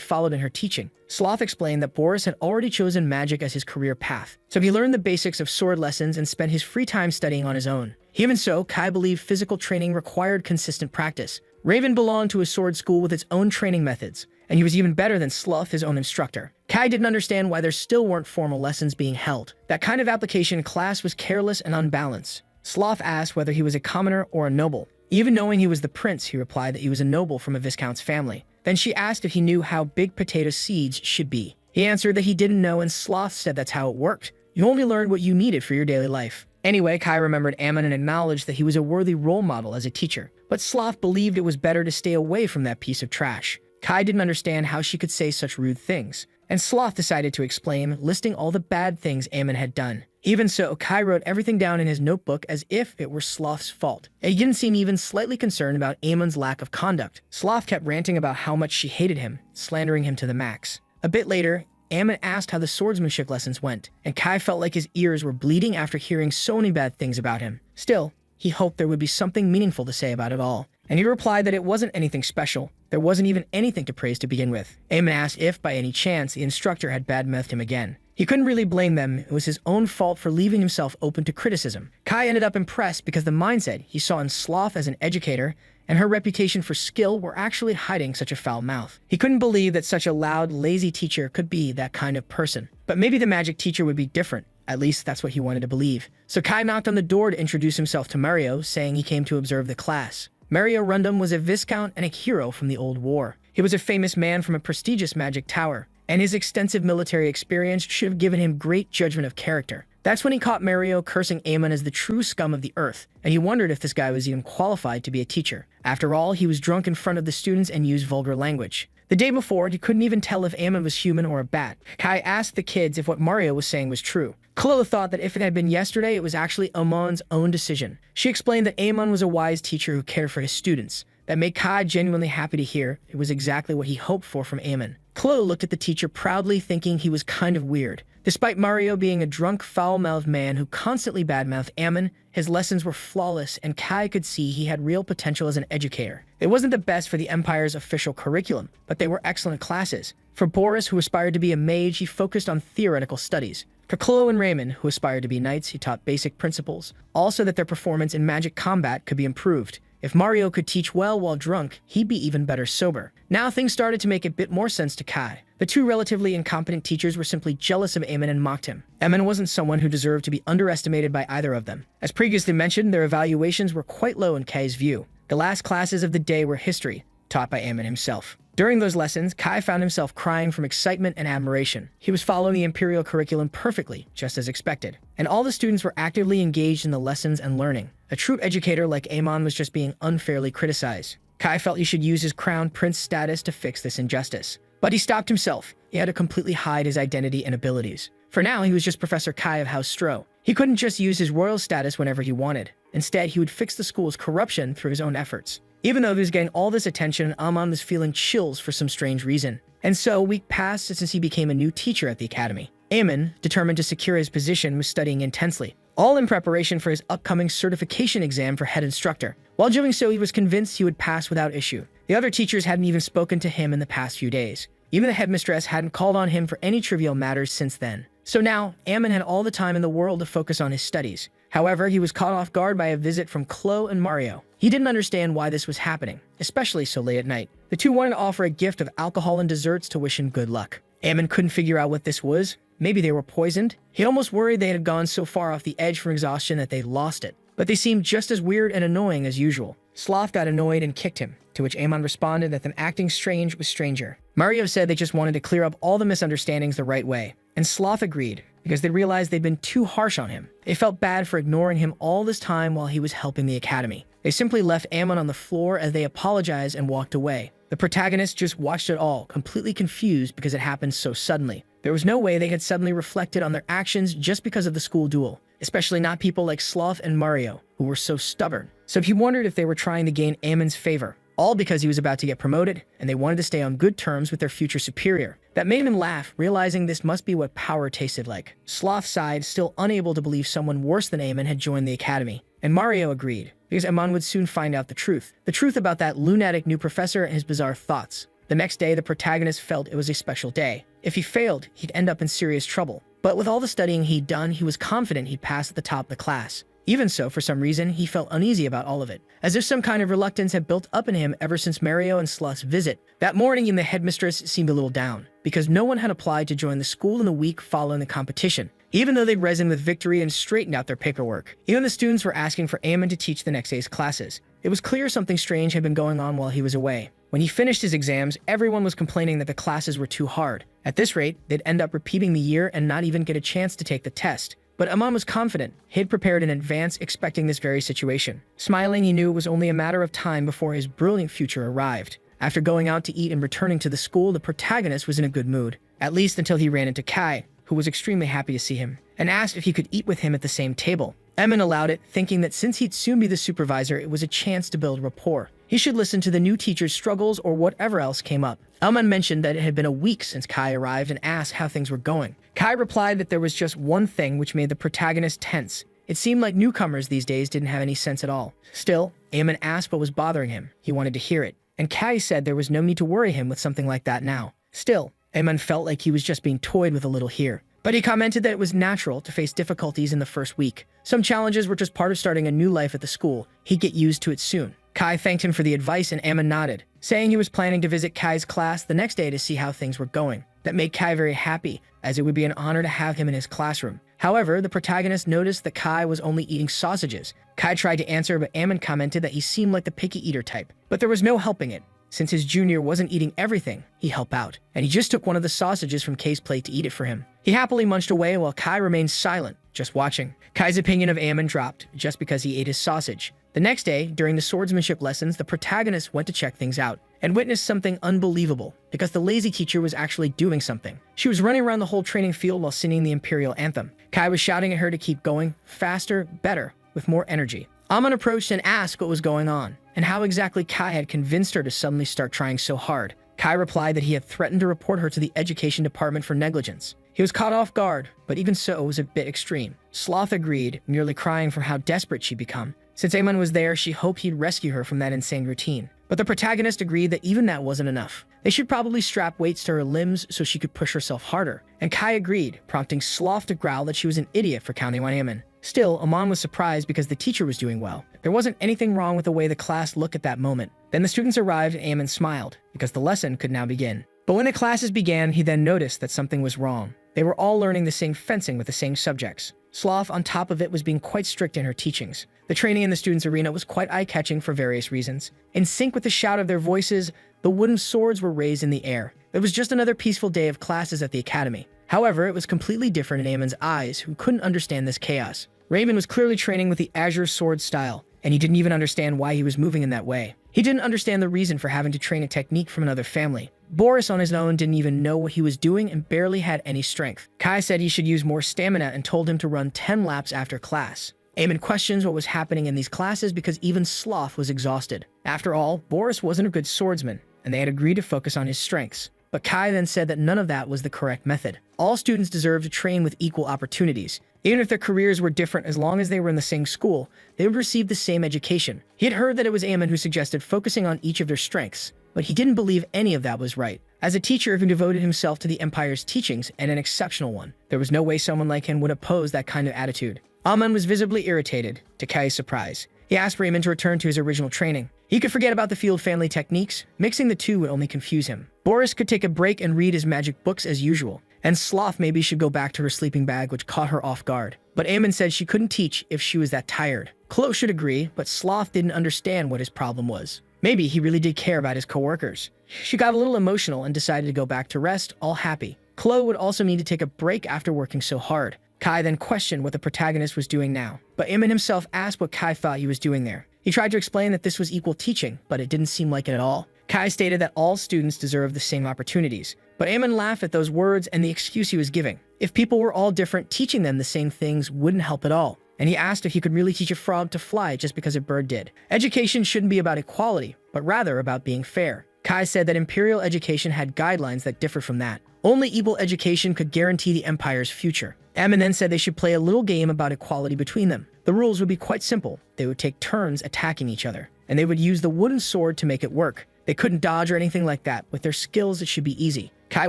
followed in her teaching. Sloth explained that Boris had already chosen magic as his career path, so he learned the basics of sword lessons and spent his free time studying on his own. Even so, Kai believed physical training required consistent practice. Raven belonged to a sword school with its own training methods, and he was even better than Sloth, his own instructor. Kai didn't understand why there still weren't formal lessons being held. That kind of application class was careless and unbalanced. Sloth asked whether he was a commoner or a noble. Even knowing he was the prince, he replied that he was a noble from a viscount's family. Then she asked if he knew how big potato seeds should be. He answered that he didn't know, and Sloth said that's how it worked. You only learned what you needed for your daily life. Anyway, Kai remembered Ammon and acknowledged that he was a worthy role model as a teacher. But Sloth believed it was better to stay away from that piece of trash. Kai didn't understand how she could say such rude things, and Sloth decided to explain, listing all the bad things Ammon had done. Even so, Kai wrote everything down in his notebook as if it were Sloth's fault. And he didn't seem even slightly concerned about Ammon's lack of conduct. Sloth kept ranting about how much she hated him, slandering him to the max. A bit later, Ammon asked how the swordsmanship lessons went, and Kai felt like his ears were bleeding after hearing so many bad things about him. Still, he hoped there would be something meaningful to say about it all, and he replied that it wasn't anything special. There wasn't even anything to praise to begin with. Ammon asked if, by any chance, the instructor had badmouthed him again. He couldn't really blame them. It was his own fault for leaving himself open to criticism. Kai ended up impressed because the mindset he saw in Sloth as an educator and her reputation for skill were actually hiding such a foul mouth. He couldn't believe that such a loud, lazy teacher could be that kind of person. But maybe the magic teacher would be different. At least that's what he wanted to believe. So Kai knocked on the door to introduce himself to Mario, saying he came to observe the class. Mario Rundum was a viscount and a hero from the old war. He was a famous man from a prestigious magic tower, and his extensive military experience should have given him great judgment of character. That's when he caught Mario cursing Ammon as the true scum of the earth, and he wondered if this guy was even qualified to be a teacher. After all, he was drunk in front of the students and used vulgar language. The day before, he couldn't even tell if Ammon was human or a bat. Kai asked the kids if what Mario was saying was true. Kalila thought that if it had been yesterday, it was actually Amon's own decision. She explained that Amon was a wise teacher who cared for his students. That made Kai genuinely happy to hear. It was exactly what he hoped for from Ammon. Kalila looked at the teacher proudly, thinking he was kind of weird. Despite Mario being a drunk, foul-mouthed man who constantly badmouthed Ammon, his lessons were flawless, and Kai could see he had real potential as an educator. It wasn't the best for the Empire's official curriculum, but they were excellent classes. For Boris, who aspired to be a mage, he focused on theoretical studies. For Chloe and Raymond, who aspired to be knights, he taught basic principles, also that their performance in magic combat could be improved. If Mario could teach well while drunk, he'd be even better sober. Now things started to make a bit more sense to Kai. The two relatively incompetent teachers were simply jealous of Ammon and mocked him. Ammon wasn't someone who deserved to be underestimated by either of them. As previously mentioned, their evaluations were quite low in Kai's view. The last classes of the day were history, taught by Ammon himself. During those lessons, Kai found himself crying from excitement and admiration. He was following the imperial curriculum perfectly, just as expected. And all the students were actively engaged in the lessons and learning. A true educator like Amon was just being unfairly criticized. Kai felt he should use his crown prince status to fix this injustice. But he stopped himself. He had to completely hide his identity and abilities. For now, he was just Professor Kai of House Stro. He couldn't just use his royal status whenever he wanted. Instead, he would fix the school's corruption through his own efforts. Even though he was getting all this attention, Amon was feeling chills for some strange reason. And so, a week passed since he became a new teacher at the academy. Ammon, determined to secure his position, was studying intensely, all in preparation for his upcoming certification exam for head instructor. While doing so, he was convinced he would pass without issue. The other teachers hadn't even spoken to him in the past few days. Even the headmistress hadn't called on him for any trivial matters since then. So now, Ammon had all the time in the world to focus on his studies. However, he was caught off guard by a visit from Chloe and Mario. He didn't understand why this was happening, especially so late at night. The two wanted to offer a gift of alcohol and desserts to wish him good luck. Ammon couldn't figure out what this was. Maybe they were poisoned? He almost worried they had gone so far off the edge from exhaustion that they'd lost it. but they seemed just as weird and annoying as usual. Sloth got annoyed and kicked him, to which Amon responded that them acting strange was stranger. Mario said they just wanted to clear up all the misunderstandings the right way, and Sloth agreed, because they realized they'd been too harsh on him. They felt bad for ignoring him all this time while he was helping the academy. They simply left Amon on the floor as they apologized and walked away. The protagonist just watched it all, completely confused because it happened so suddenly. There was no way they had suddenly reflected on their actions just because of the school duel, especially not people like Sloth and Mario, who were so stubborn. So he wondered if they were trying to gain Amon's favor, all because he was about to get promoted, and they wanted to stay on good terms with their future superior. That made him laugh, realizing this must be what power tasted like. Sloth sighed, still unable to believe someone worse than Amon had joined the academy, and Mario agreed, because Amon would soon find out the truth about that lunatic new professor and his bizarre thoughts. The next day, the protagonist felt it was a special day. If he failed, he'd end up in serious trouble. But with all the studying he'd done, he was confident he'd pass at the top of the class. Even so, for some reason, he felt uneasy about all of it, as if some kind of reluctance had built up in him ever since Mario and Sloth's visit. That morning, the headmistress seemed a little down, because no one had applied to join the school in the week following the competition, even though they'd risen with victory and straightened out their paperwork. Even the students were asking for Amon to teach the next day's classes. It was clear something strange had been going on while he was away. When he finished his exams, everyone was complaining that the classes were too hard. At this rate, they'd end up repeating the year and not even get a chance to take the test. But Amon was confident. He'd prepared in advance, expecting this very situation. Smiling, he knew it was only a matter of time before his brilliant future arrived. After going out to eat and returning to the school, the protagonist was in a good mood, at least until he ran into Kai, who was extremely happy to see him, and asked if he could eat with him at the same table. Amon allowed it, thinking that since he'd soon be the supervisor, it was a chance to build rapport. He should listen to the new teacher's struggles or whatever else came up. Amon mentioned that it had been a week since Kai arrived and asked how things were going. Kai replied that there was just one thing which made the protagonist tense. It seemed like newcomers these days didn't have any sense at all. Still, Amon asked what was bothering him. He wanted to hear it, and Kai said there was no need to worry him with something like that now. Still, Amon felt like he was just being toyed with a little here. But he commented that it was natural to face difficulties in the first week. Some challenges were just part of starting a new life at the school. He'd get used to it soon. Kai thanked him for the advice and Amon nodded, saying he was planning to visit Kai's class the next day to see how things were going. That made Kai very happy, as it would be an honor to have him in his classroom. However, the protagonist noticed that Kai was only eating sausages. Kai tried to answer, but Amon commented that he seemed like the picky eater type. But there was no helping it. Since his junior wasn't eating everything, he helped out, and he just took one of the sausages from Kai's plate to eat it for him. He happily munched away while Kai remained silent, just watching. Kai's opinion of Amon dropped, just because he ate his sausage. The next day, during the swordsmanship lessons, the protagonist went to check things out, and witnessed something unbelievable, because the lazy teacher was actually doing something. She was running around the whole training field while singing the imperial anthem. Kai was shouting at her to keep going, faster, better, with more energy. Amon approached and asked what was going on, and how exactly Kai had convinced her to suddenly start trying so hard. Kai replied that he had threatened to report her to the education department for negligence. He was caught off guard, but even so, it was a bit extreme. Sloth agreed, nearly crying from how desperate she'd become. Since Amon was there, she hoped he'd rescue her from that insane routine. But the protagonist agreed that even that wasn't enough. They should probably strap weights to her limbs so she could push herself harder. And Kai agreed, prompting Sloth to growl that she was an idiot for counting on Amon. Still, Amon was surprised because the teacher was doing well. There wasn't anything wrong with the way the class looked at that moment. Then the students arrived and Amon smiled, because the lesson could now begin. But when the classes began, he then noticed that something was wrong. They were all learning the same fencing with the same subjects. Sloth, on top of it, was being quite strict in her teachings. The training in the students' arena was quite eye-catching for various reasons. In sync with the shout of their voices, the wooden swords were raised in the air. It was just another peaceful day of classes at the academy. However, it was completely different in Amon's eyes, who couldn't understand this chaos. Raven was clearly training with the Azure sword style, and he didn't even understand why he was moving in that way. He didn't understand the reason for having to train a technique from another family. Boris on his own didn't even know what he was doing and barely had any strength. Kai said he should use more stamina and told him to run 10 laps after class. Amon questions what was happening in these classes because even Sloth was exhausted. After all, Boris wasn't a good swordsman, and they had agreed to focus on his strengths. But Kai then said that none of that was the correct method. All students deserve to train with equal opportunities. Even if their careers were different, as long as they were in the same school, they would receive the same education. He had heard that it was Amon who suggested focusing on each of their strengths, but he didn't believe any of that was right. As a teacher who devoted himself to the Empire's teachings, and an exceptional one, there was no way someone like him would oppose that kind of attitude. Amon was visibly irritated, to Kai's surprise. He asked Raymond to return to his original training. He could forget about the field family techniques. Mixing the two would only confuse him. Boris could take a break and read his magic books as usual, and Sloth maybe should go back to her sleeping bag, which caught her off guard. But Amon said she couldn't teach if she was that tired. Chloe should agree, but Sloth didn't understand what his problem was. Maybe he really did care about his coworkers. She got a little emotional and decided to go back to rest, all happy. Chloe would also need to take a break after working so hard. Kai then questioned what the protagonist was doing now, but Eamon himself asked what Kai thought he was doing there. He tried to explain that this was equal teaching, but it didn't seem like it at all. Kai stated that all students deserve the same opportunities, but Eamon laughed at those words and the excuse he was giving. If people were all different, teaching them the same things wouldn't help at all. And he asked if he could really teach a frog to fly just because a bird did. Education shouldn't be about equality, but rather about being fair. Kai said that imperial education had guidelines that differed from that. Only equal education could guarantee the empire's future. Eamon then said they should play a little game about equality between them. The rules would be quite simple. They would take turns attacking each other, and they would use the wooden sword to make it work. They couldn't dodge or anything like that. With their skills, it should be easy. Kai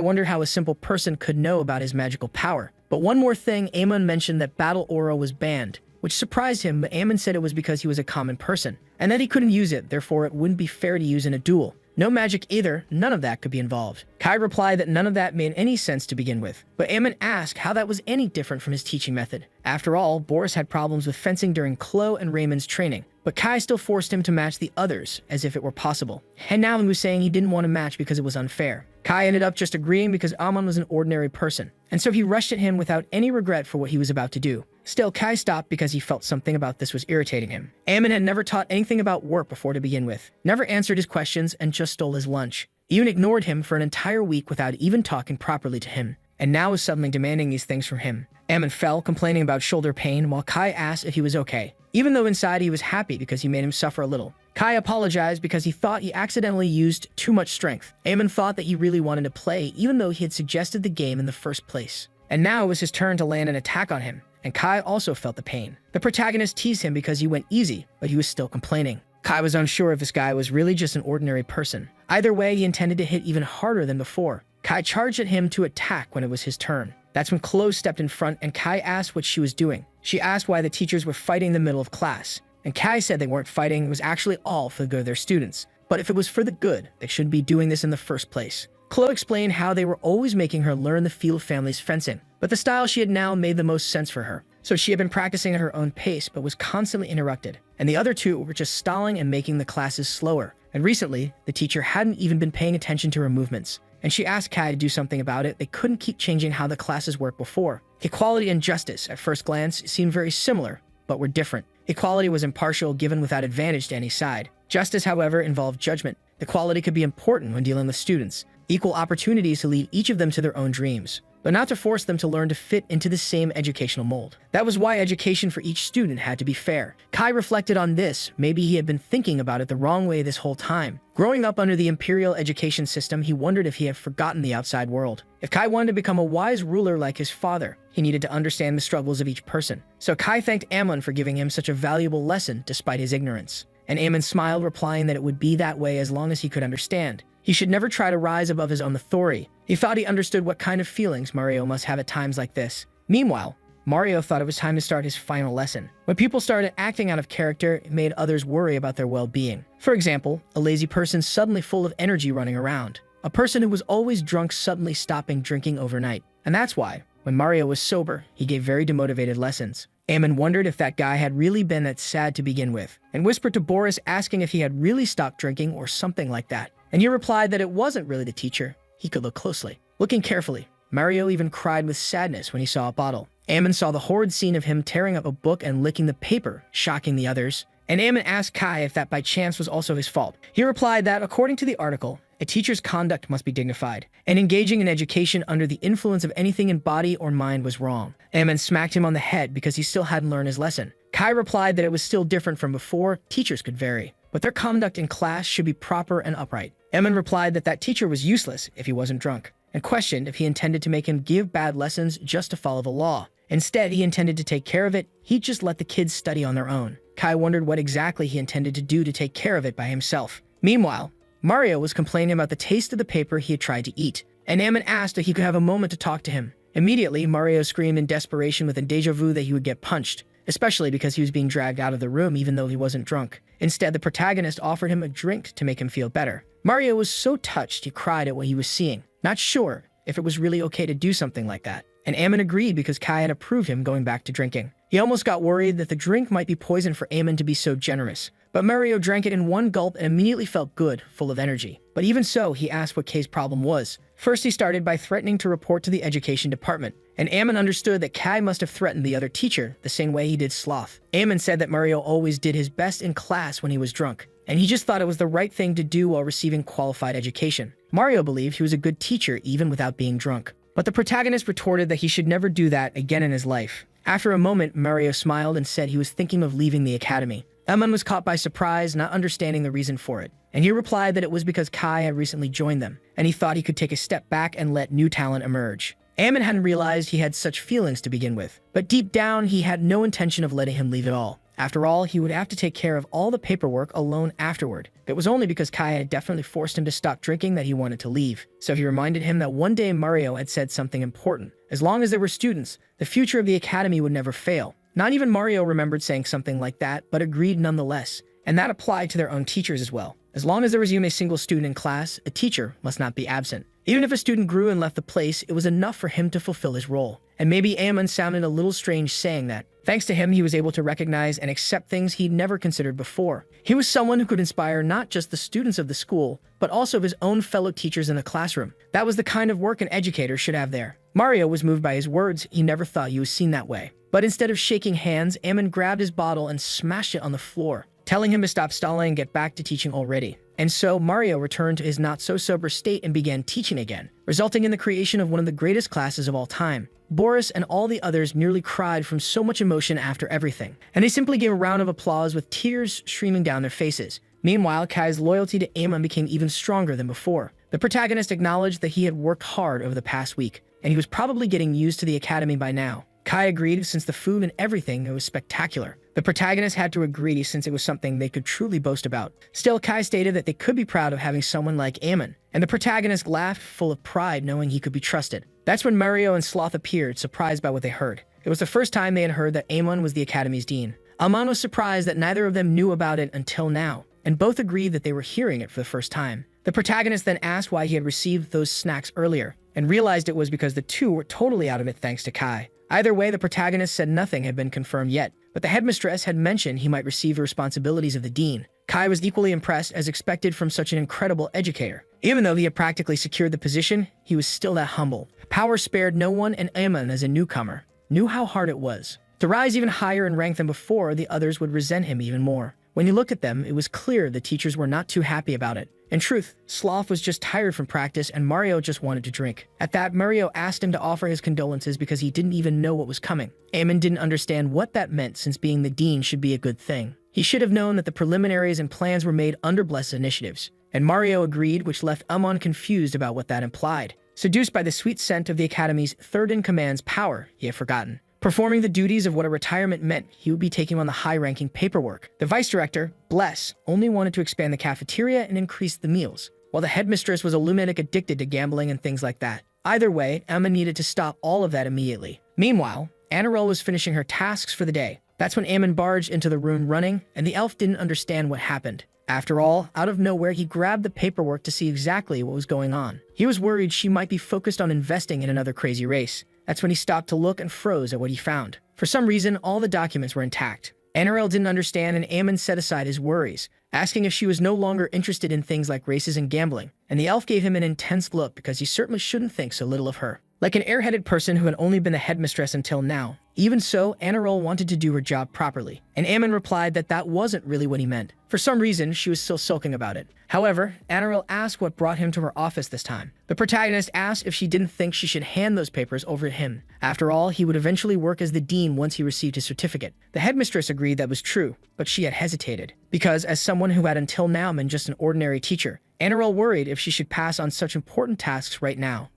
wondered how a simple person could know about his magical power. But one more thing, Eamon mentioned that battle aura was banned, which surprised him, but Eamon said it was because he was a common person, and that he couldn't use it, therefore it wouldn't be fair to use in a duel. No magic either, none of that could be involved. Kai replied that none of that made any sense to begin with, but Eamon asked how that was any different from his teaching method. After all, Boris had problems with fencing during Chloe and Raymond's training, but Kai still forced him to match the others as if it were possible. And now he was saying he didn't want to match because it was unfair. Kai ended up just agreeing because Amon was an ordinary person, and so he rushed at him without any regret for what he was about to do. Still, Kai stopped because he felt something about this was irritating him. Eamon had never taught anything about work before to begin with, never answered his questions, and just stole his lunch. Even ignored him for an entire week without even talking properly to him, and now was suddenly demanding these things from him. Eamon fell, complaining about shoulder pain, while Kai asked if he was okay, even though inside he was happy because he made him suffer a little. Kai apologized because he thought he accidentally used too much strength. Eamon thought that he really wanted to play, even though he had suggested the game in the first place. And now it was his turn to land an attack on him, and Kai also felt the pain. The protagonist teased him because he went easy, but he was still complaining. Kai was unsure if this guy was really just an ordinary person. Either way, he intended to hit even harder than before. Kai charged at him to attack when it was his turn. That's when Chloe stepped in front and Kai asked what she was doing. She asked why the teachers were fighting in the middle of class, and Kai said they weren't fighting, it was actually all for the good of their students. But if it was for the good, they shouldn't be doing this in the first place. Chloe explained how they were always making her learn the Field family's fencing, but the style she had now made the most sense for her. So she had been practicing at her own pace, but was constantly interrupted. And the other two were just stalling and making the classes slower. And recently, the teacher hadn't even been paying attention to her movements. And she asked Kai to do something about it. They couldn't keep changing how the classes worked before. Equality and justice, at first glance, seemed very similar, but were different. Equality was impartial, given without advantage to any side. Justice, however, involved judgment. Equality could be important when dealing with students. Equal opportunities to lead each of them to their own dreams, but not to force them to learn to fit into the same educational mold. That was why education for each student had to be fair. Kai reflected on this. Maybe he had been thinking about it the wrong way this whole time. Growing up under the imperial education system, he wondered if he had forgotten the outside world. If Kai wanted to become a wise ruler like his father, he needed to understand the struggles of each person. So Kai thanked Amon for giving him such a valuable lesson despite his ignorance. And Amon smiled, replying that it would be that way as long as he could understand. He should never try to rise above his own authority. He thought he understood what kind of feelings Mario must have at times like this. Meanwhile, Mario thought it was time to start his final lesson. When people started acting out of character, it made others worry about their well-being. For example, a lazy person suddenly full of energy running around. A person who was always drunk suddenly stopping drinking overnight. And that's why, when Mario was sober, he gave very demotivated lessons. Amon wondered if that guy had really been that sad to begin with, and whispered to Boris asking if he had really stopped drinking or something like that. And he replied that it wasn't really the teacher. He could look closely. Looking carefully, Mario even cried with sadness when he saw a bottle. Amon saw the horrid scene of him tearing up a book and licking the paper, shocking the others. And Amon asked Kai if that by chance was also his fault. He replied that, according to the article, a teacher's conduct must be dignified, and engaging in education under the influence of anything in body or mind was wrong. Amon smacked him on the head because he still hadn't learned his lesson. Kai replied that it was still different from before. Teachers could vary, but their conduct in class should be proper and upright. Amon replied that that teacher was useless if he wasn't drunk, and questioned if he intended to make him give bad lessons just to follow the law. Instead, he intended to take care of it. He'd just let the kids study on their own. Kai wondered what exactly he intended to do to take care of it by himself. Meanwhile, Mario was complaining about the taste of the paper he had tried to eat, and Amon asked if he could have a moment to talk to him. Immediately, Mario screamed in desperation with a deja vu that he would get punched, especially because he was being dragged out of the room even though he wasn't drunk. Instead, the protagonist offered him a drink to make him feel better. Mario was so touched he cried at what he was seeing, not sure if it was really okay to do something like that. And Amon agreed because Kai had approved him going back to drinking. He almost got worried that the drink might be poison for Amon to be so generous. But Mario drank it in one gulp and immediately felt good, full of energy. But even so, he asked what Kay's problem was. First, he started by threatening to report to the education department, and Amon understood that Kai must have threatened the other teacher the same way he did Sloth. Amon said that Mario always did his best in class when he was drunk, and he just thought it was the right thing to do while receiving qualified education. Mario believed he was a good teacher even without being drunk. But the protagonist retorted that he should never do that again in his life. After a moment, Mario smiled and said he was thinking of leaving the academy. Amon was caught by surprise, not understanding the reason for it, and he replied that it was because Kai had recently joined them, and he thought he could take a step back and let new talent emerge. Amon hadn't realized he had such feelings to begin with, but deep down he had no intention of letting him leave at all. After all, he would have to take care of all the paperwork alone afterward. It was only because Kai had definitely forced him to stop drinking that he wanted to leave. So he reminded him that one day Mario had said something important. As long as there were students, the future of the academy would never fail. Not even Mario remembered saying something like that, but agreed nonetheless. And that applied to their own teachers as well. As long as there was even a single student in class, a teacher must not be absent. Even if a student grew and left the place, it was enough for him to fulfill his role. And maybe Amon sounded a little strange saying that. Thanks to him, he was able to recognize and accept things he'd never considered before. He was someone who could inspire not just the students of the school, but also his own fellow teachers in the classroom. That was the kind of work an educator should have there. Mario was moved by his words. He never thought he was seen that way. But instead of shaking hands, Amon grabbed his bottle and smashed it on the floor, telling him to stop stalling and get back to teaching already. And so Mario returned to his not-so-sober state and began teaching again, resulting in the creation of one of the greatest classes of all time. Boris and all the others nearly cried from so much emotion after everything, and they simply gave a round of applause with tears streaming down their faces. Meanwhile, Kai's loyalty to Amon became even stronger than before. The protagonist acknowledged that he had worked hard over the past week, and he was probably getting used to the academy by now. Kai agreed since the food and everything was spectacular. The protagonist had to agree since it was something they could truly boast about. Still, Kai stated that they could be proud of having someone like Amon, and the protagonist laughed full of pride knowing he could be trusted. That's when Mario and Sloth appeared, surprised by what they heard. It was the first time they had heard that Amon was the academy's dean. Amon was surprised that neither of them knew about it until now, and both agreed that they were hearing it for the first time. The protagonist then asked why he had received those snacks earlier, and realized it was because the two were totally out of it thanks to Kai. Either way, the protagonist said nothing had been confirmed yet, but the headmistress had mentioned he might receive the responsibilities of the dean. Kai was equally impressed as expected from such an incredible educator. Even though he had practically secured the position, he was still that humble. Power spared no one, and Amon, as a newcomer, knew how hard it was. To rise even higher in rank than before, the others would resent him even more. When he looked at them, it was clear the teachers were not too happy about it. In truth, Sloth was just tired from practice and Mario just wanted to drink. At that, Mario asked him to offer his condolences because he didn't even know what was coming. Amon didn't understand what that meant since being the dean should be a good thing. He should have known that the preliminaries and plans were made under blessed initiatives. And Mario agreed, which left Amon confused about what that implied. Seduced by the sweet scent of the Academy's third-in-command's power, he had forgotten. Performing the duties of what a retirement meant, he would be taking on the high-ranking paperwork. The vice director, Bless, only wanted to expand the cafeteria and increase the meals, while the headmistress was a lunatic addicted to gambling and things like that. Either way, Emma needed to stop all of that immediately. Meanwhile, Anirel was finishing her tasks for the day. That's when Amon barged into the room running, and the elf didn't understand what happened. After all, out of nowhere, he grabbed the paperwork to see exactly what was going on. He was worried she might be focused on investing in another crazy race. That's when he stopped to look and froze at what he found. For some reason, all the documents were intact. Anirel didn't understand, and Amon set aside his worries, asking if she was no longer interested in things like races and gambling. And the elf gave him an intense look because he certainly shouldn't think so little of her. Like an airheaded person who had only been the headmistress until now. Even so, Anirel wanted to do her job properly, and Amon replied that that wasn't really what he meant. For some reason, she was still sulking about it. However, Anirel asked what brought him to her office this time. The protagonist asked if she didn't think she should hand those papers over to him. After all, he would eventually work as the dean once he received his certificate. The headmistress agreed that was true, but she had hesitated. Because as someone who had until now been just an ordinary teacher, Anirel worried if she should pass on such important tasks right now.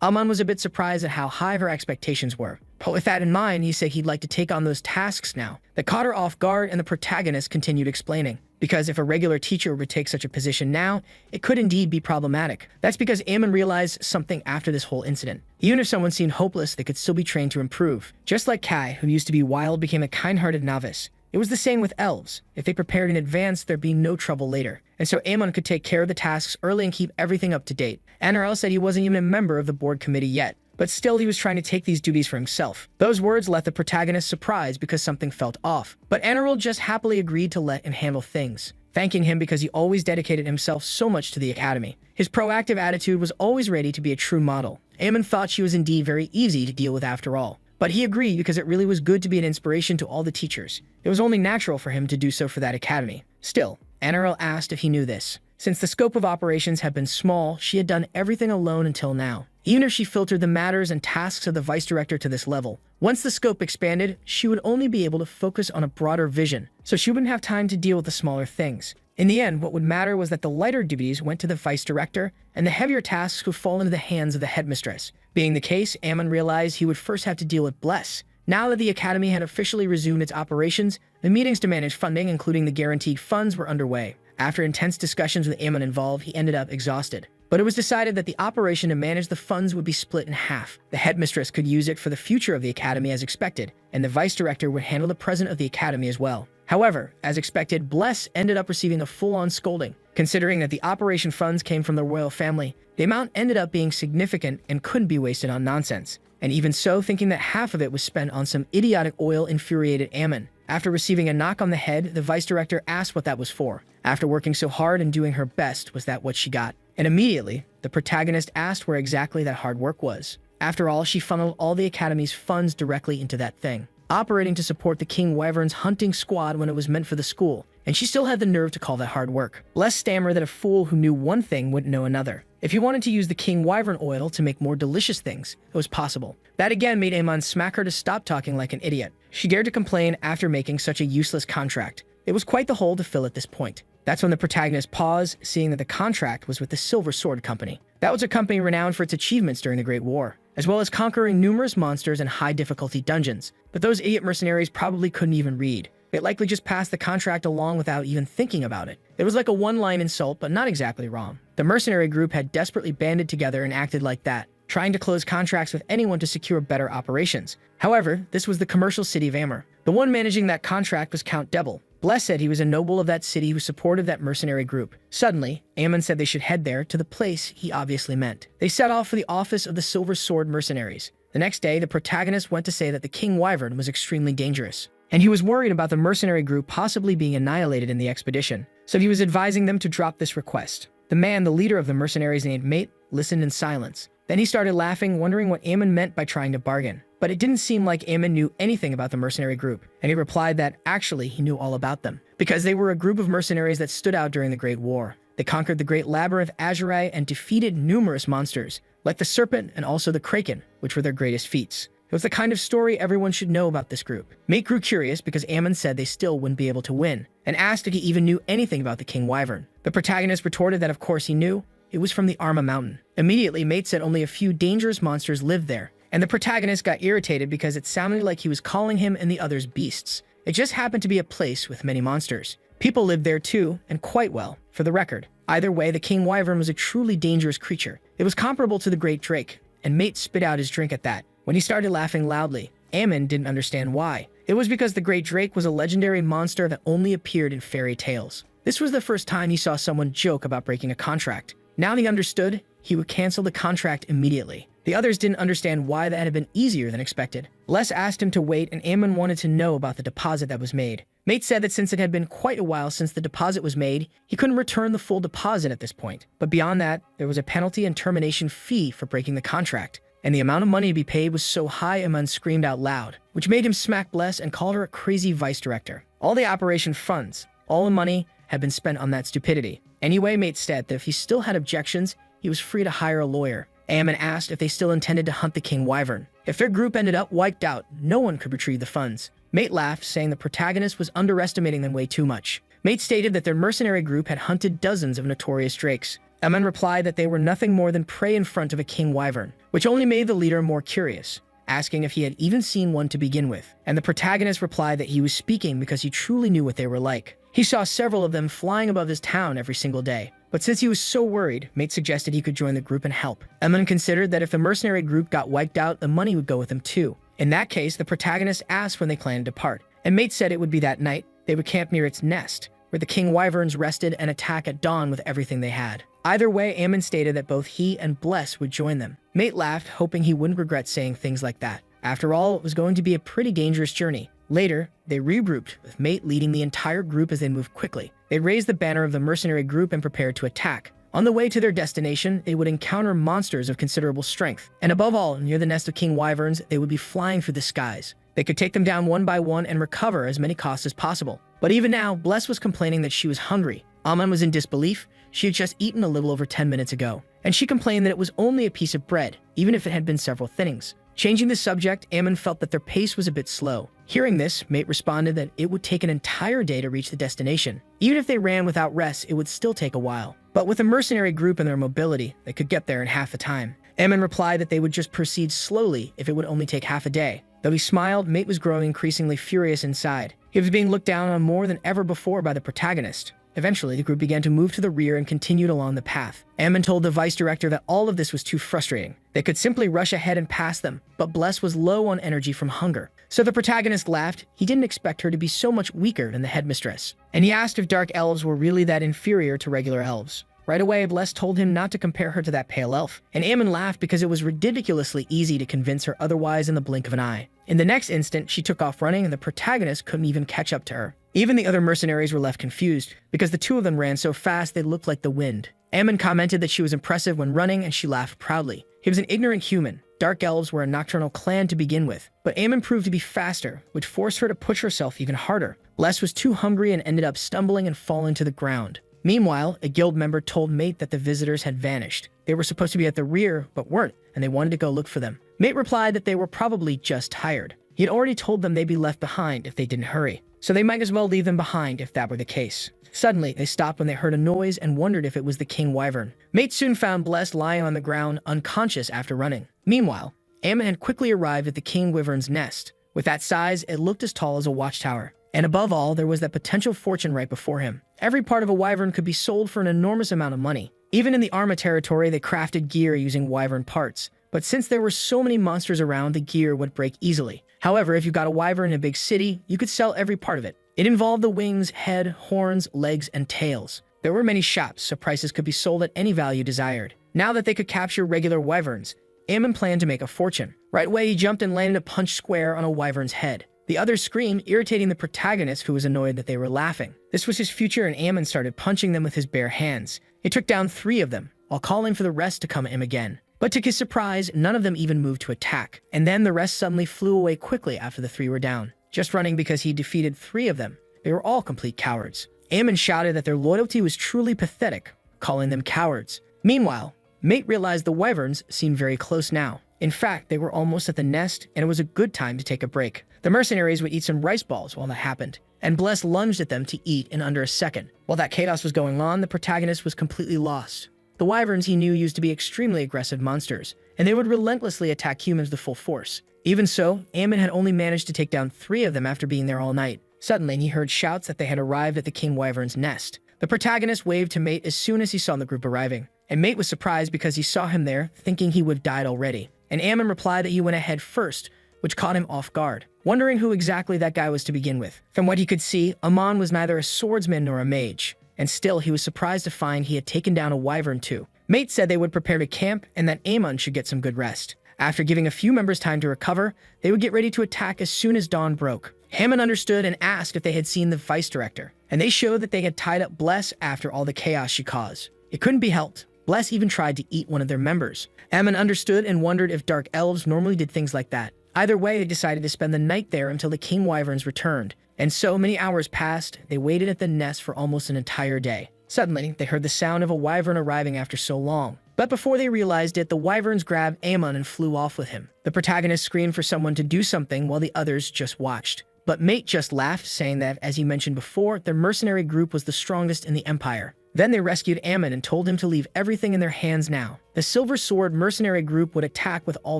Amon was a bit surprised at how high her expectations were. But with that in mind, he said he'd like to take on those tasks now. That caught her off guard, and the protagonist continued explaining. Because if a regular teacher would take such a position now, it could indeed be problematic. That's because Amon realized something after this whole incident. Even if someone seemed hopeless, they could still be trained to improve. Just like Kai, who used to be wild, became a kind-hearted novice. It was the same with elves. If they prepared in advance, there'd be no trouble later. And so Amon could take care of the tasks early and keep everything up to date. Anirel said he wasn't even a member of the board committee yet. but still he was trying to take these duties for himself. Those words left the protagonist surprised because something felt off, but Enroll just happily agreed to let him handle things, thanking him because he always dedicated himself so much to the academy. His proactive attitude was always ready to be a true model. Amon thought she was indeed very easy to deal with after all, but he agreed because it really was good to be an inspiration to all the teachers. It was only natural for him to do so for that academy. Still, Enroll asked if he knew this. Since the scope of operations had been small, she had done everything alone until now. Even if she filtered the matters and tasks of the vice director to this level, once the scope expanded, she would only be able to focus on a broader vision, so she wouldn't have time to deal with the smaller things. In the end, what would matter was that the lighter duties went to the vice director, and the heavier tasks would fall into the hands of the headmistress. Being the case, Amon realized he would first have to deal with Bless. Now that the academy had officially resumed its operations, the meetings to manage funding, including the guaranteed funds, were underway. After intense discussions with Amon involved, he ended up exhausted. But it was decided that the operation to manage the funds would be split in half. The headmistress could use it for the future of the academy as expected, and the vice director would handle the present of the academy as well. However, as expected, Bless ended up receiving a full-on scolding. Considering that the operation funds came from the royal family, the amount ended up being significant and couldn't be wasted on nonsense. And even so, thinking that half of it was spent on some idiotic oil infuriated Amon. After receiving a knock on the head, the vice director asked what that was for. After working so hard and doing her best, was that what she got? And immediately, the protagonist asked where exactly that hard work was. After all, she funneled all the academy's funds directly into that thing, operating to support the King Wyvern's hunting squad when it was meant for the school, and she still had the nerve to call that hard work. Less stammer that a fool who knew one thing wouldn't know another. If he wanted to use the King Wyvern oil to make more delicious things, it was possible. That again made Amon smack her to stop talking like an idiot. She dared to complain after making such a useless contract. It was quite the hole to fill at this point. That's when the protagonist paused, seeing that the contract was with the Silver Sword Company. That was a company renowned for its achievements during the Great War, as well as conquering numerous monsters and high-difficulty dungeons. But those idiot mercenaries probably couldn't even read. They likely just passed the contract along without even thinking about it. It was like a one-line insult, but not exactly wrong. The mercenary group had desperately banded together and acted like that, trying to close contracts with anyone to secure better operations. However, this was the commercial city of Amur. The one managing that contract was Count Devil. Bless said he was a noble of that city who supported that mercenary group. Suddenly, Amon said they should head there, to the place he obviously meant. They set off for the office of the Silver Sword Mercenaries. The next day, the protagonist went to say that the King Wyvern was extremely dangerous, and he was worried about the mercenary group possibly being annihilated in the expedition, so he was advising them to drop this request. The man, the leader of the mercenaries named Mate, listened in silence. Then he started laughing, wondering what Amon meant by trying to bargain. But it didn't seem like Amon knew anything about the mercenary group, and he replied that actually he knew all about them, because they were a group of mercenaries that stood out during the Great War. They conquered the Great Labyrinth Azure and defeated numerous monsters, like the Serpent and also the Kraken, which were their greatest feats. It was the kind of story everyone should know about this group. Mate grew curious because Amon said they still wouldn't be able to win, and asked if he even knew anything about the King Wyvern. The protagonist retorted that of course he knew. It was from the Arma Mountain. Immediately, Mate said only a few dangerous monsters lived there, and the protagonist got irritated because it sounded like he was calling him and the others beasts. It just happened to be a place with many monsters. People lived there too, and quite well, for the record. Either way, the King Wyvern was a truly dangerous creature. It was comparable to the Great Drake, and Mate spit out his drink at that. When he started laughing loudly, Amon didn't understand why. It was because the Great Drake was a legendary monster that only appeared in fairy tales. This was the first time he saw someone joke about breaking a contract. Now he understood, he would cancel the contract immediately. The others didn't understand why that had been easier than expected. Les asked him to wait, and Amon wanted to know about the deposit that was made. Mate said that since it had been quite a while since the deposit was made, he couldn't return the full deposit at this point. But beyond that, there was a penalty and termination fee for breaking the contract. And the amount of money to be paid was so high Amon screamed out loud, which made him smack Bless and called her a crazy vice director. All the operation funds, all the money, had been spent on that stupidity. Anyway, Mate said that if he still had objections, he was free to hire a lawyer. Amon asked if they still intended to hunt the King Wyvern. If their group ended up wiped out, no one could retrieve the funds. Mate laughed, saying the protagonist was underestimating them way too much. Mate stated that their mercenary group had hunted dozens of notorious drakes. Amon replied that they were nothing more than prey in front of a King Wyvern, which only made the leader more curious, asking if he had even seen one to begin with. And the protagonist replied that he was speaking because he truly knew what they were like. He saw several of them flying above his town every single day. But since he was so worried, Mate suggested he could join the group and help. Amon considered that if the mercenary group got wiped out, the money would go with him too. In that case, the protagonist asked when they planned to depart, and Mate said it would be that night. They would camp near its nest, where the King Wyverns rested and attack at dawn with everything they had. Either way, Ammon stated that both he and Bless would join them. Mate laughed, hoping he wouldn't regret saying things like that. After all, it was going to be a pretty dangerous journey. Later, they regrouped, with Mate leading the entire group as they moved quickly. They raised the banner of the mercenary group and prepared to attack. On the way to their destination, they would encounter monsters of considerable strength. And above all, near the nest of King Wyverns, they would be flying through the skies. They could take them down one by one and recover as many costs as possible. But even now, Bless was complaining that she was hungry. Ammon was in disbelief. She had just eaten a little over 10 minutes ago. And she complained that it was only a piece of bread, even if it had been several thinnings. Changing the subject, Ammon felt that their pace was a bit slow. Hearing this, Mate responded that it would take an entire day to reach the destination. Even if they ran without rest, it would still take a while. But with a mercenary group and their mobility, they could get there in half the time. Ammon replied that they would just proceed slowly if it would only take half a day. Though he smiled, Mate was growing increasingly furious inside. He was being looked down on more than ever before by the protagonist. Eventually, the group began to move to the rear and continued along the path. Ammon told the vice director that all of this was too frustrating. They could simply rush ahead and pass them, but Bless was low on energy from hunger. So the protagonist laughed. He didn't expect her to be so much weaker than the headmistress. And he asked if dark elves were really that inferior to regular elves. Right away, Bless told him not to compare her to that pale elf, and Ammon laughed because it was ridiculously easy to convince her otherwise in the blink of an eye. In the next instant, she took off running and the protagonist couldn't even catch up to her. Even the other mercenaries were left confused, because the two of them ran so fast they looked like the wind. Ammon commented that she was impressive when running and she laughed proudly. He was an ignorant human. Dark elves were a nocturnal clan to begin with, but Ammon proved to be faster, which forced her to push herself even harder. Bless was too hungry and ended up stumbling and falling to the ground. Meanwhile, a guild member told Mate that the visitors had vanished. They were supposed to be at the rear, but weren't, and they wanted to go look for them. Mate replied that they were probably just tired. He had already told them they'd be left behind if they didn't hurry, so they might as well leave them behind if that were the case. Suddenly, they stopped when they heard a noise and wondered if it was the King Wyvern. Mate soon found Bless lying on the ground, unconscious after running. Meanwhile, Ammon had quickly arrived at the King Wyvern's nest. With that size, it looked as tall as a watchtower. And above all, there was that potential fortune right before him. Every part of a wyvern could be sold for an enormous amount of money. Even in the Arma territory, they crafted gear using wyvern parts. But since there were so many monsters around, the gear would break easily. However, if you got a wyvern in a big city, you could sell every part of it. It involved the wings, head, horns, legs, and tails. There were many shops, so prices could be sold at any value desired. Now that they could capture regular wyverns, Ammon planned to make a fortune. Right away, he jumped and landed a punch square on a wyvern's head. The others screamed, irritating the protagonist, who was annoyed that they were laughing. This was his future, and Ammon started punching them with his bare hands. He took down 3 of them, while calling for the rest to come at him again. But to his surprise, none of them even moved to attack. And then the rest suddenly flew away quickly after the 3 were down, just running because he defeated 3 of them. They were all complete cowards. Ammon shouted that their loyalty was truly pathetic, calling them cowards. Meanwhile, Mate realized the wyverns seemed very close now. In fact, they were almost at the nest, and it was a good time to take a break. The mercenaries would eat some rice balls while that happened, and Bless lunged at them to eat in under a second. While that chaos was going on, the protagonist was completely lost. The wyverns he knew used to be extremely aggressive monsters, and they would relentlessly attack humans with full force. Even so, Ammon had only managed to take down 3 of them after being there all night. Suddenly, he heard shouts that they had arrived at the King Wyvern's nest. The protagonist waved to Mate as soon as he saw the group arriving, and Mate was surprised because he saw him there, thinking he would have died already. And Ammon replied that he went ahead first, which caught him off guard, wondering who exactly that guy was to begin with. From what he could see, Ammon was neither a swordsman nor a mage, and still he was surprised to find he had taken down a wyvern too. Mate said they would prepare to camp and that Ammon should get some good rest. After giving a few members time to recover, they would get ready to attack as soon as dawn broke. Ammon understood and asked if they had seen the vice director, and they showed that they had tied up Bless after all the chaos she caused. It couldn't be helped. Bless even tried to eat one of their members. Ammon understood and wondered if dark elves normally did things like that. Either way, they decided to spend the night there until the King Wyverns returned. And so many hours passed, they waited at the nest for almost an entire day. Suddenly, they heard the sound of a wyvern arriving after so long. But before they realized it, the wyverns grabbed Ammon and flew off with him. The protagonist screamed for someone to do something while the others just watched. But Mate just laughed, saying that, as he mentioned before, their mercenary group was the strongest in the Empire. Then they rescued Ammon and told him to leave everything in their hands now. The Silver Sword mercenary group would attack with all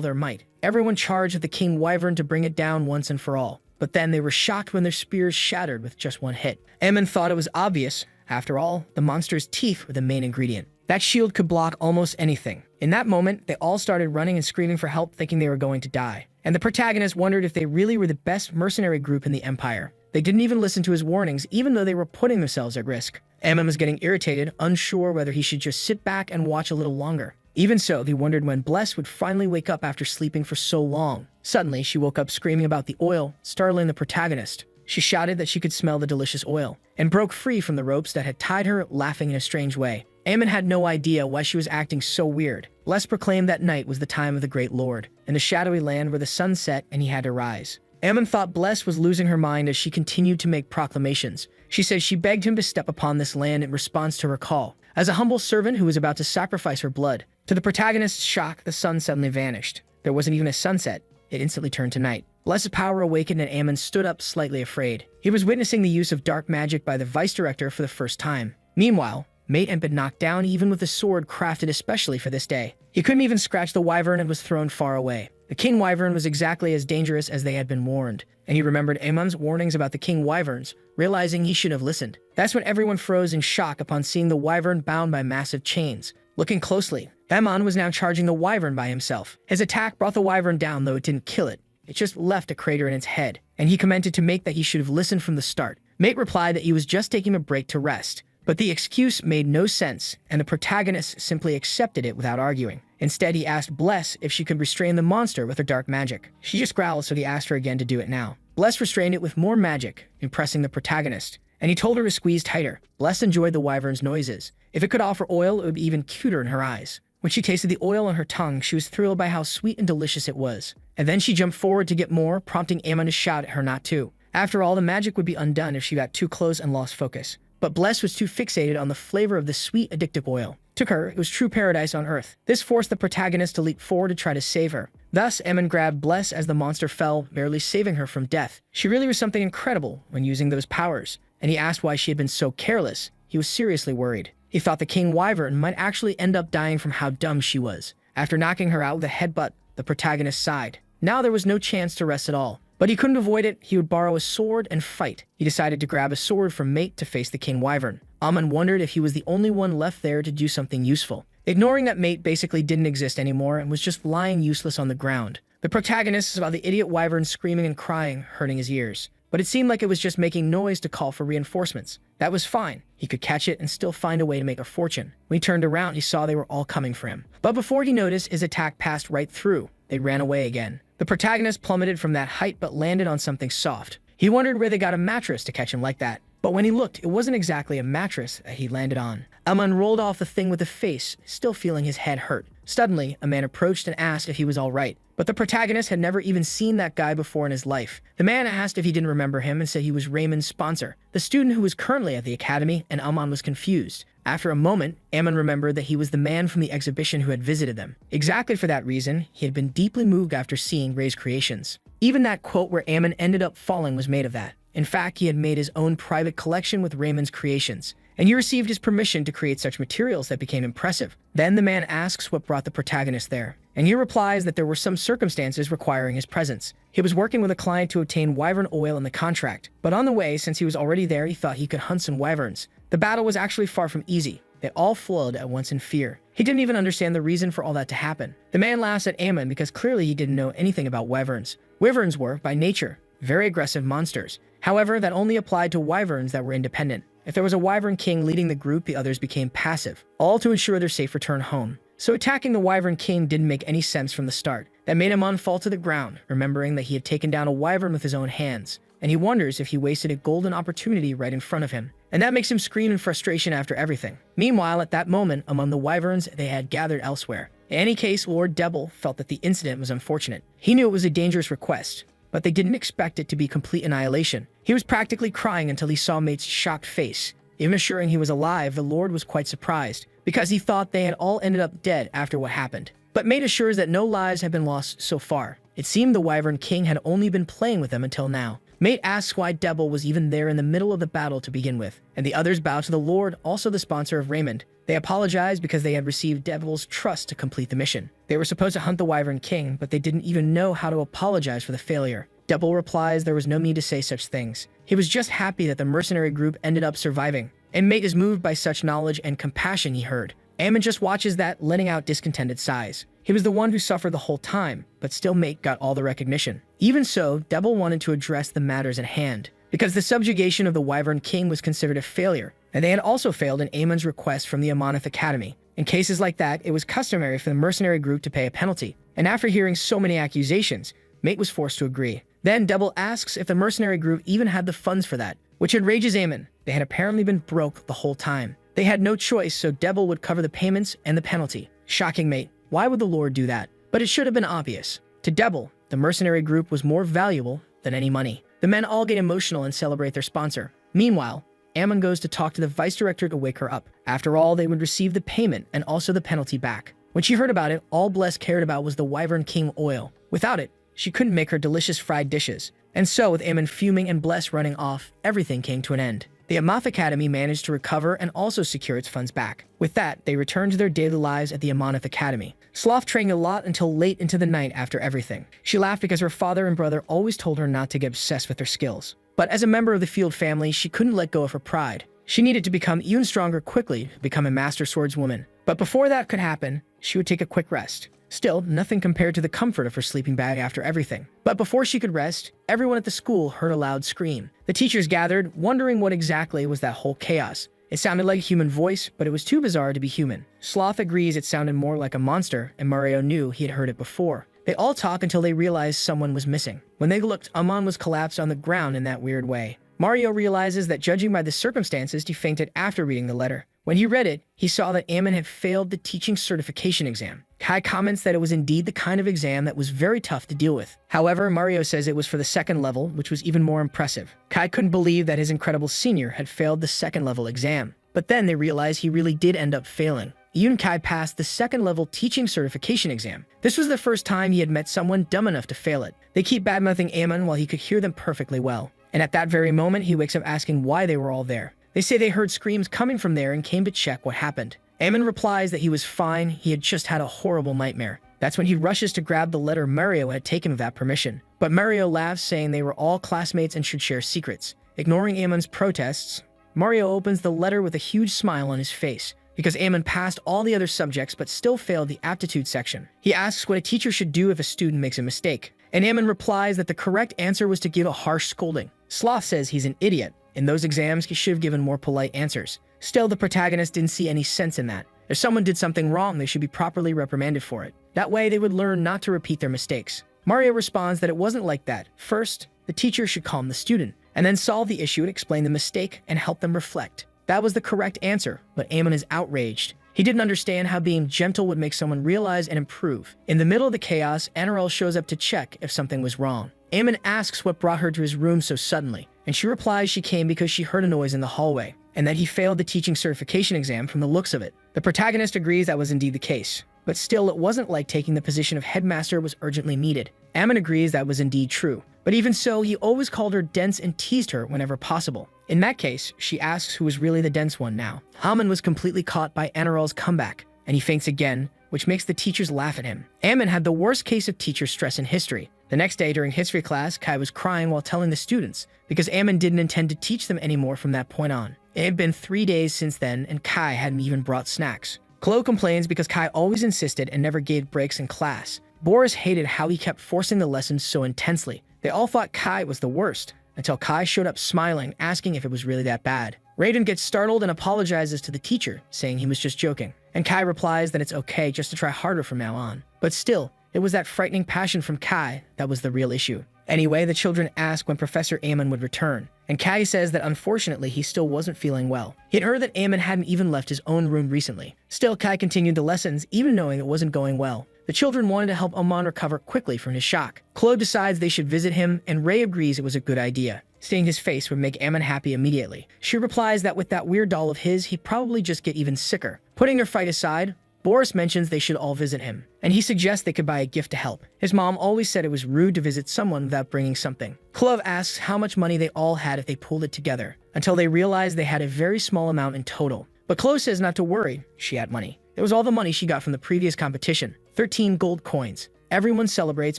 their might. Everyone charged at the King Wyvern to bring it down once and for all. But then they were shocked when their spears shattered with just one hit. Ammon thought it was obvious. After all, the monster's teeth were the main ingredient. That shield could block almost anything. In that moment, they all started running and screaming for help, thinking they were going to die. And the protagonist wondered if they really were the best mercenary group in the Empire. They didn't even listen to his warnings, even though they were putting themselves at risk. Ammon was getting irritated, unsure whether he should just sit back and watch a little longer. Even so, they wondered when Bless would finally wake up after sleeping for so long. Suddenly, she woke up screaming about the oil, startling the protagonist. She shouted that she could smell the delicious oil, and broke free from the ropes that had tied her, laughing in a strange way. Ammon had no idea why she was acting so weird. Bless proclaimed that night was the time of the Great Lord, in the shadowy land where the sun set and he had to rise. Ammon thought Bless was losing her mind as she continued to make proclamations. She said she begged him to step upon this land in response to her call, as a humble servant who was about to sacrifice her blood. To the protagonist's shock, the sun suddenly vanished. There wasn't even a sunset. It instantly turned to night. Bless's power awakened and Ammon stood up slightly afraid. He was witnessing the use of dark magic by the vice director for the first time. Meanwhile, Mate had been knocked down even with a sword crafted especially for this day. He couldn't even scratch the wyvern and was thrown far away. The King Wyvern was exactly as dangerous as they had been warned, and he remembered Ammon's warnings about the King Wyverns, realizing he should have listened. That's when everyone froze in shock upon seeing the wyvern bound by massive chains. Looking closely, Ammon was now charging the wyvern by himself. His attack brought the wyvern down, though it didn't kill it. It just left a crater in its head, and he commented to Mate that he should have listened from the start. Mate replied that he was just taking a break to rest, but the excuse made no sense, and the protagonist simply accepted it without arguing. Instead, he asked Bless if she could restrain the monster with her dark magic. She just growled, so he asked her again to do it now. Bless restrained it with more magic, impressing the protagonist, and he told her to squeeze tighter. Bless enjoyed the wyvern's noises. If it could offer oil, it would be even cuter in her eyes. When she tasted the oil on her tongue, she was thrilled by how sweet and delicious it was. And then she jumped forward to get more, prompting Ammon to shout at her not to. After all, the magic would be undone if she got too close and lost focus. But Bless was too fixated on the flavor of the sweet, addictive oil. To her, it was true paradise on Earth. This forced the protagonist to leap forward to try to save her. Thus, Ammon grabbed Bless as the monster fell, barely saving her from death. She really was something incredible when using those powers, and he asked why she had been so careless. He was seriously worried. He thought the King Wyvern might actually end up dying from how dumb she was. After knocking her out with a headbutt, the protagonist sighed. Now there was no chance to rest at all. But he couldn't avoid it. He would borrow a sword and fight. He decided to grab a sword from Mate to face the King Wyvern. Ammon wondered if he was the only one left there to do something useful, ignoring that Mate basically didn't exist anymore and was just lying useless on the ground. The protagonist saw the idiot wyvern screaming and crying, hurting his ears. But it seemed like it was just making noise to call for reinforcements. That was fine. He could catch it and still find a way to make a fortune. When he turned around, he saw they were all coming for him. But before he noticed, his attack passed right through. They ran away again. The protagonist plummeted from that height but landed on something soft. He wondered where they got a mattress to catch him like that. But when he looked, it wasn't exactly a mattress that he landed on. Ammon rolled off the thing with a face, still feeling his head hurt. Suddenly, a man approached and asked if he was all right. But the protagonist had never even seen that guy before in his life. The man asked if he didn't remember him and said he was Raymond's sponsor, the student who was currently at the academy, and Ammon was confused. After a moment, Ammon remembered that he was the man from the exhibition who had visited them. Exactly for that reason, he had been deeply moved after seeing Ray's creations. Even that quote where Ammon ended up falling was made of that. In fact, he had made his own private collection with Raymond's creations, and he received his permission to create such materials that became impressive. Then the man asks what brought the protagonist there, and he replies that there were some circumstances requiring his presence. He was working with a client to obtain wyvern oil in the contract, but on the way, since he was already there, he thought he could hunt some wyverns. The battle was actually far from easy. They all fled at once in fear. He didn't even understand the reason for all that to happen. The man laughs at Ammon because clearly he didn't know anything about wyverns. Wyverns were, by nature, very aggressive monsters. However, that only applied to wyverns that were independent. If there was a wyvern king leading the group, the others became passive, all to ensure their safe return home. So attacking the wyvern king didn't make any sense from the start. That made Ammon fall to the ground, remembering that he had taken down a wyvern with his own hands, and he wonders if he wasted a golden opportunity right in front of him. And that makes him scream in frustration after everything. Meanwhile, at that moment, among the wyverns, they had gathered elsewhere. In any case, Lord Devil felt that the incident was unfortunate. He knew it was a dangerous request, but they didn't expect it to be complete annihilation. He was practically crying until he saw Mate's shocked face. Even assuring he was alive, the Lord was quite surprised, because he thought they had all ended up dead after what happened. But Mate assures that no lives had been lost so far. It seemed the Wyvern King had only been playing with them until now. Mate asks why Devil was even there in the middle of the battle to begin with, and the others bow to the Lord, also the sponsor of Raymond. They apologize because they had received Devil's trust to complete the mission. They were supposed to hunt the Wyvern King, but they didn't even know how to apologize for the failure. Devil replies there was no need to say such things. He was just happy that the mercenary group ended up surviving, and Mate is moved by such knowledge and compassion he heard. Ammon just watches that, letting out discontented sighs. He was the one who suffered the whole time, but still Mate got all the recognition. Even so, Devil wanted to address the matters at hand, because the subjugation of the Wyvern King was considered a failure, and they had also failed in Amon's request from the Amanith Academy. In cases like that, it was customary for the mercenary group to pay a penalty, and after hearing so many accusations, Mate was forced to agree. Then Devil asks if the mercenary group even had the funds for that, which enrages Amon. They had apparently been broke the whole time. They had no choice, so Devil would cover the payments and the penalty. Shocking, Mate. Why would the Lord do that? But it should have been obvious. To Devil, the mercenary group was more valuable than any money. The men all get emotional and celebrate their sponsor. Meanwhile, Amon goes to talk to the vice director to wake her up. After all, they would receive the payment and also the penalty back. When she heard about it, all Bless cared about was the Wyvern King oil. Without it, she couldn't make her delicious fried dishes. And so, with Amon fuming and Bless running off, everything came to an end. The Amanith Academy managed to recover and also secure its funds back. With that, they returned to their daily lives at the Amanith Academy. Sloth trained a lot until late into the night after everything. She laughed because her father and brother always told her not to get obsessed with her skills. But as a member of the Field family, she couldn't let go of her pride. She needed to become even stronger quickly to become a master swordswoman. But before that could happen, she would take a quick rest. Still, nothing compared to the comfort of her sleeping bag after everything. But before she could rest, everyone at the school heard a loud scream. The teachers gathered, wondering what exactly was that whole chaos. It sounded like a human voice, but it was too bizarre to be human. Sloth agrees it sounded more like a monster, and Mario knew he had heard it before. They all talk until they realized someone was missing. When they looked, Amon was collapsed on the ground in that weird way. Mario realizes that judging by the circumstances, he fainted after reading the letter. When he read it, he saw that Amon had failed the teaching certification exam. Kai comments that it was indeed the kind of exam that was very tough to deal with. However, Mario says it was for the second level, which was even more impressive. Kai couldn't believe that his incredible senior had failed the second level exam. But then they realized he really did end up failing. Yoon Kai passed the second level teaching certification exam. This was the first time he had met someone dumb enough to fail it. They keep badmouthing Amon while he could hear them perfectly well. And at that very moment, he wakes up asking why they were all there. They say they heard screams coming from there and came to check what happened. Amon replies that he was fine, he had just had a horrible nightmare. That's when he rushes to grab the letter Mario had taken without permission. But Mario laughs, saying they were all classmates and should share secrets. Ignoring Amon's protests, Mario opens the letter with a huge smile on his face, because Amon passed all the other subjects but still failed the aptitude section. He asks what a teacher should do if a student makes a mistake, and Amon replies that the correct answer was to give a harsh scolding. Sloth says he's an idiot. In those exams, he should have given more polite answers. Still, the protagonist didn't see any sense in that. If someone did something wrong, they should be properly reprimanded for it. That way, they would learn not to repeat their mistakes. Mario responds that it wasn't like that. First, the teacher should calm the student, and then solve the issue and explain the mistake and help them reflect. That was the correct answer, but Amon is outraged. He didn't understand how being gentle would make someone realize and improve. In the middle of the chaos, Enro shows up to check if something was wrong. Amon asks what brought her to his room so suddenly, and she replies she came because she heard a noise in the hallway, and that he failed the teaching certification exam from the looks of it. The protagonist agrees that was indeed the case, but still it wasn't like taking the position of headmaster was urgently needed. Amon agrees that was indeed true, but even so, he always called her dense and teased her whenever possible. In that case, she asks who was really the dense one now. Amon was completely caught by Enroll's comeback, and he faints again, which makes the teachers laugh at him. Amon had the worst case of teacher stress in history. The next day during history class, Kai was crying while telling the students, because Amon didn't intend to teach them anymore from that point on. It had been 3 days since then, and Kai hadn't even brought snacks. Chloe complains because Kai always insisted and never gave breaks in class. Boris hated how he kept forcing the lessons so intensely. They all thought Kai was the worst, until Kai showed up smiling, asking if it was really that bad. Raiden gets startled and apologizes to the teacher, saying he was just joking. And Kai replies that it's okay just to try harder from now on. But still, it was that frightening passion from Kai that was the real issue. Anyway, the children ask when Professor Amon would return, and Kai says that unfortunately he still wasn't feeling well. He had heard that Amon hadn't even left his own room recently. Still, Kai continued the lessons, even knowing it wasn't going well. The children wanted to help Amon recover quickly from his shock. Chloe decides they should visit him, and Ray agrees it was a good idea. Seeing his face would make Amon happy immediately. She replies that with that weird doll of his, he'd probably just get even sicker. Putting their fight aside, Boris mentions they should all visit him, and he suggests they could buy a gift to help. His mom always said it was rude to visit someone without bringing something. Clove asks how much money they all had if they pulled it together, until they realized they had a very small amount in total. But Clove says not to worry, she had money. It was all the money she got from the previous competition, 13 gold coins. Everyone celebrates,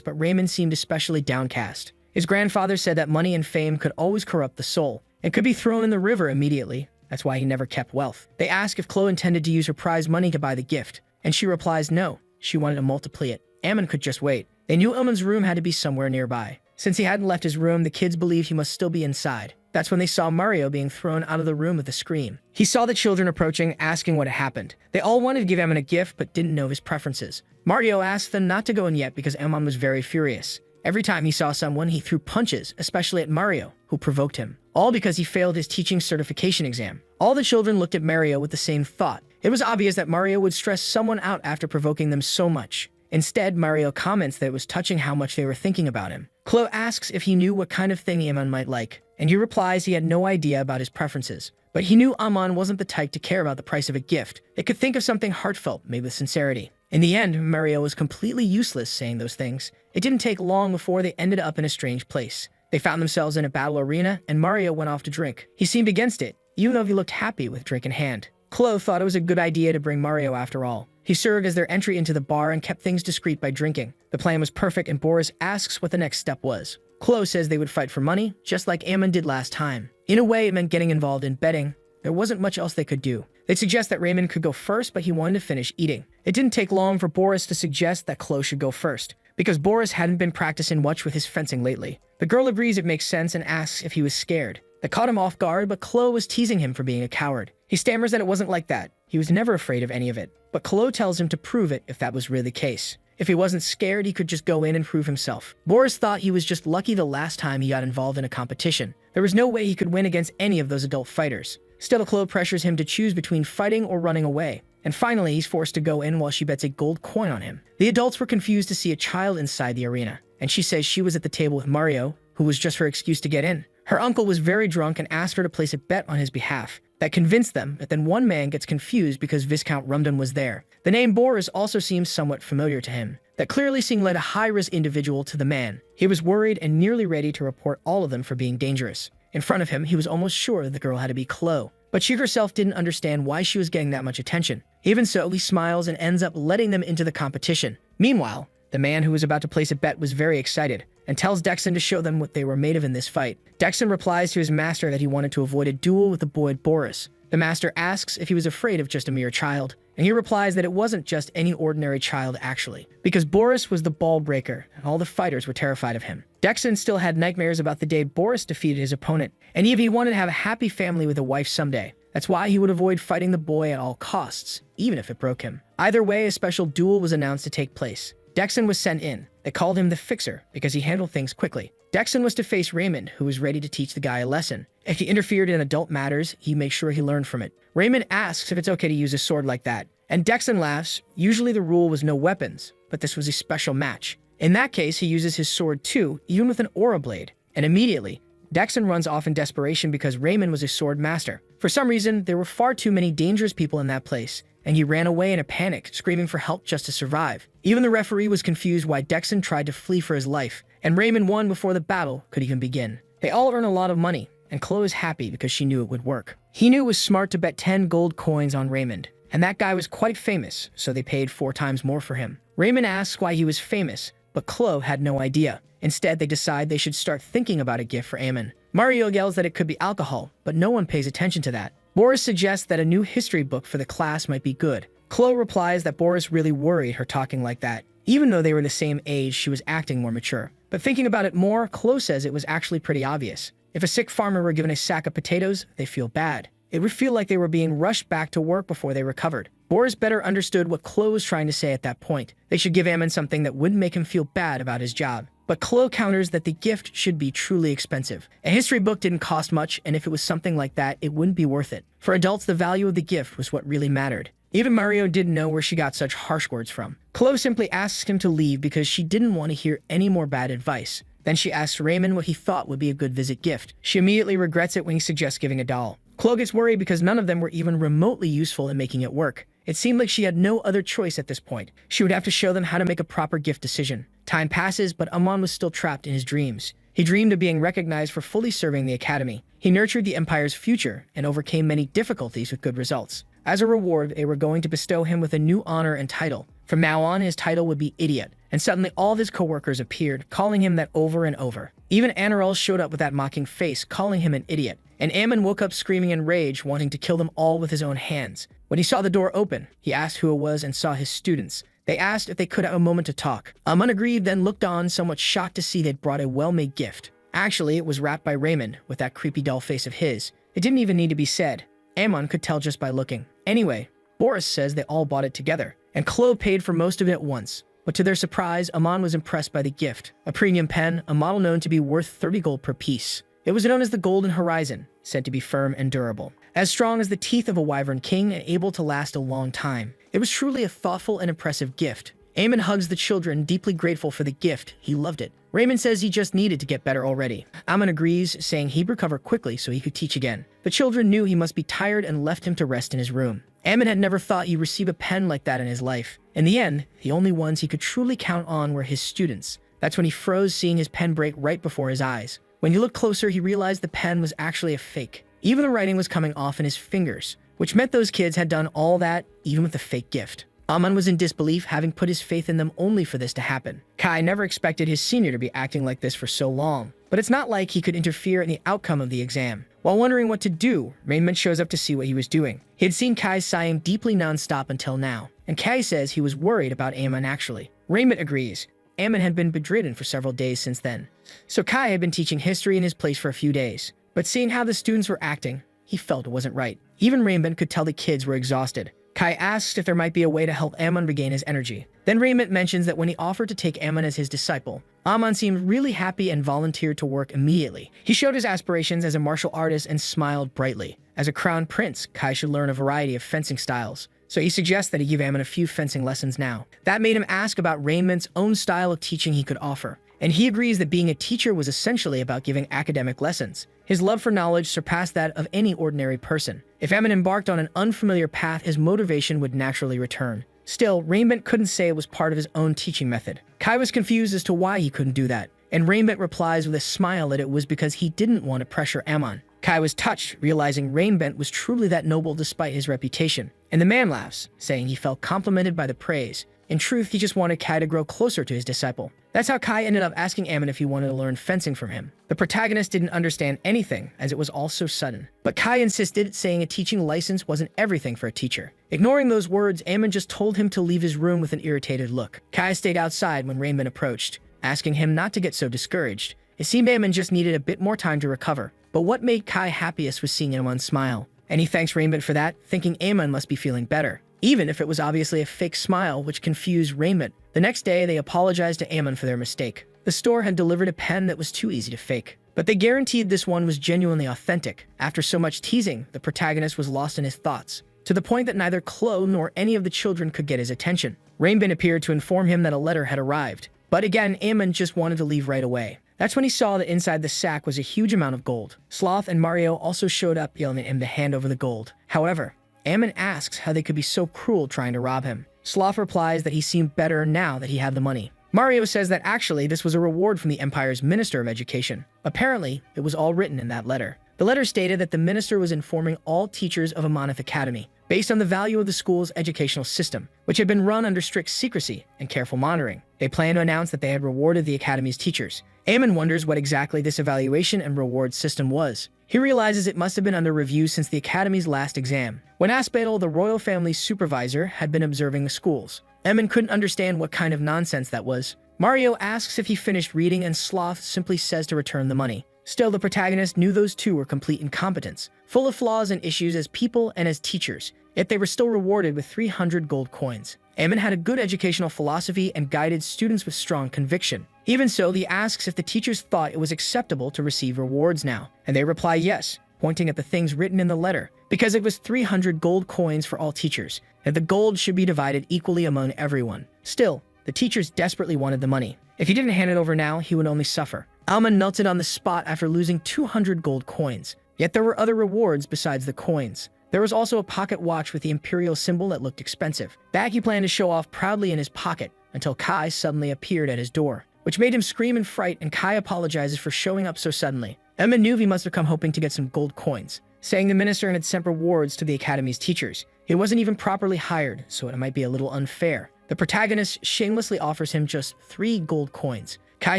but Raymond seemed especially downcast. His grandfather said that money and fame could always corrupt the soul, and could be thrown in the river immediately. That's why he never kept wealth. They ask if Chloe intended to use her prize money to buy the gift, and she replies no, she wanted to multiply it. Amon could just wait. They knew Amon's room had to be somewhere nearby. Since he hadn't left his room, the kids believed he must still be inside. That's when they saw Mario being thrown out of the room with a scream. He saw the children approaching, asking what had happened. They all wanted to give Amon a gift, but didn't know his preferences. Mario asked them not to go in yet because Amon was very furious. Every time he saw someone, he threw punches, especially at Mario, who provoked him. All because he failed his teaching certification exam. All the children looked at Mario with the same thought. It was obvious that Mario would stress someone out after provoking them so much. Instead, Mario comments that it was touching how much they were thinking about him. Chloe asks if he knew what kind of thing Amon might like, and he replies he had no idea about his preferences. But he knew Amon wasn't the type to care about the price of a gift. It could think of something heartfelt, made with sincerity. In the end, Mario was completely useless saying those things. It didn't take long before they ended up in a strange place. They found themselves in a battle arena, and Mario went off to drink. He seemed against it, even though he looked happy with drink in hand. Chloe thought it was a good idea to bring Mario after all. He served as their entry into the bar and kept things discreet by drinking. The plan was perfect, and Boris asks what the next step was. Chloe says they would fight for money, just like Amon did last time. In a way, it meant getting involved in betting. There wasn't much else they could do. They'd suggest that Raymond could go first, but he wanted to finish eating. It didn't take long for Boris to suggest that Chloe should go first, because Boris hadn't been practicing much with his fencing lately. The girl agrees it makes sense and asks if he was scared. That caught him off guard, but Chloe was teasing him for being a coward. He stammers that it wasn't like that. He was never afraid of any of it. But Chloe tells him to prove it if that was really the case. If he wasn't scared, he could just go in and prove himself. Boris thought he was just lucky the last time he got involved in a competition. There was no way he could win against any of those adult fighters. Still, Chloe pressures him to choose between fighting or running away. And finally, he's forced to go in while she bets a gold coin on him. The adults were confused to see a child inside the arena, and she says she was at the table with Mario, who was just her excuse to get in. Her uncle was very drunk and asked her to place a bet on his behalf. That convinced them, but then one man gets confused because Viscount Rumdon was there. The name Boris also seems somewhat familiar to him. That clearly seemed led a high-risk individual to the man. He was worried and nearly ready to report all of them for being dangerous. In front of him, he was almost sure that the girl had to be Chloe. But she herself didn't understand why she was getting that much attention. Even so, he smiles and ends up letting them into the competition. Meanwhile, the man who was about to place a bet was very excited and tells Dexon to show them what they were made of in this fight. Dexon replies to his master that he wanted to avoid a duel with the boy Boris. The master asks if he was afraid of just a mere child, and he replies that it wasn't just any ordinary child actually, because Boris was the ball breaker, and all the fighters were terrified of him. Dexon still had nightmares about the day Boris defeated his opponent, and even he wanted to have a happy family with a wife someday. That's why he would avoid fighting the boy at all costs, even if it broke him. Either way, a special duel was announced to take place. Dexon was sent in. They called him the Fixer because he handled things quickly. Dexon was to face Raymond, who was ready to teach the guy a lesson. If he interfered in adult matters, he'd make sure he learned from it. Raymond asks if it's okay to use a sword like that, and Dexon laughs. Usually the rule was no weapons, but this was a special match. In that case, he uses his sword too, even with an aura blade, and immediately, Dexon runs off in desperation because Raymond was a sword master. For some reason, there were far too many dangerous people in that place, and he ran away in a panic, screaming for help just to survive. Even the referee was confused why Dexon tried to flee for his life, and Raymond won before the battle could even begin. They all earn a lot of money, and Chloe is happy because she knew it would work. He knew it was smart to bet 10 gold coins on Raymond, and that guy was quite famous, so they paid 4 times more for him. Raymond asks why he was famous, but Chloe had no idea. Instead, they decide they should start thinking about a gift for Amon. Mario yells that it could be alcohol, but no one pays attention to that. Boris suggests that a new history book for the class might be good. Chloe replies that Boris really worried her talking like that. Even though they were the same age, she was acting more mature. But thinking about it more, Chloe says it was actually pretty obvious. If a sick farmer were given a sack of potatoes, they feel bad. It would feel like they were being rushed back to work before they recovered. Boris better understood what Chloe was trying to say at that point. They should give Amon something that wouldn't make him feel bad about his job. But Chloe counters that the gift should be truly expensive. A history book didn't cost much, and if it was something like that, it wouldn't be worth it. For adults, the value of the gift was what really mattered. Even Mario didn't know where she got such harsh words from. Chloe simply asks him to leave because she didn't want to hear any more bad advice. Then she asks Raymond what he thought would be a good visit gift. She immediately regrets it when he suggests giving a doll. Chloe gets worried because none of them were even remotely useful in making it work. It seemed like she had no other choice at this point. She would have to show them how to make a proper gift decision. Time passes, but Amon was still trapped in his dreams. He dreamed of being recognized for fully serving the academy. He nurtured the Empire's future and overcame many difficulties with good results. As a reward, they were going to bestow him with a new honor and title. From now on, his title would be Idiot, and suddenly all of his co-workers appeared, calling him that over and over. Even Anirel showed up with that mocking face, calling him an idiot, and Amon woke up screaming in rage, wanting to kill them all with his own hands. When he saw the door open, he asked who it was and saw his students. They asked if they could have a moment to talk. Amon agreed, then looked on, somewhat shocked to see they'd brought a well-made gift. Actually, it was wrapped by Raymond with that creepy doll face of his. It didn't even need to be said. Amon could tell just by looking. Anyway, Boris says they all bought it together, and Chloe paid for most of it at once. But to their surprise, Amon was impressed by the gift, a premium pen, a model known to be worth 30 gold per piece. It was known as the Golden Horizon, said to be firm and durable, as strong as the teeth of a wyvern king and able to last a long time. It was truly a thoughtful and impressive gift. Amon hugs the children, deeply grateful for the gift. He loved it. Raymond says he just needed to get better already. Amon agrees, saying he'd recover quickly so he could teach again. The children knew he must be tired and left him to rest in his room. Amon had never thought he'd receive a pen like that in his life. In the end, the only ones he could truly count on were his students. That's when he froze, seeing his pen break right before his eyes. When he looked closer, he realized the pen was actually a fake. Even the writing was coming off in his fingers, which meant those kids had done all that, even with the fake gift. Amon was in disbelief, having put his faith in them only for this to happen. Kai never expected his senior to be acting like this for so long, but it's not like he could interfere in the outcome of the exam. While wondering what to do, Raymond shows up to see what he was doing. He had seen Kai sighing deeply non-stop until now, and Kai says he was worried about Amon actually. Raymond agrees. Amon had been bedridden for several days since then, so Kai had been teaching history in his place for a few days. But seeing how the students were acting, he felt it wasn't right. Even Raymond could tell the kids were exhausted. Kai asks if there might be a way to help Amon regain his energy. Then Raymond mentions that when he offered to take Amon as his disciple, Amon seemed really happy and volunteered to work immediately. He showed his aspirations as a martial artist and smiled brightly. As a crown prince, Kai should learn a variety of fencing styles, so he suggests that he give Amon a few fencing lessons now. That made him ask about Raymond's own style of teaching he could offer, and he agrees that being a teacher was essentially about giving academic lessons. His love for knowledge surpassed that of any ordinary person. If Amon embarked on an unfamiliar path, his motivation would naturally return. Still, Raymond couldn't say it was part of his own teaching method. Kai was confused as to why he couldn't do that, and Raymond replies with a smile that it was because he didn't want to pressure Amon. Kai was touched, realizing Raymond was truly that noble despite his reputation. And the man laughs, saying he felt complimented by the praise. In truth, he just wanted Kai to grow closer to his disciple. That's how Kai ended up asking Amon if he wanted to learn fencing from him. The protagonist didn't understand anything, as it was all so sudden. But Kai insisted, saying a teaching license wasn't everything for a teacher. Ignoring those words, Amon just told him to leave his room with an irritated look. Kai stayed outside when Raymond approached, asking him not to get so discouraged. It seemed Amon just needed a bit more time to recover. But what made Kai happiest was seeing Amon smile. And he thanks Raymond for that, thinking Amon must be feeling better, even if it was obviously a fake smile, which confused Raymond. The next day, they apologized to Amon for their mistake. The store had delivered a pen that was too easy to fake, but they guaranteed this one was genuinely authentic. After so much teasing, the protagonist was lost in his thoughts, to the point that neither Chloe nor any of the children could get his attention. Raymond appeared to inform him that a letter had arrived, but again, Amon just wanted to leave right away. That's when he saw that inside the sack was a huge amount of gold. Sloth and Mario also showed up, yelling at him to hand over the gold. However, Amon asks how they could be so cruel trying to rob him. Sloth replies that he seemed better now that he had the money. Mario says that actually this was a reward from the Empire's Minister of Education. Apparently, it was all written in that letter. The letter stated that the minister was informing all teachers of Amanith Academy, based on the value of the school's educational system, which had been run under strict secrecy and careful monitoring. They planned to announce that they had rewarded the academy's teachers. Amon wonders what exactly this evaluation and reward system was. He realizes it must have been under review since the academy's last exam, when Aspedal, the royal family's supervisor, had been observing the schools. Amon couldn't understand what kind of nonsense that was. Mario asks if he finished reading, and Sloth simply says to return the money. Still, the protagonist knew those two were complete incompetents, full of flaws and issues as people and as teachers, yet they were still rewarded with 300 gold coins. Amon had a good educational philosophy and guided students with strong conviction. Even so, he asks if the teachers thought it was acceptable to receive rewards now, and they reply yes, pointing at the things written in the letter, because it was 300 gold coins for all teachers, and the gold should be divided equally among everyone. Still, the teachers desperately wanted the money. If he didn't hand it over now, he would only suffer. Amon melted on the spot after losing 200 gold coins. Yet there were other rewards besides the coins. There was also a pocket watch with the imperial symbol that looked expensive. That he planned to show off proudly in his pocket, until Kai suddenly appeared at his door, which made him scream in fright, and Kai apologizes for showing up so suddenly. Amon knew he must have come hoping to get some gold coins, saying the minister had sent rewards to the academy's teachers. He wasn't even properly hired, so it might be a little unfair. The protagonist shamelessly offers him just 3 gold coins. Kai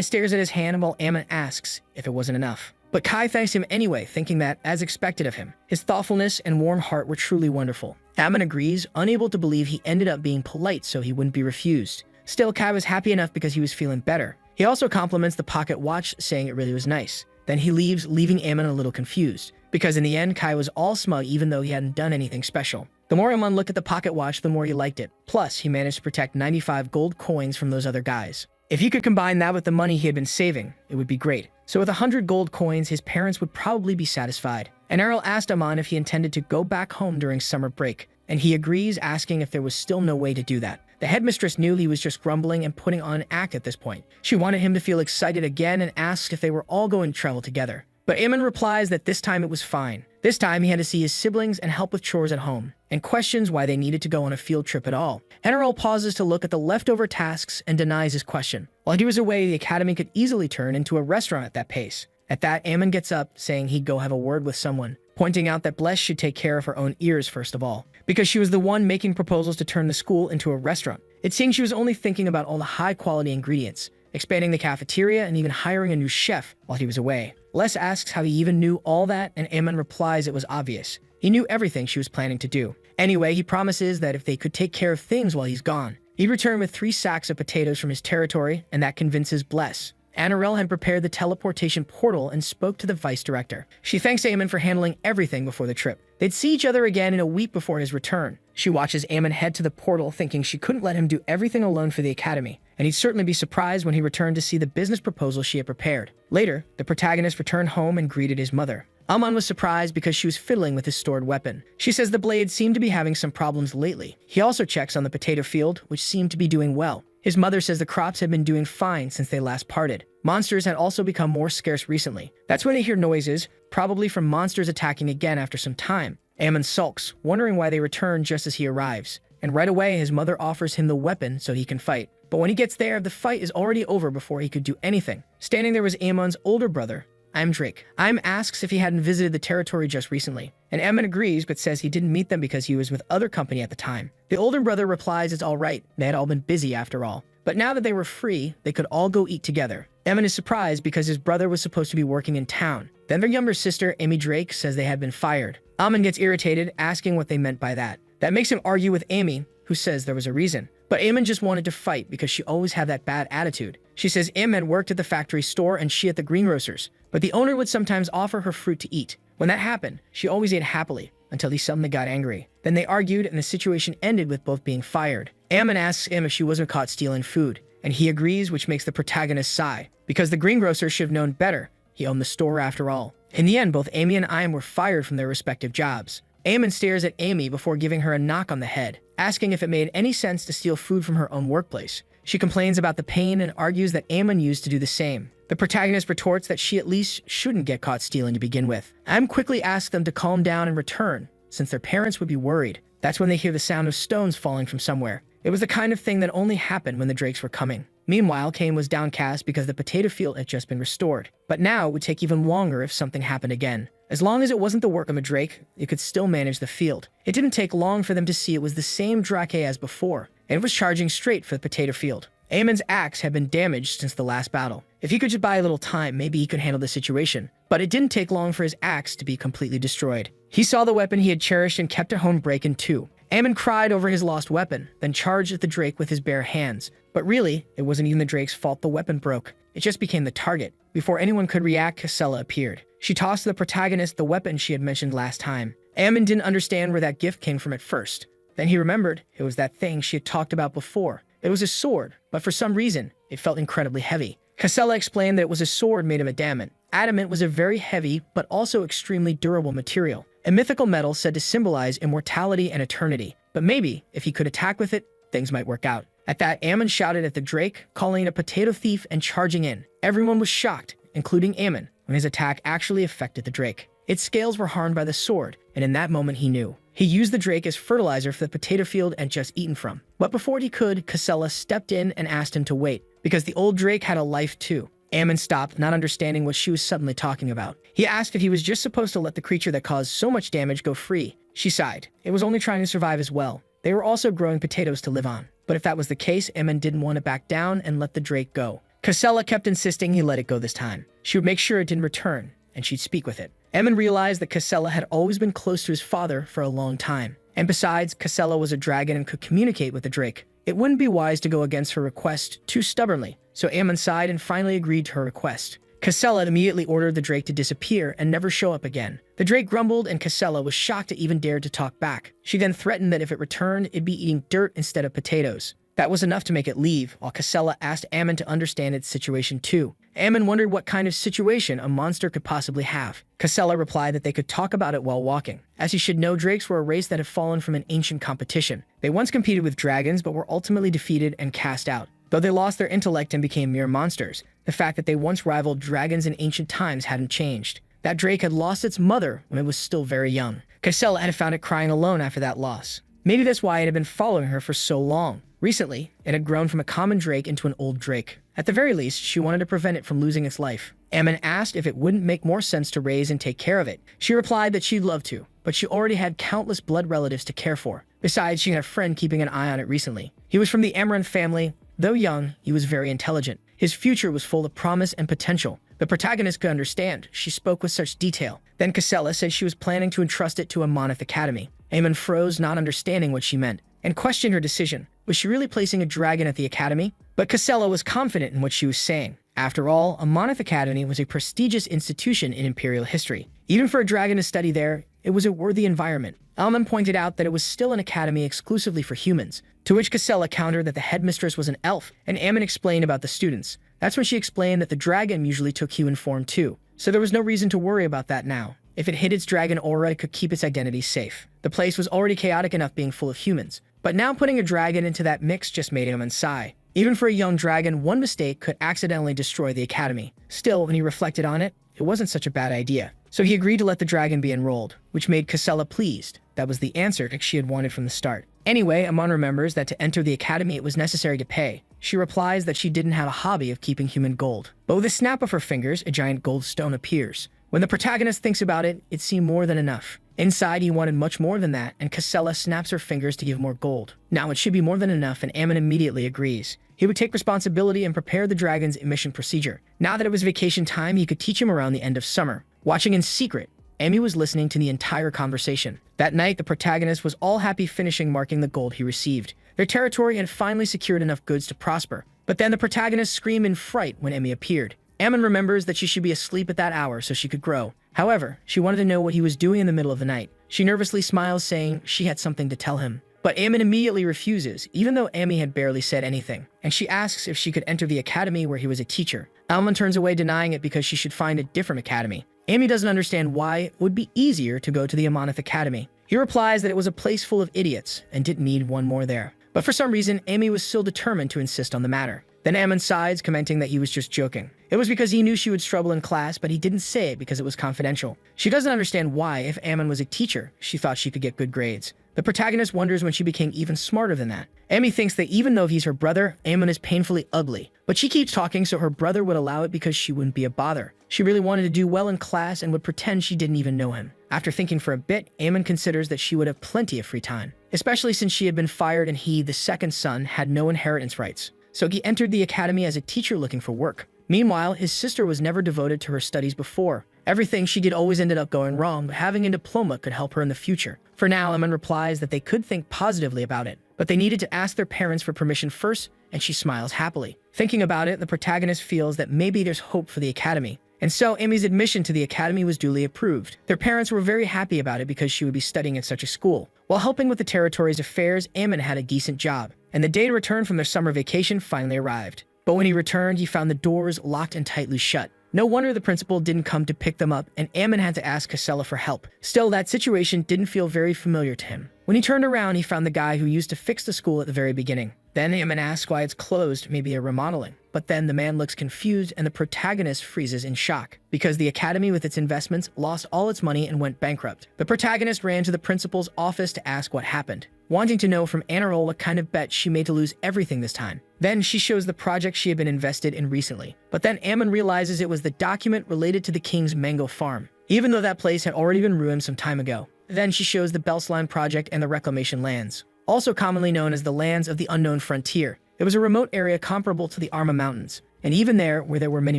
stares at his hand while Amon asks if it wasn't enough. But Kai thanks him anyway, thinking that, as expected of him, his thoughtfulness and warm heart were truly wonderful. Amon agrees, unable to believe he ended up being polite so he wouldn't be refused. Still, Kai was happy enough because he was feeling better. He also compliments the pocket watch, saying it really was nice. Then he leaves, leaving Aemon a little confused, because in the end, Kai was all smug even though he hadn't done anything special. The more Aemon looked at the pocket watch, the more he liked it. Plus, he managed to protect 95 gold coins from those other guys. If he could combine that with the money he had been saving, it would be great. So with 100 gold coins, his parents would probably be satisfied. And Errol asked Aemon if he intended to go back home during summer break, and he agrees, asking if there was still no way to do that. The headmistress knew he was just grumbling and putting on an act at this point. She wanted him to feel excited again and asked if they were all going to travel together. But Aemon replies that this time it was fine. This time he had to see his siblings and help with chores at home, and questions why they needed to go on a field trip at all. Enroll pauses to look at the leftover tasks and denies his question. While he was away, the academy could easily turn into a restaurant at that pace. At that, Aemon gets up, saying he'd go have a word with someone, pointing out that Bless should take care of her own ears first of all, because she was the one making proposals to turn the school into a restaurant. It seems she was only thinking about all the high-quality ingredients, expanding the cafeteria, and even hiring a new chef while he was away. Les asks how he even knew all that, and Aemon replies it was obvious. He knew everything she was planning to do. Anyway, he promises that if they could take care of things while he's gone, he'd return with 3 sacks of potatoes from his territory, and that convinces Bless. Anarel had prepared the teleportation portal and spoke to the vice director. She thanks Aemon for handling everything before the trip. They'd see each other again in a week before his return. She watches Aemon head to the portal, thinking she couldn't let him do everything alone for the academy, and he'd certainly be surprised when he returned to see the business proposal she had prepared. Later, the protagonist returned home and greeted his mother. Aemon was surprised because she was fiddling with his stored weapon. She says the blade seemed to be having some problems lately. He also checks on the potato field, which seemed to be doing well. His mother says the crops had been doing fine since they last parted. Monsters had also become more scarce recently. That's when they hear noises, probably from monsters attacking again after some time. Aemon sulks, wondering why they return just as he arrives. And right away, his mother offers him the weapon so he can fight. But when he gets there, the fight is already over before he could do anything. Standing there was Aemon's older brother, Drake. Asks if he hadn't visited the territory just recently, and Aemon agrees but says he didn't meet them because he was with other company at the time. The older brother replies it's all right, they had all been busy after all. But now that they were free, they could all go eat together. Aemon is surprised because his brother was supposed to be working in town. Then their younger sister, Amy Drake, says they had been fired. Aemon gets irritated, asking what they meant by that. That makes him argue with Amy, who says there was a reason. But Aemon just wanted to fight because she always had that bad attitude. She says Aemon had worked at the factory store and she at the greengrocer's, but the owner would sometimes offer her fruit to eat. When that happened, she always ate happily, until he suddenly got angry. Then they argued and the situation ended with both being fired. Aemon asks him if she wasn't caught stealing food, and he agrees, which makes the protagonist sigh, because the greengrocer should have known better. He owned the store after all. In the end, both Amy and Aemon were fired from their respective jobs. Aemon stares at Amy before giving her a knock on the head, asking if it made any sense to steal food from her own workplace. She complains about the pain and argues that Aemon used to do the same. The protagonist retorts that she at least shouldn't get caught stealing to begin with. Aemon quickly asks them to calm down and return, since their parents would be worried. That's when they hear the sound of stones falling from somewhere. It was the kind of thing that only happened when the Drakes were coming. Meanwhile, Cain was downcast because the potato field had just been restored. But now it would take even longer if something happened again. As long as it wasn't the work of a Drake, it could still manage the field. It didn't take long for them to see it was the same Drake as before, and it was charging straight for the potato field. Aemon's axe had been damaged since the last battle. If he could just buy a little time, maybe he could handle the situation. But it didn't take long for his axe to be completely destroyed. He saw the weapon he had cherished and kept at home break in two. Aemon cried over his lost weapon, then charged at the Drake with his bare hands. But really, it wasn't even the Drake's fault the weapon broke. It just became the target. Before anyone could react, Casella appeared. She tossed to the protagonist the weapon she had mentioned last time. Aemon didn't understand where that gift came from at first. Then he remembered it was that thing she had talked about before. It was a sword, but for some reason, it felt incredibly heavy. Casella explained that it was a sword made of adamant. Adamant was a very heavy, but also extremely durable material. A mythical metal said to symbolize immortality and eternity. But maybe, if he could attack with it, things might work out. At that, Aemon shouted at the Drake, calling it a potato thief and charging in. Everyone was shocked, including Aemon, when his attack actually affected the Drake. Its scales were harmed by the sword, and in that moment he knew. He used the Drake as fertilizer for the potato field and just eaten from. But before he could, Casella stepped in and asked him to wait, because the old Drake had a life too. Aemon stopped, not understanding what she was suddenly talking about. He asked if he was just supposed to let the creature that caused so much damage go free. She sighed. It was only trying to survive as well. They were also growing potatoes to live on. But if that was the case, Aemon didn't want to back down and let the Drake go. Casella kept insisting he let it go this time. She would make sure it didn't return, and she'd speak with it. Aemon realized that Casella had always been close to his father for a long time. And besides, Casella was a dragon and could communicate with the Drake. It wouldn't be wise to go against her request too stubbornly. so Ammon sighed and finally agreed to her request. Casella immediately ordered the Drake to disappear and never show up again. The Drake grumbled, and Casella was shocked it even dared to talk back. She then threatened that if it returned, it'd be eating dirt instead of potatoes. That was enough to make it leave, while Casella asked Ammon to understand its situation too. Ammon wondered what kind of situation a monster could possibly have. Casella replied that they could talk about it while walking. As he should know, drakes were a race that had fallen from an ancient competition. They once competed with dragons, but were ultimately defeated and cast out. Though they lost their intellect and became mere monsters, the fact that they once rivaled dragons in ancient times hadn't changed. That drake had lost its mother when it was still very young. Casella had found it crying alone after that loss. Maybe that's why it had been following her for so long. Recently, it had grown from a common drake into an old drake. At the very least, she wanted to prevent it from losing its life. Ammon asked if it wouldn't make more sense to raise and take care of it. She replied that she'd love to, but she already had countless blood relatives to care for. Besides, she had a friend keeping an eye on it recently. He was from the Amaranth family. Though young, he was very intelligent. His future was full of promise and potential. The protagonist could understand. She spoke with such detail. Then Casella said she was planning to entrust it to Amanith Academy. Ammon froze, not understanding what she meant, and questioned her decision. Was she really placing a dragon at the academy? But Casella was confident in what she was saying. After all, Amanith Academy was a prestigious institution in imperial history. Even for a dragon to study there, it was a worthy environment. Ammon pointed out that it was still an academy exclusively for humans, to which Casella countered that the headmistress was an elf, and Ammon explained about the students. That's when she explained that the dragon usually took human form too, so there was no reason to worry about that now. If it hid its dragon aura, it could keep its identity safe. The place was already chaotic enough being full of humans, but now putting a dragon into that mix just made him sigh. Even for a young dragon, one mistake could accidentally destroy the academy. Still, when he reflected on it, it wasn't such a bad idea. So he agreed to let the dragon be enrolled, which made Casella pleased. That was the answer that she had wanted from the start. Anyway, Ammon remembers that to enter the academy it was necessary to pay. She replies that she didn't have a hobby of keeping human gold. But with a snap of her fingers, a giant gold stone appears. When the protagonist thinks about it, it seemed more than enough. Inside, he wanted much more than that, and Casella snaps her fingers to give more gold. Now it should be more than enough, and Ammon immediately agrees. He would take responsibility and prepare the dragon's emission procedure. Now that it was vacation time, he could teach him around the end of summer. Watching in secret, Amy was listening to the entire conversation. That night, the protagonist was all happy finishing marking the gold he received. Their territory had finally secured enough goods to prosper. But then the protagonist screamed in fright when Emmy appeared. Ammon remembers that she should be asleep at that hour so she could grow. However, she wanted to know what he was doing in the middle of the night. She nervously smiles, saying she had something to tell him. But Ammon immediately refuses, even though Amy had barely said anything, and she asks if she could enter the academy where he was a teacher. Ammon turns away, denying it because she should find a different academy. Amy doesn't understand why it would be easier to go to the Amanith Academy. He replies that it was a place full of idiots and didn't need one more there. But for some reason, Amy was still determined to insist on the matter. Then Ammon sighs, commenting that he was just joking. It was because he knew she would struggle in class, but he didn't say it because it was confidential. She doesn't understand why, if Ammon was a teacher, she thought she could get good grades. The protagonist wonders when she became even smarter than that. Amy thinks that even though he's her brother, Ammon is painfully ugly. But she keeps talking so her brother would allow it because she wouldn't be a bother. She really wanted to do well in class and would pretend she didn't even know him. After thinking for a bit, Ammon considers that she would have plenty of free time, especially since she had been fired and he, the second son, had no inheritance rights. So he entered the academy as a teacher looking for work. Meanwhile, his sister was never devoted to her studies before. Everything she did always ended up going wrong, but having a diploma could help her in the future. For now, Ammon replies that they could think positively about it, but they needed to ask their parents for permission first, and she smiles happily. Thinking about it, the protagonist feels that maybe there's hope for the academy. And so Amy's admission to the academy was duly approved. Their parents were very happy about it because she would be studying at such a school. While helping with the territory's affairs, Ammon had a decent job, and the day to return from their summer vacation finally arrived. But when he returned, he found the doors locked and tightly shut. No wonder the principal didn't come to pick them up, and Ammon had to ask Casella for help. Still, that situation didn't feel very familiar to him. When he turned around, he found the guy who used to fix the school at the very beginning. Then Ammon asks why it's closed, maybe a remodeling. But then the man looks confused and the protagonist freezes in shock, because the academy with its investments lost all its money and went bankrupt. The protagonist ran to the principal's office to ask what happened, wanting to know from Anarol what kind of bet she made to lose everything this time. Then she shows the project she had been invested in recently. But then Ammon realizes it was the document related to the king's mango farm, even though that place had already been ruined some time ago. Then she shows the Beltline project and the reclamation lands, also commonly known as the lands of the unknown frontier. It was a remote area comparable to the Arma Mountains, and even there, where there were many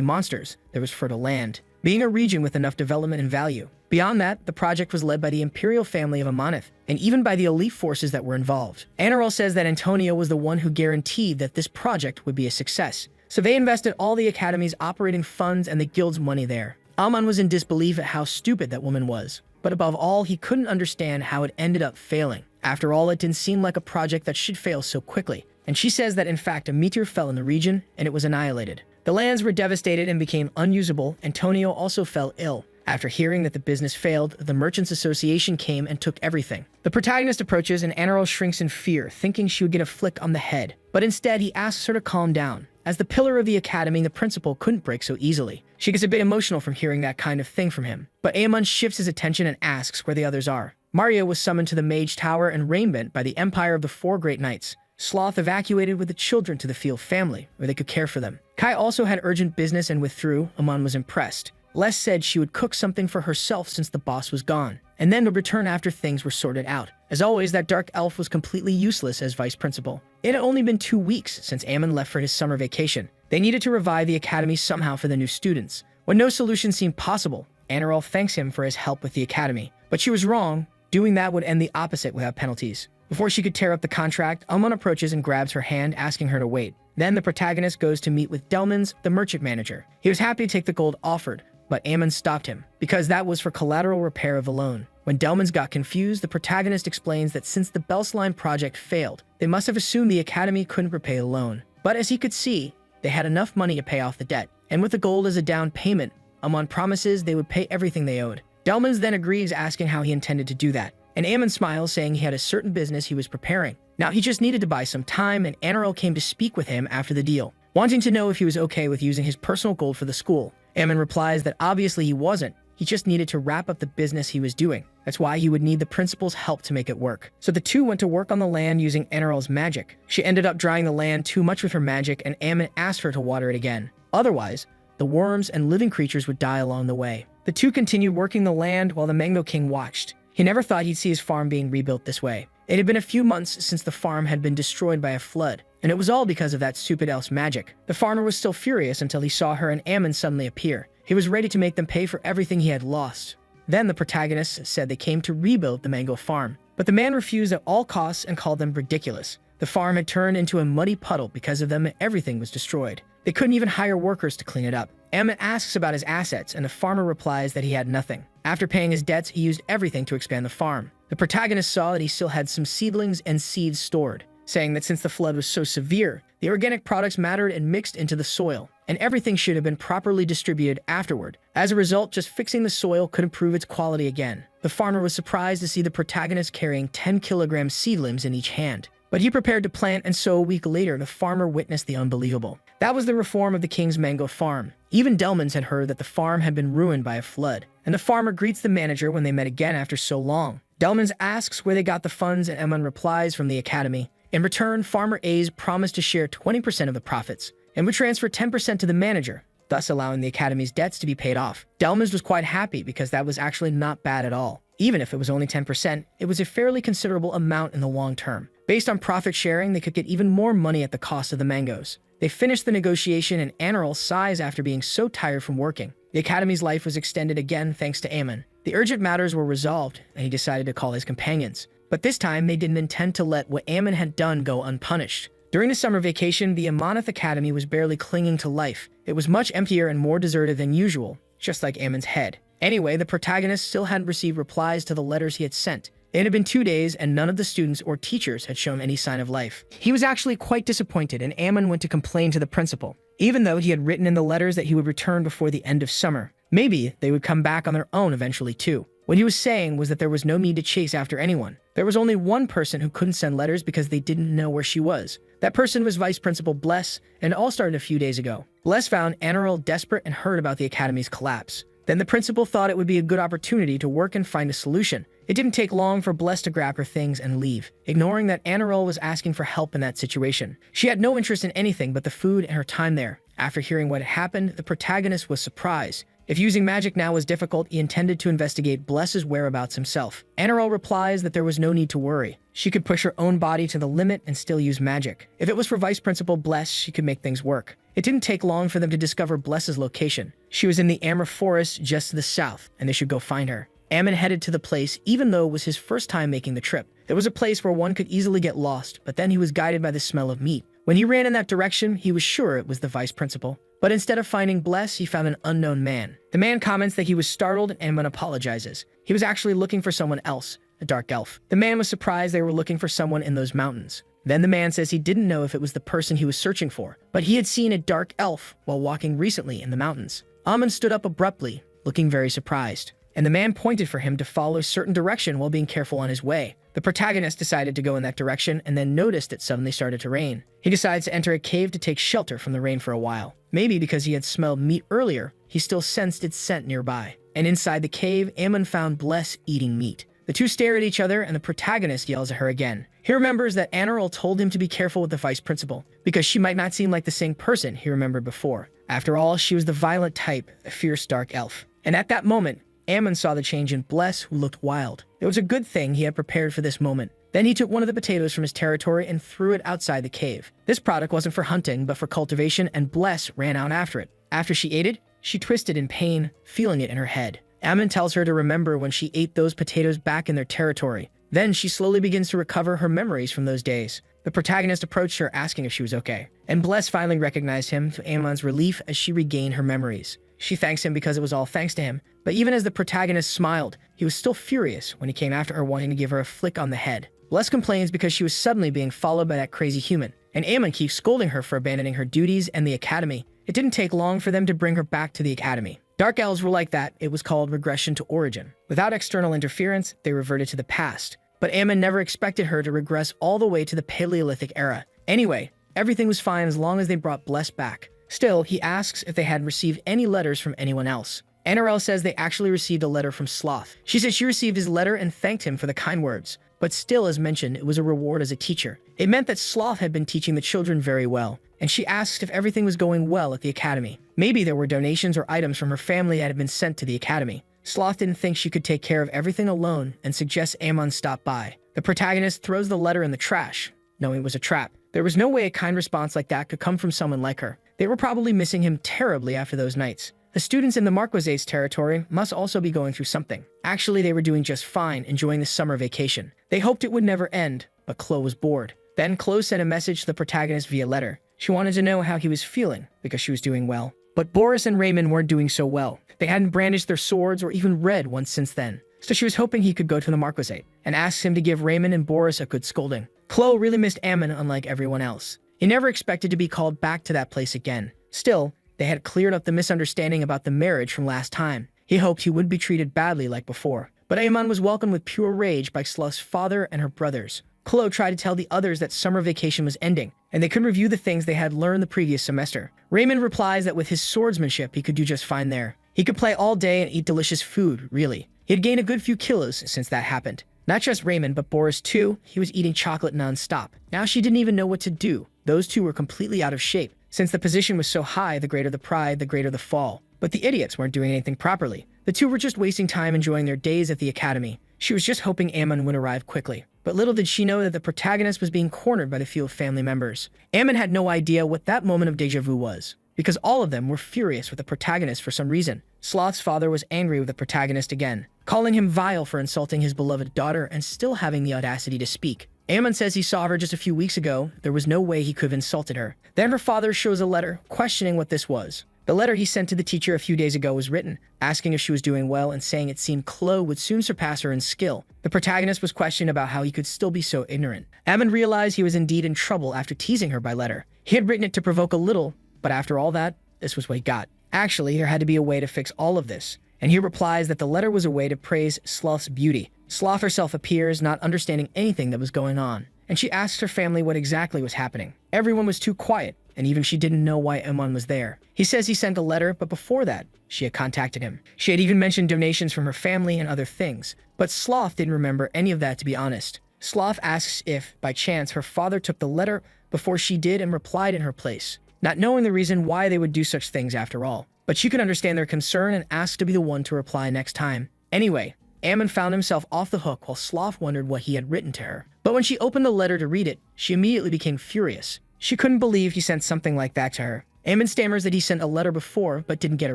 monsters, there was fertile land, being a region with enough development and value. Beyond that, the project was led by the imperial family of Amanith, and even by the elite forces that were involved. Anarol says that Antonio was the one who guaranteed that this project would be a success, So they invested all the academy's operating funds and the guild's money there. Aman was in disbelief at how stupid that woman was. But above all, he couldn't understand how it ended up failing. After all, it didn't seem like a project that should fail so quickly. And she says that in fact a meteor fell in the region and it was annihilated. The lands were devastated and became unusable. Antonio also fell ill. After hearing that the business failed, the Merchants Association came and took everything. The protagonist approaches and Enro shrinks in fear, thinking she would get a flick on the head. But instead, he asks her to calm down. As the pillar of the academy, the principal couldn't break so easily. She gets a bit emotional from hearing that kind of thing from him. But Aemon shifts his attention and asks where the others are. Mario was summoned to the Mage Tower and rainbent by the Empire of the Four Great Knights. Sloth evacuated with the children to the Field family, where they could care for them. Kai also had urgent business and withdrew. Amon was impressed. Les said she would cook something for herself since the boss was gone, and then would return after things were sorted out. As always, that dark elf was completely useless as vice principal. It had only been 2 weeks since Ammon left for his summer vacation. They needed to revive the academy somehow for the new students. When no solution seemed possible, Anirel thanks him for his help with the academy. But she was wrong. Doing that would end the opposite without penalties. Before she could tear up the contract, Amon approaches and grabs her hand, asking her to wait. Then the protagonist goes to meet with Delmans, the merchant manager. He was happy to take the gold offered, but Ammon stopped him, because that was for collateral repair of the loan. When Delmans got confused, the protagonist explains that since the Belsline project failed, they must have assumed the academy couldn't repay the loan. But as he could see, they had enough money to pay off the debt, and with the gold as a down payment, Amon promises they would pay everything they owed. Delmans then agrees, asking how he intended to do that, and Ammon smiles, saying he had a certain business he was preparing. Now he just needed to buy some time, and Anirel came to speak with him after the deal, wanting to know if he was okay with using his personal gold for the school. Ammon replies that obviously he wasn't. He just needed to wrap up the business he was doing. That's why he would need the principal's help to make it work. So the two went to work on the land using Anirel's magic. She ended up drying the land too much with her magic, and Ammon asked her to water it again. Otherwise, the worms and living creatures would die along the way. The two continued working the land while the Mango King watched. He never thought he'd see his farm being rebuilt this way. It had been a few months since the farm had been destroyed by a flood, and it was all because of that stupid elf's magic. The farmer was still furious until he saw her and Ammon suddenly appear. He was ready to make them pay for everything he had lost. Then the protagonist said they came to rebuild the mango farm, but the man refused at all costs and called them ridiculous. The farm had turned into a muddy puddle because of them, and everything was destroyed. They couldn't even hire workers to clean it up. Ammon asks about his assets, and the farmer replies that he had nothing. After paying his debts, he used everything to expand the farm. The protagonist saw that he still had some seedlings and seeds stored, saying that since the flood was so severe, the organic products mattered and mixed into the soil, and everything should have been properly distributed afterward. As a result, just fixing the soil could improve its quality again. The farmer was surprised to see the protagonist carrying 10-kilogram seedlings in each hand. But he prepared to plant, and so a week later, the farmer witnessed the unbelievable. That was the reform of the king's mango farm. Even Delmans had heard that the farm had been ruined by a flood, and the farmer greets the manager when they met again after so long. Delmans asks where they got the funds, and Ammon replies from the academy. In return, Farmer A's promised to share 20% of the profits, and would transfer 10% to the manager, thus allowing the academy's debts to be paid off. Delmans was quite happy because that was actually not bad at all. Even if it was only 10%, it was a fairly considerable amount in the long term. Based on profit sharing, they could get even more money at the cost of the mangoes. They finished the negotiation, and Anirel sighs after being so tired from working. The academy's life was extended again thanks to Ammon. The urgent matters were resolved, and he decided to call his companions. But this time, they didn't intend to let what Ammon had done go unpunished. During the summer vacation, the Amanith Academy was barely clinging to life. It was much emptier and more deserted than usual, just like Ammon's head. Anyway, the protagonist still hadn't received replies to the letters he had sent. It had been 2 days, and none of the students or teachers had shown any sign of life. He was actually quite disappointed, and Ammon went to complain to the principal, even though he had written in the letters that he would return before the end of summer. Maybe they would come back on their own eventually too. What he was saying was that there was no need to chase after anyone. There was only one person who couldn't send letters because they didn't know where she was. That person was Vice Principal Bless, and it all started a few days ago. Bless found Anirel desperate and heard about the academy's collapse. Then the principal thought it would be a good opportunity to work and find a solution. It didn't take long for Bless to grab her things and leave, ignoring that Anirel was asking for help in that situation. She had no interest in anything but the food and her time there. After hearing what had happened, the protagonist was surprised. If using magic now was difficult, he intended to investigate Bless's whereabouts himself. Anirel replies that there was no need to worry. She could push her own body to the limit and still use magic. If it was for Vice Principal Bless, she could make things work. It didn't take long for them to discover Bless's location. She was in the Amber Forest just to the south, and they should go find her. Ammon headed to the place, even though it was his first time making the trip. It was a place where one could easily get lost, but then he was guided by the smell of meat. When he ran in that direction, he was sure it was the vice principal. But instead of finding Bless, he found an unknown man. The man comments that he was startled and Amon apologizes. He was actually looking for someone else, a dark elf. The man was surprised they were looking for someone in those mountains. Then the man says he didn't know if it was the person he was searching for, but he had seen a dark elf while walking recently in the mountains. Amon stood up abruptly, looking very surprised, and the man pointed for him to follow a certain direction while being careful on his way. The protagonist decided to go in that direction and then noticed it suddenly started to rain. He decides to enter a cave to take shelter from the rain for a while. Maybe because he had smelled meat earlier, he still sensed its scent nearby. And inside the cave, Amon found Bless eating meat. The two stare at each other and the protagonist yells at her again. He remembers that Anirel told him to be careful with the vice principal, because she might not seem like the same person he remembered before. After all, she was the violent type, a fierce dark elf. And at that moment, Amon saw the change in Bless, who looked wild. It was a good thing he had prepared for this moment. Then he took one of the potatoes from his territory and threw it outside the cave. This product wasn't for hunting, but for cultivation, and Bless ran out after it. After she ate it, she twisted in pain, feeling it in her head. Amon tells her to remember when she ate those potatoes back in their territory. Then she slowly begins to recover her memories from those days. The protagonist approached her asking if she was okay, and Bless finally recognized him to Amon's relief as she regained her memories. She thanks him because it was all thanks to him, but even as the protagonist smiled, he was still furious when he came after her wanting to give her a flick on the head. Bless complains because she was suddenly being followed by that crazy human, and Amon keeps scolding her for abandoning her duties and the academy. It didn't take long for them to bring her back to the academy. Dark elves were like that. It was called regression to origin. Without external interference, they reverted to the past. But Amon never expected her to regress all the way to the Paleolithic era. Anyway, everything was fine as long as they brought Bless back. Still, he asks if they had received any letters from anyone else. Anirel says they actually received a letter from Sloth. She said she received his letter and thanked him for the kind words. But still, as mentioned, it was a reward as a teacher. It meant that Sloth had been teaching the children very well, and she asked if everything was going well at the academy. Maybe there were donations or items from her family that had been sent to the academy. Sloth didn't think she could take care of everything alone and suggests Amon stop by. The protagonist throws the letter in the trash, knowing it was a trap. There was no way a kind response like that could come from someone like her. They were probably missing him terribly after those nights. The students in the Marquesas territory must also be going through something. Actually, they were doing just fine, enjoying the summer vacation. They hoped it would never end, but Chloe was bored. Then Chloe sent a message to the protagonist via letter. She wanted to know how he was feeling, because she was doing well. But Boris and Raymond weren't doing so well. They hadn't brandished their swords or even read once since then. So she was hoping he could go to the Marquesate, and asked him to give Raymond and Boris a good scolding. Chloe really missed Amon unlike everyone else. He never expected to be called back to that place again. Still, they had cleared up the misunderstanding about the marriage from last time. He hoped he wouldn't be treated badly like before. But Amon was welcomed with pure rage by Sloth's father and her brothers. Chloe tried to tell the others that summer vacation was ending, and they could review the things they had learned the previous semester. Raymond replies that with his swordsmanship, he could do just fine there. He could play all day and eat delicious food, really. He had gained a good few kilos since that happened. Not just Raymond, but Boris too. He was eating chocolate non-stop. Now she didn't even know what to do. Those two were completely out of shape. Since the position was so high, the greater the pride, the greater the fall. But the idiots weren't doing anything properly. The two were just wasting time enjoying their days at the academy. She was just hoping Amon would arrive quickly. But little did she know that the protagonist was being cornered by the few family members. Amon had no idea what that moment of deja vu was, because all of them were furious with the protagonist for some reason. Sloth's father was angry with the protagonist again, calling him vile for insulting his beloved daughter and still having the audacity to speak. Amon says he saw her just a few weeks ago. There was no way he could have insulted her. Then her father shows a letter, questioning what this was. The letter he sent to the teacher a few days ago was written, asking if she was doing well and saying it seemed Chloe would soon surpass her in skill. The protagonist was questioned about how he could still be so ignorant. Amon realized he was indeed in trouble after teasing her by letter. He had written it to provoke a little, but after all that, this was what he got. Actually, there had to be a way to fix all of this, and he replies that the letter was a way to praise Sloth's beauty. Sloth herself appears, not understanding anything that was going on, and she asks her family what exactly was happening. Everyone was too quiet, and even she didn't know why Amon was there. He says he sent a letter, but before that, she had contacted him. She had even mentioned donations from her family and other things, but Sloth didn't remember any of that, to be honest. Sloth asks if, by chance, her father took the letter before she did and replied in her place, not knowing the reason why they would do such things after all. But she could understand their concern and asked to be the one to reply next time. Anyway, Amon found himself off the hook while Sloth wondered what he had written to her. But when she opened the letter to read it, she immediately became furious. She couldn't believe he sent something like that to her. Amon stammers that he sent a letter before but didn't get a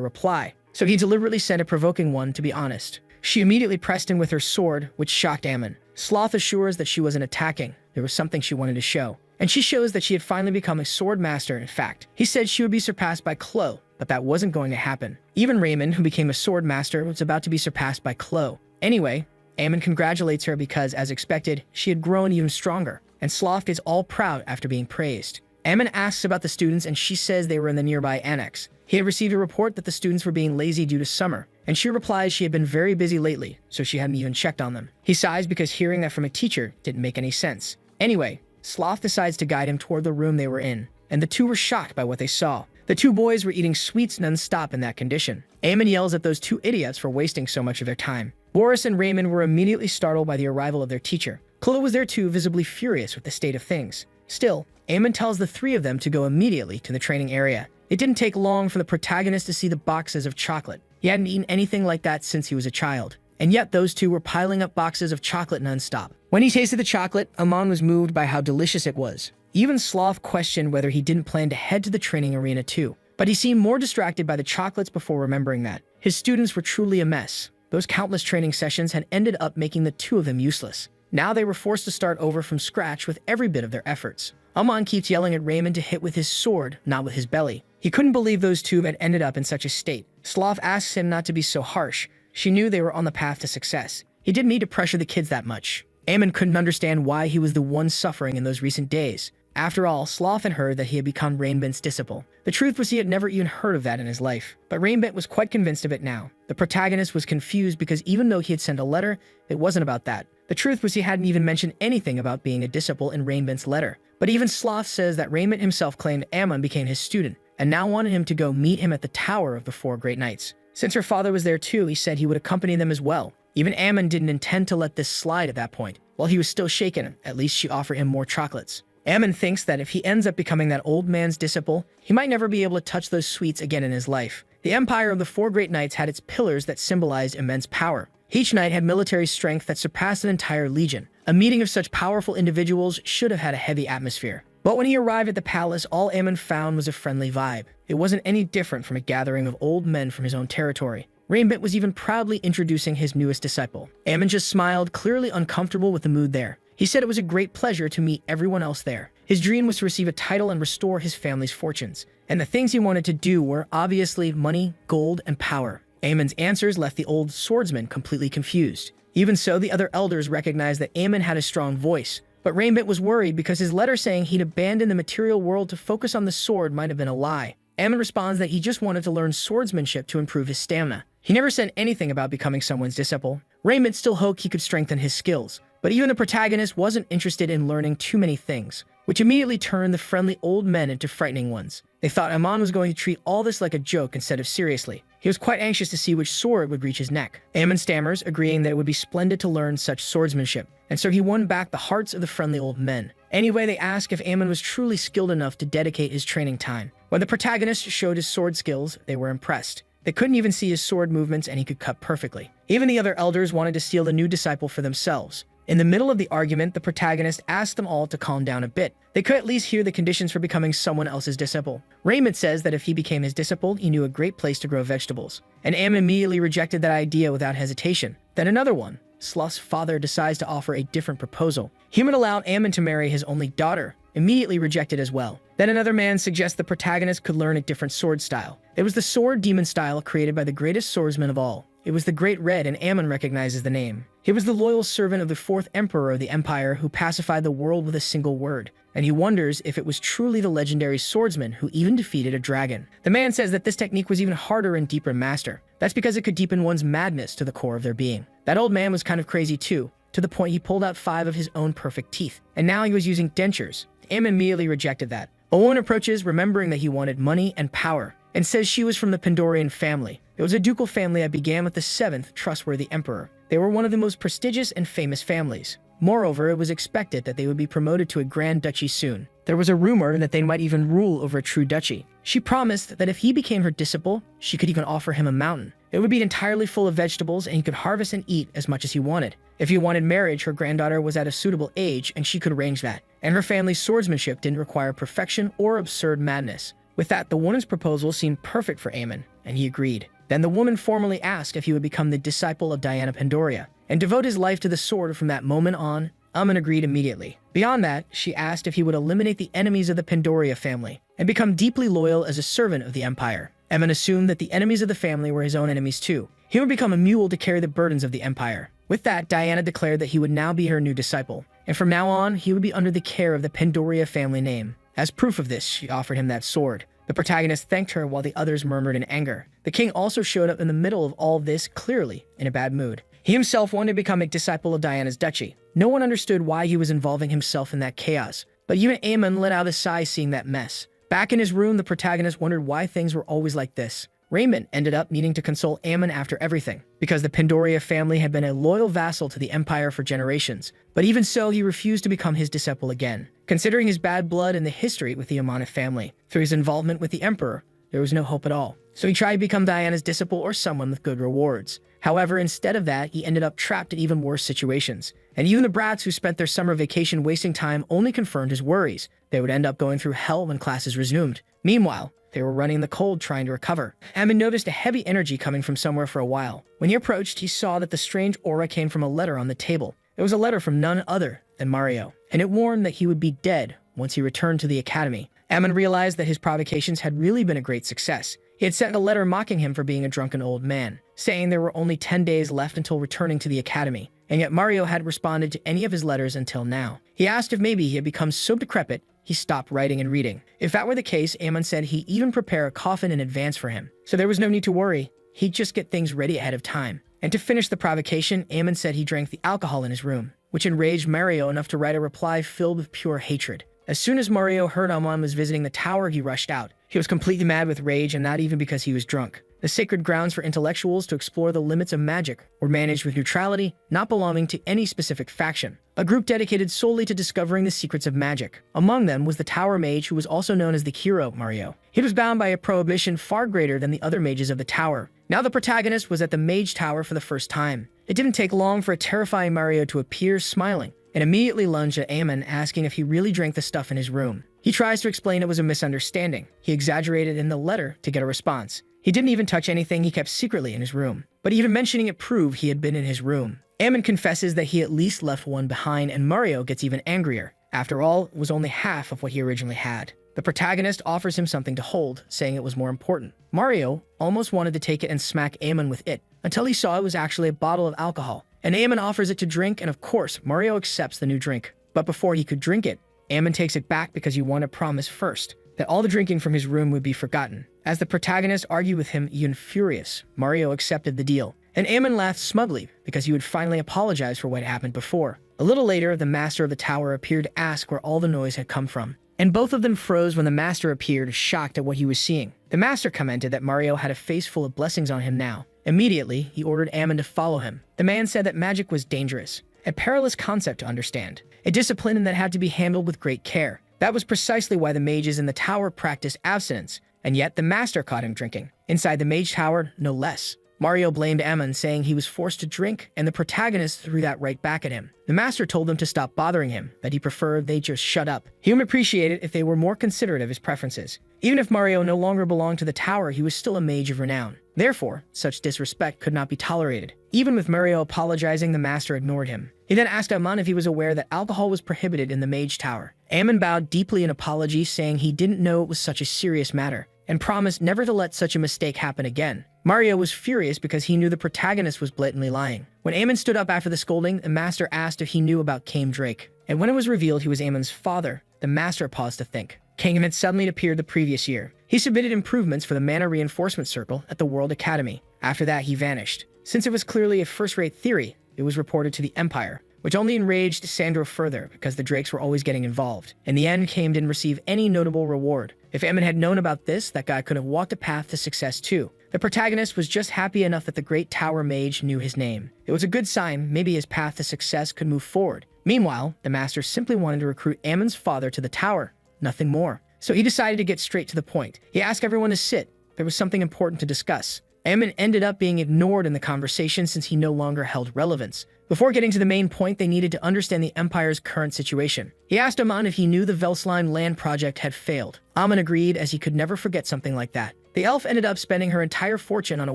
reply, so he deliberately sent a provoking one, to be honest. She immediately pressed him with her sword, which shocked Amon. Sloth assures that she wasn't attacking. There was something she wanted to show. and she shows that she had finally become a sword master. In fact, he said she would be surpassed by Chloe, but that wasn't going to happen. Even Raymond, who became a sword master, was about to be surpassed by Chloe. Anyway, Ammon congratulates her because, as expected, she had grown even stronger, and Sloth is all proud after being praised. Ammon asks about the students, and she says they were in the nearby annex. He had received a report that the students were being lazy due to summer, and she replies she had been very busy lately, so she hadn't even checked on them. He sighs because hearing that from a teacher didn't make any sense. Anyway, Sloth decides to guide him toward the room they were in, and the two were shocked by what they saw. The two boys were eating sweets non-stop in that condition. Ammon yells at those two idiots for wasting so much of their time. Boris and Raymond were immediately startled by the arrival of their teacher. Chloe was there too, visibly furious with the state of things. Still, Ammon tells the three of them to go immediately to the training area. It didn't take long for the protagonist to see the boxes of chocolate. He hadn't eaten anything like that since he was a child. And yet those two were piling up boxes of chocolate non-stop. When he tasted the chocolate, Ammon was moved by how delicious it was. Even Sloth questioned whether he didn't plan to head to the training arena too. But he seemed more distracted by the chocolates before remembering that. His students were truly a mess. Those countless training sessions had ended up making the two of them useless. Now they were forced to start over from scratch with every bit of their efforts. Ammon keeps yelling at Raymond to hit with his sword, not with his belly. He couldn't believe those two had ended up in such a state. Sloth asks him not to be so harsh. She knew they were on the path to success. He didn't need to pressure the kids that much. Ammon couldn't understand why he was the one suffering in those recent days. After all, Sloth had heard that he had become Rainbent's disciple. The truth was he had never even heard of that in his life. But Rainbent was quite convinced of it now. The protagonist was confused because even though he had sent a letter, it wasn't about that. The truth was he hadn't even mentioned anything about being a disciple in Rainbent's letter. But even Sloth says that Rainbent himself claimed Ammon became his student, and now wanted him to go meet him at the Tower of the Four Great Knights. Since her father was there too, he said he would accompany them as well. Even Ammon didn't intend to let this slide at that point. While he was still shaken, at least she offered him more chocolates. Ammon thinks that if he ends up becoming that old man's disciple, he might never be able to touch those sweets again in his life. The Empire of the Four Great Knights had its pillars that symbolized immense power. Each knight had military strength that surpassed an entire legion. A meeting of such powerful individuals should have had a heavy atmosphere. But when he arrived at the palace, all Ammon found was a friendly vibe. It wasn't any different from a gathering of old men from his own territory. Rainbent was even proudly introducing his newest disciple. Ammon just smiled, clearly uncomfortable with the mood there. He said it was a great pleasure to meet everyone else there. His dream was to receive a title and restore his family's fortunes. And the things he wanted to do were obviously money, gold, and power. Ammon's answers left the old swordsman completely confused. Even so, the other elders recognized that Ammon had a strong voice. But Rainbent was worried because his letter saying he'd abandon the material world to focus on the sword might have been a lie. Ammon responds that he just wanted to learn swordsmanship to improve his stamina. He never said anything about becoming someone's disciple. Rainbent still hoped he could strengthen his skills. But even the protagonist wasn't interested in learning too many things, which immediately turned the friendly old men into frightening ones. They thought Ammon was going to treat all this like a joke instead of seriously. He was quite anxious to see which sword would reach his neck. Ammon stammers, agreeing that it would be splendid to learn such swordsmanship, and so he won back the hearts of the friendly old men. Anyway, they asked if Ammon was truly skilled enough to dedicate his training time. When the protagonist showed his sword skills, they were impressed. They couldn't even see his sword movements, and he could cut perfectly. Even the other elders wanted to steal the new disciple for themselves. In the middle of the argument, the protagonist asked them all to calm down a bit. They could at least hear the conditions for becoming someone else's disciple. Raymond says that if he became his disciple, he knew a great place to grow vegetables. And Ammon immediately rejected that idea without hesitation. Then another one. Sloth's father decides to offer a different proposal. He would allow Ammon to marry his only daughter, immediately rejected as well. Then another man suggests the protagonist could learn a different sword style. It was the sword demon style created by the greatest swordsman of all. It was the Great Red, and Ammon recognizes the name. He was the loyal servant of the fourth emperor of the empire who pacified the world with a single word, and he wonders if it was truly the legendary swordsman who even defeated a dragon. The man says that this technique was even harder and deeper to master. That's because it could deepen one's madness to the core of their being. That old man was kind of crazy too, to the point he pulled out 5 of his own perfect teeth, and now he was using dentures. Ammon immediately rejected that. A woman approaches, remembering that he wanted money and power, and says she was from the Pandorian family. It was a ducal family that began with the 7th trustworthy emperor. They were one of the most prestigious and famous families. Moreover, it was expected that they would be promoted to a grand duchy soon. There was a rumor that they might even rule over a true duchy. She promised that if he became her disciple, she could even offer him a mountain. It would be entirely full of vegetables, and he could harvest and eat as much as he wanted. If he wanted marriage, her granddaughter was at a suitable age, and she could arrange that. And her family's swordsmanship didn't require perfection or absurd madness. With that, the woman's proposal seemed perfect for Ammon, and he agreed. Then the woman formally asked if he would become the disciple of Diana Pandoria and devote his life to the sword from that moment on, Aman agreed immediately. Beyond that, she asked if he would eliminate the enemies of the Pandoria family and become deeply loyal as a servant of the Empire. Aman assumed that the enemies of the family were his own enemies too. He would become a mule to carry the burdens of the Empire. With that, Diana declared that he would now be her new disciple, and from now on, he would be under the care of the Pandoria family name. As proof of this, she offered him that sword. The protagonist thanked her while the others murmured in anger. The king also showed up in the middle of all this, clearly in a bad mood. He himself wanted to become a disciple of Diana's duchy. No one understood why he was involving himself in that chaos, but even Aemon let out a sigh seeing that mess. Back in his room, the protagonist wondered why things were always like this. Raymond ended up needing to console Aemon after everything, because the Pandoria family had been a loyal vassal to the Empire for generations. But even so, he refused to become his disciple again. Considering his bad blood and the history with the Amanith family, through his involvement with the Emperor, there was no hope at all. So he tried to become Diana's disciple or someone with good rewards. However, instead of that, he ended up trapped in even worse situations. And even the brats who spent their summer vacation wasting time only confirmed his worries. They would end up going through hell when classes resumed. Meanwhile, they were running in the cold trying to recover. Aemon noticed a heavy energy coming from somewhere for a while. When he approached, he saw that the strange aura came from a letter on the table. It was a letter from none other than Mario, and it warned that he would be dead once he returned to the academy. Aemon realized that his provocations had really been a great success. He had sent a letter mocking him for being a drunken old man, saying there were only 10 days left until returning to the academy, and yet Mario hadn't responded to any of his letters until now. He asked if maybe he had become so decrepit he stopped writing and reading. If that were the case, Aemon said he'd even prepare a coffin in advance for him, so there was no need to worry. He'd just get things ready ahead of time. And to finish the provocation, Aemon said he drank the alcohol in his room, which enraged Mario enough to write a reply filled with pure hatred. As soon as Mario heard Aemon was visiting the tower, he rushed out. He was completely mad with rage, and not even because he was drunk. The sacred grounds for intellectuals to explore the limits of magic were managed with neutrality, not belonging to any specific faction. A group dedicated solely to discovering the secrets of magic. Among them was the Tower Mage, who was also known as the hero Mario. He was bound by a prohibition far greater than the other mages of the tower. Now the protagonist was at the Mage Tower for the first time. It didn't take long for a terrifying Mario to appear, smiling, and immediately lunged at Aemon, asking if he really drank the stuff in his room. He tries to explain it was a misunderstanding. He exaggerated in the letter to get a response. He didn't even touch anything he kept secretly in his room. But even mentioning it proved he had been in his room. Aemon confesses that he at least left one behind, and Mario gets even angrier. After all, it was only half of what he originally had. The protagonist offers him something to hold, saying it was more important. Mario almost wanted to take it and smack Aemon with it, until he saw it was actually a bottle of alcohol. And Aemon offers it to drink, and of course, Mario accepts the new drink. But before he could drink it, Aemon takes it back because he wanted to promise first that all the drinking from his room would be forgotten. As the protagonist argued with him, even furious, Mario accepted the deal. And Aemon laughed smugly because he would finally apologize for what happened before. A little later, the master of the tower appeared to ask where all the noise had come from. And both of them froze when the master appeared, shocked at what he was seeing. The master commented that Mario had a face full of blessings on him now. Immediately, he ordered Aemon to follow him. The man said that magic was dangerous, a perilous concept to understand, a discipline that had to be handled with great care. That was precisely why the mages in the tower practiced abstinence, and yet the master caught him drinking. Inside the mage tower, no less. Mario blamed Aemon, saying he was forced to drink, and the protagonist threw that right back at him. The master told him to stop bothering him, that he preferred they just shut up. He would appreciate it if they were more considerate of his preferences. Even if Mario no longer belonged to the tower, he was still a mage of renown. Therefore, such disrespect could not be tolerated. Even with Mario apologizing, the master ignored him. He then asked Aemon if he was aware that alcohol was prohibited in the mage tower. Aemon bowed deeply in apology, saying he didn't know it was such a serious matter, and promised never to let such a mistake happen again. Mario was furious because he knew the protagonist was blatantly lying. When Aemon stood up after the scolding, the master asked if he knew about King Drake. And when it was revealed he was Aemon's father, the master paused to think. King had suddenly appeared the previous year. He submitted improvements for the mana reinforcement circle at the World Academy. After that, he vanished. Since it was clearly a first-rate theory, it was reported to the Empire, which only enraged Sandro further because the Drakes were always getting involved. In the end, King didn't receive any notable reward. If Aemon had known about this, that guy could have walked a path to success too. The protagonist was just happy enough that the great tower mage knew his name. It was a good sign, maybe his path to success could move forward. Meanwhile, the master simply wanted to recruit Aemon's father to the tower, nothing more. So he decided to get straight to the point. He asked everyone to sit. There was something important to discuss. Aemon ended up being ignored in the conversation since he no longer held relevance. Before getting to the main point, they needed to understand the Empire's current situation. He asked Aemon if he knew the Velsline land project had failed. Aemon agreed, as he could never forget something like that. The elf ended up spending her entire fortune on a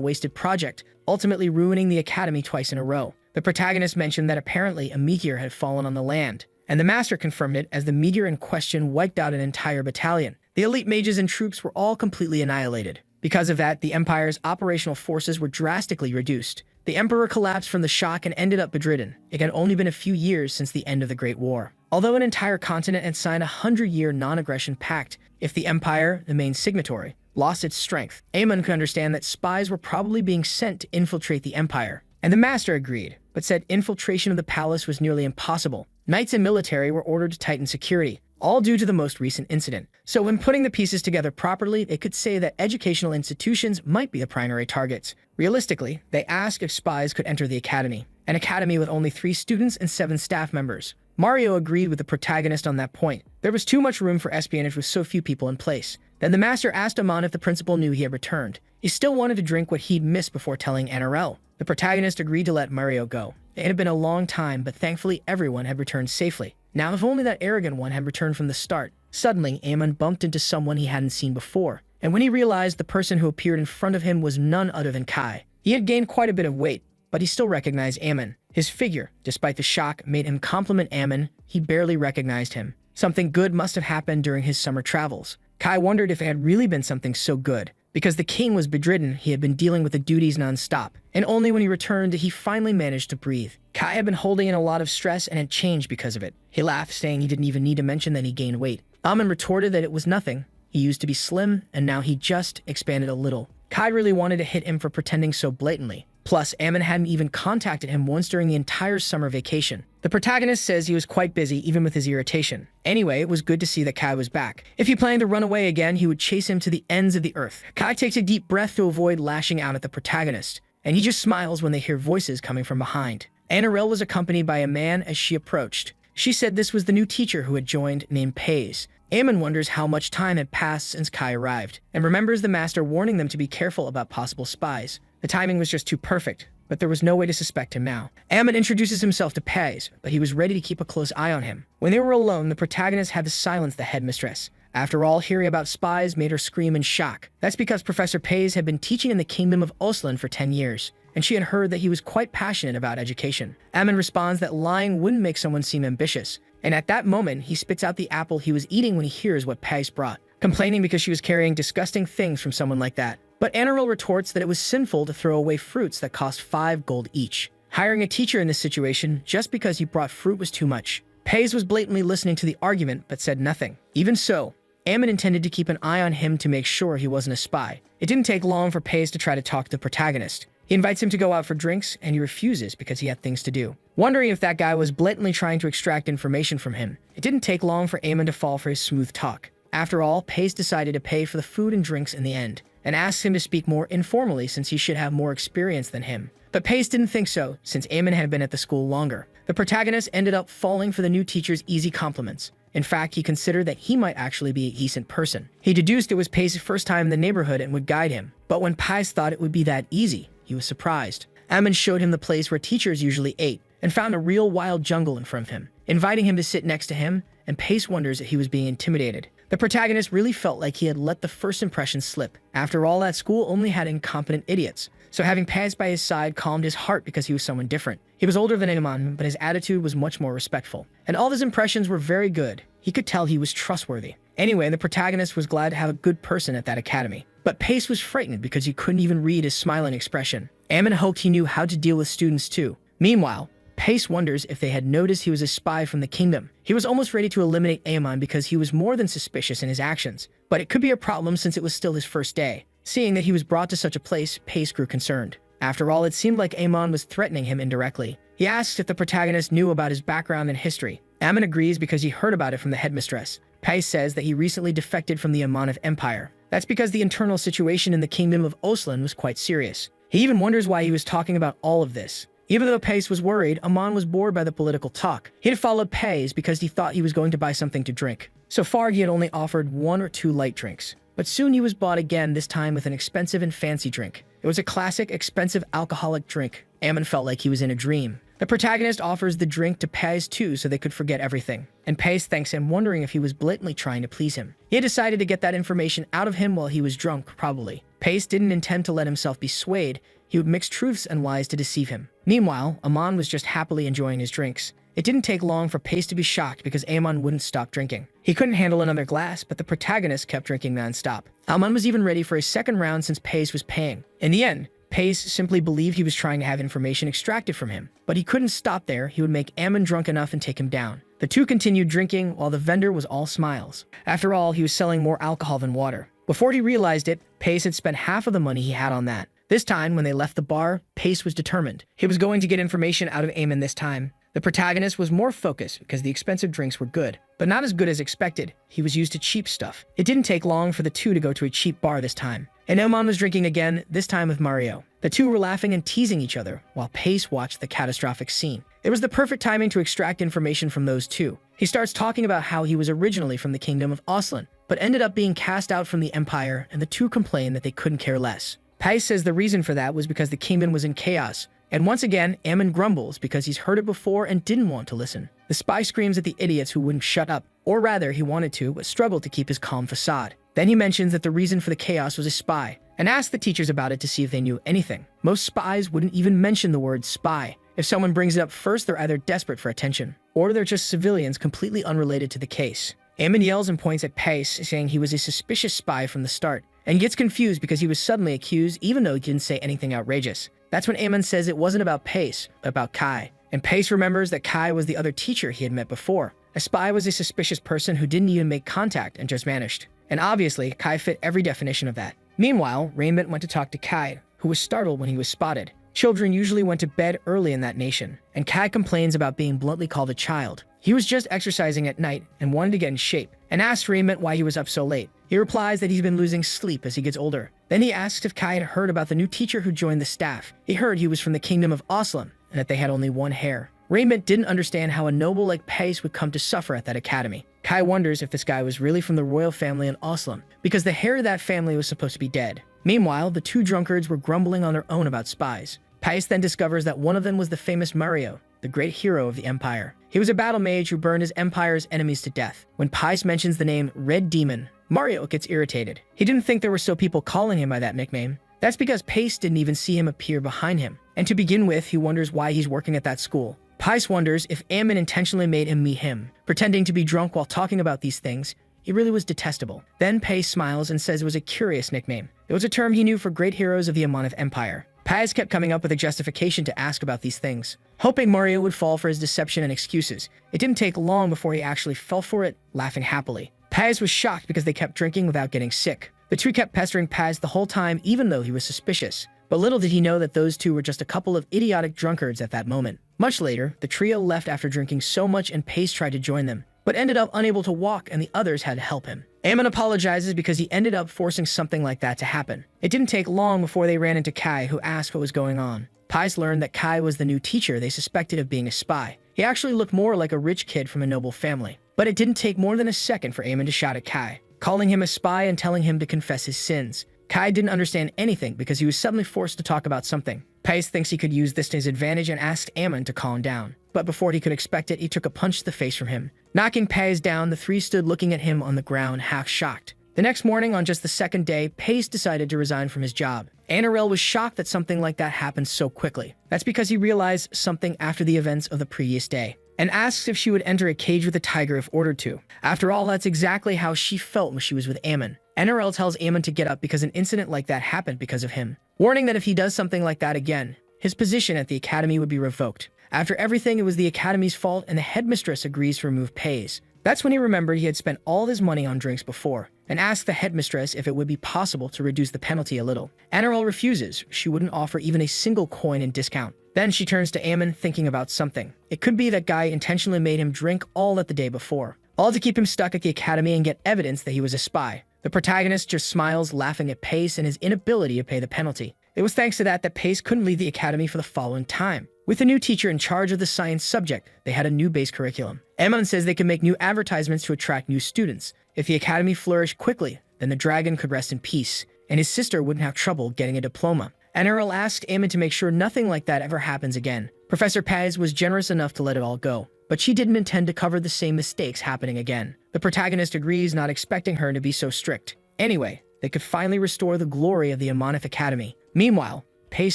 wasted project, ultimately ruining the academy twice in a row. The protagonist mentioned that apparently a meteor had fallen on the land, and the master confirmed it as the meteor in question wiped out an entire battalion. The elite mages and troops were all completely annihilated. Because of that, the Empire's operational forces were drastically reduced. The Emperor collapsed from the shock and ended up bedridden. It had only been a few years since the end of the Great War. Although an entire continent had signed a 100-year non-aggression pact, if the Empire, the main signatory, lost its strength, Amon could understand that spies were probably being sent to infiltrate the Empire. And the master agreed, but said infiltration of the palace was nearly impossible. Knights and military were ordered to tighten security, all due to the most recent incident. So when putting the pieces together properly, they could say that educational institutions might be the primary targets. Realistically, they asked if spies could enter the academy, an academy with only 3 students and 7 staff members. Mario agreed with the protagonist on that point. There was too much room for espionage with so few people in place. Then the master asked Amon if the principal knew he had returned. He still wanted to drink what he'd missed before telling NRL. The protagonist agreed to let Mario go. It had been a long time, but thankfully everyone had returned safely. Now, if only that arrogant one had returned from the start. Suddenly, Amon bumped into someone he hadn't seen before, and when he realized the person who appeared in front of him was none other than Kai. He had gained quite a bit of weight, but he still recognized Amon. His figure, despite the shock, made him compliment Amon. He barely recognized him. Something good must have happened during his summer travels. Kai wondered if it had really been something so good. Because the king was bedridden, he had been dealing with the duties non-stop, and only when he returned did he finally manage to breathe. Kai had been holding in a lot of stress and had changed because of it. He laughed, saying he didn't even need to mention that he gained weight. Amon retorted that it was nothing. He used to be slim, and now he just expanded a little. Kai really wanted to hit him for pretending so blatantly. Plus, Amon hadn't even contacted him once during the entire summer vacation. The protagonist says he was quite busy even with his irritation. Anyway, it was good to see that Kai was back. If he planned to run away again, he would chase him to the ends of the earth. Kai takes a deep breath to avoid lashing out at the protagonist, and he just smiles when they hear voices coming from behind. Annarelle was accompanied by a man as she approached. She said this was the new teacher who had joined, named Pays. Amon wonders how much time had passed since Kai arrived, and remembers the master warning them to be careful about possible spies. The timing was just too perfect, but there was no way to suspect him now. Amon introduces himself to Pays, but he was ready to keep a close eye on him. When they were alone, the protagonist had to silence the headmistress. After all, hearing about spies made her scream in shock. That's because Professor Pays had been teaching in the kingdom of Oslan for 10 years, and she had heard that he was quite passionate about education. Amon responds that lying wouldn't make someone seem ambitious, and at that moment, he spits out the apple he was eating when he hears what Pays brought, complaining because she was carrying disgusting things from someone like that. But Annarelle retorts that it was sinful to throw away fruits that cost 5 gold each. Hiring a teacher in this situation just because he brought fruit was too much. Pays was blatantly listening to the argument but said nothing. Even so, Amon intended to keep an eye on him to make sure he wasn't a spy. It didn't take long for Pays to try to talk to the protagonist. He invites him to go out for drinks, and he refuses because he had things to do. Wondering if that guy was blatantly trying to extract information from him, it didn't take long for Amon to fall for his smooth talk. After all, Pays decided to pay for the food and drinks in the end, and asked him to speak more informally since he should have more experience than him. But Pays didn't think so, since Amon had been at the school longer. The protagonist ended up falling for the new teacher's easy compliments. In fact, he considered that he might actually be a decent person. He deduced it was Pays' first time in the neighborhood and would guide him. But when Pays thought it would be that easy, he was surprised. Amon showed him the place where teachers usually ate, and found a real wild jungle in front of him, inviting him to sit next to him, and Pays wonders if he was being intimidated. The protagonist really felt like he had let the first impression slip. After all, that school only had incompetent idiots, so having Pays by his side calmed his heart because he was someone different. He was older than Amon, but his attitude was much more respectful, and all of his impressions were very good. He could tell he was trustworthy. Anyway, the protagonist was glad to have a good person at that academy, but Pays was frightened because he couldn't even read his smiling expression. Amon hoped he knew how to deal with students too. Meanwhile, Pays wonders if they had noticed he was a spy from the kingdom. He was almost ready to eliminate Amon because he was more than suspicious in his actions, but it could be a problem since it was still his first day. Seeing that he was brought to such a place, Pays grew concerned. After all, it seemed like Amon was threatening him indirectly. He asks if the protagonist knew about his background and history. Amon agrees because he heard about it from the headmistress. Pays says that he recently defected from the Amanith Empire. That's because the internal situation in the kingdom of Oslan was quite serious. He even wonders why he was talking about all of this. Even though Pays was worried, Amon was bored by the political talk. He had followed Pays because he thought he was going to buy something to drink. So far, he had only offered 1 or 2 light drinks. But soon he was bought again, this time with an expensive and fancy drink. It was a classic, expensive alcoholic drink. Amon felt like he was in a dream. The protagonist offers the drink to Pays too so they could forget everything. And Pays thanks him, wondering if he was blatantly trying to please him. He had decided to get that information out of him while he was drunk, probably. Pays didn't intend to let himself be swayed. he would mix truths and lies to deceive him. Meanwhile, Amon was just happily enjoying his drinks. It didn't take long for Pace to be shocked because Amon wouldn't stop drinking. He couldn't handle another glass, but the protagonist kept drinking non-stop. Amon was even ready for a second round since Pace was paying. In the end, Pace simply believed he was trying to have information extracted from him. But he couldn't stop there. He would make Amon drunk enough and take him down. The two continued drinking while the vendor was all smiles. After all, he was selling more alcohol than water. Before he realized it, Pace had spent half of the money he had on that. This time, when they left the bar, Pace was determined. He was going to get information out of Amon this time. The protagonist was more focused because the expensive drinks were good, but not as good as expected. He was used to cheap stuff. It didn't take long for the two to go to a cheap bar this time. And Amon was drinking again, this time with Mario. The two were laughing and teasing each other while Pace watched the catastrophic scene. It was the perfect timing to extract information from those two. He starts talking about how he was originally from the kingdom of Aslan, but ended up being cast out from the empire, and the two complained that they couldn't care less. Pace says the reason for that was because the kingdom was in chaos. And once again, Amon grumbles because he's heard it before and didn't want to listen. The spy screams at the idiots who wouldn't shut up, or rather, he wanted to, but struggled to keep his calm facade. Then he mentions that the reason for the chaos was a spy, and asked the teachers about it to see if they knew anything. Most spies wouldn't even mention the word spy. If someone brings it up first, they're either desperate for attention, or they're just civilians completely unrelated to the case. Amon yells and points at Pace, saying he was a suspicious spy from the start, and gets confused because he was suddenly accused even though he didn't say anything outrageous. That's when Amon says it wasn't about Pace, but about Kai. And Pace remembers that Kai was the other teacher he had met before. A spy was a suspicious person who didn't even make contact and just vanished. And obviously, Kai fit every definition of that. Meanwhile, Raiment went to talk to Kai, who was startled when he was spotted. Children usually went to bed early in that nation, and Kai complains about being bluntly called a child. He was just exercising at night and wanted to get in shape, and asked Raiment why he was up so late. He replies that he's been losing sleep as he gets older. Then he asks if Kai had heard about the new teacher who joined the staff. He heard he was from the kingdom of Aslan, and that they had only one hair. Raiment didn't understand how a noble like Pace would come to suffer at that academy. Kai wonders if this guy was really from the royal family in Aslan, because the hair of that family was supposed to be dead. Meanwhile, the two drunkards were grumbling on their own about spies. Pace then discovers that one of them was the famous Mario, the great hero of the empire. He was a battle mage who burned his empire's enemies to death. When Pace mentions the name Red Demon, Mario gets irritated. He didn't think there were still people calling him by that nickname. That's because Pace didn't even see him appear behind him. And to begin with, he wonders why he's working at that school. Pace wonders if Amon intentionally made him meet him. Pretending to be drunk while talking about these things, he really was detestable. Then Pace smiles and says it was a curious nickname. It was a term he knew for great heroes of the Amanith Empire. Pace kept coming up with a justification to ask about these things, hoping Mario would fall for his deception and excuses. It didn't take long before he actually fell for it, laughing happily. Pace was shocked because they kept drinking without getting sick. The two kept pestering Pace the whole time even though he was suspicious. But little did he know that those two were just a couple of idiotic drunkards at that moment. Much later, the trio left after drinking so much and Pace tried to join them, but ended up unable to walk and the others had to help him. Amon apologizes because he ended up forcing something like that to happen. It didn't take long before they ran into Kai, who asked what was going on. Pace learned that Kai was the new teacher they suspected of being a spy. He actually looked more like a rich kid from a noble family. But it didn't take more than a second for Amon to shout at Kai, calling him a spy and telling him to confess his sins. Kai didn't understand anything because he was suddenly forced to talk about something. Pace thinks he could use this to his advantage and asked Amon to calm down. But before he could expect it, he took a punch to the face from him. Knocking Pace down, the three stood looking at him on the ground, half shocked. The next morning, on just the second day, Pace decided to resign from his job. Anirel was shocked that something like that happened so quickly. That's because he realized something after the events of the previous day, and asks if she would enter a cage with a tiger if ordered to. After all, that's exactly how she felt when she was with Amon. Anirel tells Amon to get up because an incident like that happened because of him, warning that if he does something like that again, his position at the academy would be revoked. After everything, it was the academy's fault, and the headmistress agrees to remove Pace. That's when he remembered he had spent all his money on drinks before, and asked the headmistress if it would be possible to reduce the penalty a little. Anirel refuses. She wouldn't offer even a single coin in discount. Then she turns to Amon, thinking about something. It could be that Guy intentionally made him drink all that the day before, all to keep him stuck at the academy and get evidence that he was a spy. The protagonist just smiles, laughing at Pace and his inability to pay the penalty. It was thanks to that Pace couldn't leave the academy for the following time. With a new teacher in charge of the science subject, they had a new base curriculum. Amon says they can make new advertisements to attract new students. If the academy flourished quickly, then the dragon could rest in peace, and his sister wouldn't have trouble getting a diploma. Anirel asked Amon to make sure nothing like that ever happens again. Professor Paz was generous enough to let it all go, but she didn't intend to cover the same mistakes happening again. The protagonist agrees, not expecting her to be so strict. Anyway, they could finally restore the glory of the Amanith Academy. Meanwhile, Pace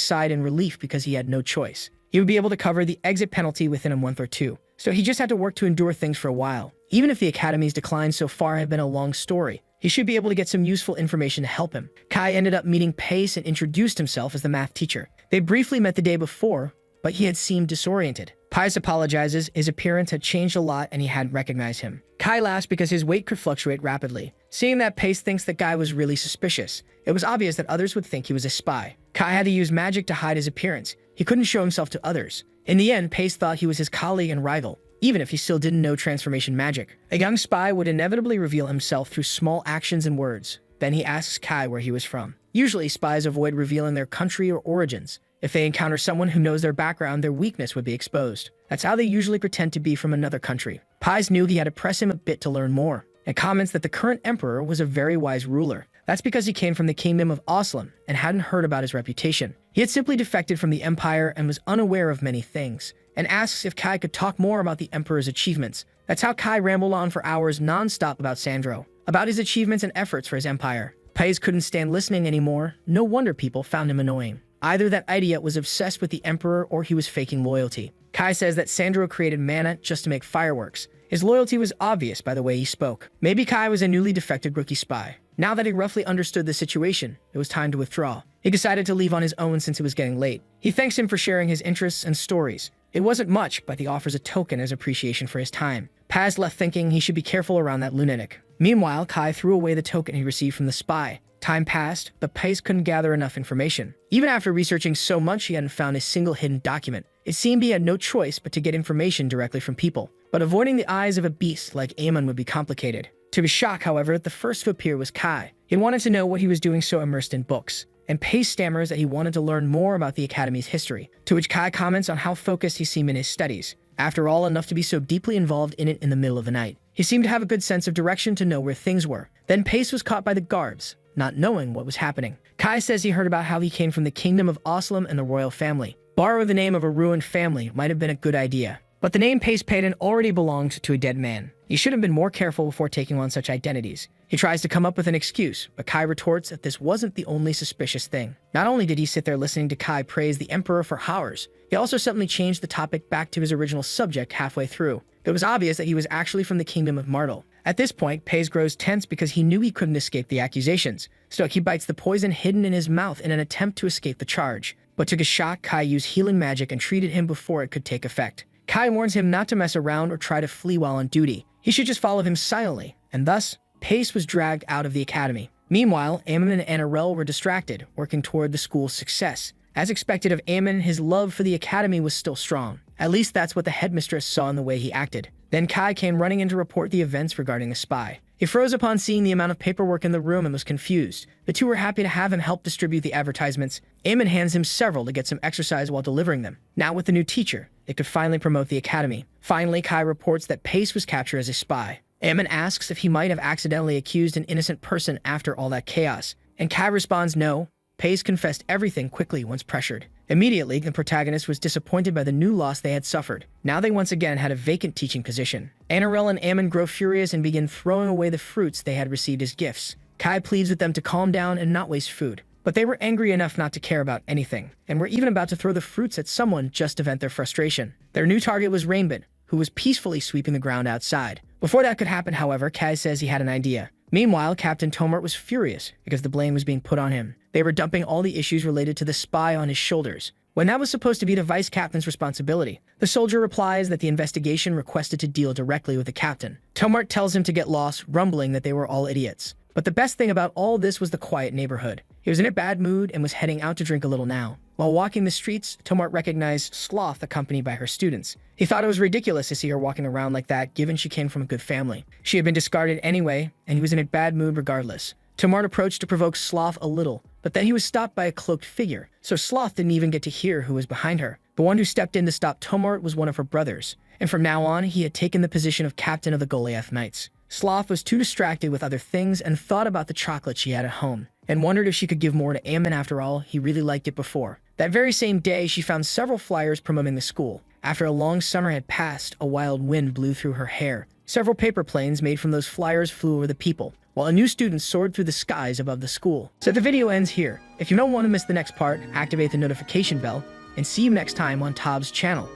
sighed in relief because he had no choice. He would be able to cover the exit penalty within a month or two, so he just had to work to endure things for a while. Even if the Academy's decline so far had been a long story, he should be able to get some useful information to help him. Kai ended up meeting Pace and introduced himself as the math teacher. They briefly met the day before, but he had seemed disoriented. Pace apologizes, his appearance had changed a lot and he hadn't recognized him. Kai laughs because his weight could fluctuate rapidly. Seeing that Pace thinks that Guy was really suspicious, it was obvious that others would think he was a spy. Kai had to use magic to hide his appearance. He couldn't show himself to others. In the end, Pace thought he was his colleague and rival, even if he still didn't know transformation magic. A young spy would inevitably reveal himself through small actions and words. Then he asks Kai where he was from. Usually, spies avoid revealing their country or origins. If they encounter someone who knows their background, their weakness would be exposed. That's how they usually pretend to be from another country. Pace knew he had to press him a bit to learn more, and comments that the current emperor was a very wise ruler. That's because he came from the kingdom of Oslam and hadn't heard about his reputation. He had simply defected from the empire and was unaware of many things, and asks if Kai could talk more about the emperor's achievements. That's how Kai rambled on for hours non-stop about Sandro, about his achievements and efforts for his empire. Pace couldn't stand listening anymore. No wonder people found him annoying. Either that idiot was obsessed with the emperor or he was faking loyalty. Kai says that Sandro created mana just to make fireworks. His loyalty was obvious by the way he spoke. Maybe Kai was a newly defected rookie spy. Now that he roughly understood the situation, it was time to withdraw. He decided to leave on his own since it was getting late. He thanks him for sharing his interests and stories. It wasn't much, but he offers a token as appreciation for his time. Paz left thinking he should be careful around that lunatic. Meanwhile, Kai threw away the token he received from the spy. Time passed, but Pace couldn't gather enough information. Even after researching so much, he hadn't found a single hidden document. It seemed he had no choice but to get information directly from people. But avoiding the eyes of a beast like Amon would be complicated. To his shock, however, the first to appear was Kai. He wanted to know what he was doing so immersed in books, and Pace stammers that he wanted to learn more about the Academy's history, to which Kai comments on how focused he seemed in his studies. After all, enough to be so deeply involved in it in the middle of the night. He seemed to have a good sense of direction to know where things were. Then Pace was caught by the guards, not knowing what was happening. Kai says he heard about how he came from the kingdom of Oslam and the royal family. Borrow the name of a ruined family might have been a good idea. But the name Pace Payton already belonged to a dead man. He should have been more careful before taking on such identities. He tries to come up with an excuse, but Kai retorts that this wasn't the only suspicious thing. Not only did he sit there listening to Kai praise the emperor for hours, he also suddenly changed the topic back to his original subject halfway through. It was obvious that he was actually from the kingdom of Martel. At this point, Pace grows tense because he knew he couldn't escape the accusations. So he bites the poison hidden in his mouth in an attempt to escape the charge. But to his shock, Kai used healing magic and treated him before it could take effect. Kai warns him not to mess around or try to flee while on duty. He should just follow him silently, and thus, Pace was dragged out of the academy. Meanwhile, Amon and Anirel were distracted, working toward the school's success. As expected of Amon, his love for the academy was still strong. At least that's what the headmistress saw in the way he acted. Then Kai came running in to report the events regarding the spy. He froze upon seeing the amount of paperwork in the room and was confused. The two were happy to have him help distribute the advertisements. Amon hands him several to get some exercise while delivering them. Now with the new teacher, they could finally promote the academy. Finally, Kai reports that Pace was captured as a spy. Amon asks if he might have accidentally accused an innocent person after all that chaos, and Kai responds no. Pace confessed everything quickly once pressured. Immediately, the protagonist was disappointed by the new loss they had suffered. Now they once again had a vacant teaching position. Anirel and Amon grow furious and begin throwing away the fruits they had received as gifts. Kai pleads with them to calm down and not waste food. But they were angry enough not to care about anything, and were even about to throw the fruits at someone just to vent their frustration. Their new target was Rainbin, who was peacefully sweeping the ground outside. Before that could happen, however, Kai says he had an idea. Meanwhile, Captain Tomart was furious because the blame was being put on him. They were dumping all the issues related to the spy on his shoulders, when that was supposed to be the vice captain's responsibility. The soldier replies that the investigation requested to deal directly with the captain. Tomart tells him to get lost, rumbling that they were all idiots. But the best thing about all this was the quiet neighborhood. He was in a bad mood and was heading out to drink a little now. While walking the streets, Tomart recognized Sloth accompanied by her students. He thought it was ridiculous to see her walking around like that given she came from a good family. She had been discarded anyway, and he was in a bad mood regardless. Tomart approached to provoke Sloth a little, but then he was stopped by a cloaked figure, so Sloth didn't even get to hear who was behind her. The one who stepped in to stop Tomart was one of her brothers, and from now on, he had taken the position of captain of the Goliath Knights. Sloth was too distracted with other things and thought about the chocolate she had at home, and wondered if she could give more to Amon. After all, he really liked it before. That very same day, she found several flyers promoting the school. After a long summer had passed, a wild wind blew through her hair. Several paper planes made from those flyers flew over the people. while a new student soared through the skies above the school. So the video ends here. If you don't want to miss the next part, activate the notification bell, and see you next time on Tob's channel.